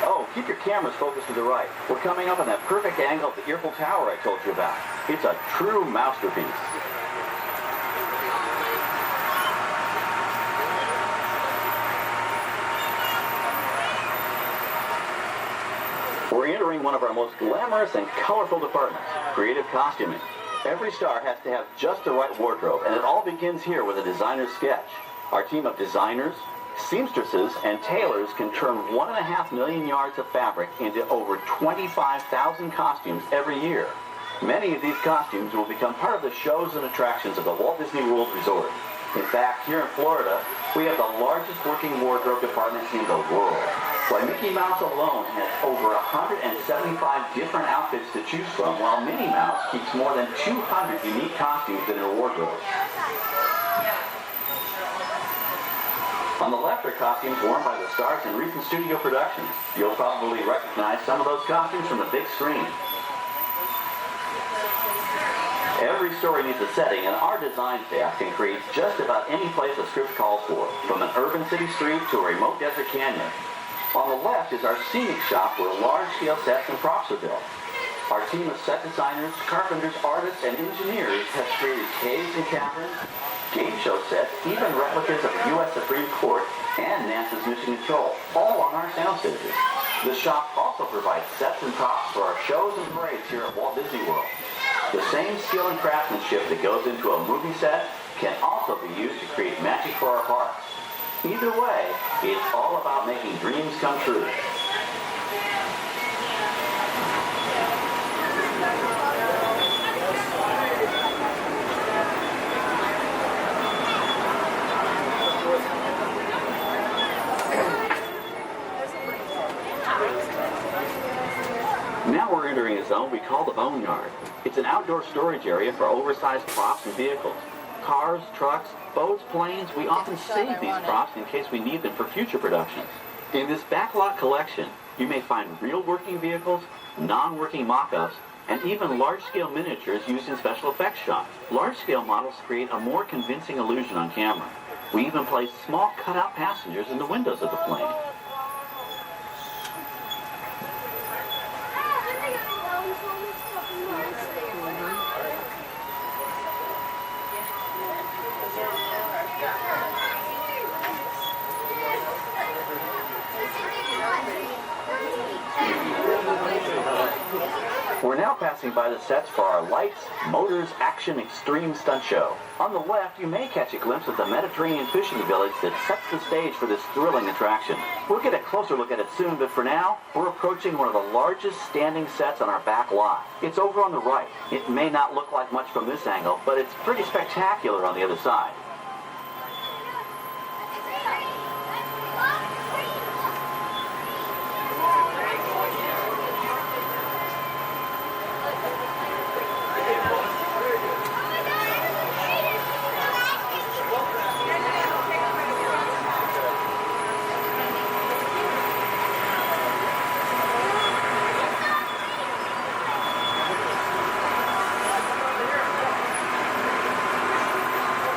Oh, keep your cameras focused to the right. We're coming up on that perfect angle of the Eiffel Tower I told you about. It's a true masterpiece. We're entering one of our most glamorous and colorful departments, creative costuming. Every star has to have just the right wardrobe, and it all begins here with a designer's sketch. Our team of designers, seamstresses, and tailors can turn 1.5 million yards of fabric into over 25,000 costumes every year. Many of these costumes will become part of the shows and attractions of the Walt Disney World Resort. In fact, here in Florida, we have the largest working wardrobe department in the world. Why, Mickey Mouse alone has over 175 different outfits to choose from, while Minnie Mouse keeps more than 200 unique costumes in her wardrobe. On the left are costumes worn by the stars in recent studio productions. You'll probably recognize some of those costumes from the big screen. Every story needs a setting, and our design staff can create just about any place a script calls for, from an urban city street to a remote desert canyon. On the left is our scenic shop where large-scale sets and props are built. Our team of set designers, carpenters, artists, and engineers has created caves and caverns, game show sets, even replicas of the U.S. Supreme Court and NASA's Mission Control, all on our sound stages. The shop also provides sets and props for our shows and parades here at Walt Disney World. The same skill and craftsmanship that goes into a movie set can also be used to create magic for our parks. Either way, it's all about making dreams come true. Now we're entering a zone we call the Boneyard. It's an outdoor storage area for oversized props and vehicles. Cars, trucks, boats, planes, we often save these props in case we need them for future productions. In this backlot collection, you may find real working vehicles, non-working mock-ups, and even large-scale miniatures used in special effects shots. Large-scale models create a more convincing illusion on camera. We even place small cutout passengers in the windows of the plane. We're now passing by the sets for our Lights, Motors, Action Extreme Stunt Show. On the left, you may catch a glimpse of the Mediterranean fishing village that sets the stage for this thrilling attraction. We'll get a closer look at it soon, but for now, we're approaching one of the largest standing sets on our back lot. It's over on the right. It may not look like much from this angle, but it's pretty spectacular on the other side.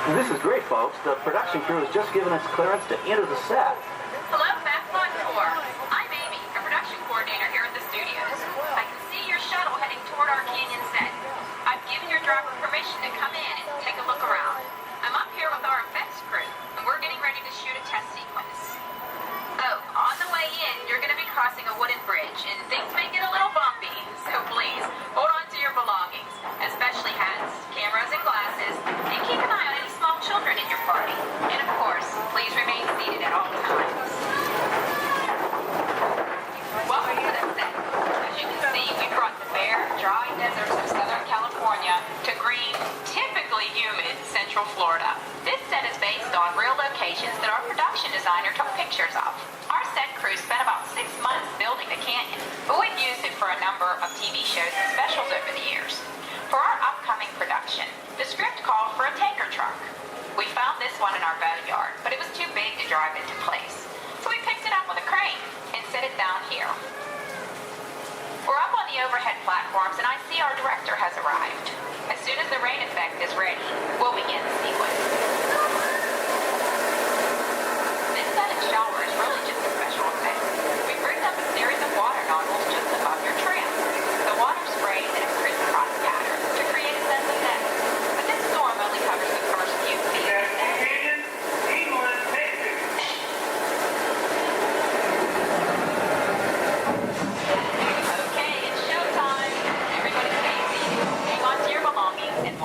This is great, folks. The production crew has just given us clearance to enter the set. Hello, Backlot Tour. I'm Amy, a production coordinator here at the studios. I can see your shuttle heading toward our canyon set. I've given your driver permission to come in and take a look around. I'm up here with our effects crew, and we're getting ready to shoot a test sequence. Oh, on the way in, you're going to be crossing a wooden bridge, and things may get a little bumpy, so please, hold on to your belongings, especially hats, cameras, and glasses, and keep an eye on any small children in your party. And of course, please remain seated at all times. Welcome to the set. As you can see, we brought the bare, dry deserts of Southern California to green, typically humid Central Florida. This set is based on real locations that our production designer took pictures of. Our set crew spent about 6 months building the canyon, but we've used it for a number of TV shows and specials over the years. For our upcoming production, the script called for a tanker truck. We found this one in our boneyard, but it was too big to drive into place. So we picked it up with a crane and set it down here. We're up on the overhead platforms, and I see our director has arrived. As soon as the rain effect is ready, we'll begin the sequence. This set and shower is really just a special effect. We've rigged up a series of water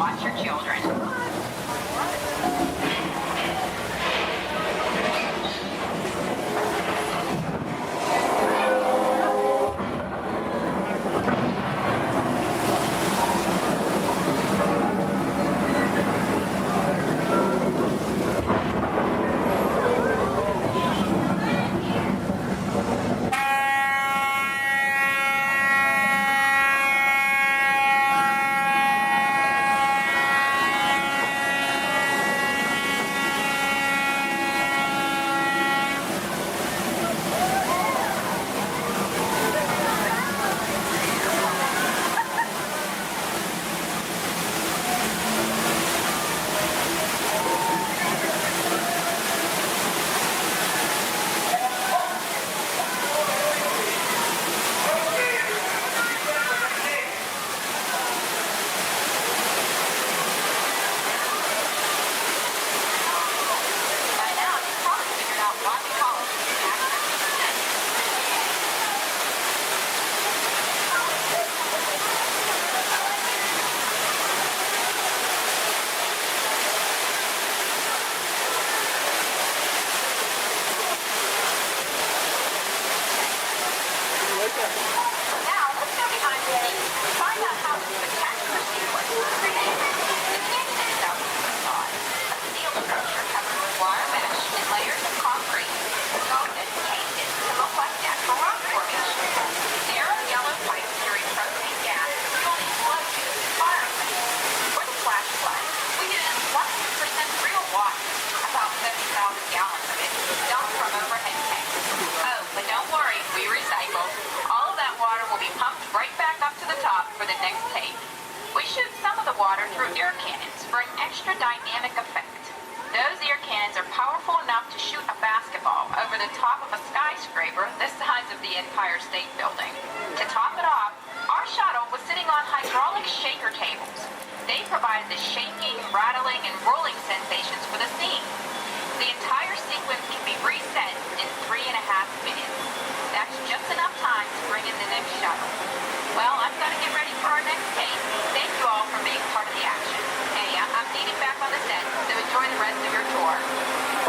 watch your children.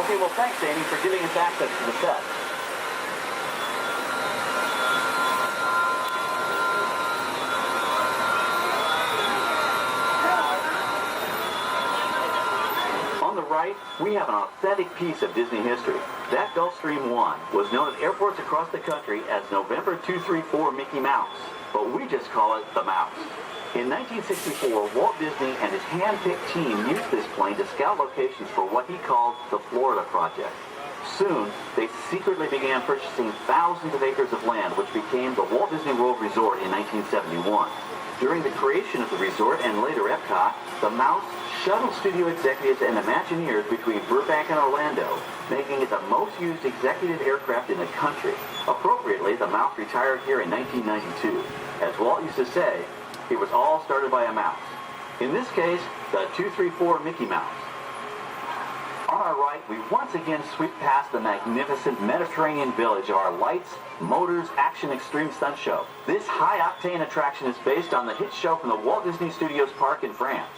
Okay, well, thanks, Amy, for giving us access to the set. On the right, we have an authentic piece of Disney history. That Gulfstream 1 was known at airports across the country as November 234 Mickey Mouse, but we just call it the Mouse. In 1964, Walt Disney and his hand-picked team used this plane to scout locations for what he called the Florida Project. Soon, they secretly began purchasing thousands of acres of land, which became the Walt Disney World Resort in 1971. During the creation of the resort and later Epcot, the Mouse shuttled studio executives and Imagineers between Burbank and Orlando, making it the most used executive aircraft in the country. Appropriately, the Mouse retired here in 1992. As Walt used to say, it was all started by a mouse. In this case, the 234 Mickey Mouse. On our right, we once again sweep past the magnificent Mediterranean village of our lights, motors, action extreme stunt show. This high-octane attraction is based on the hit show from the Walt Disney Studios Park in France.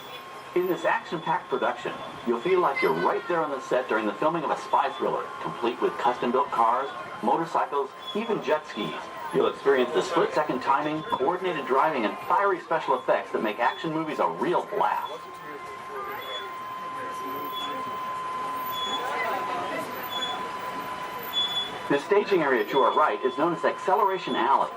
In this action-packed production, you'll feel like you're right there on the set during the filming of a spy thriller, complete with custom-built cars, motorcycles, even jet skis. You'll experience the split-second timing, coordinated driving, and fiery special effects that make action movies a real blast. The staging area to our right is known as Acceleration Alley.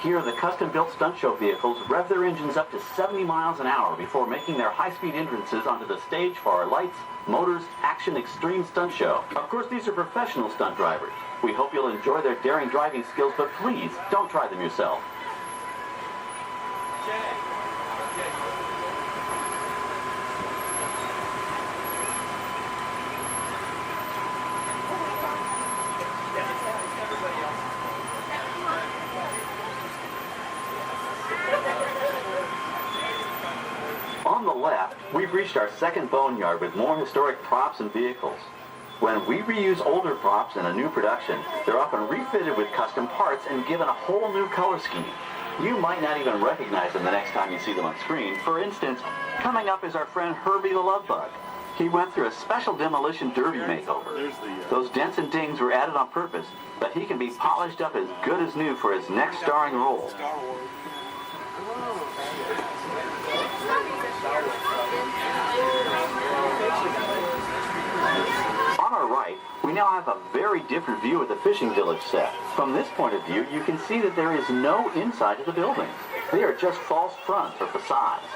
Here, the custom-built stunt show vehicles rev their engines up to 70 miles an hour before making their high-speed entrances onto the stage for our lights, motors, action extreme stunt show. Of course, these are professional stunt drivers. We hope you'll enjoy their daring driving skills, but please, don't try them yourself. On the left, we've reached our second boneyard with more historic props and vehicles. When we reuse older props in a new production, they're often refitted with custom parts and given a whole new color scheme. You might not even recognize them the next time you see them on screen. For instance, coming up is our friend Herbie the Love Bug. He went through a special demolition derby makeover. Those dents and dings were added on purpose, but he can be polished up as good as new for his next starring role. On our right, we now have a very different view of the fishing village set. From this point of view, you can see that there is no inside to the buildings. They are just false fronts or facades.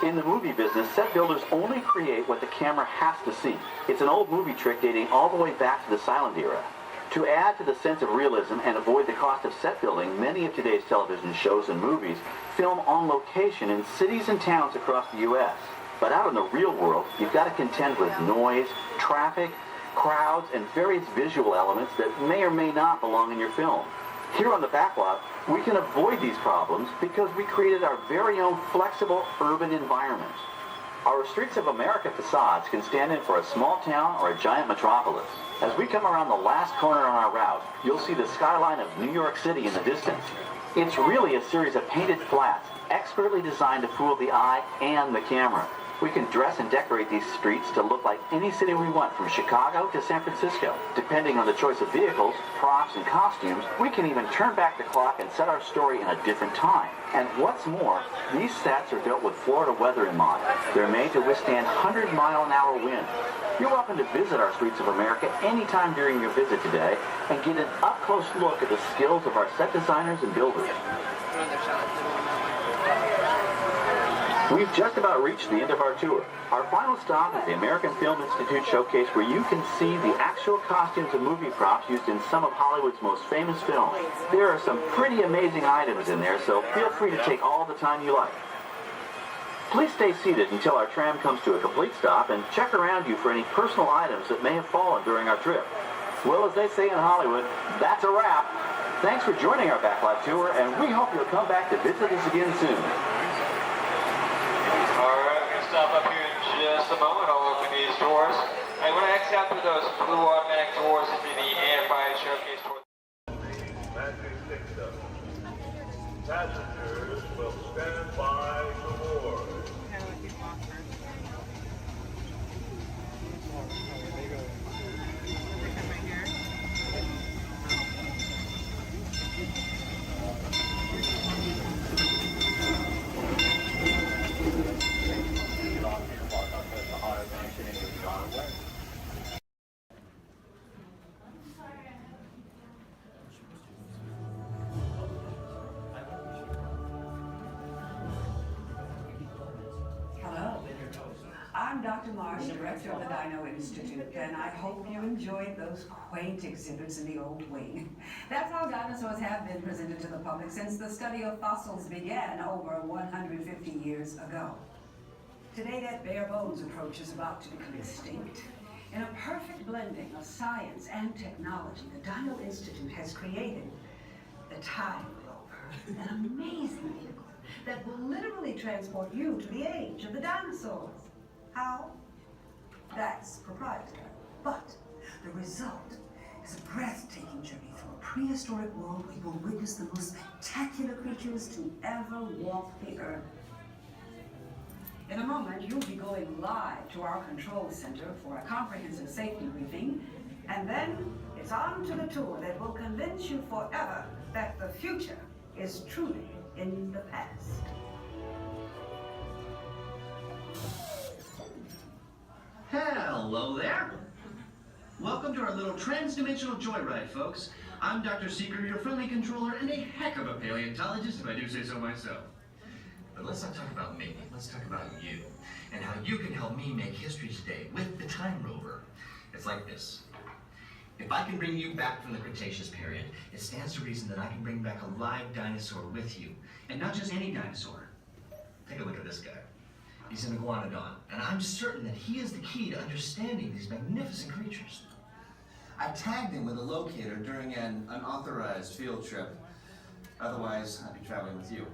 In the movie business, set builders only create what the camera has to see. It's an old movie trick dating all the way back to the silent era. To add to the sense of realism and avoid the cost of set building, many of today's television shows and movies film on location in cities and towns across the U.S. But out in the real world, you've got to contend with noise, traffic, crowds, and various visual elements that may or may not belong in your film. Here on the backlot, we can avoid these problems because we created our very own flexible urban environment. Our Streets of America facades can stand in for a small town or a giant metropolis. As we come around the last corner on our route, you'll see the skyline of New York City in the distance. It's really a series of painted flats, expertly designed to fool the eye and the camera. We can dress and decorate these streets to look like any city we want, from Chicago to San Francisco. Depending on the choice of vehicles, props, and costumes, we can even turn back the clock and set our story in a different time. And what's more, these sets are built with Florida weather in mind. They're made to withstand 100-mile-an-hour winds. You're welcome to visit our Streets of America anytime during your visit today and get an up-close look at the skills of our set designers and builders. We've just about reached the end of our tour. Our final stop is the American Film Institute Showcase, where you can see the actual costumes and movie props used in some of Hollywood's most famous films. There are some pretty amazing items in there, so feel free to take all the time you like. Please stay seated until our tram comes to a complete stop and check around you for any personal items that may have fallen during our trip. Well, as they say in Hollywood, that's a wrap. Thanks for joining our backlot tour, and we hope you'll come back to visit us again soon. Alright, we're going to stop up here in just a moment. I'll open these doors. I'm going to exit out through those blue automatic doors into the AFI showcase door. Passengers will stand by to board. I'm Dr. Marsh, director of the Dino Institute, and I hope you enjoyed those quaint exhibits in the old wing. That's how dinosaurs have been presented to the public since the study of fossils began over 150 years ago. Today, that bare bones approach is about to become extinct. In a perfect blending of science and technology, the Dino Institute has created the Time Rover, an amazing vehicle that will literally transport you to the age of the dinosaurs. How? That's proprietary. But the result is a breathtaking journey through a prehistoric world where you will witness the most spectacular creatures to ever walk the earth. In a moment, you'll be going live to our control center for a comprehensive safety briefing, and then it's on to the tour that will convince you forever that the future is truly in the past. Hello there. Welcome to our little trans-dimensional joyride, folks. I'm Dr. Seeker, your friendly controller, and a heck of a paleontologist, if I do say so myself. But let's not talk about me. Let's talk about you, and how you can help me make history today with the Time Rover. It's like this. If I can bring you back from the Cretaceous period, it stands to reason that I can bring back a live dinosaur with you. And not just any dinosaur. Take a look at this guy. He's an iguanodon, and I'm certain that he is the key to understanding these magnificent creatures. I tagged him with a locator during an unauthorized field trip. Otherwise, I'd be traveling with you.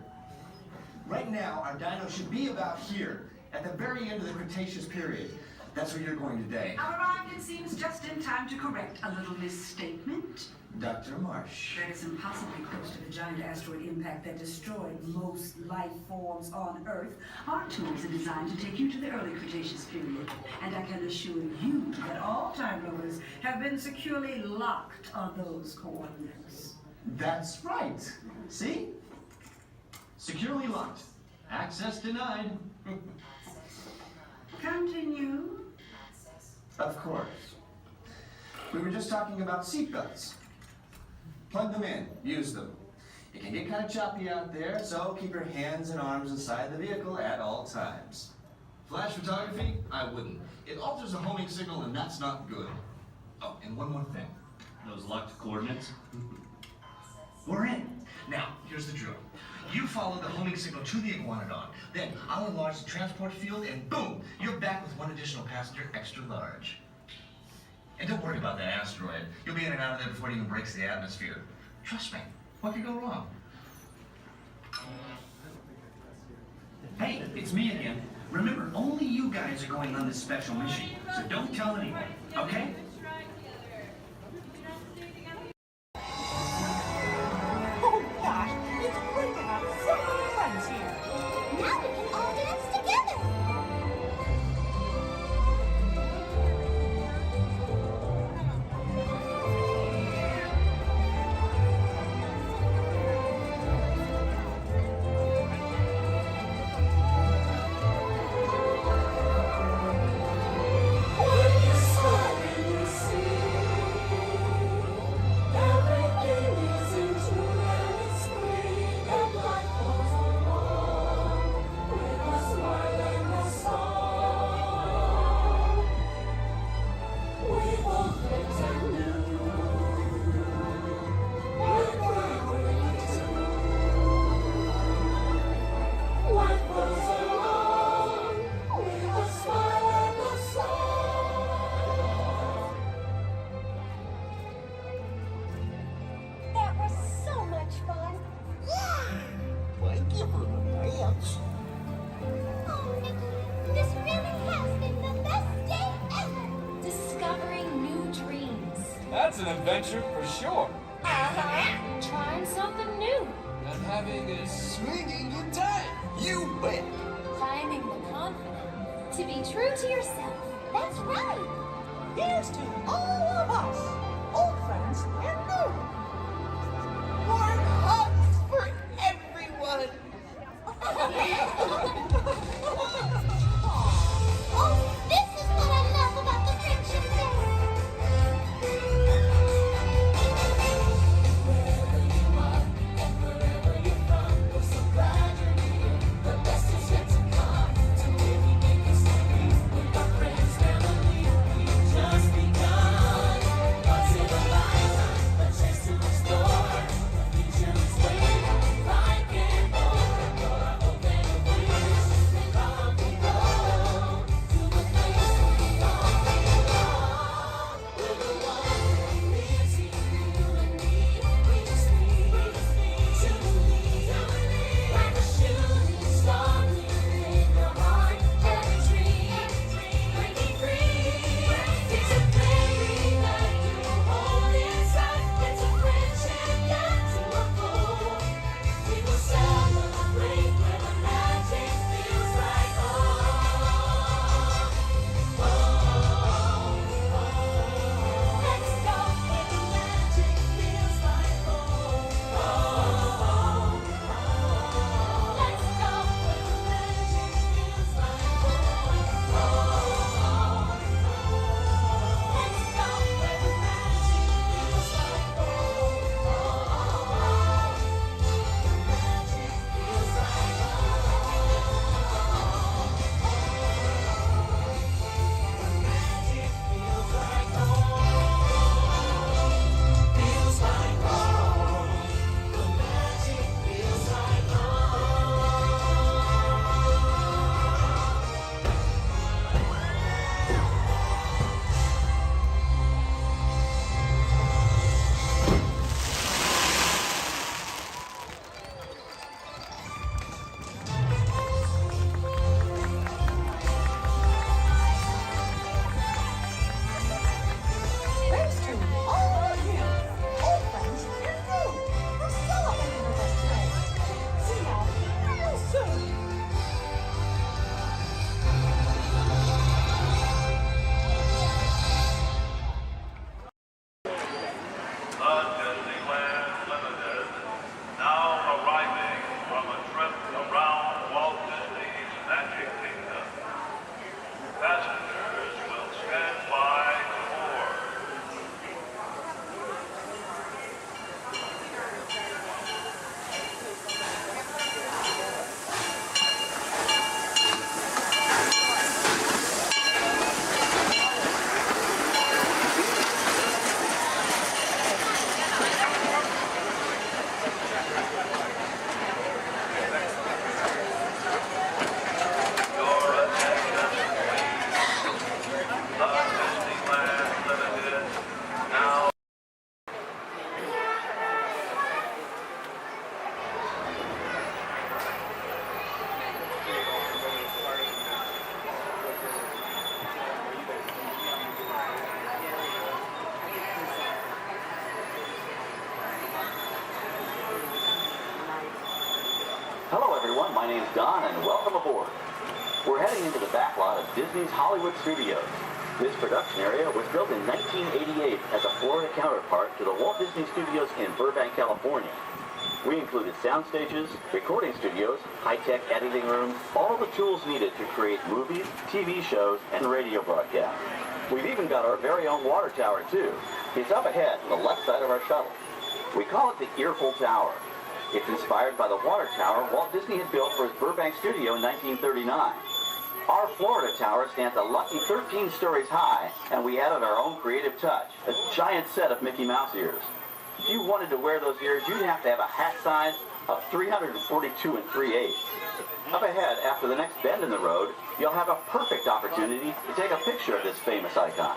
Right now, our dino should be about here, at the very end of the Cretaceous period. That's where you're going today. I've arrived, it seems, just in time to correct a little misstatement. Dr. Marsh. That is impossibly close to the giant asteroid impact that destroyed most life forms on Earth. Our tools are designed to take you to the early Cretaceous period. And I can assure you that all time rovers have been securely locked on those coordinates. That's right. See? Securely locked. Access denied. Continue. Of course. We were just talking about seatbelts. Plug them in, use them. It can get kind of choppy out there, so keep your hands and arms inside the vehicle at all times. Flash photography? I wouldn't. It alters the homing signal, and that's not good. Oh, and one more thing. Those locked coordinates? We're in. Now, here's the drill. You follow the homing signal to the iguanodon. Then I'll enlarge the transport field, and boom, you're back with one additional passenger extra large. And don't worry about that asteroid. You'll be in and out of there before it even breaks the atmosphere. Trust me, what could go wrong? Hey, it's me again. Remember, only you guys are going on this special mission, so don't tell anyone, okay? Oh gosh, it's great to have so many friends here. Now we can all dance together. That was so much fun. Yeah. Thank you for the dance. Oh, Nikki, this really has been the best day ever. Discovering new dreams. That's an adventure for sure. Uh-huh. Trying something new. And having a swinging good time. You bet. Finding the confidence to be true to yourself. That's right. Here's to all of us, old friends and new. Warm hugs for everyone. Oh, this is what I love about the Friendship Fair. Wherever you are and wherever you're from, we're so glad you're here. The best is yet to come. To really make us happy with our friends, family. We've just begun. Once in a lifetime, a chance to explore. The future is Don, and welcome aboard. We're heading into the back lot of Disney's Hollywood Studios. This production area was built in 1988 as a Florida counterpart to the Walt Disney Studios in Burbank, California. We included sound stages, recording studios, high-tech editing rooms, all the tools needed to create movies, TV shows, and radio broadcasts. We've even got our very own water tower, too. It's up ahead on the left side of our shuttle. We call it the Earful Tower. It's inspired by the water tower Walt Disney had built for his Burbank studio in 1939. Our Florida tower stands a lucky 13 stories high, and we added our own creative touch, a giant set of Mickey Mouse ears. If you wanted to wear those ears, you'd have to have a hat size of 342 3/8. Up ahead, after the next bend in the road, you'll have a perfect opportunity to take a picture of this famous icon.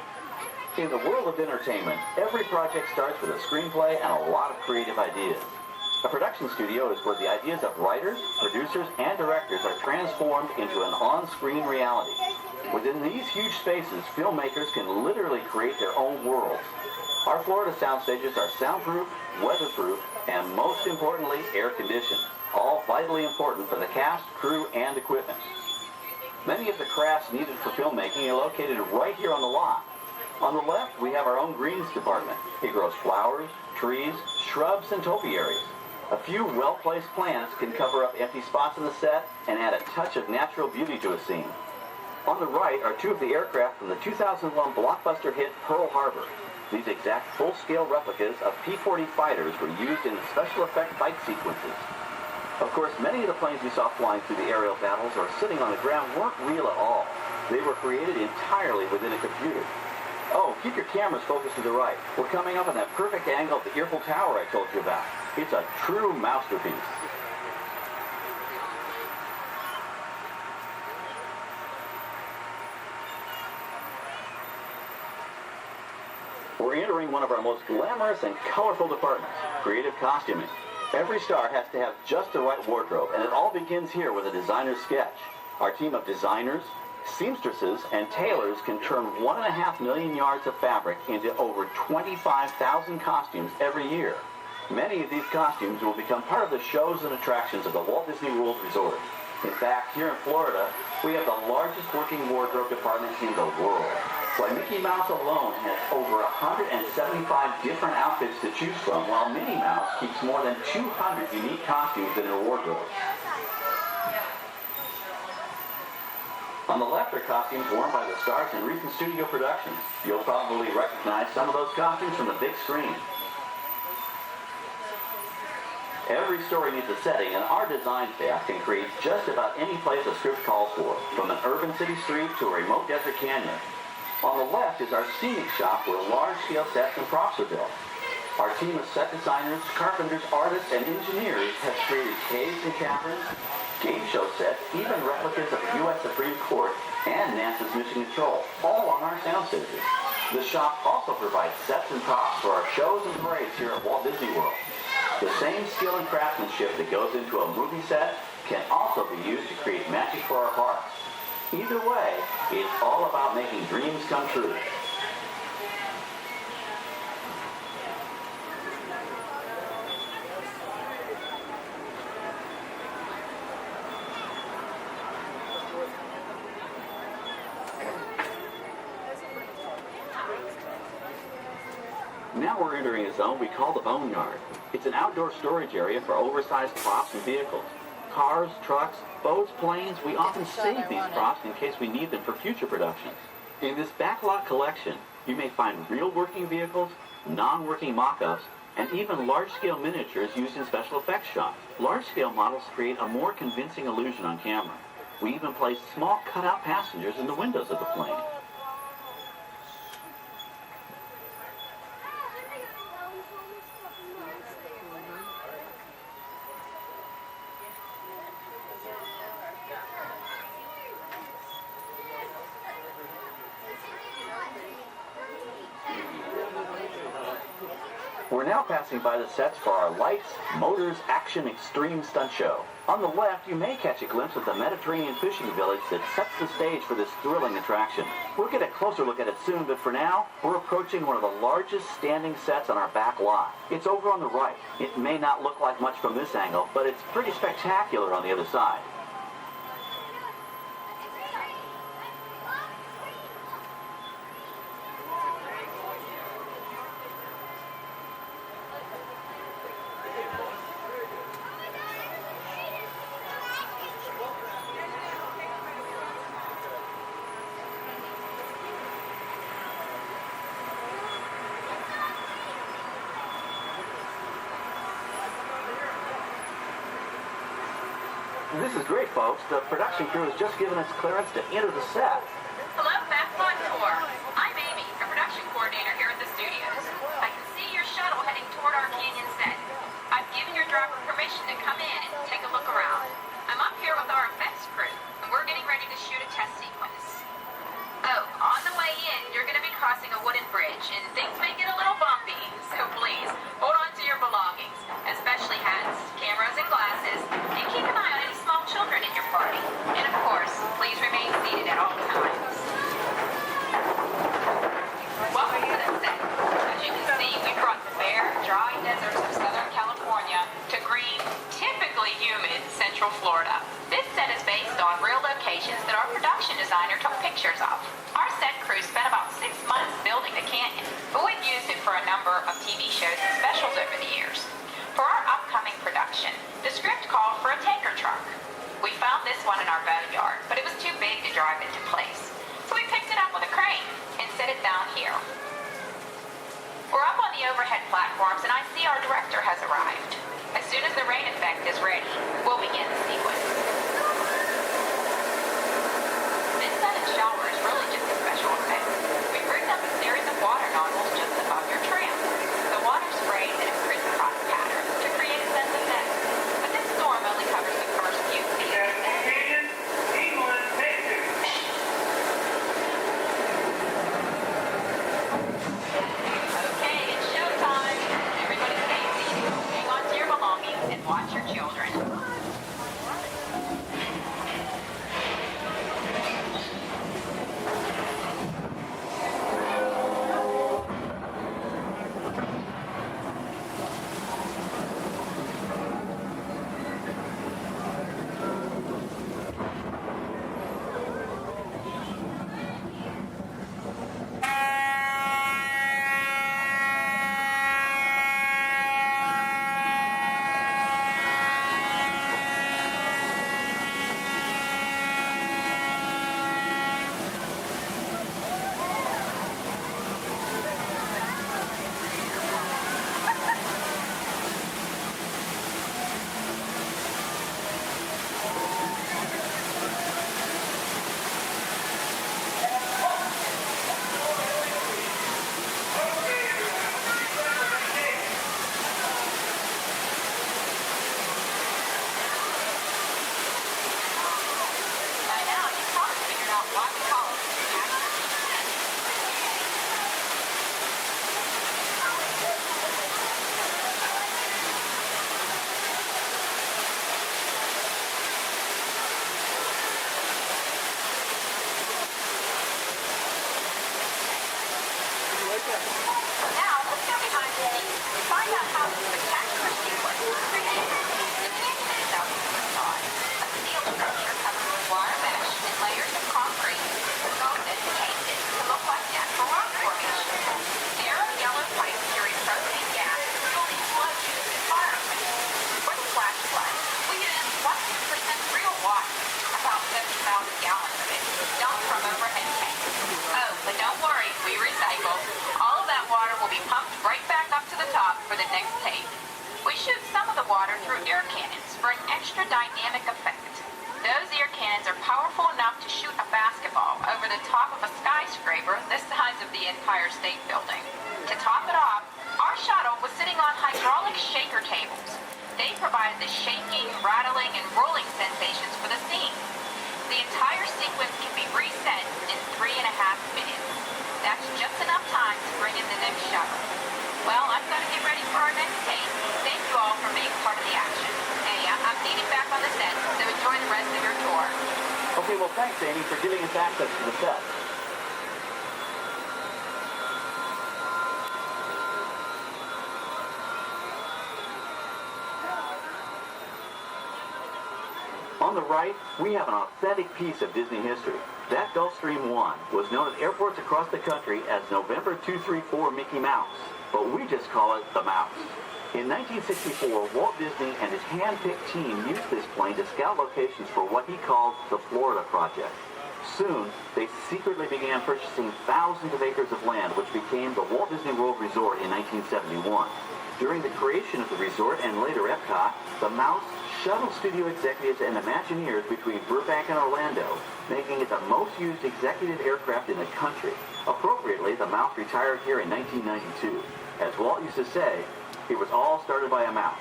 In the world of entertainment, every project starts with a screenplay and a lot of creative ideas. A production studio is where the ideas of writers, producers, and directors are transformed into an on-screen reality. Within these huge spaces, filmmakers can literally create their own worlds. Our Florida sound stages are soundproof, weatherproof, and most importantly, air-conditioned, all vitally important for the cast, crew, and equipment. Many of the crafts needed for filmmaking are located right here on the lot. On the left, we have our own greens department. It grows flowers, trees, shrubs, and topiaries. A few well-placed plants can cover up empty spots in the set and add a touch of natural beauty to a scene. On the right are two of the aircraft from the 2001 blockbuster hit Pearl Harbor. These exact full-scale replicas of P-40 fighters were used in the special effect fight sequences. Of course, many of the planes we saw flying through the aerial battles or sitting on the ground weren't real at all. They were created entirely within a computer. Oh, keep your cameras focused to the right. We're coming up on that perfect angle of the Earful Tower I told you about. It's a true masterpiece. We're entering one of our most glamorous and colorful departments, creative costuming. Every star has to have just the right wardrobe, and it all begins here with a designer's sketch. Our team of designers, seamstresses, and tailors can turn 1.5 million yards of fabric into over 25,000 costumes every year. Many of these costumes will become part of the shows and attractions of the Walt Disney World Resort. In fact, here in Florida, we have the largest working wardrobe department in the world. Why, Mickey Mouse alone has over 175 different outfits to choose from, while Minnie Mouse keeps more than 200 unique costumes in her wardrobe. On the left are costumes worn by the stars in recent studio productions. You'll probably recognize some of those costumes from the big screen. Every story needs a setting, and our design staff can create just about any place a script calls for, from an urban city street to a remote desert canyon. On the left is our scenic shop where large-scale sets and props are built. Our team of set designers, carpenters, artists, and engineers has created caves and caverns, game show sets, even replicas of the U.S. Supreme Court and NASA's Mission Control, all on our sound stages. The shop also provides sets and props for our shows and parades here at Walt Disney World. The same skill and craftsmanship that goes into a movie set can also be used to create magic for our parks. Either way, it's all about making dreams come true. Now we're entering a zone we call the Boneyard. It's an outdoor storage area for oversized props and vehicles. Cars, trucks, boats, planes, we often save these props in case we need them for future productions. In this backlot collection, you may find real working vehicles, non-working mock-ups, and even large-scale miniatures used in special effects shots. Large-scale models create a more convincing illusion on camera. We even place small cutout passengers in the windows of the plane. We're now passing by the sets for our Lights, Motors, Action Extreme Stunt Show. On the left, you may catch a glimpse of the Mediterranean fishing village that sets the stage for this thrilling attraction. We'll get a closer look at it soon, but for now, we're approaching one of the largest standing sets on our back lot. It's over on the right. It may not look like much from this angle, but it's pretty spectacular on the other side. This is great, folks. The production crew has just given us clearance to enter the set. Hello, Backlot Tour. I'm Amy, a production coordinator here at the studios. I can see your shuttle heading toward our canyon set. I've given your driver permission to come in and take a look around. I'm up here with our effects crew, and we're getting ready to shoot a test sequence. Oh, on the way in, you're going to be crossing a wooden bridge, and things may get a little bumpy, so please, hold on to your belongings, especially hats, cameras, and glasses, and keep an eye on any small children in your party. And of course, please remain seated at all times. Welcome to the set. As you can see, we brought the bare, dry deserts of Southern California to green, typically humid Central Florida. This set is based on real locations that our production designer took pictures of. Our set crew spent about 6 months building the canyon, but we've used it for a number of TV shows and specials over the years. For our upcoming production, the script called for a tanker truck. We found this one in our boneyard, but it was too big to drive into place. So we picked it up with a crane and set it down here. We're up on the overhead platforms, and I see our director has arrived. As soon as the rain effect is ready, we'll begin the sequence. This set and shower is really just a special effect. We rigged up a series of water nozzles just above your tram. The water sprays in a crisscross pattern to create a sense of depth. But this storm only covers the first few feet. Okay, it's showtime. Everybody stay seated. Hang on to your belongings and watch your children. Now, let's go behind the scenes and find out how this spectacular sequence was created. The canyon itself is a facade, a steel structure covered with wire mesh and layers of concrete, sculpted and painted to look like natural rock formations. Narrow yellow pipes carry propane gas to fuel explosions and fire equipment. For the flash flood, we used 100% real water, about 70,000 gallons of it, dumped from overhead tanks. Oh, but don't worry, we recycle. All of that water will be pumped right back up to the top for the next take. We shoot some of the water through air cannons for an extra dynamic effect. Those air cannons are powerful enough to shoot a basketball over the top of a skyscraper the size of the Empire State Building. To top it off, our shuttle was sitting on hydraulic shaker tables. They provided the shaking, rattling, and rolling sensations for the scene. The entire sequence can be reset in 3.5 minutes. That's just enough time to bring in the next shuttle. Well, I've got to get ready for our next take. Thank you all for being part of the action. Hey, I'm needing back on the set, so enjoy the rest of your tour. Okay, well, thanks, Amy, for giving us access to the set. On the right, we have an authentic piece of Disney history. That Gulfstream 1 was known at airports across the country as November 234 Mickey Mouse, but we just call it the Mouse. In 1964, Walt Disney and his hand-picked team used this plane to scout locations for what he called the Florida Project. Soon, they secretly began purchasing thousands of acres of land, which became the Walt Disney World Resort in 1971. During the creation of the resort and later Epcot, the Mouse shuttled studio executives and Imagineers between Burbank and Orlando, making it the most used executive aircraft in the country. Appropriately, the mouse retired here in 1992. As Walt used to say, it was all started by a mouse.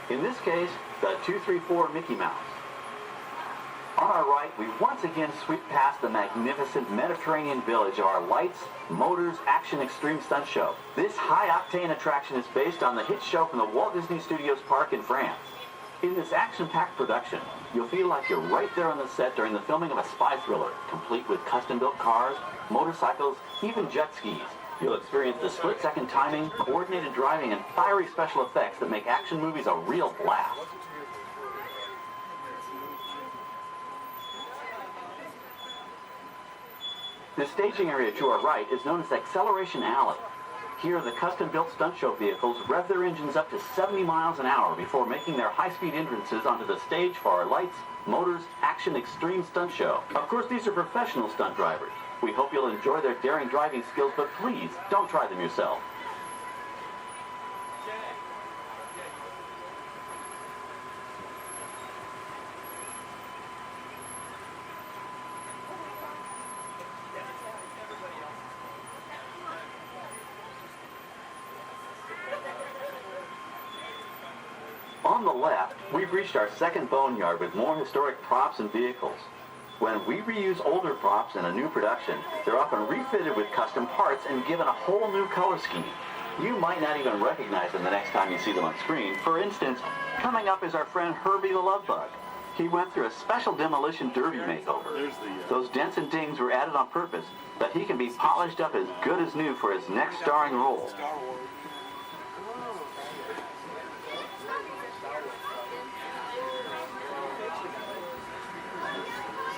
In this case, the 234 Mickey Mouse. On our right, we once again sweep past the magnificent Mediterranean village of our Lights, Motors, Action Extreme Stunt Show. This high-octane attraction is based on the hit show from the Walt Disney Studios Park in France. In this action-packed production, you'll feel like you're right there on the set during the filming of a spy thriller, complete with custom-built cars, motorcycles, even jet skis. You'll experience the split-second timing, coordinated driving, and fiery special effects that make action movies a real blast. The staging area to our right is known as Acceleration Alley. Here, the custom-built stunt show vehicles rev their engines up to 70 miles an hour before making their high-speed entrances onto the stage for our Lights, Motors, Action Extreme Stunt Show. Of course, these are professional stunt drivers. We hope you'll enjoy their daring driving skills, but please, don't try them yourself. On the left, we've reached our second boneyard with more historic props and vehicles. When we reuse older props in a new production, they're often refitted with custom parts and given a whole new color scheme. You might not even recognize them the next time you see them on screen. For instance, coming up is our friend Herbie the Love Bug. He went through a special demolition derby makeover. Those dents and dings were added on purpose, but he can be polished up as good as new for his next starring role.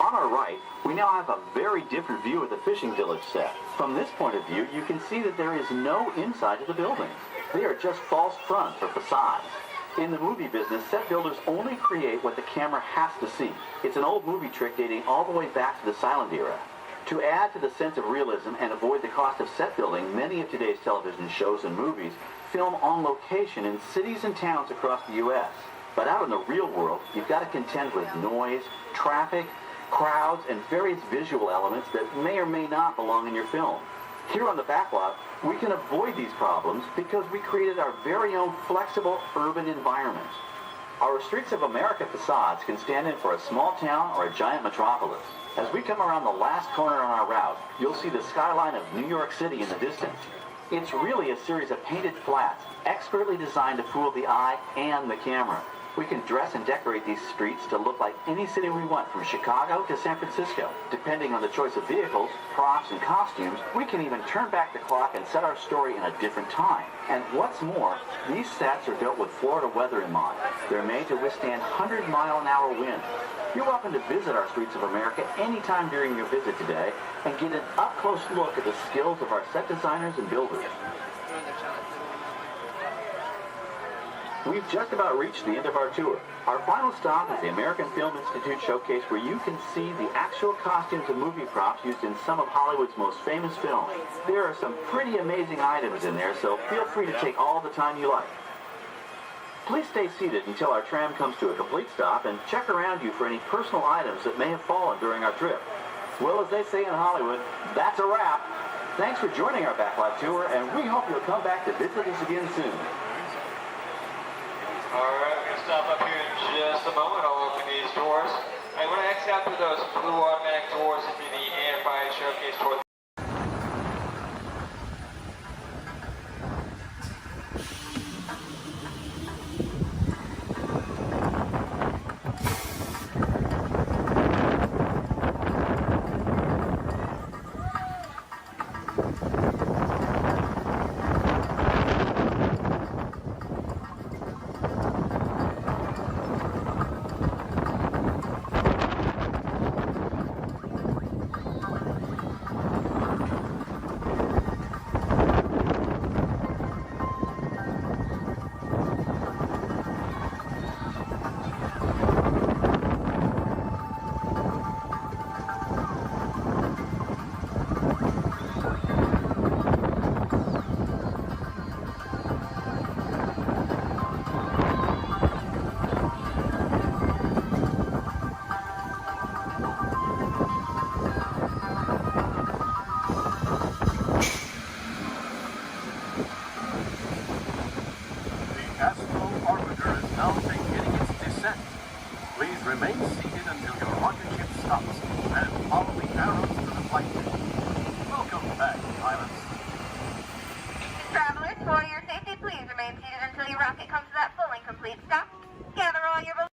On our right, we now have a very different view of the fishing village set. From this point of view, you can see that there is no inside to the buildings. They are just false fronts or facades. In the movie business, set builders only create what the camera has to see. It's an old movie trick dating all the way back to the silent era. To add to the sense of realism and avoid the cost of set building, many of today's television shows and movies film on location in cities and towns across the U.S. But out in the real world, you've got to contend with noise, traffic, crowds, and various visual elements that may or may not belong in your film. Here on the backlot, we can avoid these problems because we created our very own flexible urban environment. Our Streets of America facades can stand in for a small town or a giant metropolis. As we come around the last corner on our route, you'll see the skyline of New York City in the distance. It's really a series of painted flats, expertly designed to fool the eye and the camera. We can dress and decorate these streets to look like any city we want, from Chicago to San Francisco. Depending on the choice of vehicles, props, and costumes, we can even turn back the clock and set our story in a different time. And what's more, these sets are built with Florida weather in mind. They're made to withstand 100-mile-an-hour winds. You're welcome to visit our Streets of America anytime during your visit today and get an up-close look at the skills of our set designers and builders. We've just about reached the end of our tour. Our final stop is the American Film Institute Showcase, where you can see the actual costumes and movie props used in some of Hollywood's most famous films. There are some pretty amazing items in there, so feel free to take all the time you like. Please stay seated until our tram comes to a complete stop and check around you for any personal items that may have fallen during our trip. Well, as they say in Hollywood, that's a wrap. Thanks for joining our backlot tour, and we hope you'll come back to visit us again soon. Alright, we're going to stop up here in just a moment. I'll open these doors. I'm going to exit out through those blue automatic doors into the AFI showcase toward flight. Welcome back, pilots. Travelers, for your safety, please remain seated until your rocket comes to that full and complete stop. Gather all your belongings.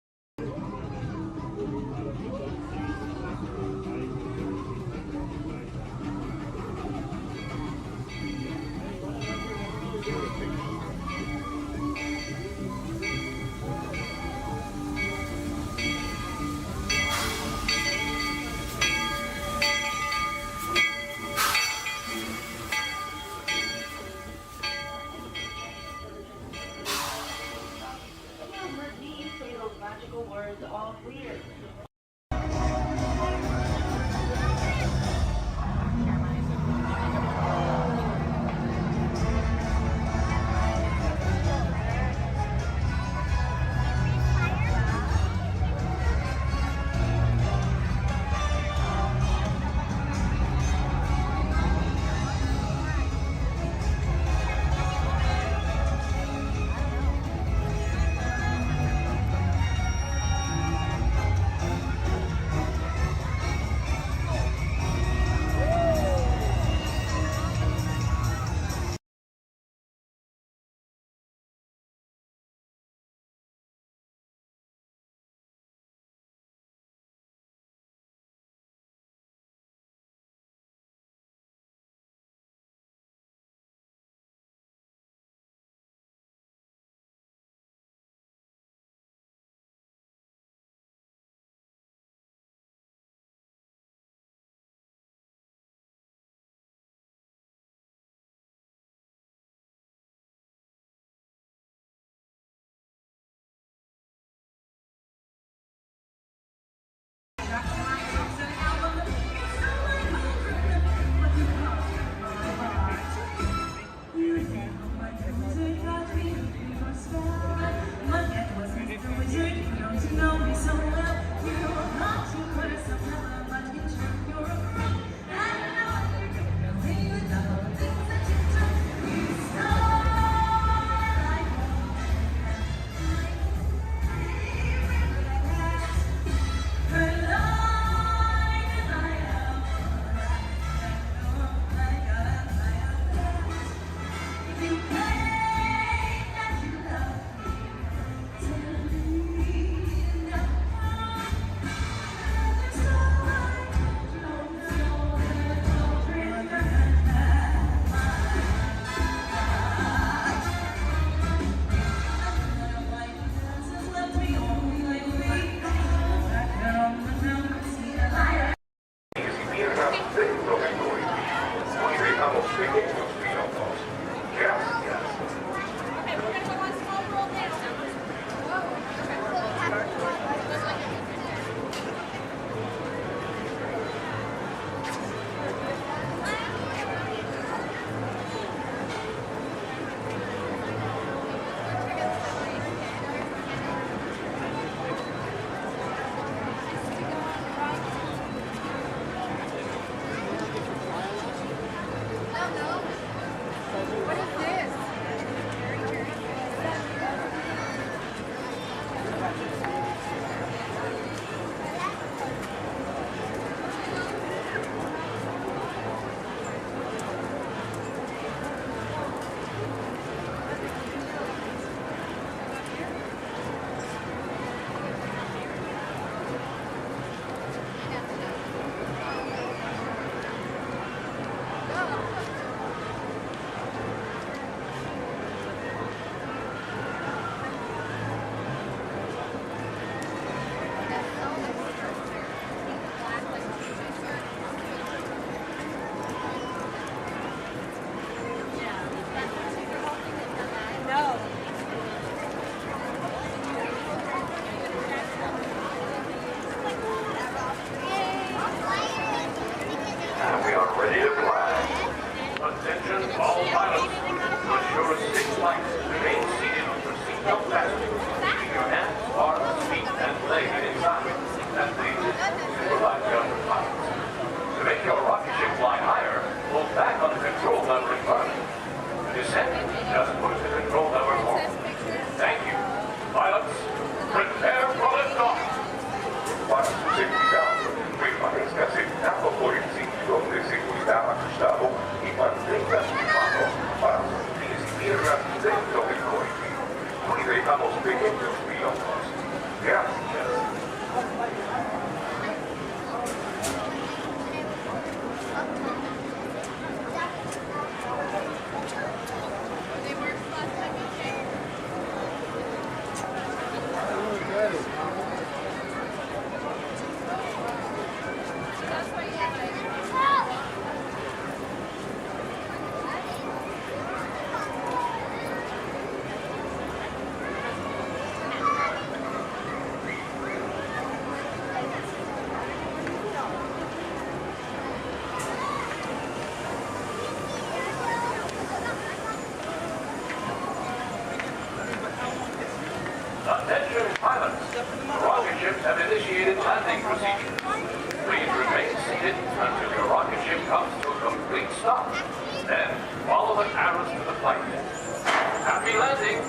Magical words all clear. pilots. The rocket ships have initiated landing procedures. Please remain seated until your rocket ship comes to a complete stop. Then follow the arrows to the flight deck. Happy landing!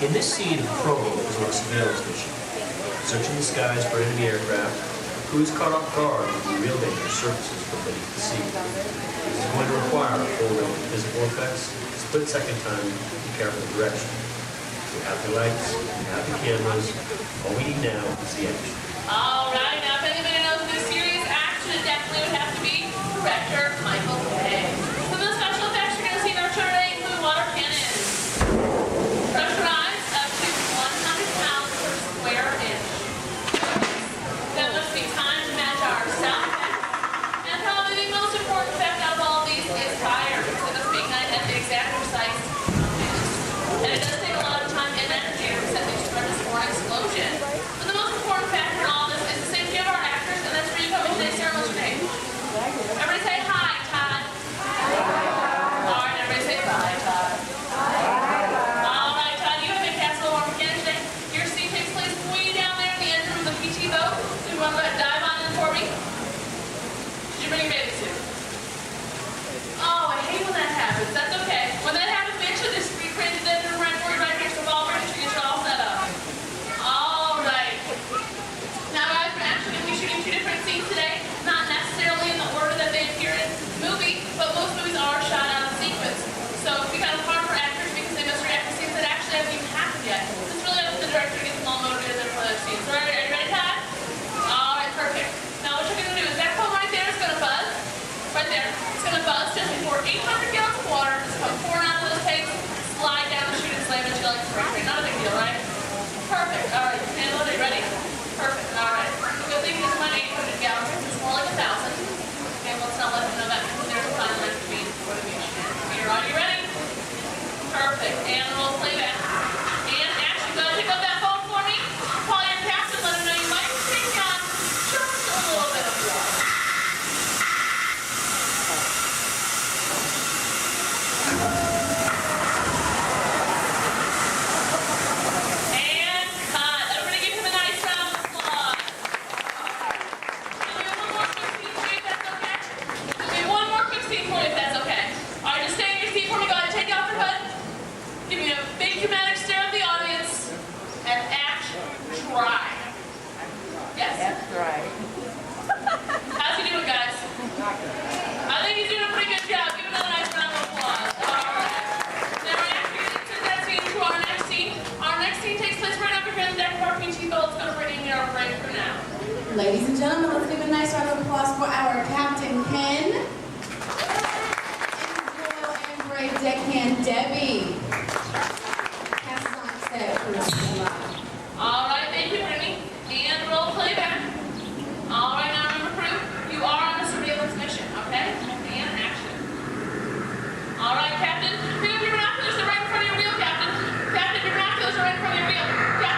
In this scene, the prologue is on a surveillance mission. Searching the skies for enemy aircraft, the crew is caught off guard with the real danger surfaces from beneath the sea. This is going to require a full range of physical effects, split-second time, and careful direction. We have the lights, we have the cameras. All we need now is the action. All right, now if anybody knows this serious action, it definitely would have to be director Michael Bay. Some of the special effects you're going to see in our show today include water cannons, pressurized up to 100 pounds per square inch. That must be time to match our sound effects. And probably the most important effect out of all of these is fire, because it must be ignited at the exact precise moment. And it does take a lot of time and energy to set these tremendous for an explosion. But the most important factor in all this is the safety of our actors, and that's where you come in today's ceremony today. Everybody say hi, Todd. All right, everybody say bye, Todd. All right, Todd, you have been cast a little more mechanic today. Your scene takes place way down there in the engine room of the PT boat. So you want to go ahead and dive on in for me? Did you bring your bathing suit? Oh, I hate when that happens. That's okay. When that happens, make sure this recreated the engine room right for you right here, so all ready to get you all set up. All right. Now, guys, we're actually going to be shooting two different scenes today. Not necessarily in the order that they appear in the movie, but most movies are shot out of sequence. So we got a hard for actors because they must react to scenes that actually haven't even happened yet. It's really up to the director to get them all motivated for those scenes. All right, are you ready, Todd? All right, perfect. Now, what you're going to do is that phone right there is going to buzz. Right there. It's going to buzz just before 800 gallons of water is come pouring out of those tanks, slide down the chute and slam into you like a spray train. Not a big deal, right? Perfect. All right, handle it. Ready? Perfect. All right. The good thing is about 800 gallons. It's more like 1,000. Okay, let's not let them know that because there's a fine line between what we here. Are you ready? Perfect. And roll playback. And action. Go ahead and pick up that phone for me. Call your captain. Let him know you might take on just a little bit of water. And cut. Everybody give him a nice round of applause. We'll do one more quick scene for you if that's okay. All right, just stay in your seat for me. Go ahead and take off your hood. Give me a big dramatic stare at the audience. And action. Try. Yes? That's right. How's he doing, guys? I think he's doing a pretty good job. Give him another nice round of applause. All right. Now we're actually going to turn that scene to our next scene. Our next scene takes place right over here in the deck of our PT boat. It's going to bring in our break for now. Ladies and gentlemen, let's give a nice round of applause for our Captain Ken and Royal and Brave Deckhand Debbie. Pass on set for All right, thank you, Brittany. And roll playback. All right, now remember, crew, you are on a surveillance mission, okay? And action. All right, Captain. Pick up your binoculars. They're right in front of your wheel, Captain. Captain, your binoculars are right in front of your wheel. Captain.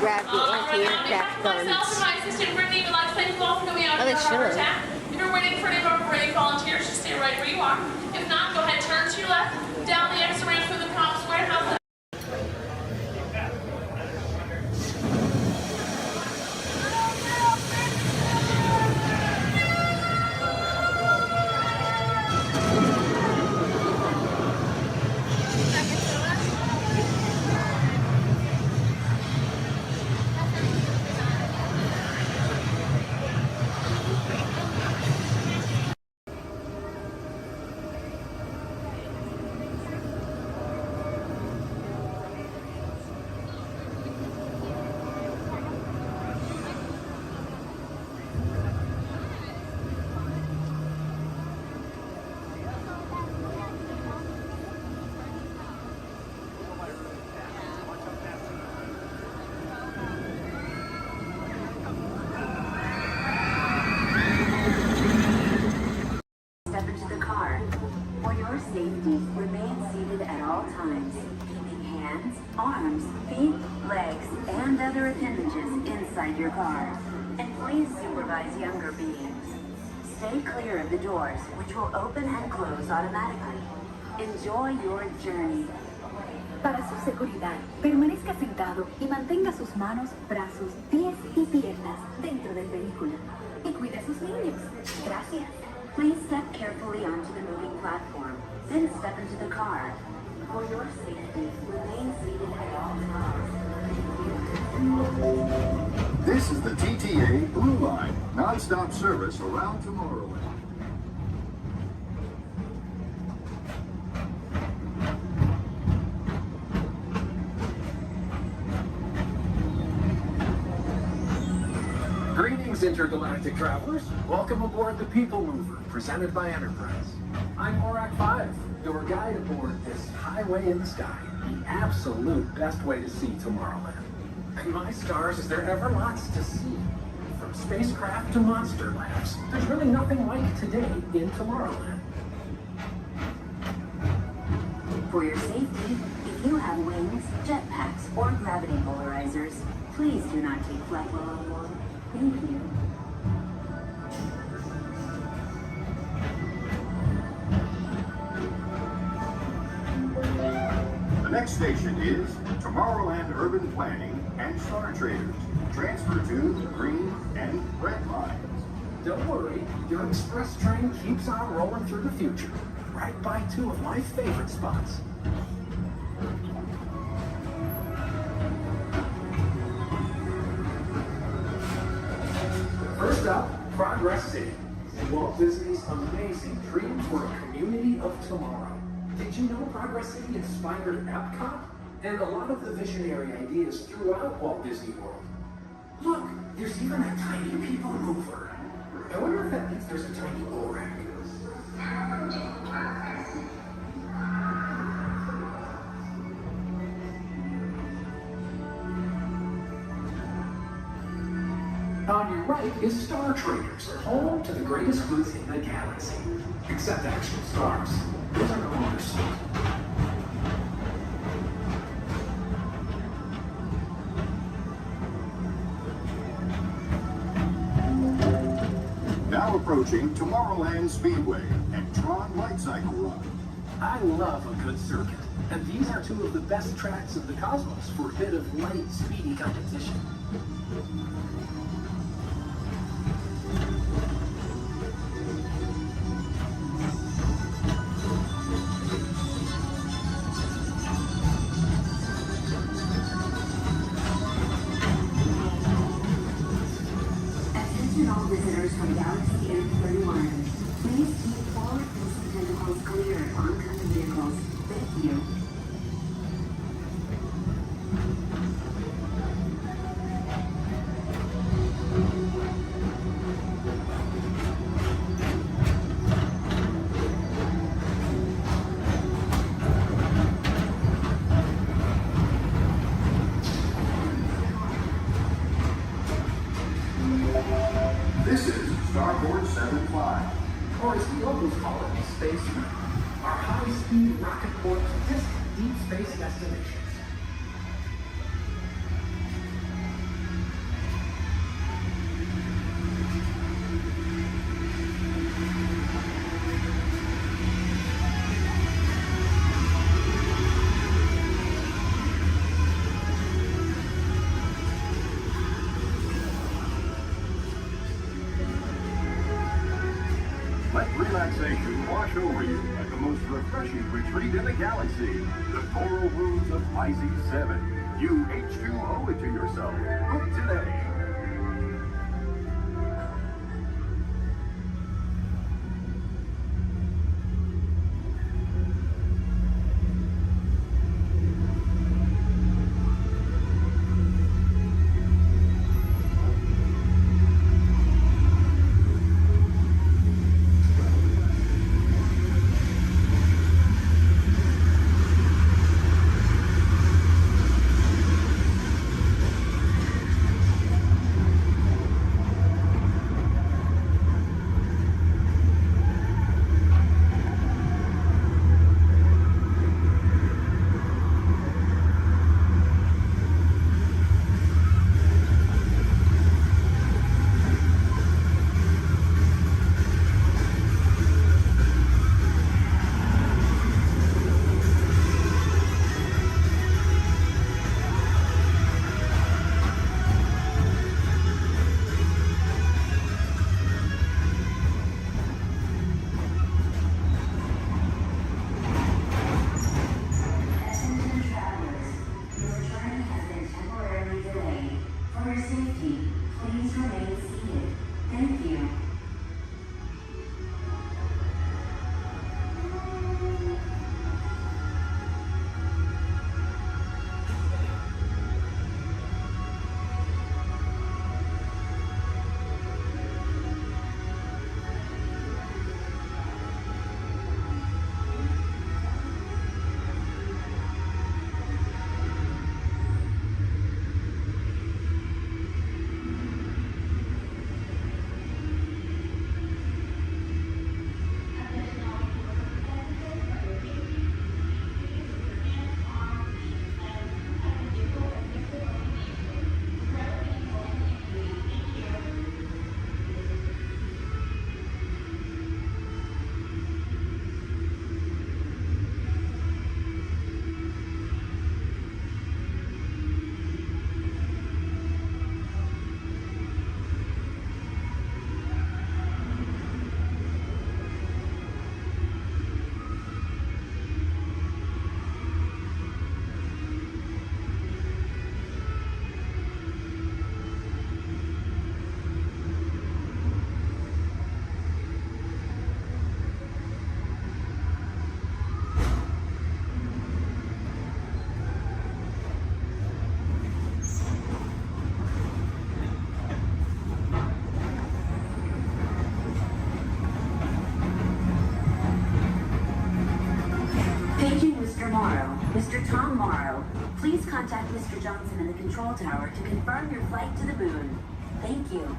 grab the anti-aircraft guns. Myself and my assistant Brittany would like to thank you all for coming out Oh, they to cover should. attack. If you're waiting for any of our brave volunteers, just stay right where you are. If not, go ahead, turn to your left, down the exit ramp through the cops warehouse. Step into the car. For your safety, remain seated at all times, keeping hands, arms, feet, legs, and other appendages inside your car. And please supervise younger beings. Stay clear of the doors, which will open and close automatically. Enjoy your journey. Para su seguridad, permanezca sentado y mantenga sus manos, brazos, pies y piernas dentro del vehículo. Y cuide a sus niños. Gracias. Please step carefully onto the moving platform, then step into the car. For your safety, remain seated at all times. This is the TTA Blue Line, non-stop service around Tomorrowland. Greetings, intergalactic travelers. Welcome aboard the People Mover, presented by Enterprise. I'm Horak 5, your guide aboard this highway in the sky, the absolute best way to see Tomorrowland. And my stars, is there ever lots to see? From spacecraft to monster labs, there's really nothing like today in Tomorrowland. For your safety, if you have wings, jetpacks, or gravity polarizers, please do not take flight while on board. Thank you. The next station is Tomorrowland Urban Planning and Star Traders. Transfer to green and red lines. Don't worry, your express train keeps on rolling through the future, right by two of my favorite spots. First up, Progress City, Walt Disney's amazing dream for a community of tomorrow. Did you know Progress City inspired Epcot? And a lot of the visionary ideas throughout Walt Disney World. Look, there's even a tiny people mover. I wonder if that means there's a tiny Borak. On your right is Star Traders, home to the greatest goods in the galaxy. Except actual stars. Those are no longer sweet. Now approaching Tomorrowland Speedway and Tron Light Cycle Run. I love a good circuit, and these are two of the best tracks of the cosmos for a bit of light, speedy competition. Attention all visitors from Galaxy M31. Please keep forward-facing tentacles clear of oncoming vehicles. Thank you. This is Starboard 75. Or as the locals call it, Space Mountain. Our high-speed rocket port to distant deep space destinations. relaxation wash over you at the most refreshing retreat in the galaxy, the Coral Rooms of Pisces 7. You H2O it to yourself. Book today. Mr. Tom Morrow, please contact Mr. Johnson in the control tower to confirm your flight to the moon. Thank you.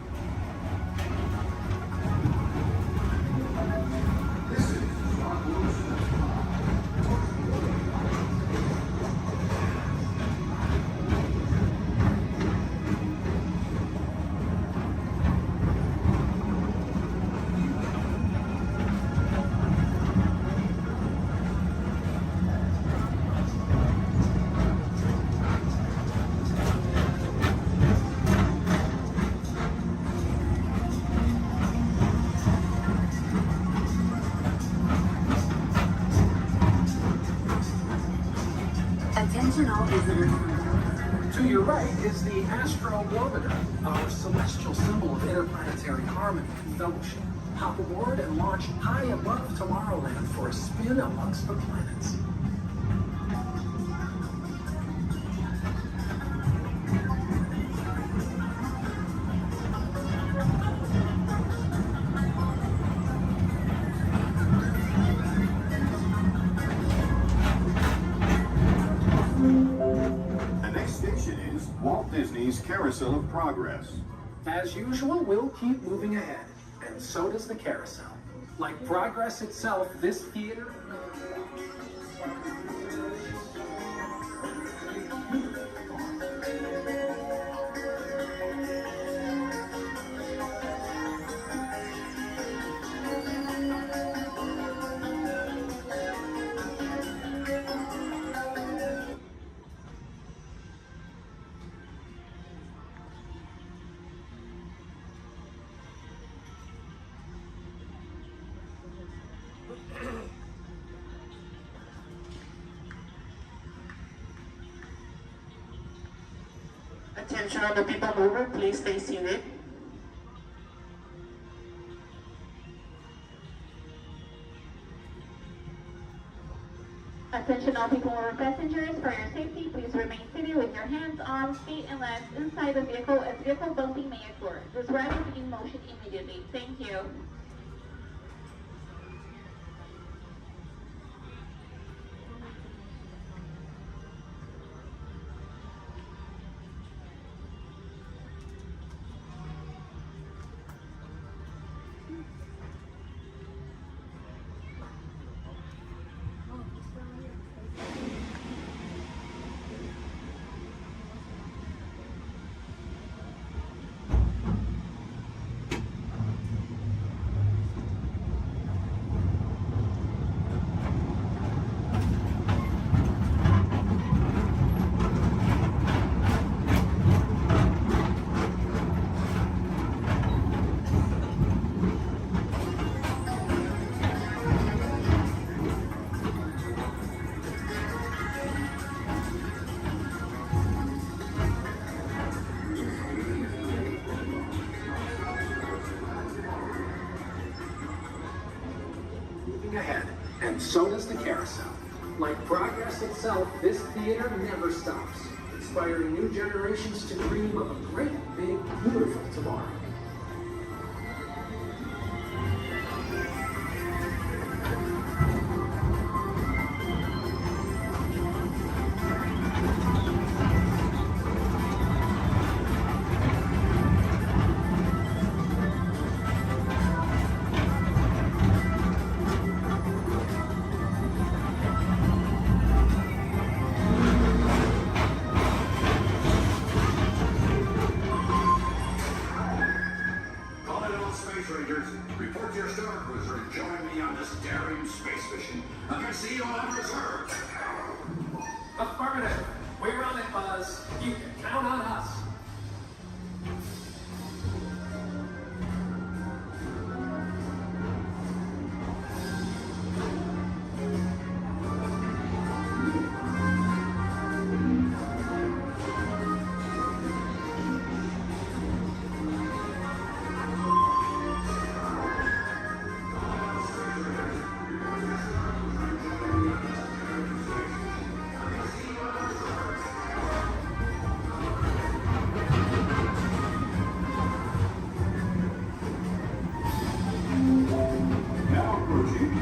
Attention all visitors. To your right is the Astroglometer, our celestial symbol of interplanetary harmony and fellowship. Hop aboard and launch high above Tomorrowland for a spin amongst the planets. Walt Disney's Carousel of Progress. As usual, we'll keep moving ahead, and so does the carousel. Like progress itself, this theater... Attention on the people mover, please stay seated. Attention all people mover passengers, for your safety, please remain seated with your hands, arms, feet, and legs inside the vehicle as vehicle bumping may occur. This ride will begin motion immediately. Thank you. Ahead, and so does the carousel. Like progress itself, this theater never stops, inspiring new generations to dream of a great, big, beautiful tomorrow. Report to your star cruiser and join me on this daring space mission against the evil unreserved. Affirmative. We're on it, Buzz. You can count on us.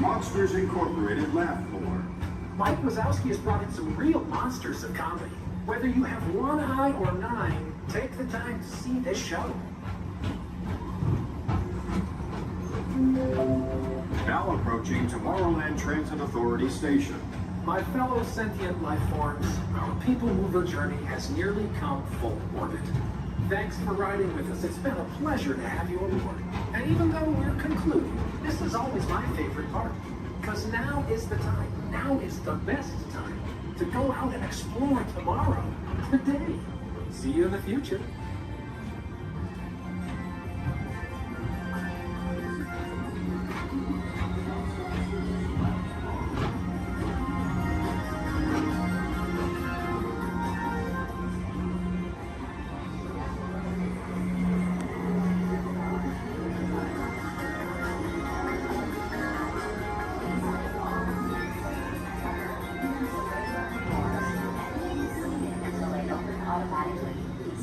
Monsters Incorporated laugh more. Mike Wazowski has brought in some real monsters of comedy. Whether you have one eye or 9, take the time to see this show. Now approaching Tomorrowland Transit Authority Station. My fellow sentient life forms, our people mover journey has nearly come full orbit. Thanks for riding with us. It's been a pleasure to have you aboard. And even though we're concluding, this is always my favorite part. Because now is the time, now is the best time to go out and explore tomorrow, today. See you in the future.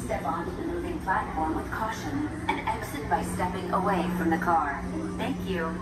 Step onto the moving platform with caution and exit by stepping away from the car. Thank you.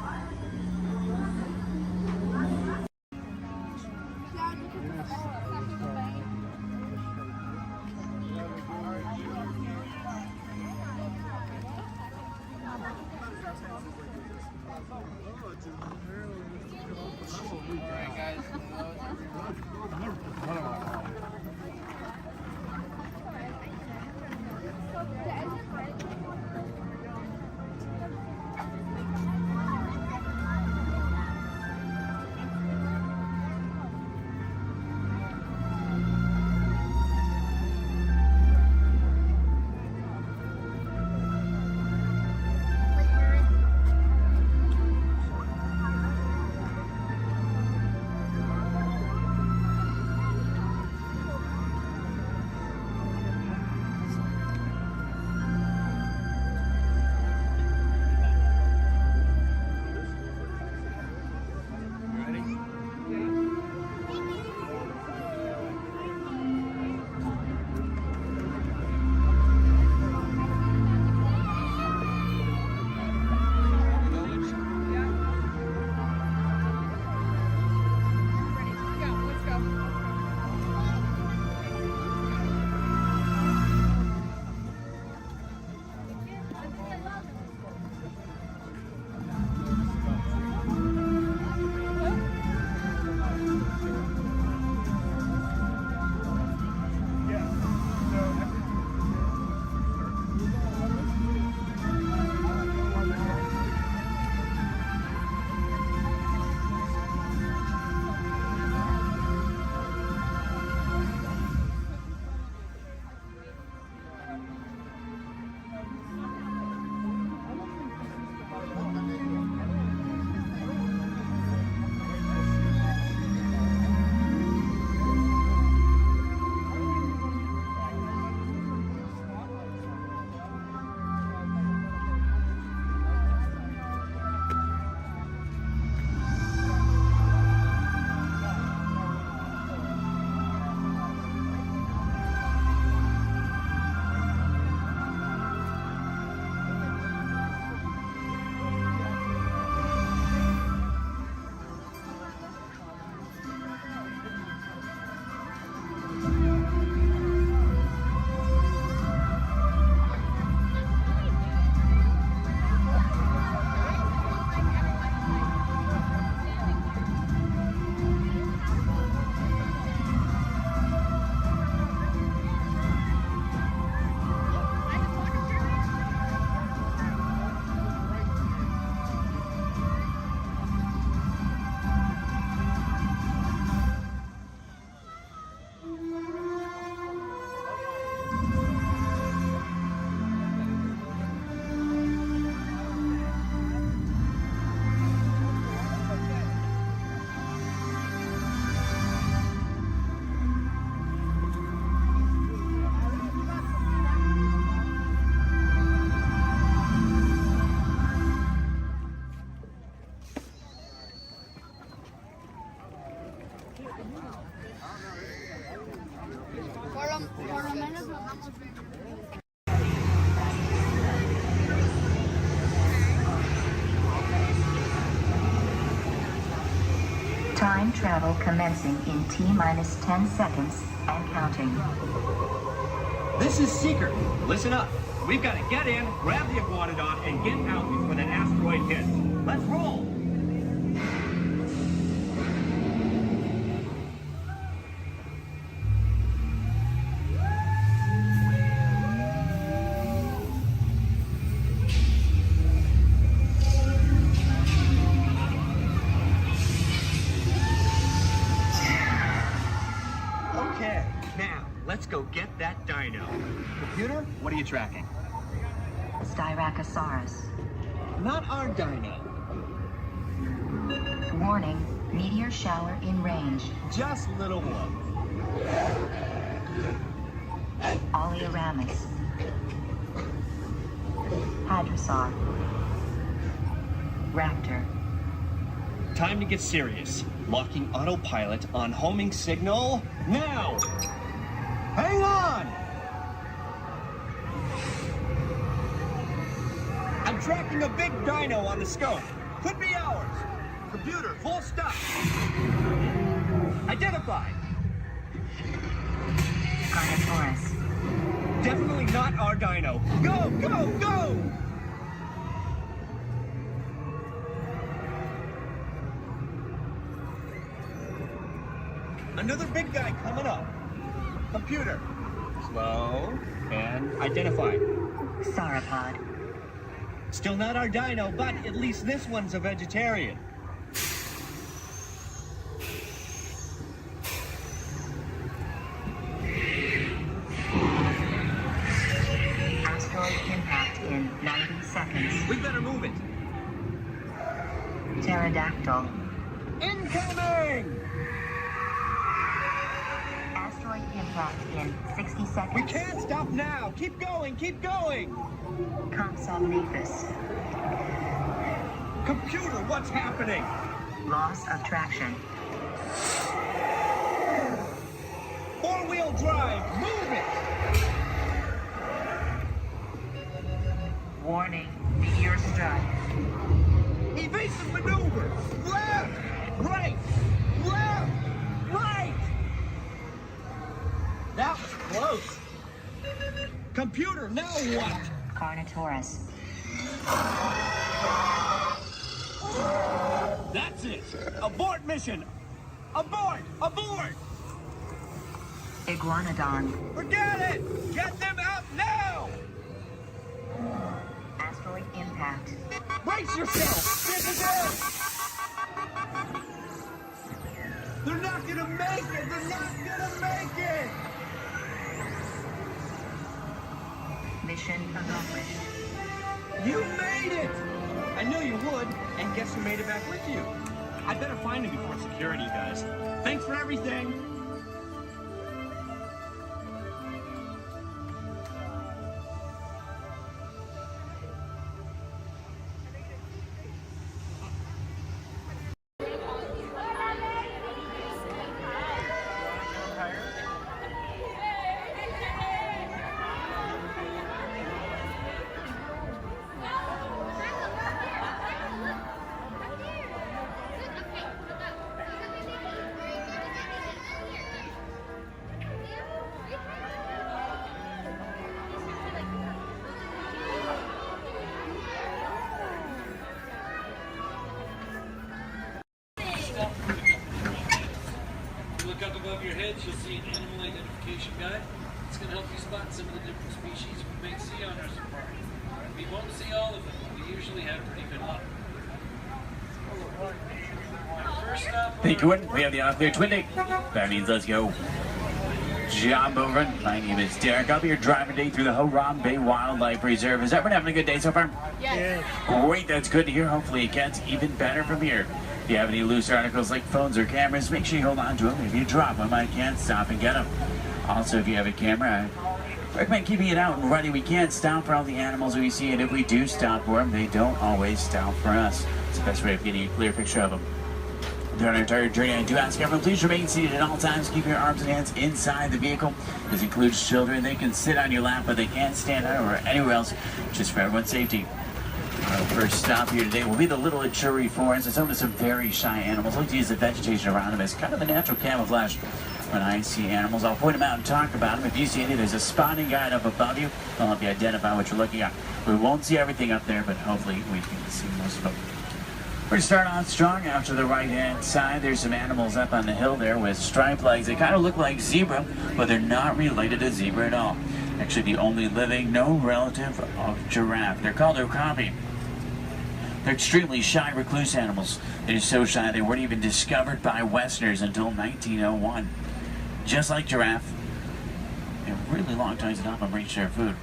Time travel commencing in T-minus 10 seconds and counting. This is Seeker. Listen up. We've got to get in, grab the iguanodon, and get out before that asteroid hits. Let's roll! Okay, now, let's go get that dino. Computer, what are you tracking? Styracosaurus. Not our dino. Warning, meteor shower in range. Just little one. Oleoramus. Hadrosaur. Raptor. Time to get serious. Locking autopilot on homing signal now! Hang on! I'm tracking a big dino on the scope. Could be ours. Computer, full stop. Identified. Carnotaurus. Definitely not our dino. Go, go, go! Another big guy coming up. Computer. Slow and identified. Sauropod. Still not our dino, but at least this one's a vegetarian. Asteroid impact in 90 seconds. We better move it. Pterodactyl. Incoming! Asteroid impact in 60 seconds. We can't stop now. Keep going, keep going. Compsognathus. Computer, what's happening? Loss of traction. Four-wheel drive, move it! Warning, meteor strike. Evasive maneuver! Left! Right! Left! Right! That was close. Computer, now what? Carnotaurus. That's it! Abort mission! Abort! Abort! Iguanodon. Forget it! Get them out now! Asteroid impact. Brace yourself! This is it! They're not gonna make it! They're not gonna make it! Mission accomplished. You made it! I knew you would, and guess who made it back with you? I better find him before security does. Thanks for everything! Up above your heads, you'll see an animal identification guide. It's going to help you spot some of the different species we may see on our safari. We won't see all of them, but we usually have pretty good luck. First up, Hey, Twin, we have the unclear twin day. That means let's go. Job over. My name is Derek. I'll be your driver today through the Harambe Wildlife Reserve. Is everyone having a good day so far? Yes. Great, that's good to hear. Hopefully it gets even better from here. If you have any loose articles like phones or cameras, make sure you hold on to them. If you drop them, I can't stop and get them. Also, if you have a camera, I recommend keeping it out and ready. We can't stop for all the animals we see, and if we do stop for them, they don't always stop for us. It's the best way of getting a clear picture of them. During our entire journey, I do ask everyone, please remain seated at all times. Keep your arms and hands inside the vehicle. This includes children. They can sit on your lap, but they can't stand up or anywhere else, just for everyone's safety. Our first stop here today will be the Little Ituri Forest. It's home to some very shy animals. I like to use the vegetation around them as kind of a natural camouflage. When I see animals, I'll point them out and talk about them. If you see any, there's a spotting guide up above you. I'll help you identify what you're looking at. We won't see everything up there, but hopefully we can see most of them. We're going to start on strong out to the right-hand side. There's some animals up on the hill there with striped legs. They kind of look like zebra, but they're not related to zebra at all. Actually, the only living, no relative of giraffe. They're called okapi. They're extremely shy, recluse animals. They're so shy they weren't even discovered by Westerners until 1901. Just like giraffe, they have really long tongues that help them reach their food.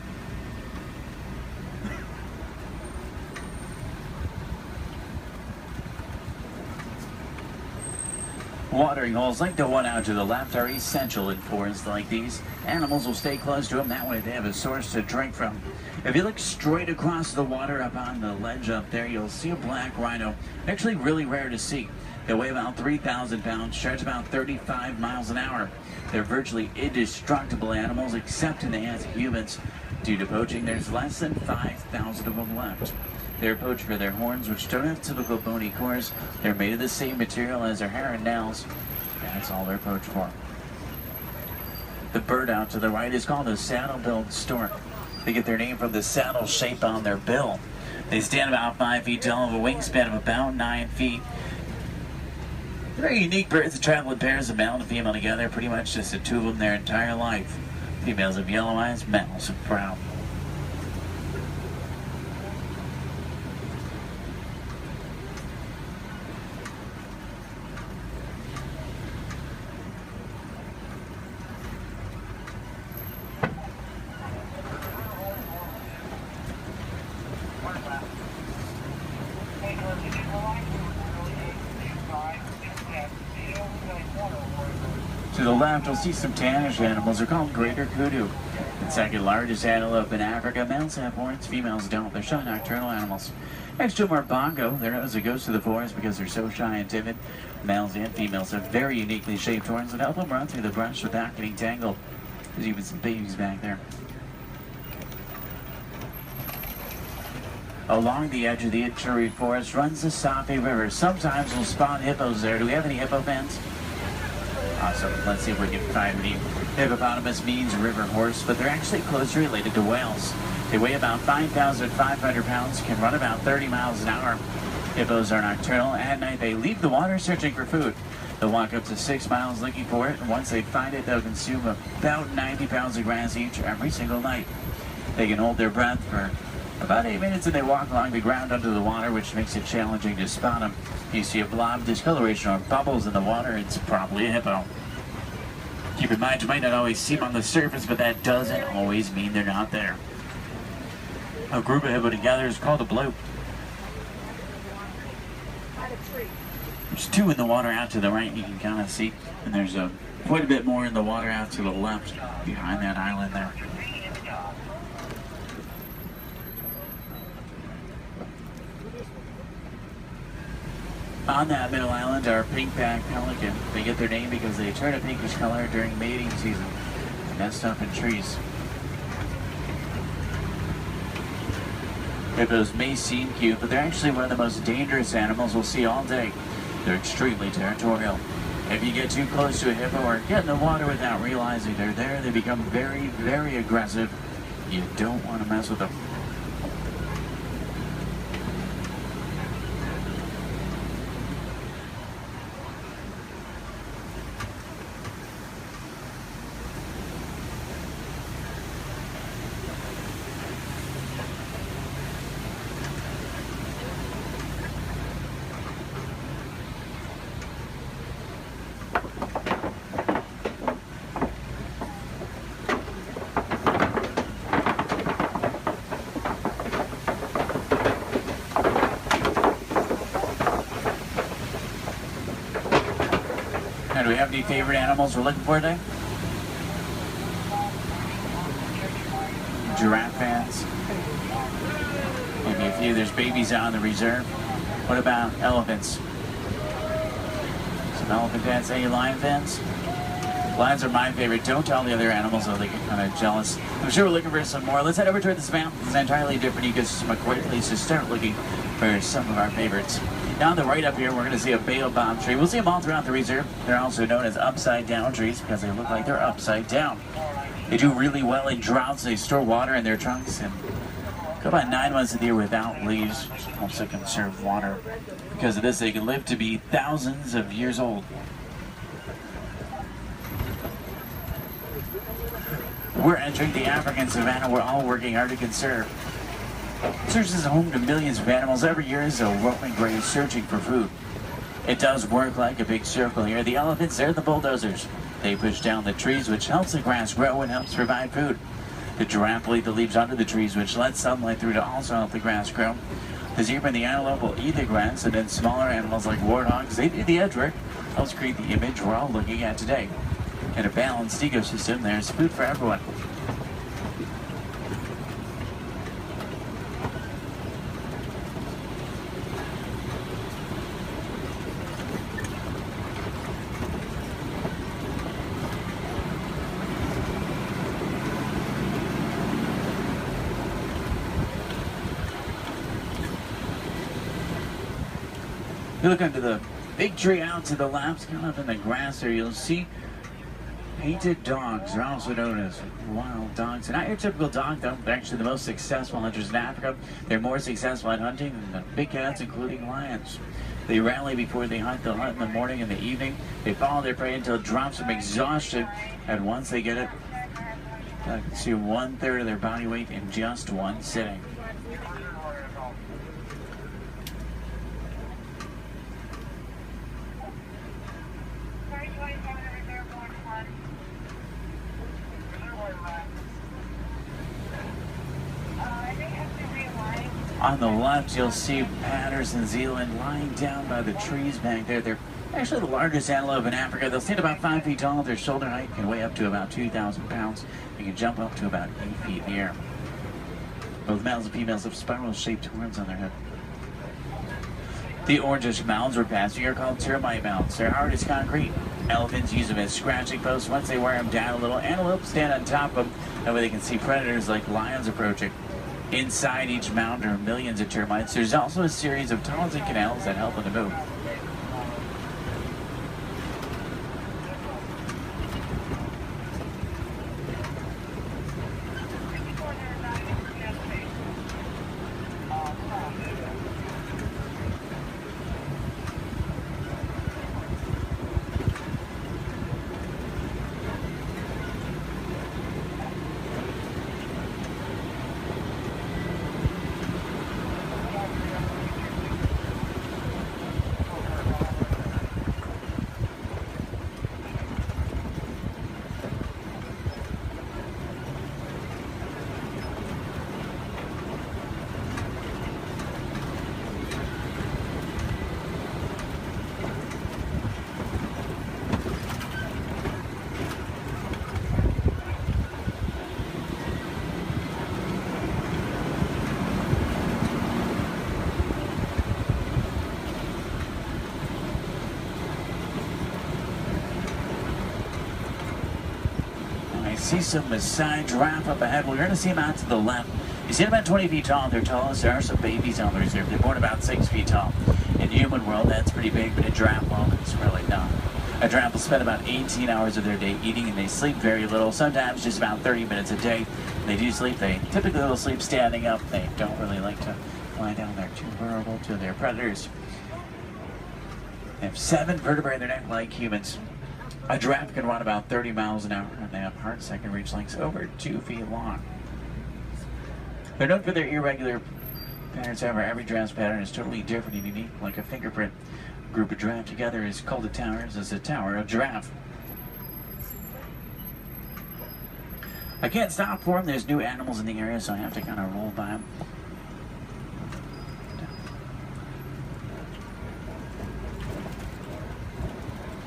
Watering holes like the one out to the left are essential in forests like these. Animals will stay close to them, that way they have a source to drink from. If you look straight across the water up on the ledge up there, you'll see a black rhino. Actually really rare to see. They weigh about 3,000 pounds, charge about 35 miles an hour. They're virtually indestructible animals, except in the hands of humans. Due to poaching, there's less than 5,000 of them left. They're poached for their horns, which don't have typical bony cores. They're made of the same material as their hair and nails. That's all they're poached for. The bird out to the right is called a saddle-billed stork. They get their name from the saddle shape on their bill. They stand about 5 feet tall, have a wingspan of about 9 feet. Very unique birds that travel in pairs of male and female together, pretty much just the two of them their entire life. Females have yellow eyes, males have brown. To the left, you'll see some tannish animals. They're called greater kudu. The second largest antelope in Africa. Males have horns, females don't. They're shy nocturnal animals. Next to them are bongo. They're known as the ghosts of the forest because they're so shy and timid. Males and females have very uniquely shaped horns that help them run through the brush without getting tangled. There's even some babies back there. Along the edge of the Ituri Forest runs the Sape River. Sometimes we'll spot hippos there. Do we have any hippo fans? Awesome. Let's see if we can find any. Hippopotamus means river horse, but they're actually closely related to whales. They weigh about 5,500 pounds, can run about 30 miles an hour. Hippos are nocturnal. At night, they leave the water searching for food. They'll walk up to 6 miles looking for it, and once they find it, they'll consume about 90 pounds of grass each every single night. They can hold their breath for about 8 minutes, and they walk along the ground under the water, which makes it challenging to spot them. You see a blob discoloration or bubbles in the water, it's probably a hippo. Keep in mind, you might not always see them on the surface, but that doesn't always mean they're not there. A group of hippo together is called a bloop. There's 2 in the water out to the right, you can kind of see, and there's quite a bit more in the water out to the left, behind that island there. On that middle island are pink-backed pelican. They get their name because they turn a pinkish color during mating season. They nest up in trees. Hippos may seem cute, but they're actually one of the most dangerous animals we'll see all day. They're extremely territorial. If you get too close to a hippo or get in the water without realizing they're there, they become very, very aggressive. You don't want to mess with them. Do we have any favorite animals we're looking for today? Giraffe fans? Maybe a few. There's babies out in the reserve. What about elephants? elephant fans? Any lion fans? Lions are my favorite. Don't tell the other animals, though, they get kind of jealous. I'm sure we're looking for some more. Let's head over toward this mountain. It's an entirely different ecosystem, a great place to start looking for some of our favorites. Now, on the right up here, we're going to see a baobab tree. We'll see them all throughout the reserve. They're also known as upside-down trees because they look like they're upside down. They do really well in droughts. They store water in their trunks and go about 9 months of the year without leaves, which helps to conserve water. Because of this, they can live to be thousands of years old. We're entering the African savanna we're all working hard to conserve. Serves as a home to millions of animals. Every year is a roaming grave searching for food. It does work like a big circle here. The elephants, they're the bulldozers. They push down the trees, which helps the grass grow and helps provide food. The giraffe will eat the leaves under the trees, which lets sunlight through to also help the grass grow. The zebra and the antelope will eat the grass, and then smaller animals like warthogs, they do the edge work. Helps create the image we're all looking at today. In a balanced ecosystem, there's food for everyone. You look under the big tree out to the left, kind of in the grass there, you'll see painted dogs. They're also known as wild dogs. They're not your typical dog, though. They're actually the most successful hunters in Africa. They're more successful at hunting than the big cats, including lions. They rally before they hunt. They'll hunt in the morning and the evening. They follow their prey until it drops from exhaustion. And once they get it, they consume 1/3 of their body weight in just one sitting. On the left, you'll see Patterson Zealand lying down by the trees back there. They're actually the largest antelope in Africa. They'll stand about 5 feet tall. Their shoulder height can weigh up to about 2,000 pounds. They can jump up to about 8 feet in the air. Both males and females have spiral-shaped horns on their head. The orangish mounds we're passing are called termite mounds. They're hard as concrete. Elephants use them as scratching posts. Once they wear them down a little, antelopes stand on top of them. That way they can see predators like lions approaching. Inside each mound are millions of termites. There's also a series of tunnels and canals that help them to move. See some Maasai giraffe up ahead. We're going to see them out to the left. You see them about 20 feet tall. They're tallest. There are some babies on the reserve. They're born about 6 feet tall. In the human world, that's pretty big, but in giraffe, well, it's really not. A giraffe will spend about 18 hours of their day eating, and they sleep very little, sometimes just about 30 minutes a day. When they do sleep, they typically will sleep standing up. They don't really like to lie down. They're too vulnerable to their predators. They have 7 vertebrae in their neck like humans. A giraffe can run about 30 miles an hour, and they have hearts that can reach lengths over 2 feet long. They're known for their irregular patterns. However, every giraffe's pattern is totally different and unique, like a fingerprint. A group of giraffe together is called a tower. This is a tower of giraffe. I can't stop for them. There's new animals in the area, so I have to kind of roll by them.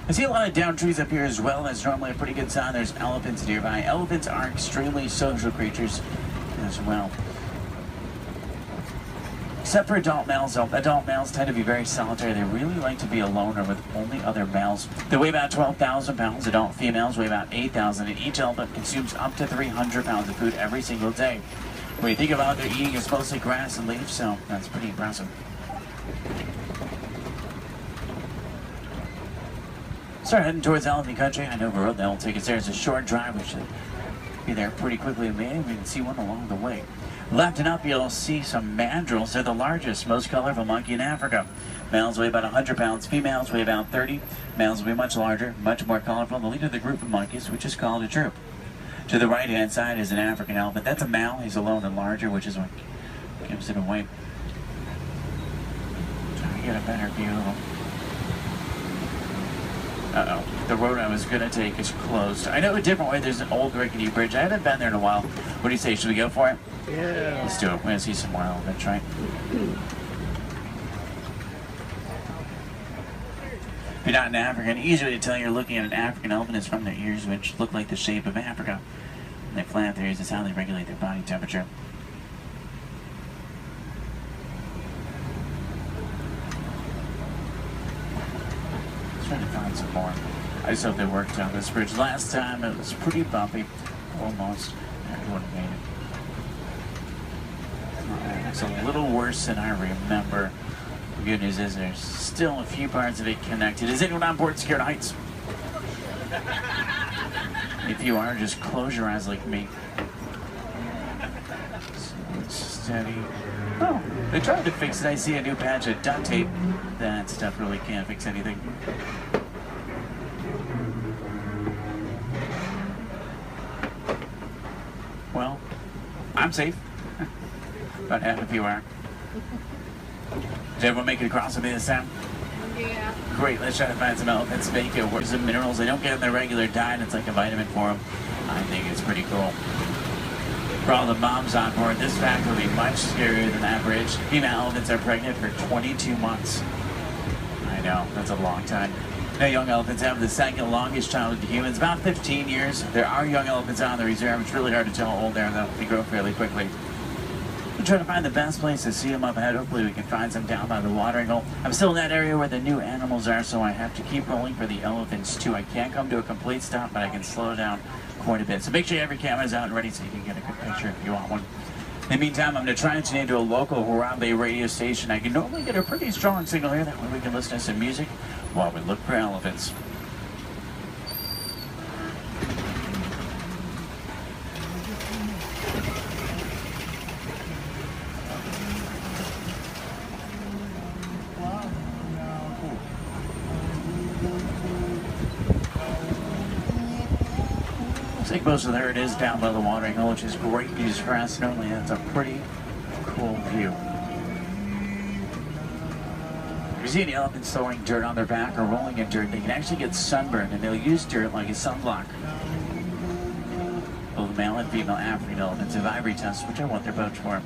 I see a lot of down trees up here as well. That's normally a pretty good sign. There's elephants nearby. Elephants are extremely social creatures as well. Except for adult males, though. Adult males tend to be very solitary. They really like to be alone or with only other males. They weigh about 12,000 pounds. Adult females weigh about 8,000, and each elephant consumes up to 300 pounds of food every single day. When you think about their eating, it's mostly grass and leaves, so that's pretty impressive. Start heading towards elephant country. I know the road that will take us there is a short drive. We should be there pretty quickly. Maybe we can see one along the way. Left and up, you'll see some mandrills. They're the largest, most colorful monkey in Africa. Males weigh about 100 pounds. Females weigh about 30. Males will be much larger, much more colorful. The leader of the group of monkeys, which is called a troop. To the right-hand side is an African elephant. That's a male. He's alone and larger, which is what gives it away. Trying to get a better view of him. Uh-oh. The road I was going to take is closed. I know a different way. There's an old rickety bridge. I haven't been there in a while. What do you say? Should we go for it? Yeah. Let's do it. We're going to see some more elephants, right? If you're not an African, easy way to tell you're looking at an African elephant is from their ears, which look like the shape of Africa. And they flap their ears. That's how they regulate their body temperature. Trying to find some more. I just hope they worked on this bridge. Last time it was pretty bumpy. Almost. Everyone made it. It's a little worse than I remember. The good news is there's still a few parts of it connected. Is anyone on board Scared Heights? If you are, just close your eyes like me. Steady. Oh, they tried to fix it. I see a new patch of duct tape. That stuff really can't fix anything. Well, I'm safe. About half of you are. Did everyone make it across with me this time? Yeah. Great, let's try to find some elephants. Make it work. Some minerals they don't get in their regular diet. It's like a vitamin for them. I think it's pretty cool. For all the moms on board, this fact will be much scarier than that bridge. Female elephants are pregnant for 22 months. I know, that's a long time. Now, young elephants have the second longest childhood to humans, about 15 years. There are young elephants on the reserve. It's really hard to tell how old they are, though. They grow fairly quickly. We're trying to find the best place to see them up ahead. Hopefully we can find some down by the watering hole. I'm still in that area where the new animals are, so I have to keep rolling for the elephants, too. I can't come to a complete stop, but I can slow down quite a bit. So make sure you have your cameras out and ready so you can get a good picture if you want one. In the meantime, I'm going to try and tune into a local Harambe radio station. I can normally get a pretty strong signal here. That way we can listen to some music while we look for elephants. Looks like most of there it is down by the watering hole, which is great news for us. Normally that's a pretty cool view. If you see any elephants throwing dirt on their back or rolling in dirt, they can actually get sunburned, and they'll use dirt like a sunblock. Both male and female African elephants have ivory tusks, which I want their pouch for.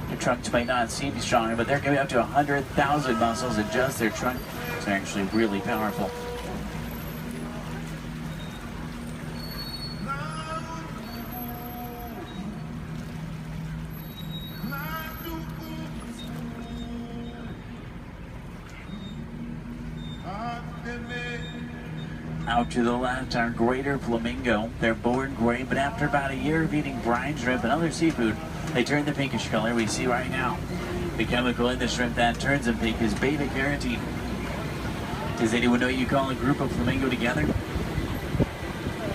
Their trunks might not seem strong, but they're going to be up to 100,000 muscles in just their trunk. It's actually really powerful. Out to the left are greater flamingo. They're born gray, but after about a year of eating brine shrimp and other seafood, they turn the pinkish color we see right now. The chemical in the shrimp that turns them pink is beta-carotene. Does anyone know you call a group of flamingo together?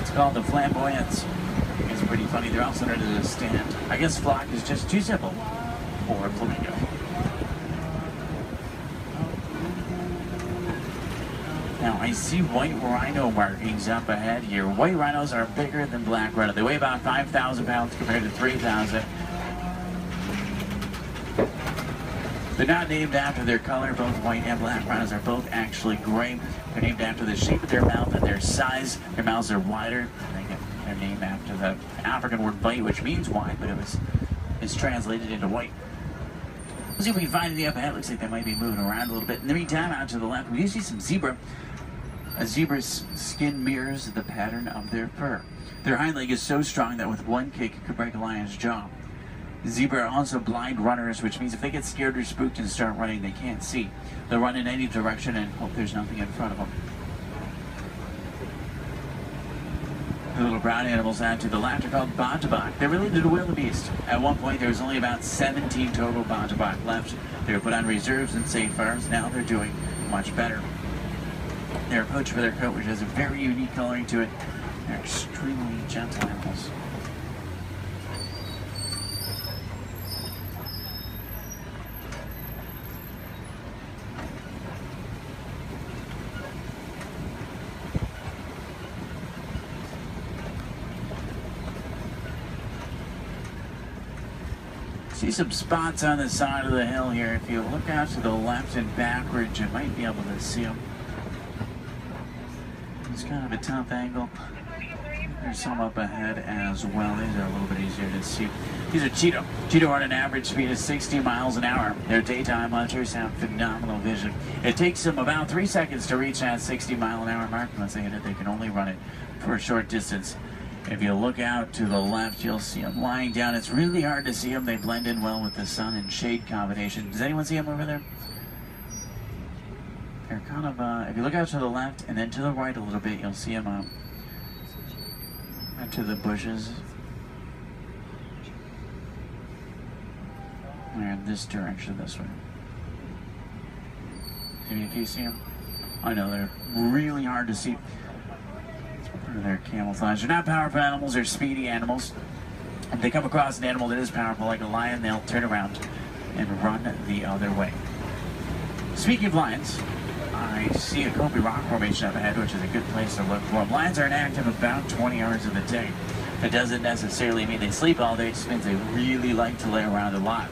It's called the flamboyants. It's pretty funny. They're also known as a stand. I guess flock is just too simple for flamingo. Now, I see white rhino markings up ahead here. White rhinos are bigger than black rhino. They weigh about 5,000 pounds compared to 3,000. They're not named after their color. Both white and black rhinos are both actually gray. They're named after the shape of their mouth and their size. Their mouths are wider. They get their name after the African word white, which means wide, but it's translated into white. Let's see if we can find any up ahead. Looks like they might be moving around a little bit. In the meantime, out to the left, we do see some zebra. A zebra's skin mirrors the pattern of their fur. Their hind leg is so strong that with one kick it could break a lion's jaw. Zebra are also blind runners, which means if they get scared or spooked and start running, they can't see. They'll run in any direction and hope there's nothing in front of them. The little brown animals out to the left are called bontebok. They're related to wildebeest. At one point, there was only about 17 total bontebok left. They were put on reserves and safe farms. Now they're doing much better. They're poached for their coat, which has a very unique coloring to it. They're extremely gentle animals. See some spots on the side of the hill here. If you look out to the left and backwards, you might be able to see them. It's kind of a tough angle. There's some up ahead as well. These are a little bit easier to see. These are Cheetah. Cheetah run an average speed of 60 miles an hour. Their daytime hunters have phenomenal vision. It takes them about 3 seconds to reach that 60-mile-an-hour mark. Once they hit it, they can only run it for a short distance. If you look out to the left, you'll see them lying down. It's really hard to see them. They blend in well with the sun and shade combination. Does anyone see them over there? They're kind of, if you look out to the left and then to the right a little bit, you'll see them out to the bushes. They're in this direction, this way. If you see them, I know they're really hard to see. They're camouflage. They're not powerful animals, they're speedy animals. If they come across an animal that is powerful, like a lion, they'll turn around and run the other way. Speaking of lions, I see a Kobe rock formation up ahead, which is a good place to look for them. Lions are inactive about 20 hours of the day. It doesn't necessarily mean they sleep all day, it just means they really like to lay around a lot.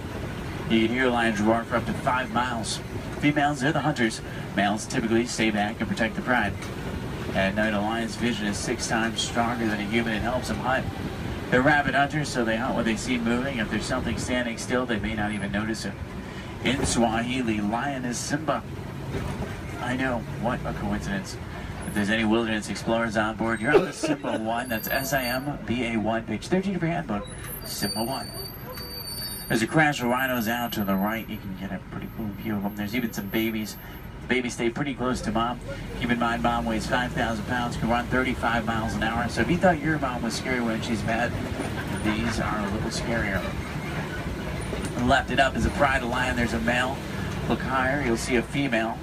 You can hear lions roar for up to 5 miles. Females, they're the hunters. Males typically stay back and protect the pride. At night, a lion's vision is 6 times stronger than a human and helps them hunt. They're rabid hunters, so they hunt what they see moving. If there's something standing still, they may not even notice it. In Swahili, lion is Simba. I know, what a coincidence. If there's any wilderness explorers on board, you're on the Simba 1. That's SIMBA1, page 13 of your handbook, Simba 1. There's a crash of rhinos out to the right. You can get a pretty cool view of them. There's even some babies. The babies stay pretty close to mom. Keep in mind, mom weighs 5,000 pounds, can run 35 miles an hour. So if you thought your mom was scary when she's mad, these are a little scarier. Left it up is a pride of lion. There's a male. Look higher, you'll see a female.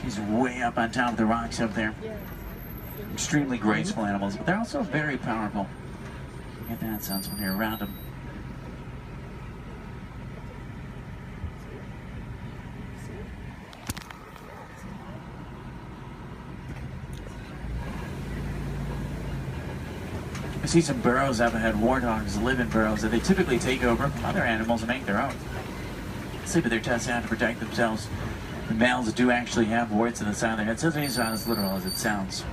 She's way up on top of the rocks up there. Extremely graceful animals, but they're also very powerful. Get that sense when you're around them. I see some burrows up ahead. Warthogs live in burrows that they typically take over from other animals and make their own. Sleep with their tusks out to protect themselves. The males do actually have warts in the side of their head, so it's not as literal as it sounds.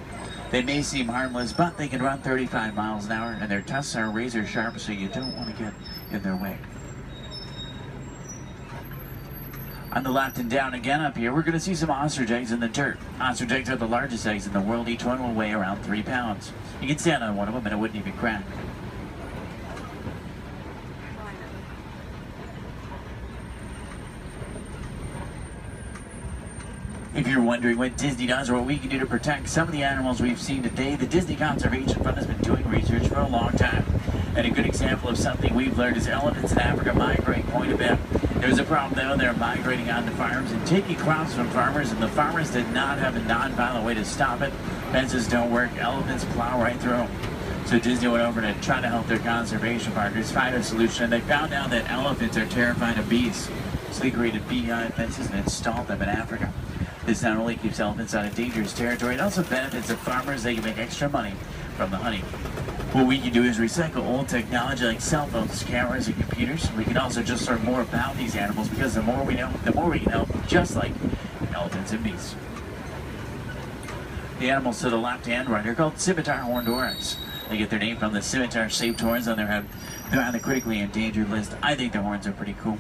They may seem harmless, but they can run 35 miles an hour, and their tusks are razor sharp, so you don't want to get in their way. On the left and down again up here, we're going to see some ostrich eggs in the dirt. Ostrich eggs are the largest eggs in the world. Each one will weigh around 3 pounds. You can stand on one of them and it wouldn't even crack. If you're wondering what Disney does or what we can do to protect some of the animals we've seen today, the Disney Conservation Fund has been doing research for a long time. And a good example of something we've learned is elephants in Africa migrate quite a bit. There's a problem though, they're migrating onto farms and taking crops from farmers, and the farmers did not have a non-violent way to stop it. Fences don't work, elephants plow right through them. So Disney went over to try to help their conservation partners find a solution, and they found out that elephants are terrified of bees. So they created beehive fences and installed them in Africa. This not only keeps elephants out of dangerous territory, it also benefits the farmers. They can make extra money from the honey. What we can do is recycle old technology like cell phones, cameras, and computers. We can also just learn more about these animals, because the more we know, the more we can help, just like elephants and bees. The animals to the left and right are called scimitar horned oryx. They get their name from the scimitar-shaped horns on their head. They're on the critically endangered list. I think their horns are pretty cool.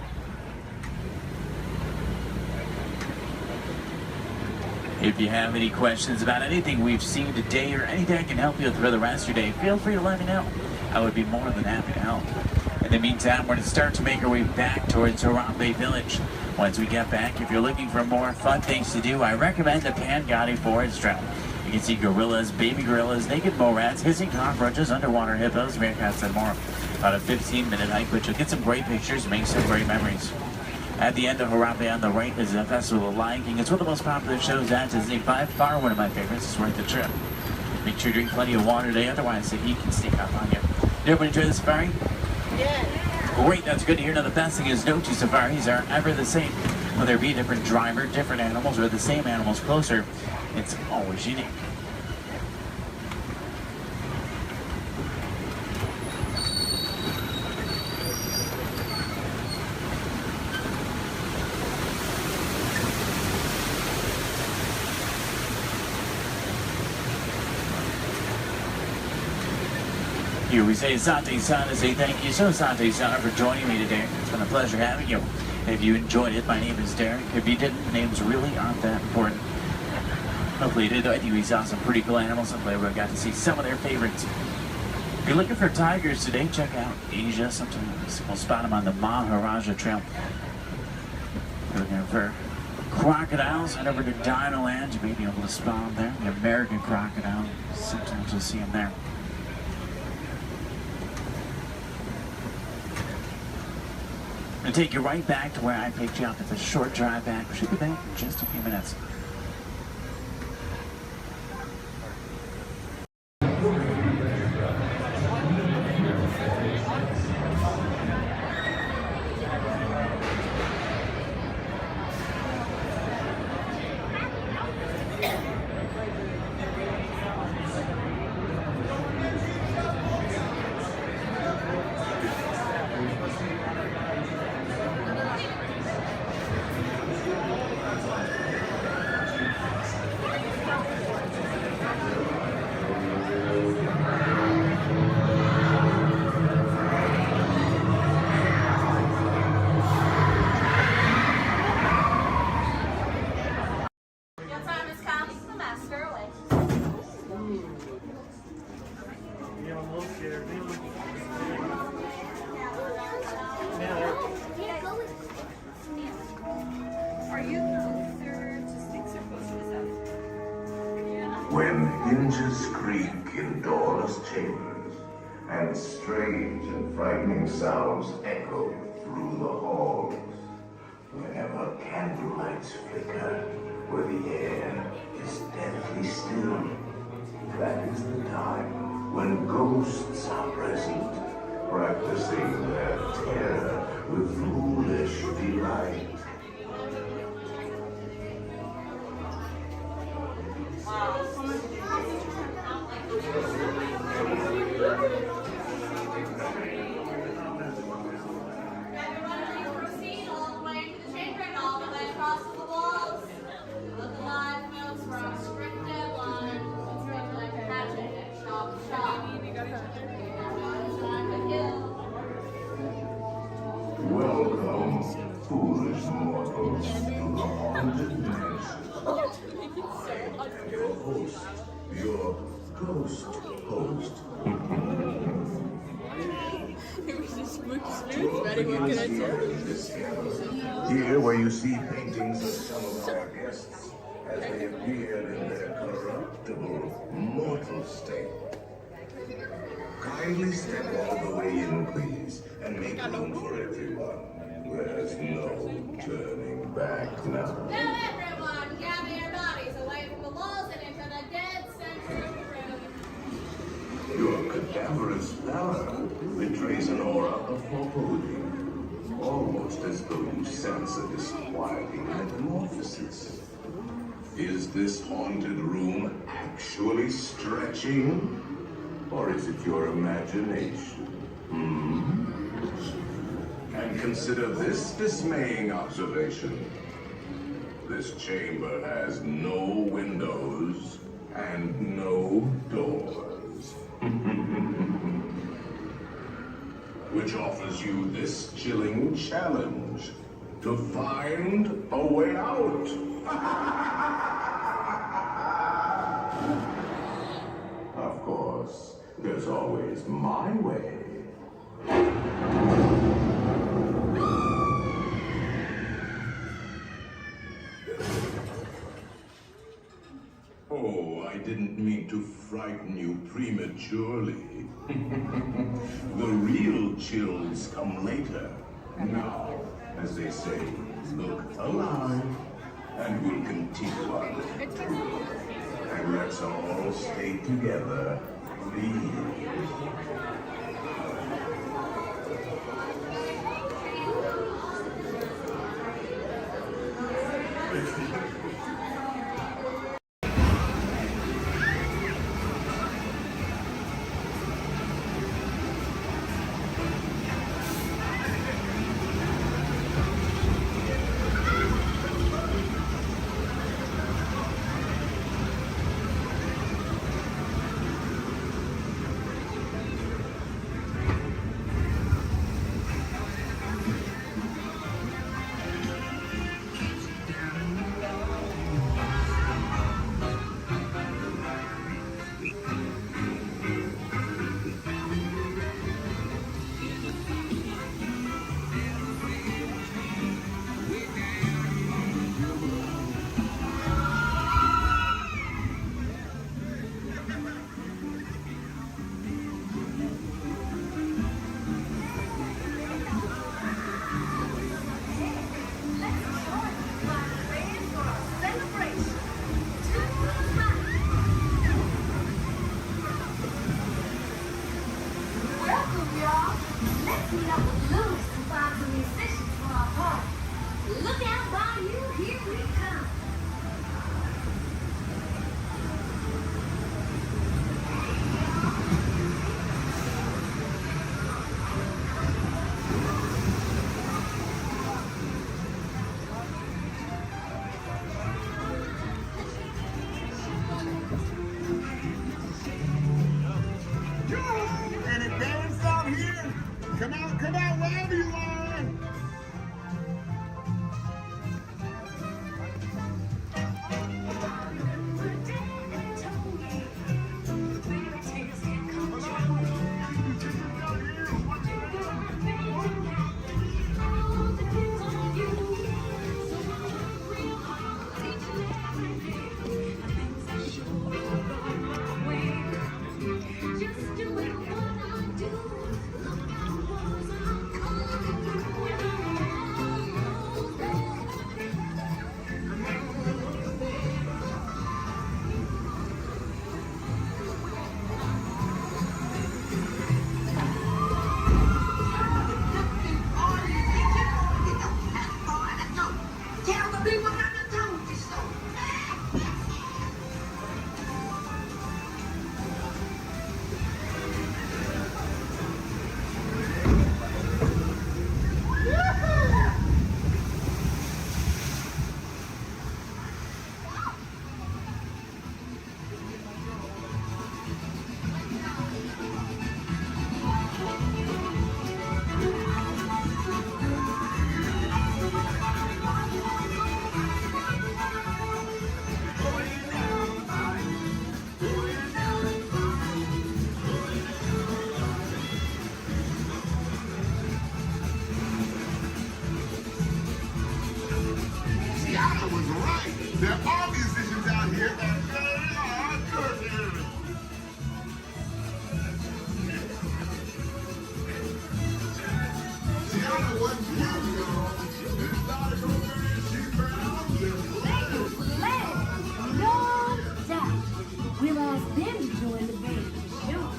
If you have any questions about anything we've seen today or anything I can help you with for the rest of your day, feel free to let me know. I would be more than happy to help. In the meantime, we're going to start to make our way back towards Harambe Village. Once we get back, if you're looking for more fun things to do, I recommend the Pangati Forest Trail. You can see gorillas, baby gorillas, naked mole rats, hissing cockroaches, underwater hippos, meerkats, and more. About a 15-minute hike, but you'll get some great pictures and make some great memories. At the end of Harambe on the right is the Festival of Lion King. It's one of the most popular shows at Disney. By far one of my favorites. It's worth the trip. Make sure you drink plenty of water today, otherwise the heat can sneak up on you. Did everyone enjoy the safari? Yeah. Great, that's good to hear. Now the best thing is no two safaris are ever the same. Whether it be a different driver, different animals, or the same animals closer, it's always unique. Here we say Asante Sana, say thank you so Asante Sana for joining me today. It's been a pleasure having you. If you enjoyed it, my name is Derek. If you didn't, names really aren't that important. Hopefully you did. I think we saw some pretty cool animals. Hopefully we got to see some of their favorites. If you're looking for tigers today, check out Asia sometimes. We'll spot them on the Maharaja Trail. If you're looking for crocodiles, head over to Dinoland. You may be able to spot them there. The American crocodile. Sometimes you'll see them there. I'm going to take you right back to where I picked you up. It's a short drive back. We should be back in just a few minutes. When hinges creak in doorless chambers, and strange and frightening sounds echo through the halls, whenever candlelights flicker, where the air is deathly still, that is the time when ghosts are present, practicing their terror with foolish delight. Welcome, foolish mortals, to the haunted mansion. Your host, your ghost host. Here where you see paintings of some of our guests as they appeared in their corruptible, mortal state. Kindly step all the way in, please, and make room for everyone. There's no turning back now. Now everyone, gather your bodies away from the walls and into the dead center of the room. Your cadaverous pallor betrays an aura of foreboding, almost as though you sense a disquieting metamorphosis. Is this haunted room actually stretching? Or is it your imagination? And consider this dismaying observation. This chamber has no windows and no doors. Which offers you this chilling challenge to find a way out. just my way. Oh, I didn't mean to frighten you prematurely. The real chills come later. Now, as they say, look alive, and we'll continue on. And let's all stay together, please. Look out by you, here we come. And it dance out here. Come out, wherever you are. I was right. There are musicians out here that really are good. Tiana wasn't cute, y'all. This started over and she found No doubt. We'll ask them to join the band for sure.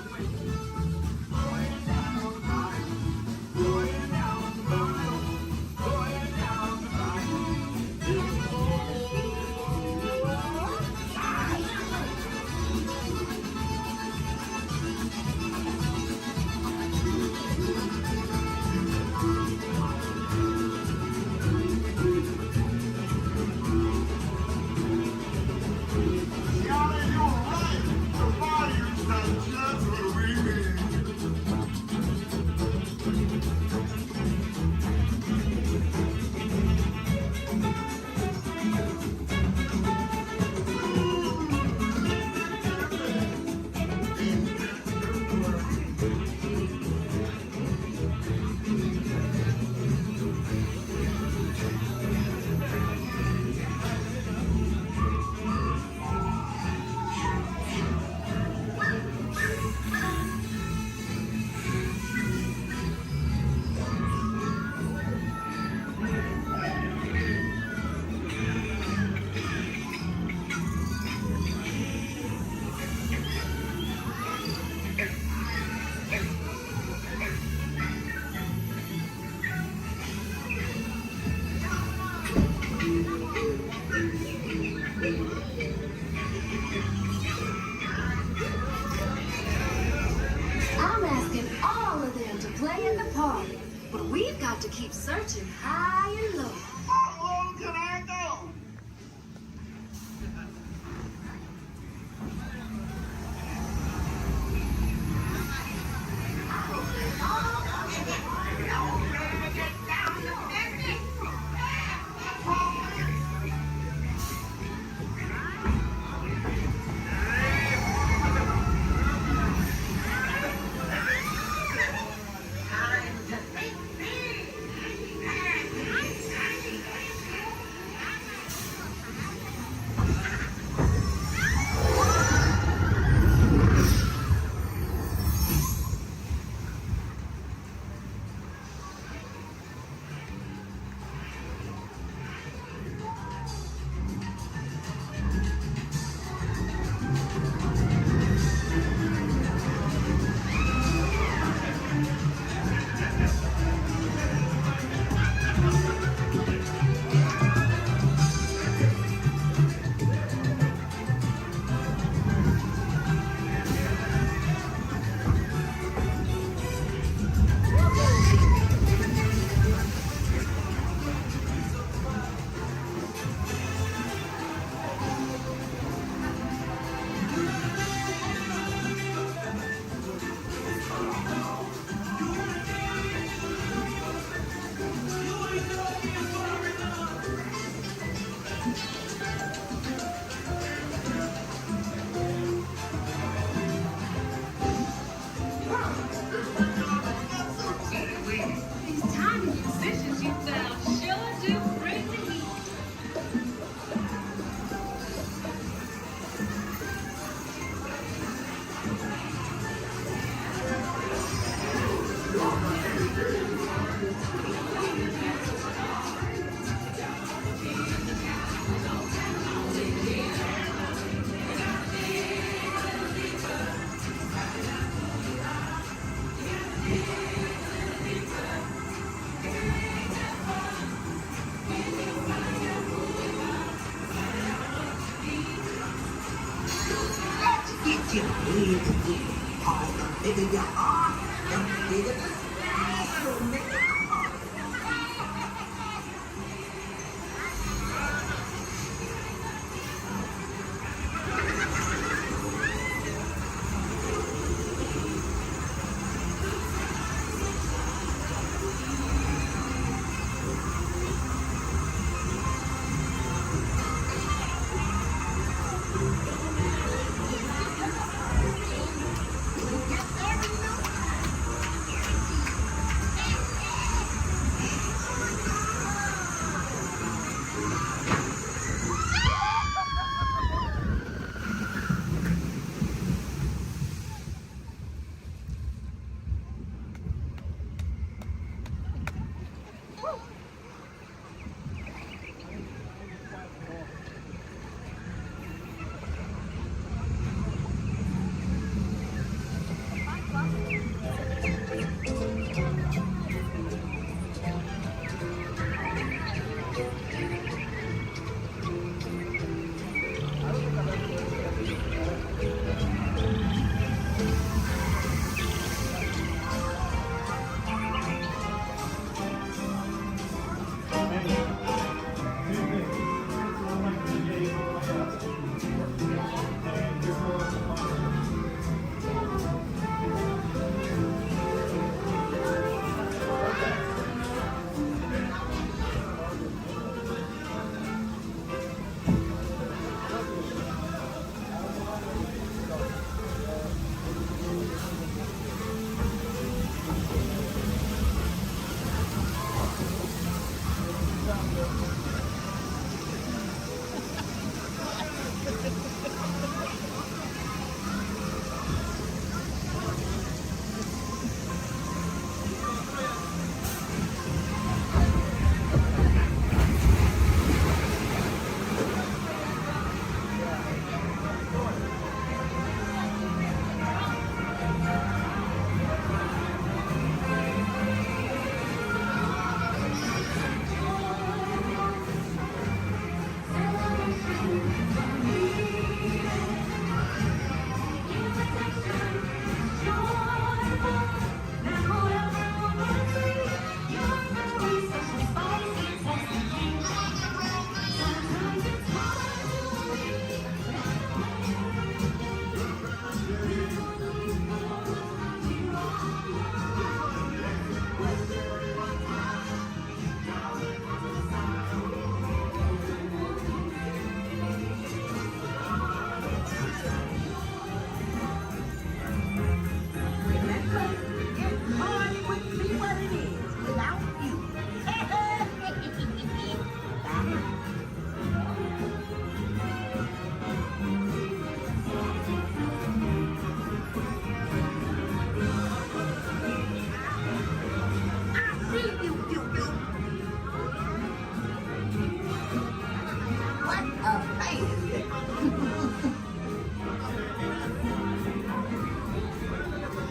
keep searching high and low. How low can I go?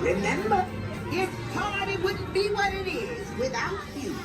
Remember, this party wouldn't be what it is without you.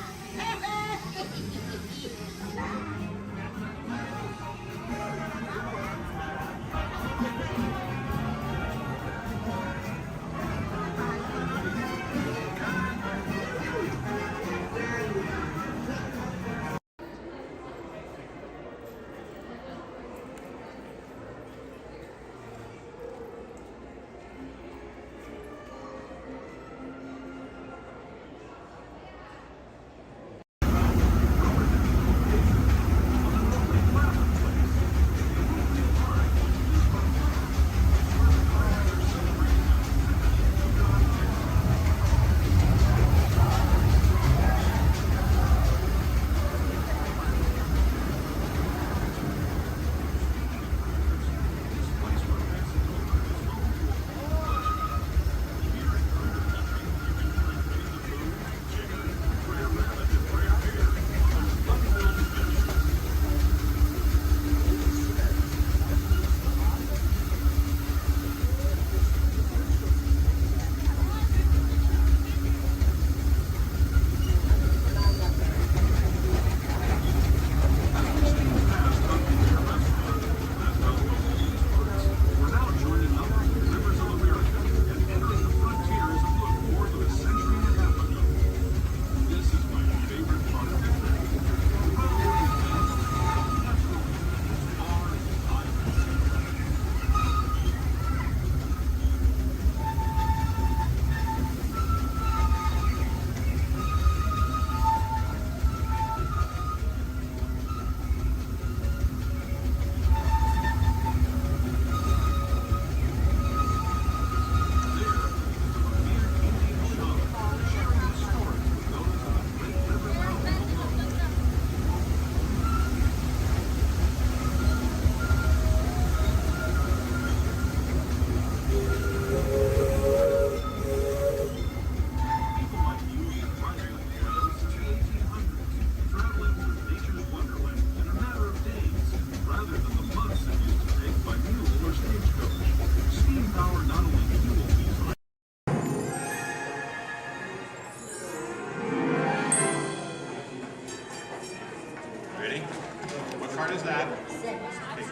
card is that? Okay,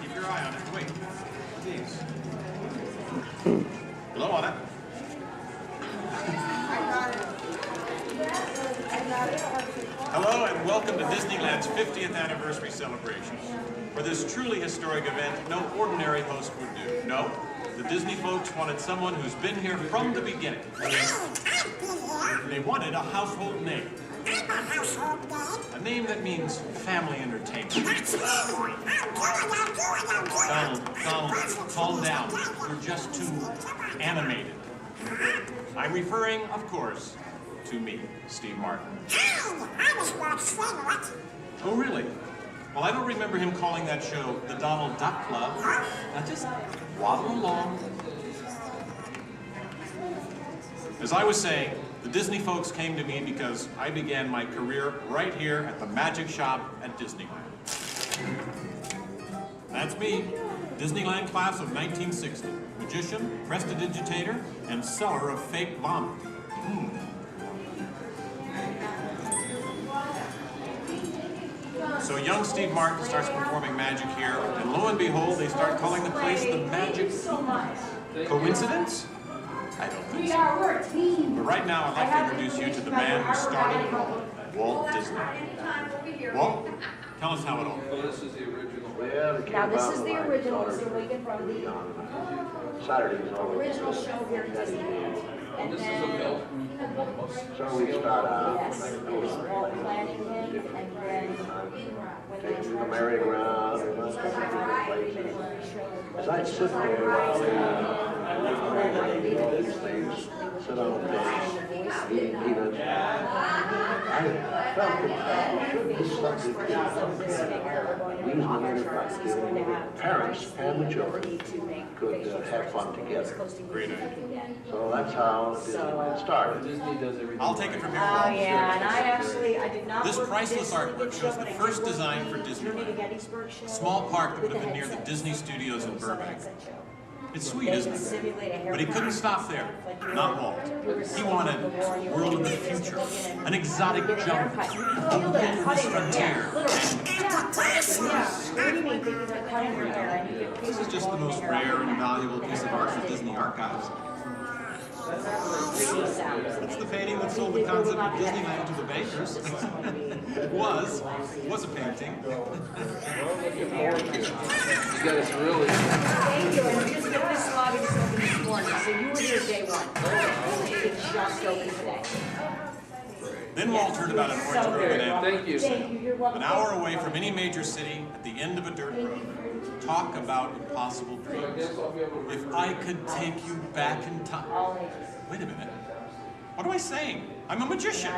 keep your eye on it. Wait. Please. Blow on it. Hello and welcome to Disneyland's 50th anniversary celebration. For this truly historic event, no ordinary host would do. No, the Disney folks wanted someone who's been here from the beginning. They wanted a household name. A name that means family entertainment. Donald, calm down. You're just too animated. I'm referring, of course, to me, Steve Martin. I was Walt's friend, what? Oh, really? Well, I don't remember him calling that show the Donald Duck Club. Now just waddle along. As I was saying, the Disney folks came to me because I began my career right here at the Magic Shop at Disneyland. That's me, Disneyland class of 1960. Magician, prestidigitator, and seller of fake vomit. So young Steve Martin starts performing magic here, and lo and behold, they start calling the place the Magic Key. Coincidence? I don't think so. But right now, I'd like to introduce you to the man who started it all, Walt Disney. Walt, tell us how it all began. This is the original. Now this is the original, it's taken from the original show here at Disneyland. And This is a then, belt. so we start out. Yes, it was Walt planning him, and then when they The merry-go-round, and a couple of different places. As I sit there, Sit down, please. He doesn't. I felt that this subject is reasonably parents and the children could have fun together. Great idea. So that's how Disneyland started. I'll take it from here. Oh, yeah, and I did not. This priceless artwork shows the first design for Disneyland. A small park that would have been near the Disney Studios in Burbank. It's sweet, isn't it? But he couldn't stop there. Not Walt. He wanted a world of the future, an exotic jungle, a wilderness frontier, and this is just the most rare and valuable piece of art for Disney archives. It's the painting that sold the concept of Disneyland to the bankers. It was a painting. You guys really... Thank you, and just know this lobby just opened this morning, so you were here day one. It just opened today. Then Walt heard about an orange grove in Anaheim. Thank you. An hour away from any major city, at the end of a dirt road. Talk about impossible dreams. If I could take you back in time. Wait a minute. What am I saying? I'm a magician.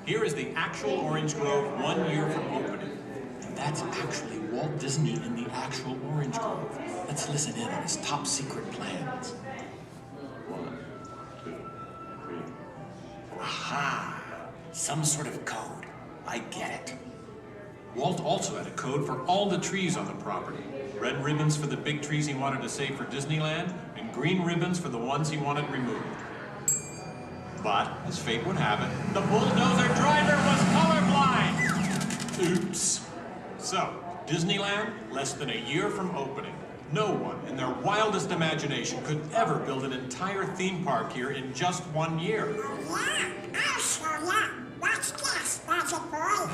Here is the actual orange grove 1 year from opening. And that's actually Walt Disney in the actual orange grove. Let's listen in on his top secret plans. 1, 2, 3. Aha! Some sort of code. I get it. Walt also had a code for all the trees on the property. Red ribbons for the big trees he wanted to save for Disneyland, and green ribbons for the ones he wanted removed. But, as fate would have it, the bulldozer driver was colorblind! Oops. So, Disneyland, less than a year from opening. No one, in their wildest imagination, could ever build an entire theme park here in just 1 year. Yeah, I'll show ya. Watch this, Magic Boy.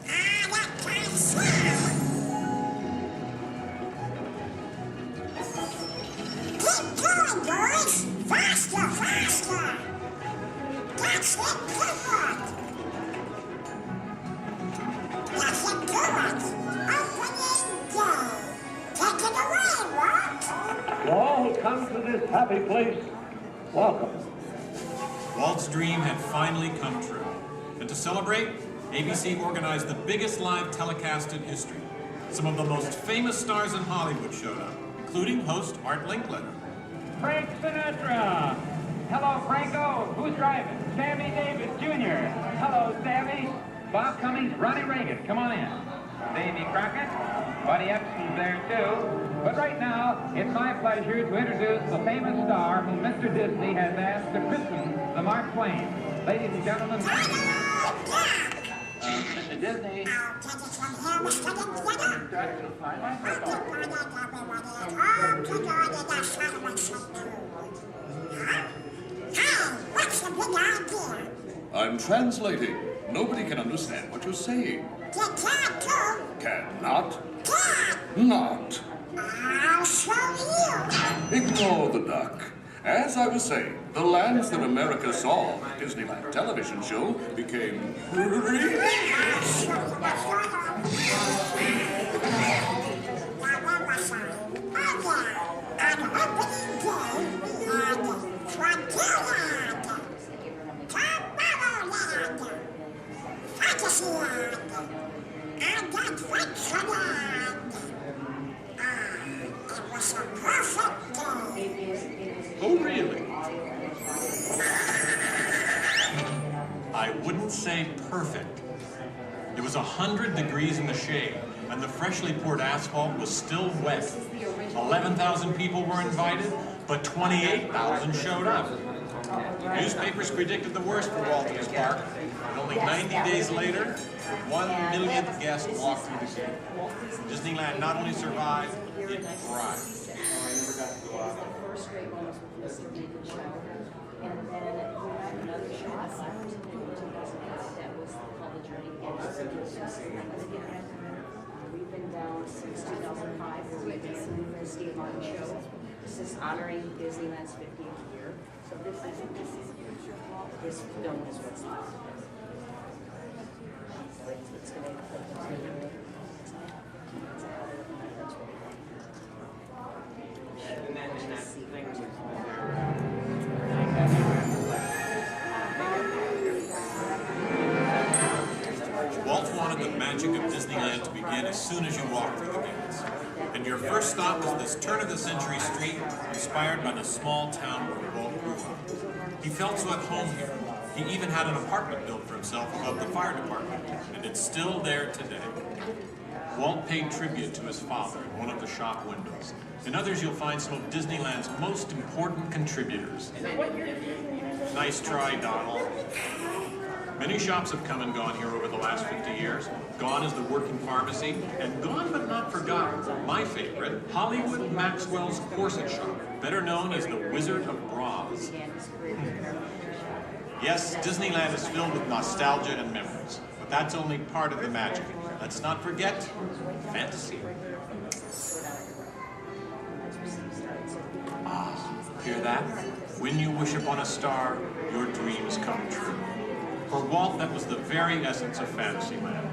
That kind of sound. Keep going, boys. Faster, faster. That's it, good work. That's it, good work. Opening day. Take it away, Walt. To all who come to this happy place, welcome. Walt's dream had finally come true. And to celebrate, ABC organized the biggest live telecast in history. Some of the most famous stars in Hollywood showed up, including host Art Linkletter. Frank Sinatra. Hello, Franco. Who's driving? Sammy Davis Jr. Hello, Sammy. Bob Cummings, Ronnie Reagan. Come on in. Davy Crockett. Buddy Epson's there, too. But right now, it's my pleasure to introduce the famous star whom Mr. Disney has asked to christen the Mark Twain. Ladies and gentlemen, Mr. Disney. I'll take it from here, Mr. Hey, what's the big idea? I'm translating. Nobody can understand what you're saying. You can't too. Cannot. Can't. Not. I'll show you. Ignore the duck. As I was saying, the lands that America saw on the Disneyland television show became real. I'll show you what's going on. Now, where was I? Oh, yeah. On opening day, we had Frontierland, Tomorrowland, Fantasyland, and Adventureland. It was a perfect day. Oh, really? I wouldn't say perfect. It was 100 degrees in the shade, and the freshly poured asphalt was still wet. 11,000 people were invited, but 28,000 showed up. Newspapers predicted the worst for Walt and his park, and only 90 days later, 1 millionth guest walked through the gate. Disneyland not only survived, it thrived. We've been down since 2005, where we've been doing the Steve Martin show. This is honoring Disneyland's 50th year. So this film is what's left. It's going to the magic of Disneyland to begin as soon as you walk through the gates. And your first stop is this turn-of-the-century street inspired by the small town where Walt grew up. He felt so at home here. He even had an apartment built for himself above the fire department, and it's still there today. Walt paid tribute to his father in one of the shop windows. In others, you'll find some of Disneyland's most important contributors. Nice try, Donald. Many shops have come and gone here over the last 50 years. Gone is the working pharmacy, and gone but not forgotten, my favorite, Hollywood Maxwell's corset shop, better known as the Wizard of Bras. Yes, Disneyland is filled with nostalgia and memories, but that's only part of the magic. Let's not forget fantasy. Ah, hear that? When you wish upon a star, your dreams come true. For Walt, that was the very essence of Fantasyland.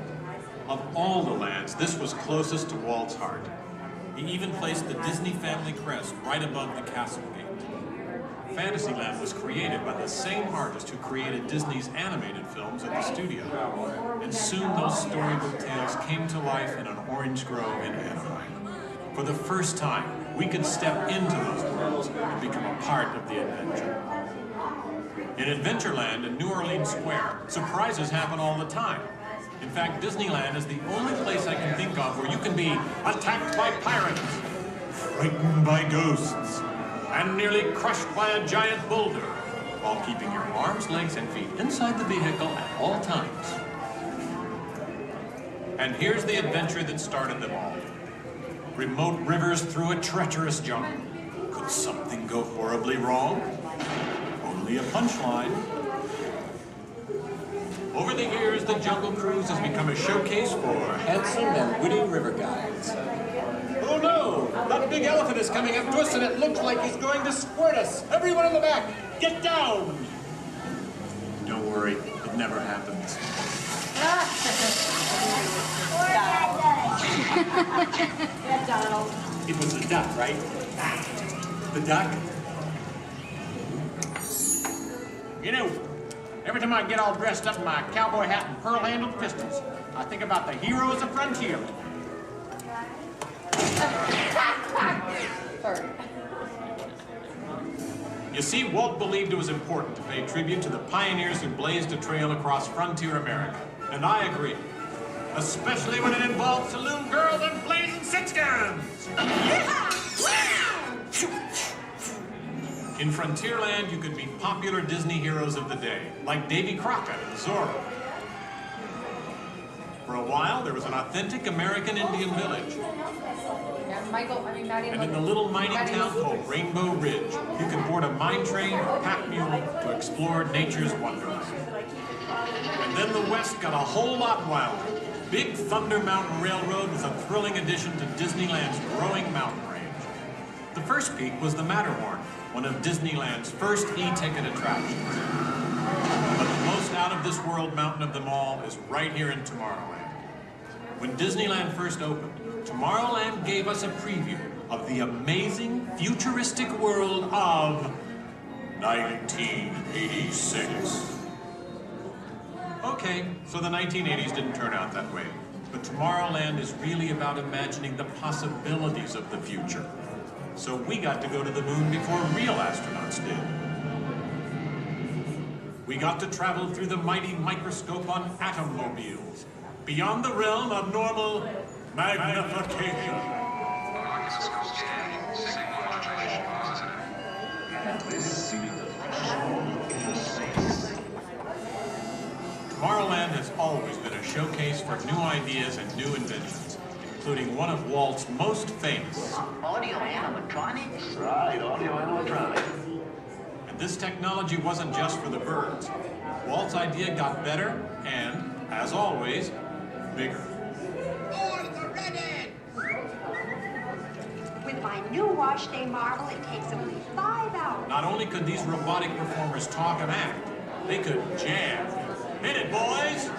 Of all the lands, this was closest to Walt's heart. He even placed the Disney family crest right above the castle gate. Fantasyland was created by the same artist who created Disney's animated films at the studio. And soon those storybook tales came to life in an orange grove in Anaheim. For the first time, we could step into those worlds and become a part of the adventure. In Adventureland in New Orleans Square, surprises happen all the time. In fact, Disneyland is the only place I can think of where you can be attacked by pirates, frightened by ghosts, and nearly crushed by a giant boulder, while keeping your arms, legs, and feet inside the vehicle at all times. And here's the adventure that started them all. Remote rivers through a treacherous jungle. Could something go horribly wrong? Only a punchline. Over the years, the Jungle Cruise has become a showcase for handsome and witty river guides. Oh no! That big elephant is coming up to us and it looks like he's going to squirt us! Everyone in the back, get down! Don't worry, it never happens. Yeah, Donald. It was the duck, right? The duck? You know, every time I get all dressed up in my cowboy hat and pearl-handled pistols, I think about the heroes of Frontierland. Sorry. You see, Walt believed it was important to pay tribute to the pioneers who blazed a trail across frontier America. And I agree. Especially when it involves saloon girls and blazing six guns. In Frontierland, you could meet popular Disney heroes of the day, like Davy Crockett and Zorro. For a while, there was an authentic American Indian village. And in the little mining town called Rainbow Ridge, you could board a mine train or pack mule to explore nature's wonderland. And then the West got a whole lot wilder. Big Thunder Mountain Railroad was a thrilling addition to Disneyland's growing mountain range. The first peak was the Matterhorn, one of Disneyland's first e-ticket attractions. But the most out-of-this-world mountain of them all is right here in Tomorrowland. When Disneyland first opened, Tomorrowland gave us a preview of the amazing, futuristic world of 1986. Okay, so the 1980s didn't turn out that way. But Tomorrowland is really about imagining the possibilities of the future. So we got to go to the moon before real astronauts did. We got to travel through the mighty microscope on atommobiles, beyond the realm of normal magnification. Tomorrowland has always been a showcase for new ideas and new inventions, including one of Walt's most famous. Audio animatronics? Right, audio animatronics. And this technology wasn't just for the birds. Walt's idea got better and, as always, bigger. With my new wash day marvel, it takes only 5 hours. Not only could these robotic performers talk and act, they could jam. Hit it, boys!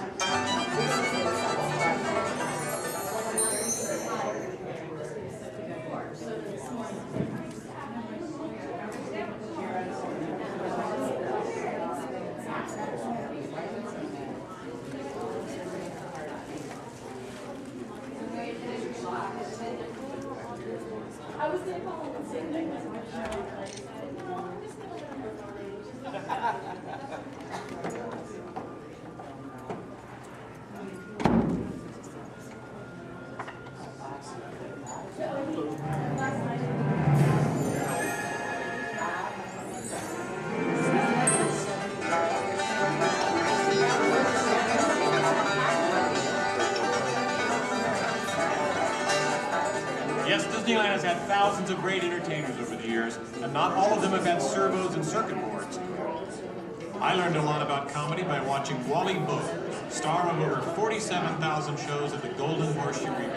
Disneyland has had thousands of great entertainers over the years, and not all of them have had servos and circuit boards. I learned a lot about comedy by watching Wally Bogue, star of over 47,000 shows at the Golden Horseshoe Revue.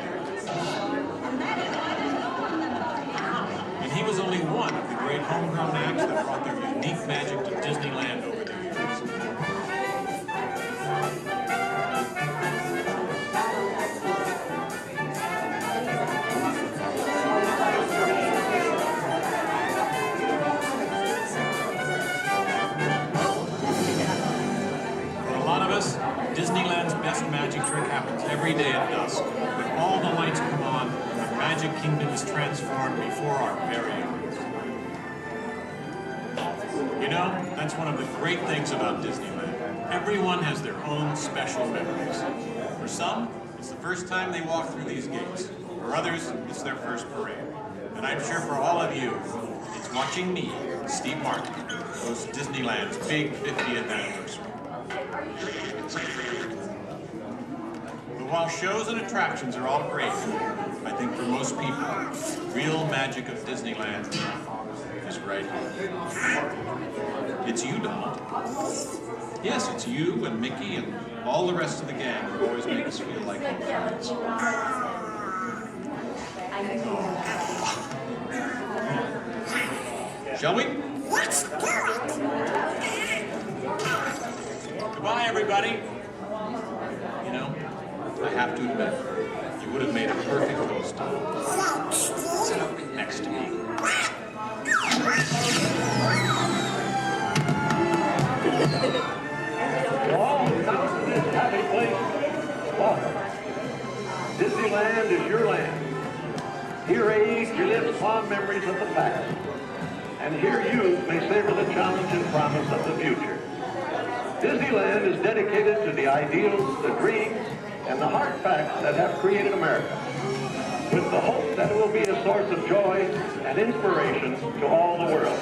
And he was only one of the great homegrown acts that brought their unique magic to Disneyland over the years. Disneyland's best magic trick happens every day at dusk, when all the lights come on and Magic Kingdom is transformed before our very eyes. You know, that's one of the great things about Disneyland. Everyone has their own special memories. For some, it's the first time they walk through these gates. For others, it's their first parade. And I'm sure for all of you, it's watching me, Steve Martin, host Disneyland's big 50th anniversary. But while shows and attractions are all great, I think for most people, the real magic of Disneyland is right here. It's you, Donald. Yes, it's you and Mickey and all the rest of the gang who always make us feel like home. Shall we? Let's do it! Goodbye, everybody. You know, I have to admit, you would have made a perfect host. Sit up next to me. All come to this happy place. Welcome. Disneyland is your land. Here age relives fond memories of the past. And here youth may savor the challenge and promise of the future. Disneyland is dedicated to the ideals, the dreams, and the hard facts that have created America, with the hope that it will be a source of joy and inspiration to all the world.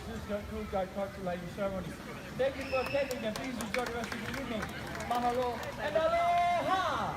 Coast Guard culturalizing ceremony. Thank you for attending and please enjoy the rest of the evening. Mahalo and aloha!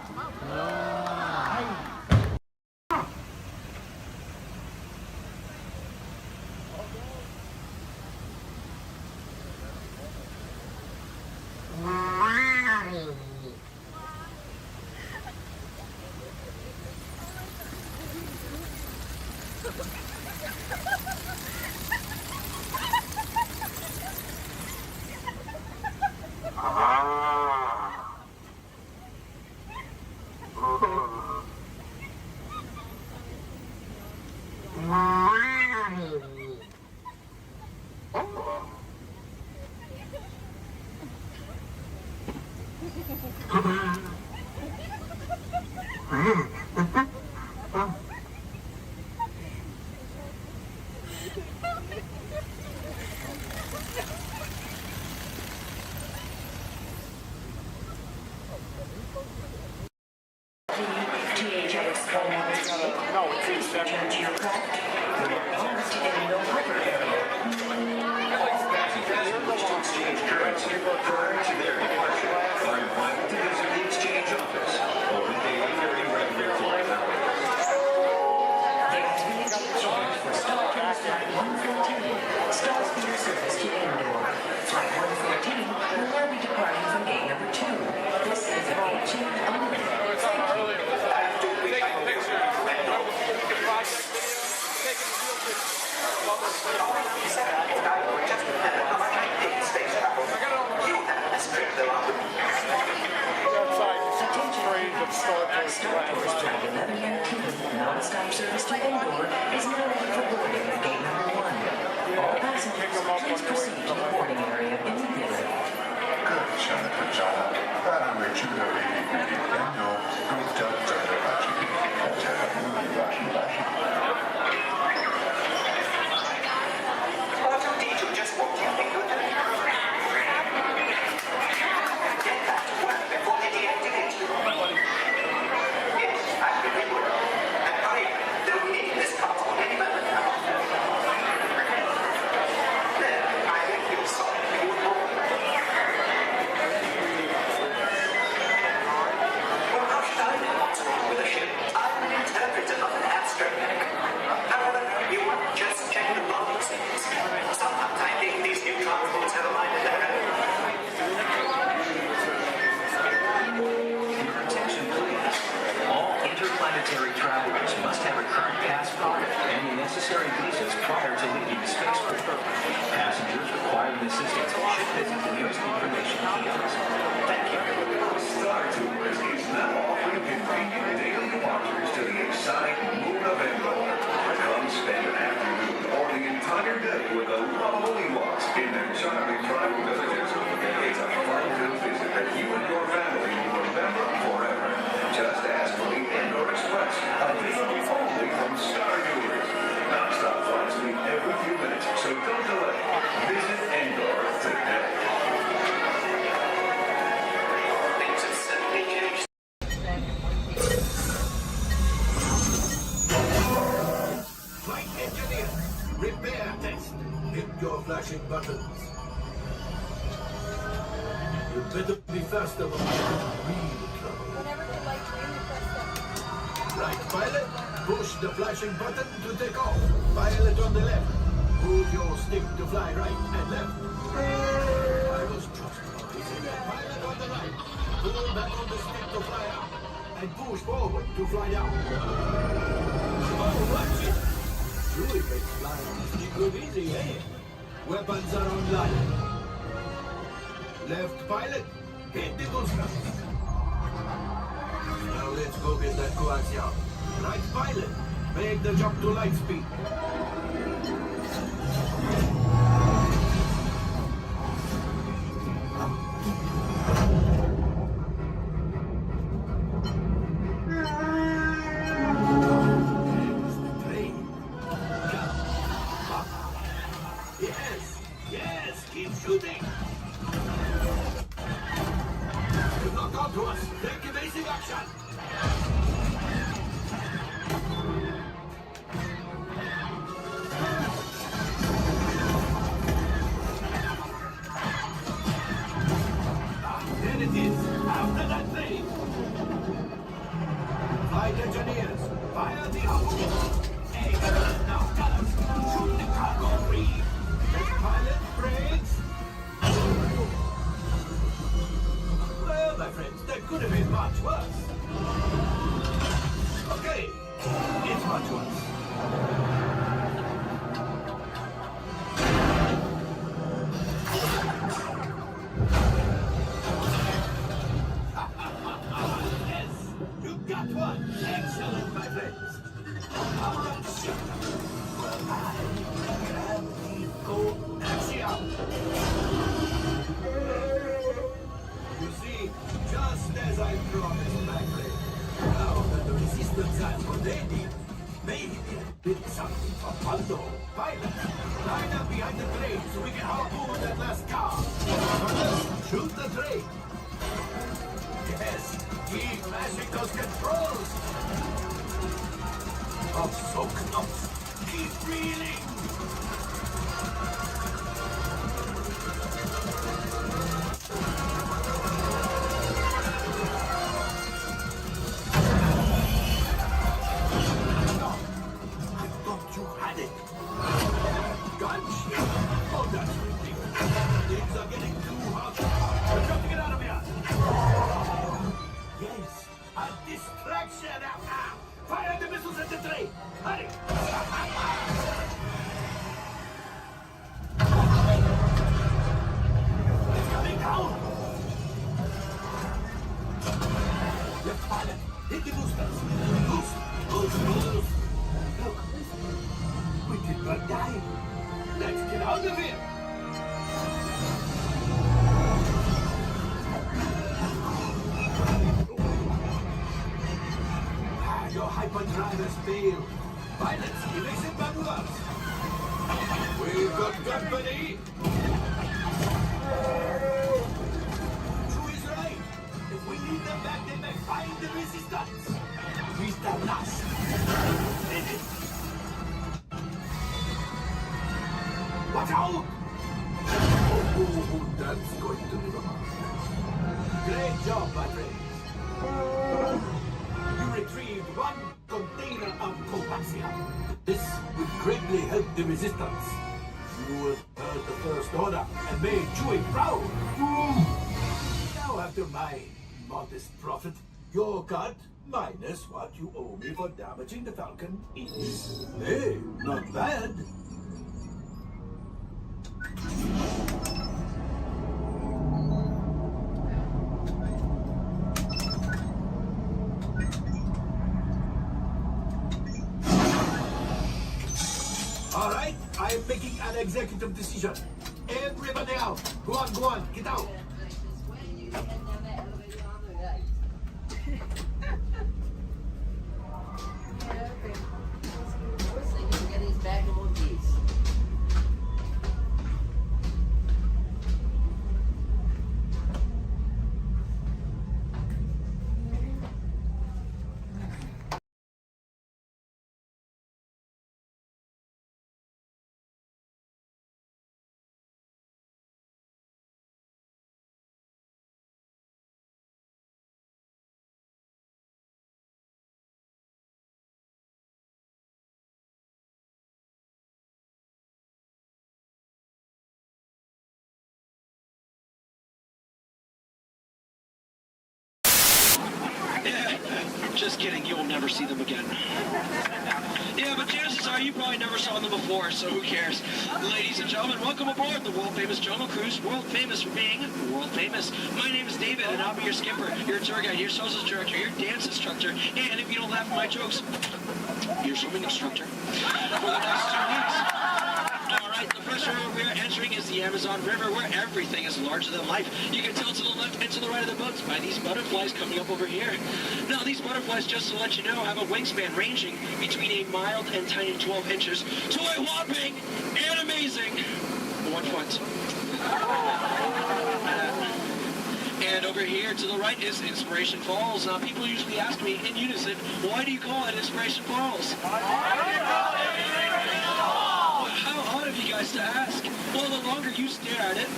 Non-stop service to Endor is now ready for boarding at gate number 1. All passengers, please proceed to the boarding area immediately. Just walked in. Get back to work before they deactivate you. Yes, I really would. And hurry, they'll be needing this console any moment now. There, I think you'll solve it. Well, how should I know what's wrong with the ship? I'm an interpreter of an abstract. However, you might just check the logs. Sometimes I think these new transports have a mind of their own. Your attention, please. All interplanetary travelers must have a current passport and the necessary visas prior to leaving the spaceport. Passengers requiring assistance should visit the nearest information kiosk. Thank you. Star Tours is now offering convenient daily departures to the exotic moon of Endor. Come spend an afternoon or the entire day with the lovely Walt in their charming tribal villages. It's a fun-filled visit that you and your family will remember forever. Just ask for the Endor Express, available only from Star Tours. Non-stop flights leave every few minutes, so don't delay. Visit Endor today. Things have certainly changed. Flight engineer, repair test. Hit your flashing buttons. You better be faster when you're in real trouble. Right, pilot, push the flashing button to take off. Pilot on the left. Move your stick to fly right and left. I was just pilot on the right. Pull back on the stick to fly up. And push forward to fly down. Oh, watch it! Really makes flying this look easy, eh? Weapons are online. Left pilot, hit the booster. Now let's go get that coaxium. Right pilot, make the jump to light speed. Yes, keep shooting. You knock out to us. Take evasive action. much worse. Okay, it's much worse. Yes, you got one. Excellent, my friends. Power up ship. Well, I grab the coaxium. You see, just as I promised, my friend, now that the resistance has ready, maybe it's something for Paldo. Pilot, line up behind the train so we can harpoon that last car. First, shoot the train. Yes, keep mashing those controls. Oh, so close. Keep breathing. Fire the missiles at the train! Hurry! It's coming down! Left pilot, hit the boosters! Boost! Boost! Boost! Look! We did not die! Let's get out of here! Your hyperdrivers failed. Pilots, evasive maneuvers. We've got company. True is right. If we lead them back, they may find the resistance. Mr. Nash. Finish. Watch out! Oh, that's going to be wrong. Great job, my friends. You retrieved one container of coaxium. This would greatly help the resistance. You heard the First Order and made Chewie proud. Now, after my modest profit, your cut minus what you owe me for damaging the Falcon is, hey, not bad. All right, I'm making an executive decision. Everybody out. Go on, get out. Just kidding, you will never see them again. Yeah, but chances are you probably never saw them before, so who cares? Ladies and gentlemen, welcome aboard the world-famous Jungle Cruise. World famous for being world famous. My name is David, and I'll be your skipper, your tour guide, your social director, your dance instructor, and if you don't laugh at my jokes, your swimming instructor for the next 2 weeks. All right, the first river we're entering is the Amazon River, where everything is larger than life. You can tell to the left and to the right of the boats by these butterflies coming up over here. Now, these butterflies, just to let you know, have a wingspan ranging between a mild and tiny 12 inches to a whopping and amazing 1 foot. And over here to the right is Inspiration Falls. Now, people usually ask me in unison, why do you call it Inspiration Falls? How odd of you guys to ask. Well, the longer you stare at it,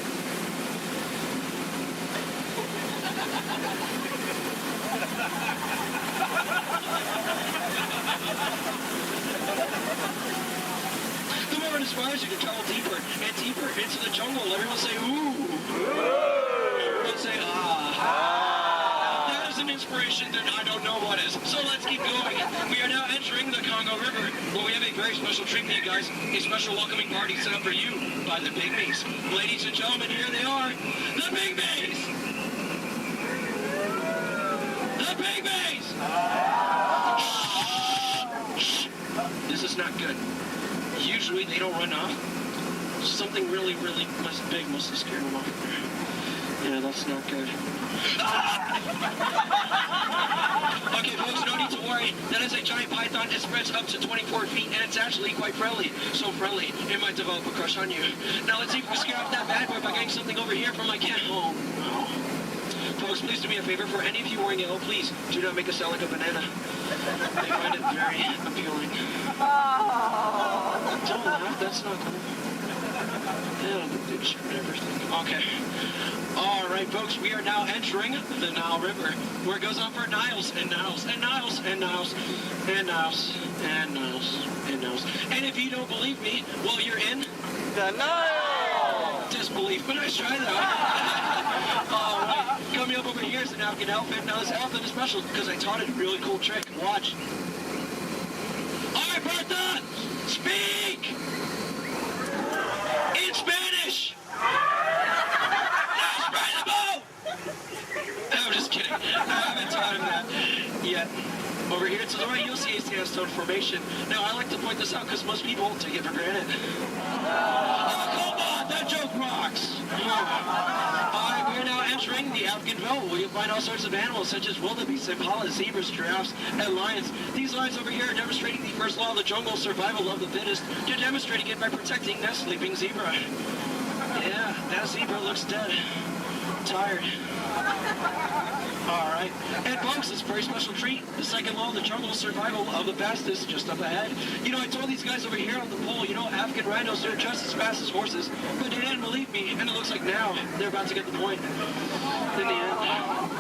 the more it inspires you to travel deeper and deeper into the jungle. Everyone say, ooh. Everyone say, ah. That is an inspiration. preparation, then I don't know what is. So let's keep going. We are now entering the Congo River, where we have a very special treat for you guys. A special welcoming party set up for you by the Pygmies. Ladies and gentlemen, here they are, the Pygmies! The Pygmies! Shh. This is not good. Usually they don't run off. Something really, really big must have scared them off. Yeah, that's not good. Okay, folks, no need to worry. That is a giant python. It spreads up to 24 feet, and it's actually quite friendly. So friendly, it might develop a crush on you. Now, let's see if we scare off that bad boy by getting something over here from my cat. Oh, no. Folks, please do me a favor. For any of you wearing yellow, please do not make us sound like a banana. They find it very appealing. Don't laugh, that's not cool. Yeah, the bitch and everything. Okay. All right, folks, we are now entering the Nile River, where it goes on for Niles and Niles and Niles and Niles and Niles and Niles and Niles. And if you don't believe me, well, you're in the Nile. Disbelief, but nice try though. All right, coming up over here is an African elephant. Now this elephant is special because I taught it a really cool trick. Watch. All right, Bertha, speak in Spanish. I'm just kidding. I haven't taught him that yet. Over here to the right, you'll see a sandstone formation. Now, I like to point this out because most people take it for granted. Oh, come on! That joke rocks! Alright, we're now entering the African belt, where you'll find all sorts of animals such as wildebeests, impalas, zebras, giraffes, and lions. These lions over here are demonstrating the first law of the jungle, survival of the fittest. They're demonstrating it by protecting that sleeping zebra. Yeah, that zebra looks dead. Tired. Alright. And folks, it's a very special treat. The second law of the jungle, survival of the fastest, just up ahead. You know, I told these guys over here on the pole, you know, African rhinos, they're just as fast as horses. But they didn't believe me, and it looks like now they're about to get the point. In the end.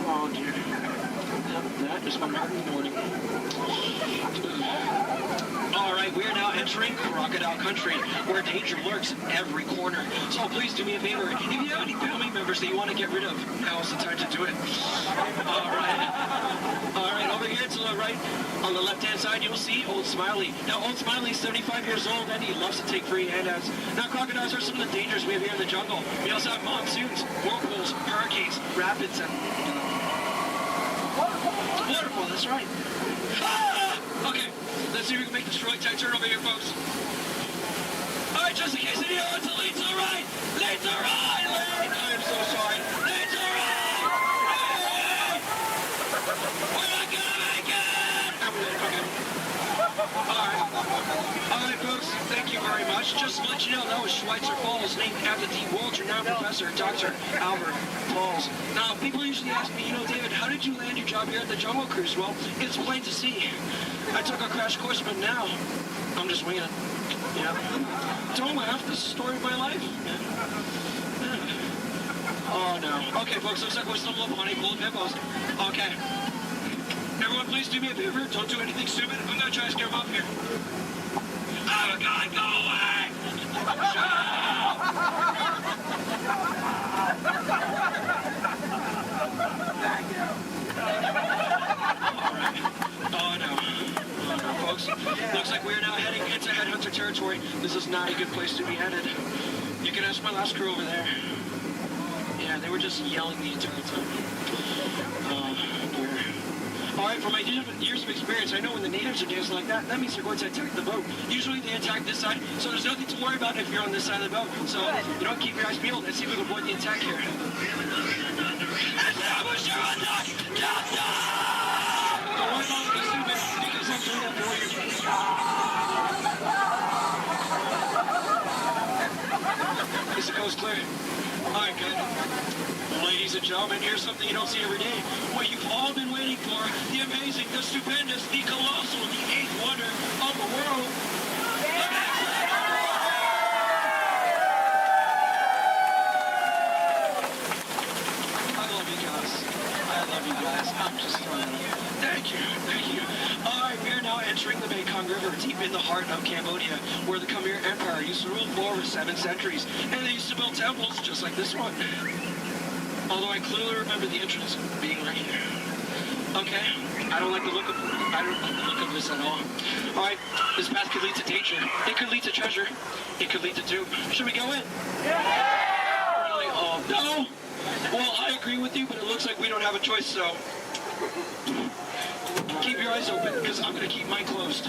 Oh, dear. That is one hurt in the morning. Alright, we are now entering crocodile country, where danger lurks in every corner. So please do me a favor. If you have any family members that you want to get rid of, now is the time to do it. Alright, over here to the right, on the left-hand side, you'll see Old Smiley. Now, Old Smiley is 75 years old, and he loves to take free handouts. Now, crocodiles are some of the dangers we have here in the jungle. We also have monsoons, whirlpools, hurricanes, rapids, and... Waterfall, that's right. Ah! Okay, let's see if we can make this really tight turn over here, folks. All right, just in case any of it's a lead to the right. Lead to the right, lead. I'm so sorry. Lead to the right. Lead. We're not gonna make it. Okay. All right, folks, thank you very much. Just to let you know, that was Schweitzer Falls, named after the world-renowned professor, Dr. Albert Falls. Now, people usually ask me, you know, David, how did you land your job here at the Jungle Cruise? Well, it's plain to see. I took a crash course, but now I'm just winging it. Yeah. Don't laugh. This is the story of my life. Oh, no. Okay, folks, looks like we're stumbling upon a pool of hippos. Okay. Everyone, please do me a favor. Don't do anything stupid. I'm going to try to scare them off here. Oh, God, go away! Shut up! Thank you. All right. Oh, no. Oh, no, folks. Looks like we're now heading into headhunter territory. This is not a good place to be headed. You can ask my last crew over there. Yeah, they were just yelling the entire time. Oh, dear. All right, from my years of experience, I know when the natives are dancing like that, that means they're going to attack the boat. Usually they attack this side, so there's nothing to worry about if you're on this side of the boat. So, you know, keep your eyes peeled and see if we can avoid the attack here. Don't worry about it, stupid, because I'm doing that for you. Is the coast clear? All right, good. Ladies and gentlemen, here's something you don't see every day. What you've all been waiting for, the amazing, the stupendous, the colossal, the eighth wonder of the world. I love you guys. I'm just thank you. All right, we are now entering the Mekong River, deep in the heart of Cambodia, where the Khmer Empire used to rule for over 7 centuries, and they used to build temples just like this one. Although I clearly remember the entrance being right here. Okay, I don't like the look of this at all. All right, this path could lead to danger. It could lead to treasure. It could lead to doom. Should we go in? Yeah! Really? Oh no. Well, I agree with you, but it looks like we don't have a choice. So keep your eyes open, because I'm gonna keep mine closed.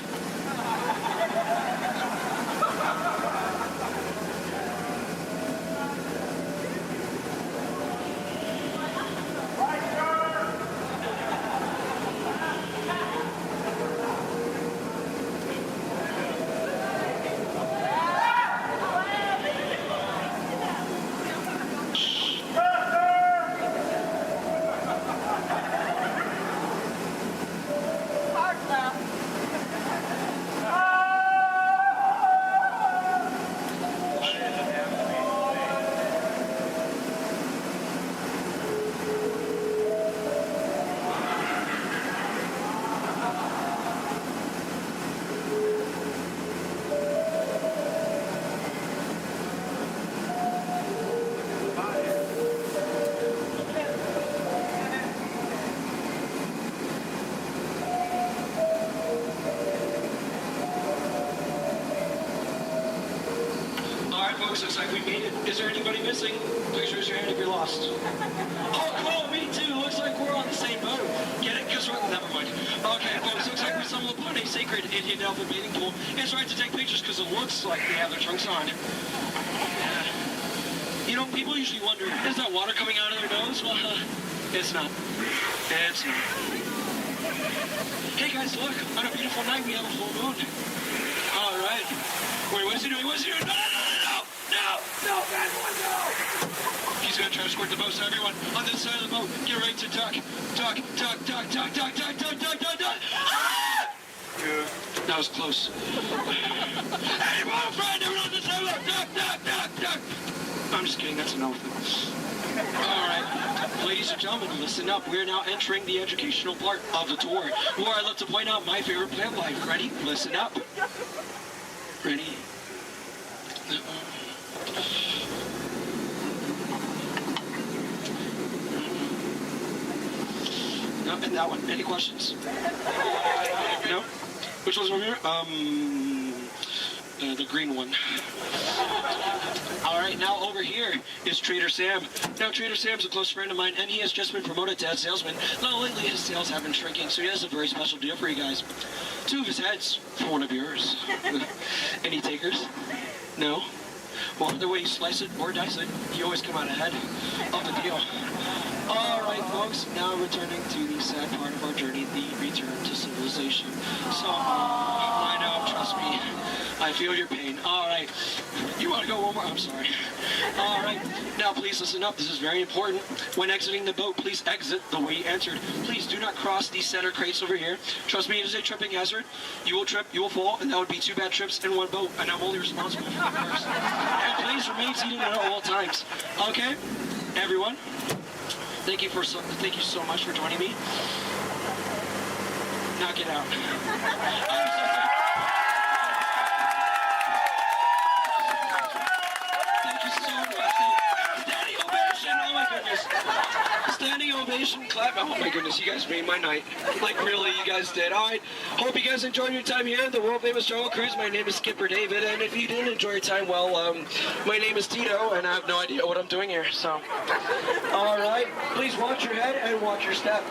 Looks like we made it. Is there anybody missing? Please raise your hand if you're lost. Oh, cool. Me too. Looks like we're on the same boat. Get it? Because we're... Never mind. Okay, folks. Looks like we stumbled upon a sacred Indian elephant bathing pool. It's right to take pictures because it looks like they have their trunks on. You know, people usually wonder, is that water coming out of their nose? Well, it's not. It's not. Hey, guys, look. On a beautiful night, we have a full moon. All right. Wait, what is he doing? What is he doing? No! No, bad boy, no! He's gonna try to squirt the boat, so everyone on this side of the boat, get ready to duck. Duck, duck, duck, duck, duck, duck, duck, duck, duck, duck! Ah! That was close. Hey, my friend, everyone on this side of the boat, duck, duck, duck, duck! I'm just kidding, that's an elephant. All right, ladies and gentlemen, listen up. We're now entering the educational part of the tour, where I love to point out my favorite plant life. Ready? Listen up. Ready? No, and that one. Any questions? No? Which one's over here? The green one. All right, now over here is Trader Sam. Now, Trader Sam's a close friend of mine, and he has just been promoted to head salesman. Now, lately, his sales have been shrinking, so he has a very special deal for you guys. 2 of his heads for one of yours. Any takers? No? Well, either way you slice it or dice it, you always come out ahead of the deal. All right, folks, now returning to the sad part of our journey, the return to civilization. So, I know, trust me, I feel your pain. All right, you want to go one more? I'm sorry. All right, now please listen up. This is very important. When exiting the boat, please exit the way you entered. Please do not cross these center crates over here. Trust me, it is a tripping hazard. You will trip, you will fall, and that would be 2 bad trips in one boat, and I'm only responsible for the first. And please remain seated at all times. Okay, everyone. Thank you so much for joining me. Now get out. Thank you so much. Standing ovation. Oh my goodness. Standing ovation. Clap. Oh my goodness. You guys made my night. Like really, you guys did. All right. Hope you guys enjoyed your time here at the world famous Jungle Cruise. My name is Skipper David, and if you didn't enjoy your time, well, my name is Tito, and I have no idea what I'm doing here. So, all right. Please watch your head and watch your step.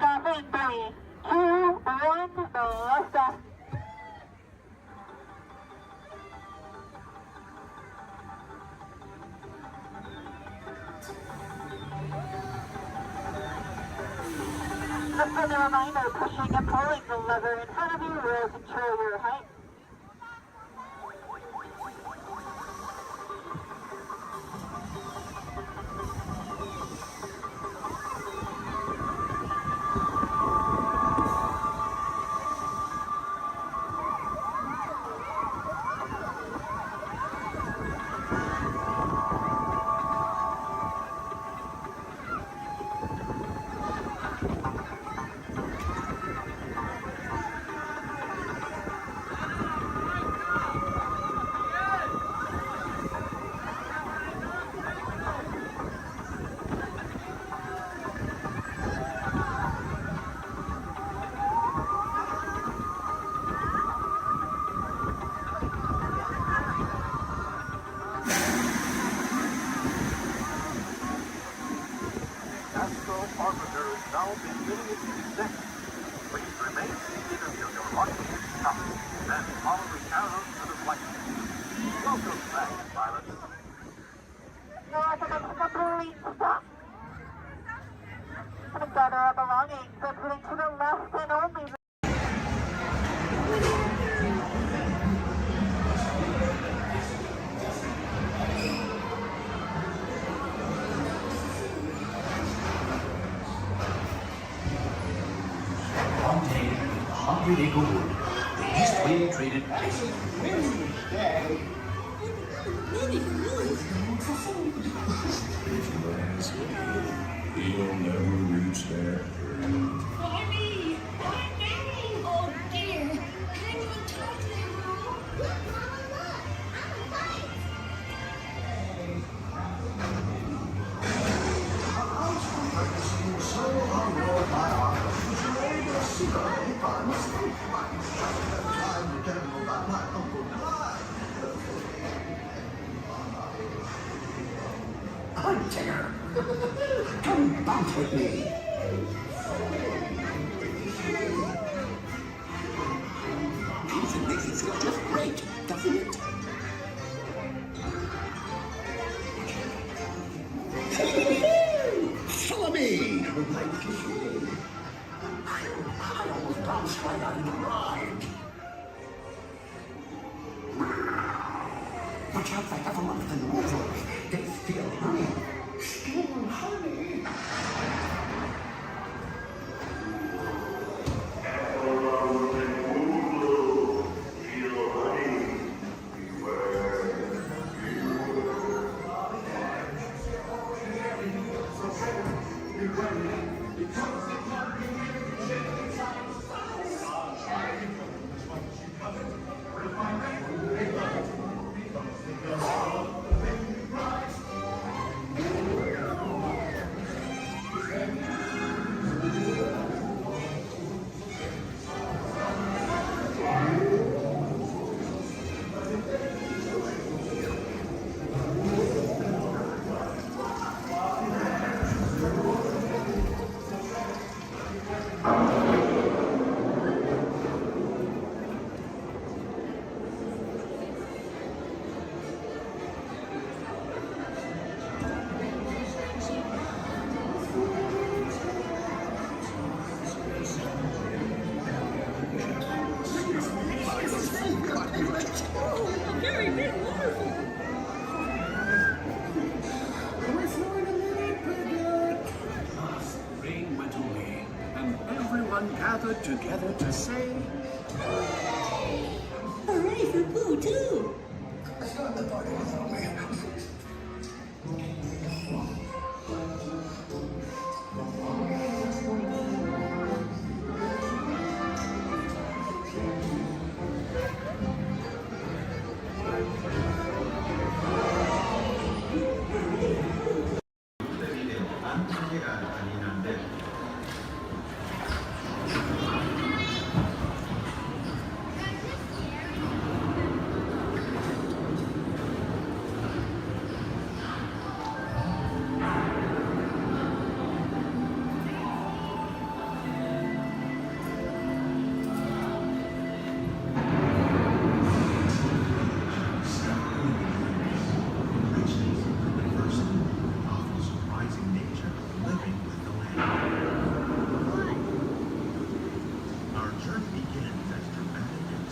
take off in 3, 2, 1, blast off. Just as a reminder, pushing and pulling the lever in front of you will control your height. Gather our belongings, but putting to the left and only. One day, 100-acre wood, the East Wind traded places. He'll never reach that. Mommy! Oh dear! Can you talk to him, Mom? Look, Mama, look! I'm a fight! Hunter! Come bounce with me! Music makes you feel just great, doesn't it? Follow me! I almost bounced right out of the ride. Watch out for everyone in the water. They steal honey. Steal honey? Rain went away, and everyone gathered together to say, Hooray for Pooh, too! Let's go to the party without me.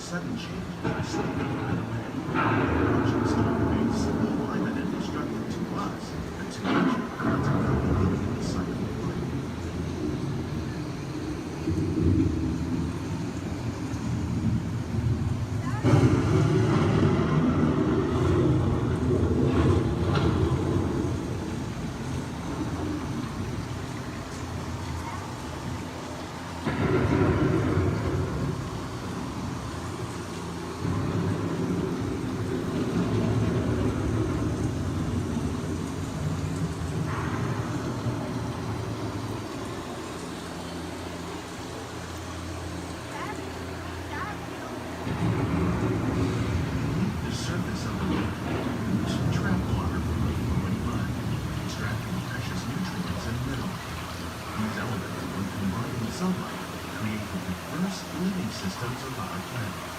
sudden change in our state right away. Oceans don't remain simple, climate and destructive to us, but to nature, it's a completely in the cycle of life. The surface of the lake moves trap water from the flowing mud, extracting precious nutrients and minerals. These elements, when combined with sunlight, create the diverse living systems of our planet.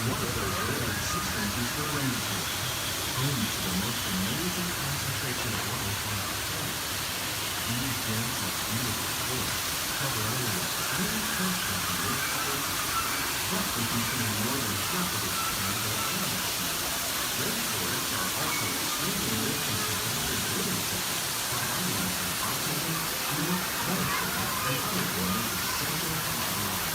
One of those living systems is the rainforest, home to the most amazing concentration of life on our planet. These dense and beautiful forests cover only a tiny portion of the Earth's surface, roughly between the northern half of its planet and the other side. Rainforests are also extremely rich in surrounding living systems, providing us with oxygen, fuel, medicine, and other forms essential to our lives.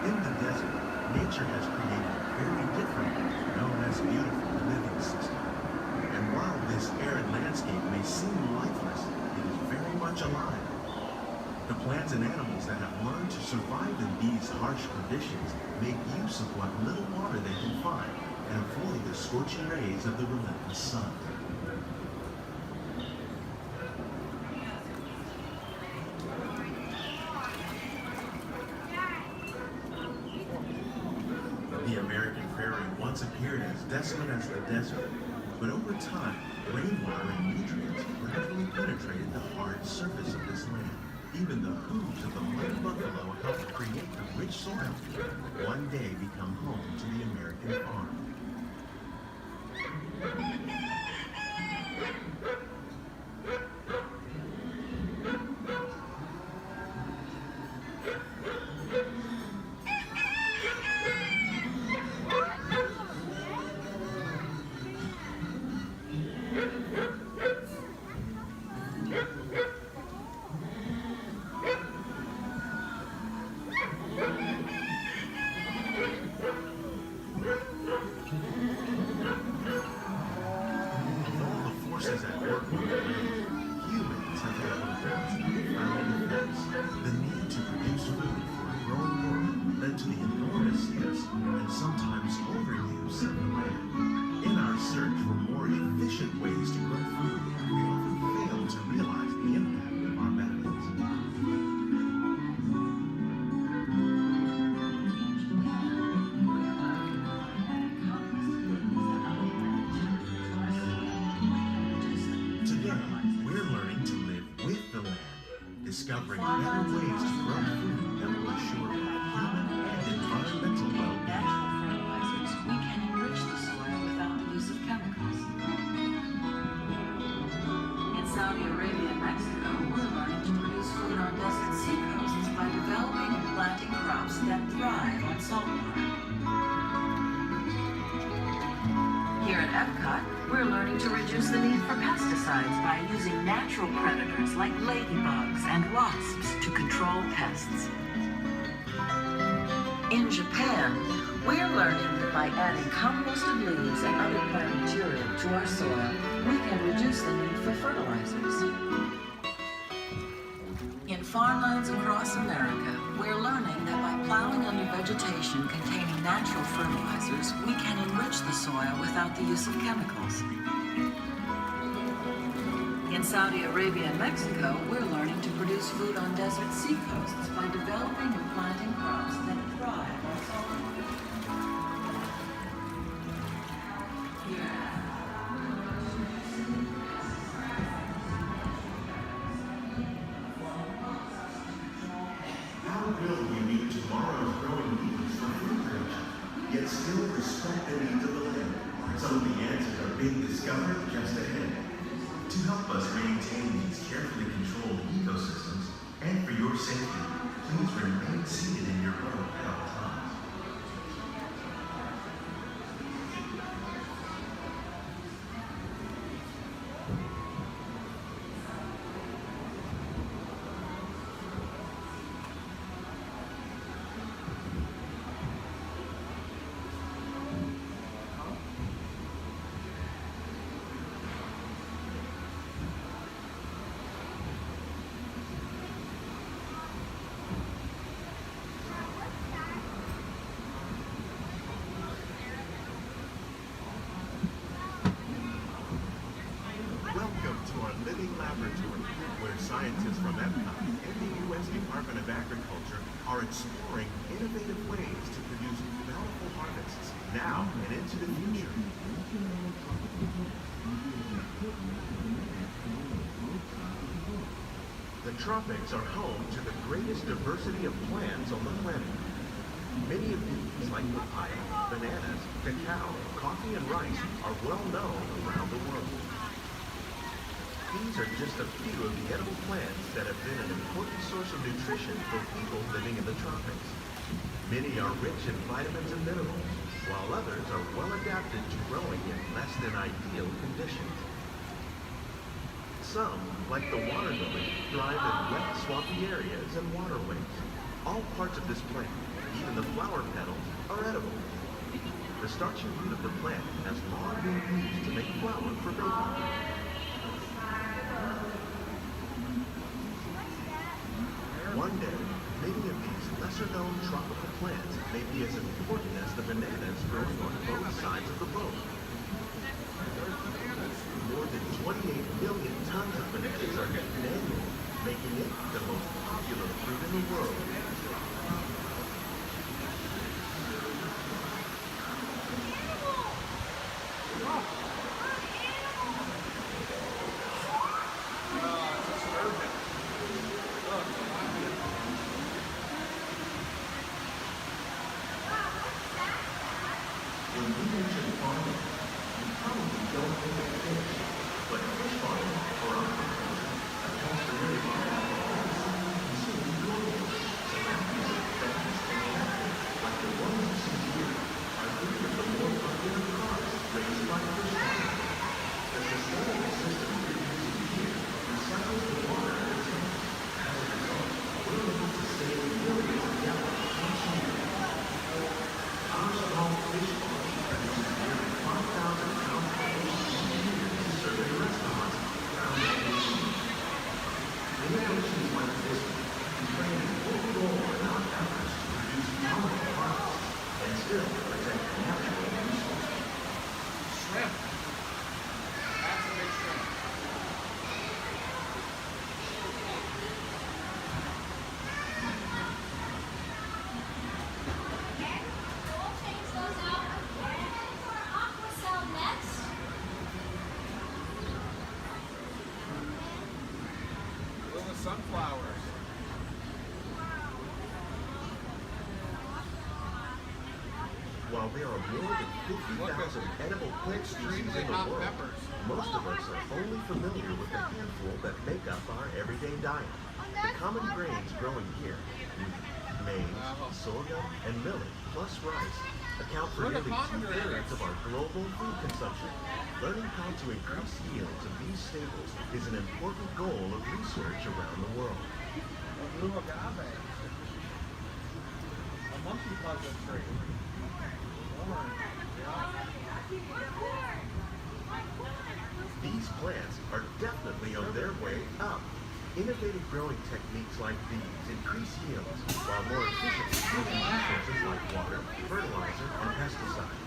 In the desert, nature has created a very different, known as beautiful living system. And while this arid landscape may seem lifeless, it is very much alive. The plants and animals that have learned to survive in these harsh conditions make use of what little water they can find and avoid the scorching rays of the relentless sun. The American prairie once appeared as desolate as the desert, but over time, rainwater and nutrients gradually penetrated the hard surface of this land. Even the hooves of the muddy buffalo helped create the rich soil that one day become home to the American farm. Forces at work on the land, humans have had one of the most profound effects. The need to produce food for a growing world led to the enormous use and sometimes overuse of the land. In our search for more efficient ways to grow food, we often fail to realize the impact of our methods. Discovering better ways to grow food that will assure both human and environmental well-being. Fertilizers, we can enrich the soil without the use of chemicals. In Saudi Arabia and Mexico, we're learning to produce food on desert seacoasts by developing and planting crops that thrive on salt water. Here at Epcot, we're learning to reduce the need for pesticides by using natural predators like ladybugs and wasps to control pests. In Japan, we're learning that by adding composted leaves and other plant material to our soil, we can reduce the need for fertilizers. In farmlands across America, we're learning that by plowing under vegetation containing natural fertilizers, we can enrich the soil without the use of chemicals. In Saudi Arabia and Mexico, we're learning to produce food on desert seacoasts by developing and planting crops that thrive on salt. How will we meet tomorrow's growing needs for food production, yet still respect the needs of the land? Some of the answers are being discovered just ahead. To help us maintain these carefully controlled ecosystems, and for your safety, please remain seated in your boat at all times. Scientists from EPCOT and the U.S. Department of Agriculture are exploring innovative ways to produce bountiful harvests now and into the future. The tropics are home to the greatest diversity of plants on the planet. Many of these, like papaya, bananas, cacao, coffee, and rice, are well known around the world. These are just a few of the edible plants that have been an important source of nutrition for people living in the tropics. Many are rich in vitamins and minerals, while others are well adapted to growing in less than ideal conditions. Some, like the water lily, thrive in wet, swampy areas and waterways. All parts of this plant, even the flower petals, are edible. The starchy root of the plant has long been used to make flour for baking. One day, many of these lesser-known tropical plants may be as important as the bananas growing on both sides of the boat. More than 28 million tons of bananas are eaten annually, making it the most popular fruit in the world. Sunflowers. While there are more than 50,000 edible plant species in the world, most of us are only familiar with the handful that make up our everyday diet. The common grains growing here, wheat, maize, sorghum, and millet, plus rice, account for nearly 2/3 of our global food consumption. Learning how to increase yields of these staples is an important goal of research around the world. Blue agave. A monkey puzzle tree. Orange. Yeah. plants are definitely on their way up. Innovative growing techniques like these increase yields, while more efficiently using resources like water, fertilizer, and pesticides.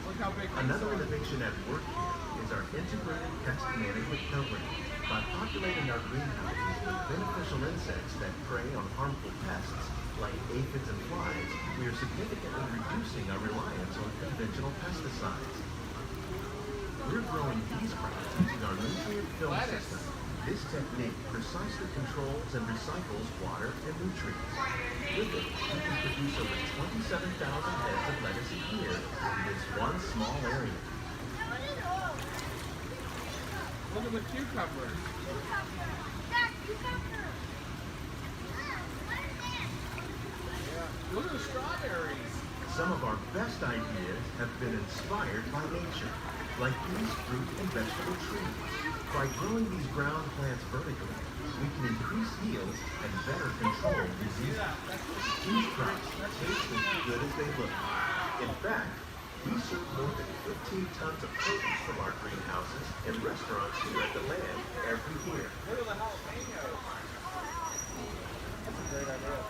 Another innovation at work here is our integrated pest management program. By populating our greenhouses with beneficial insects that prey on harmful pests, like aphids and flies, we are significantly reducing our reliance on conventional pesticides. We're growing these crops using our nutrient film system. This technique precisely controls and recycles water and nutrients. With it, we can produce over 27,000 heads of lettuce a year in this one small area. Look at the cucumbers. Look at the strawberries. Some of our best ideas have been inspired by nature, like these fruit and vegetable trees. By growing these ground plants vertically, we can increase yields and better control diseases. These crops taste as good as they look. In fact, we serve more than 15 tons of produce from our greenhouses in restaurants here at the Land every year. Look at the jalapenos. That's a great idea.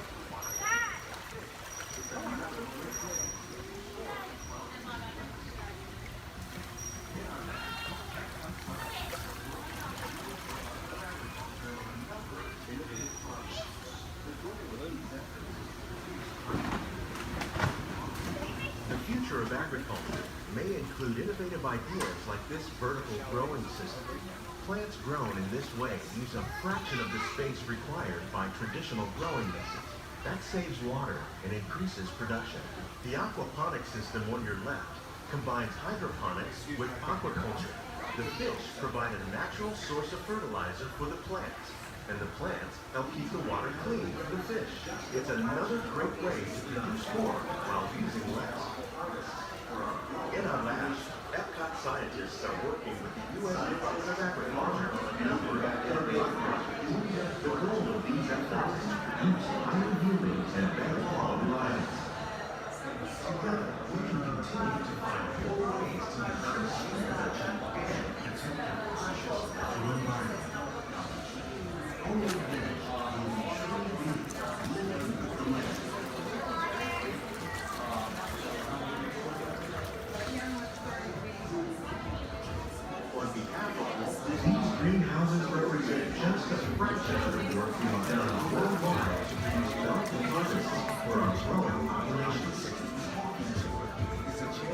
The future of agriculture may include innovative ideas like this vertical growing system. Plants grown in this way use a fraction of the space required by traditional growing methods. That saves water and increases production. The aquaponics system on your left combines hydroponics with aquaculture. The fish provide a natural source of fertilizer for the plants, and the plants help keep the water clean for the fish. It's another great way to produce more while using less. In our lab, Epcot scientists are working with the U.S. Department of Agriculture on a number of innovative projects. The goal of these efforts is to produce higher yielding and better quality lives. Together, we can continue to find more ways to increase food production and protect our precious natural environment. Only then will we truly be living the land. On behalf of Walt Disney's greenhouses represent just a fraction of the work being done worldwide to produce bountiful harvests for our growing populations.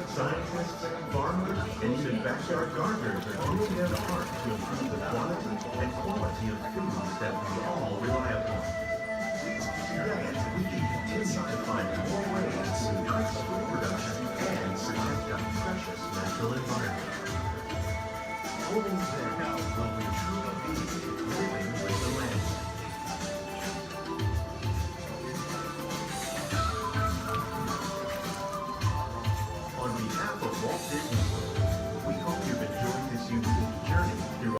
Scientists, farmers, and even backyard gardeners are doing their part to improve the quantity and quality of foods that we all rely upon. Together, we can continue to find more ways to increase food production and protect our precious natural environment. Only then will we truly be living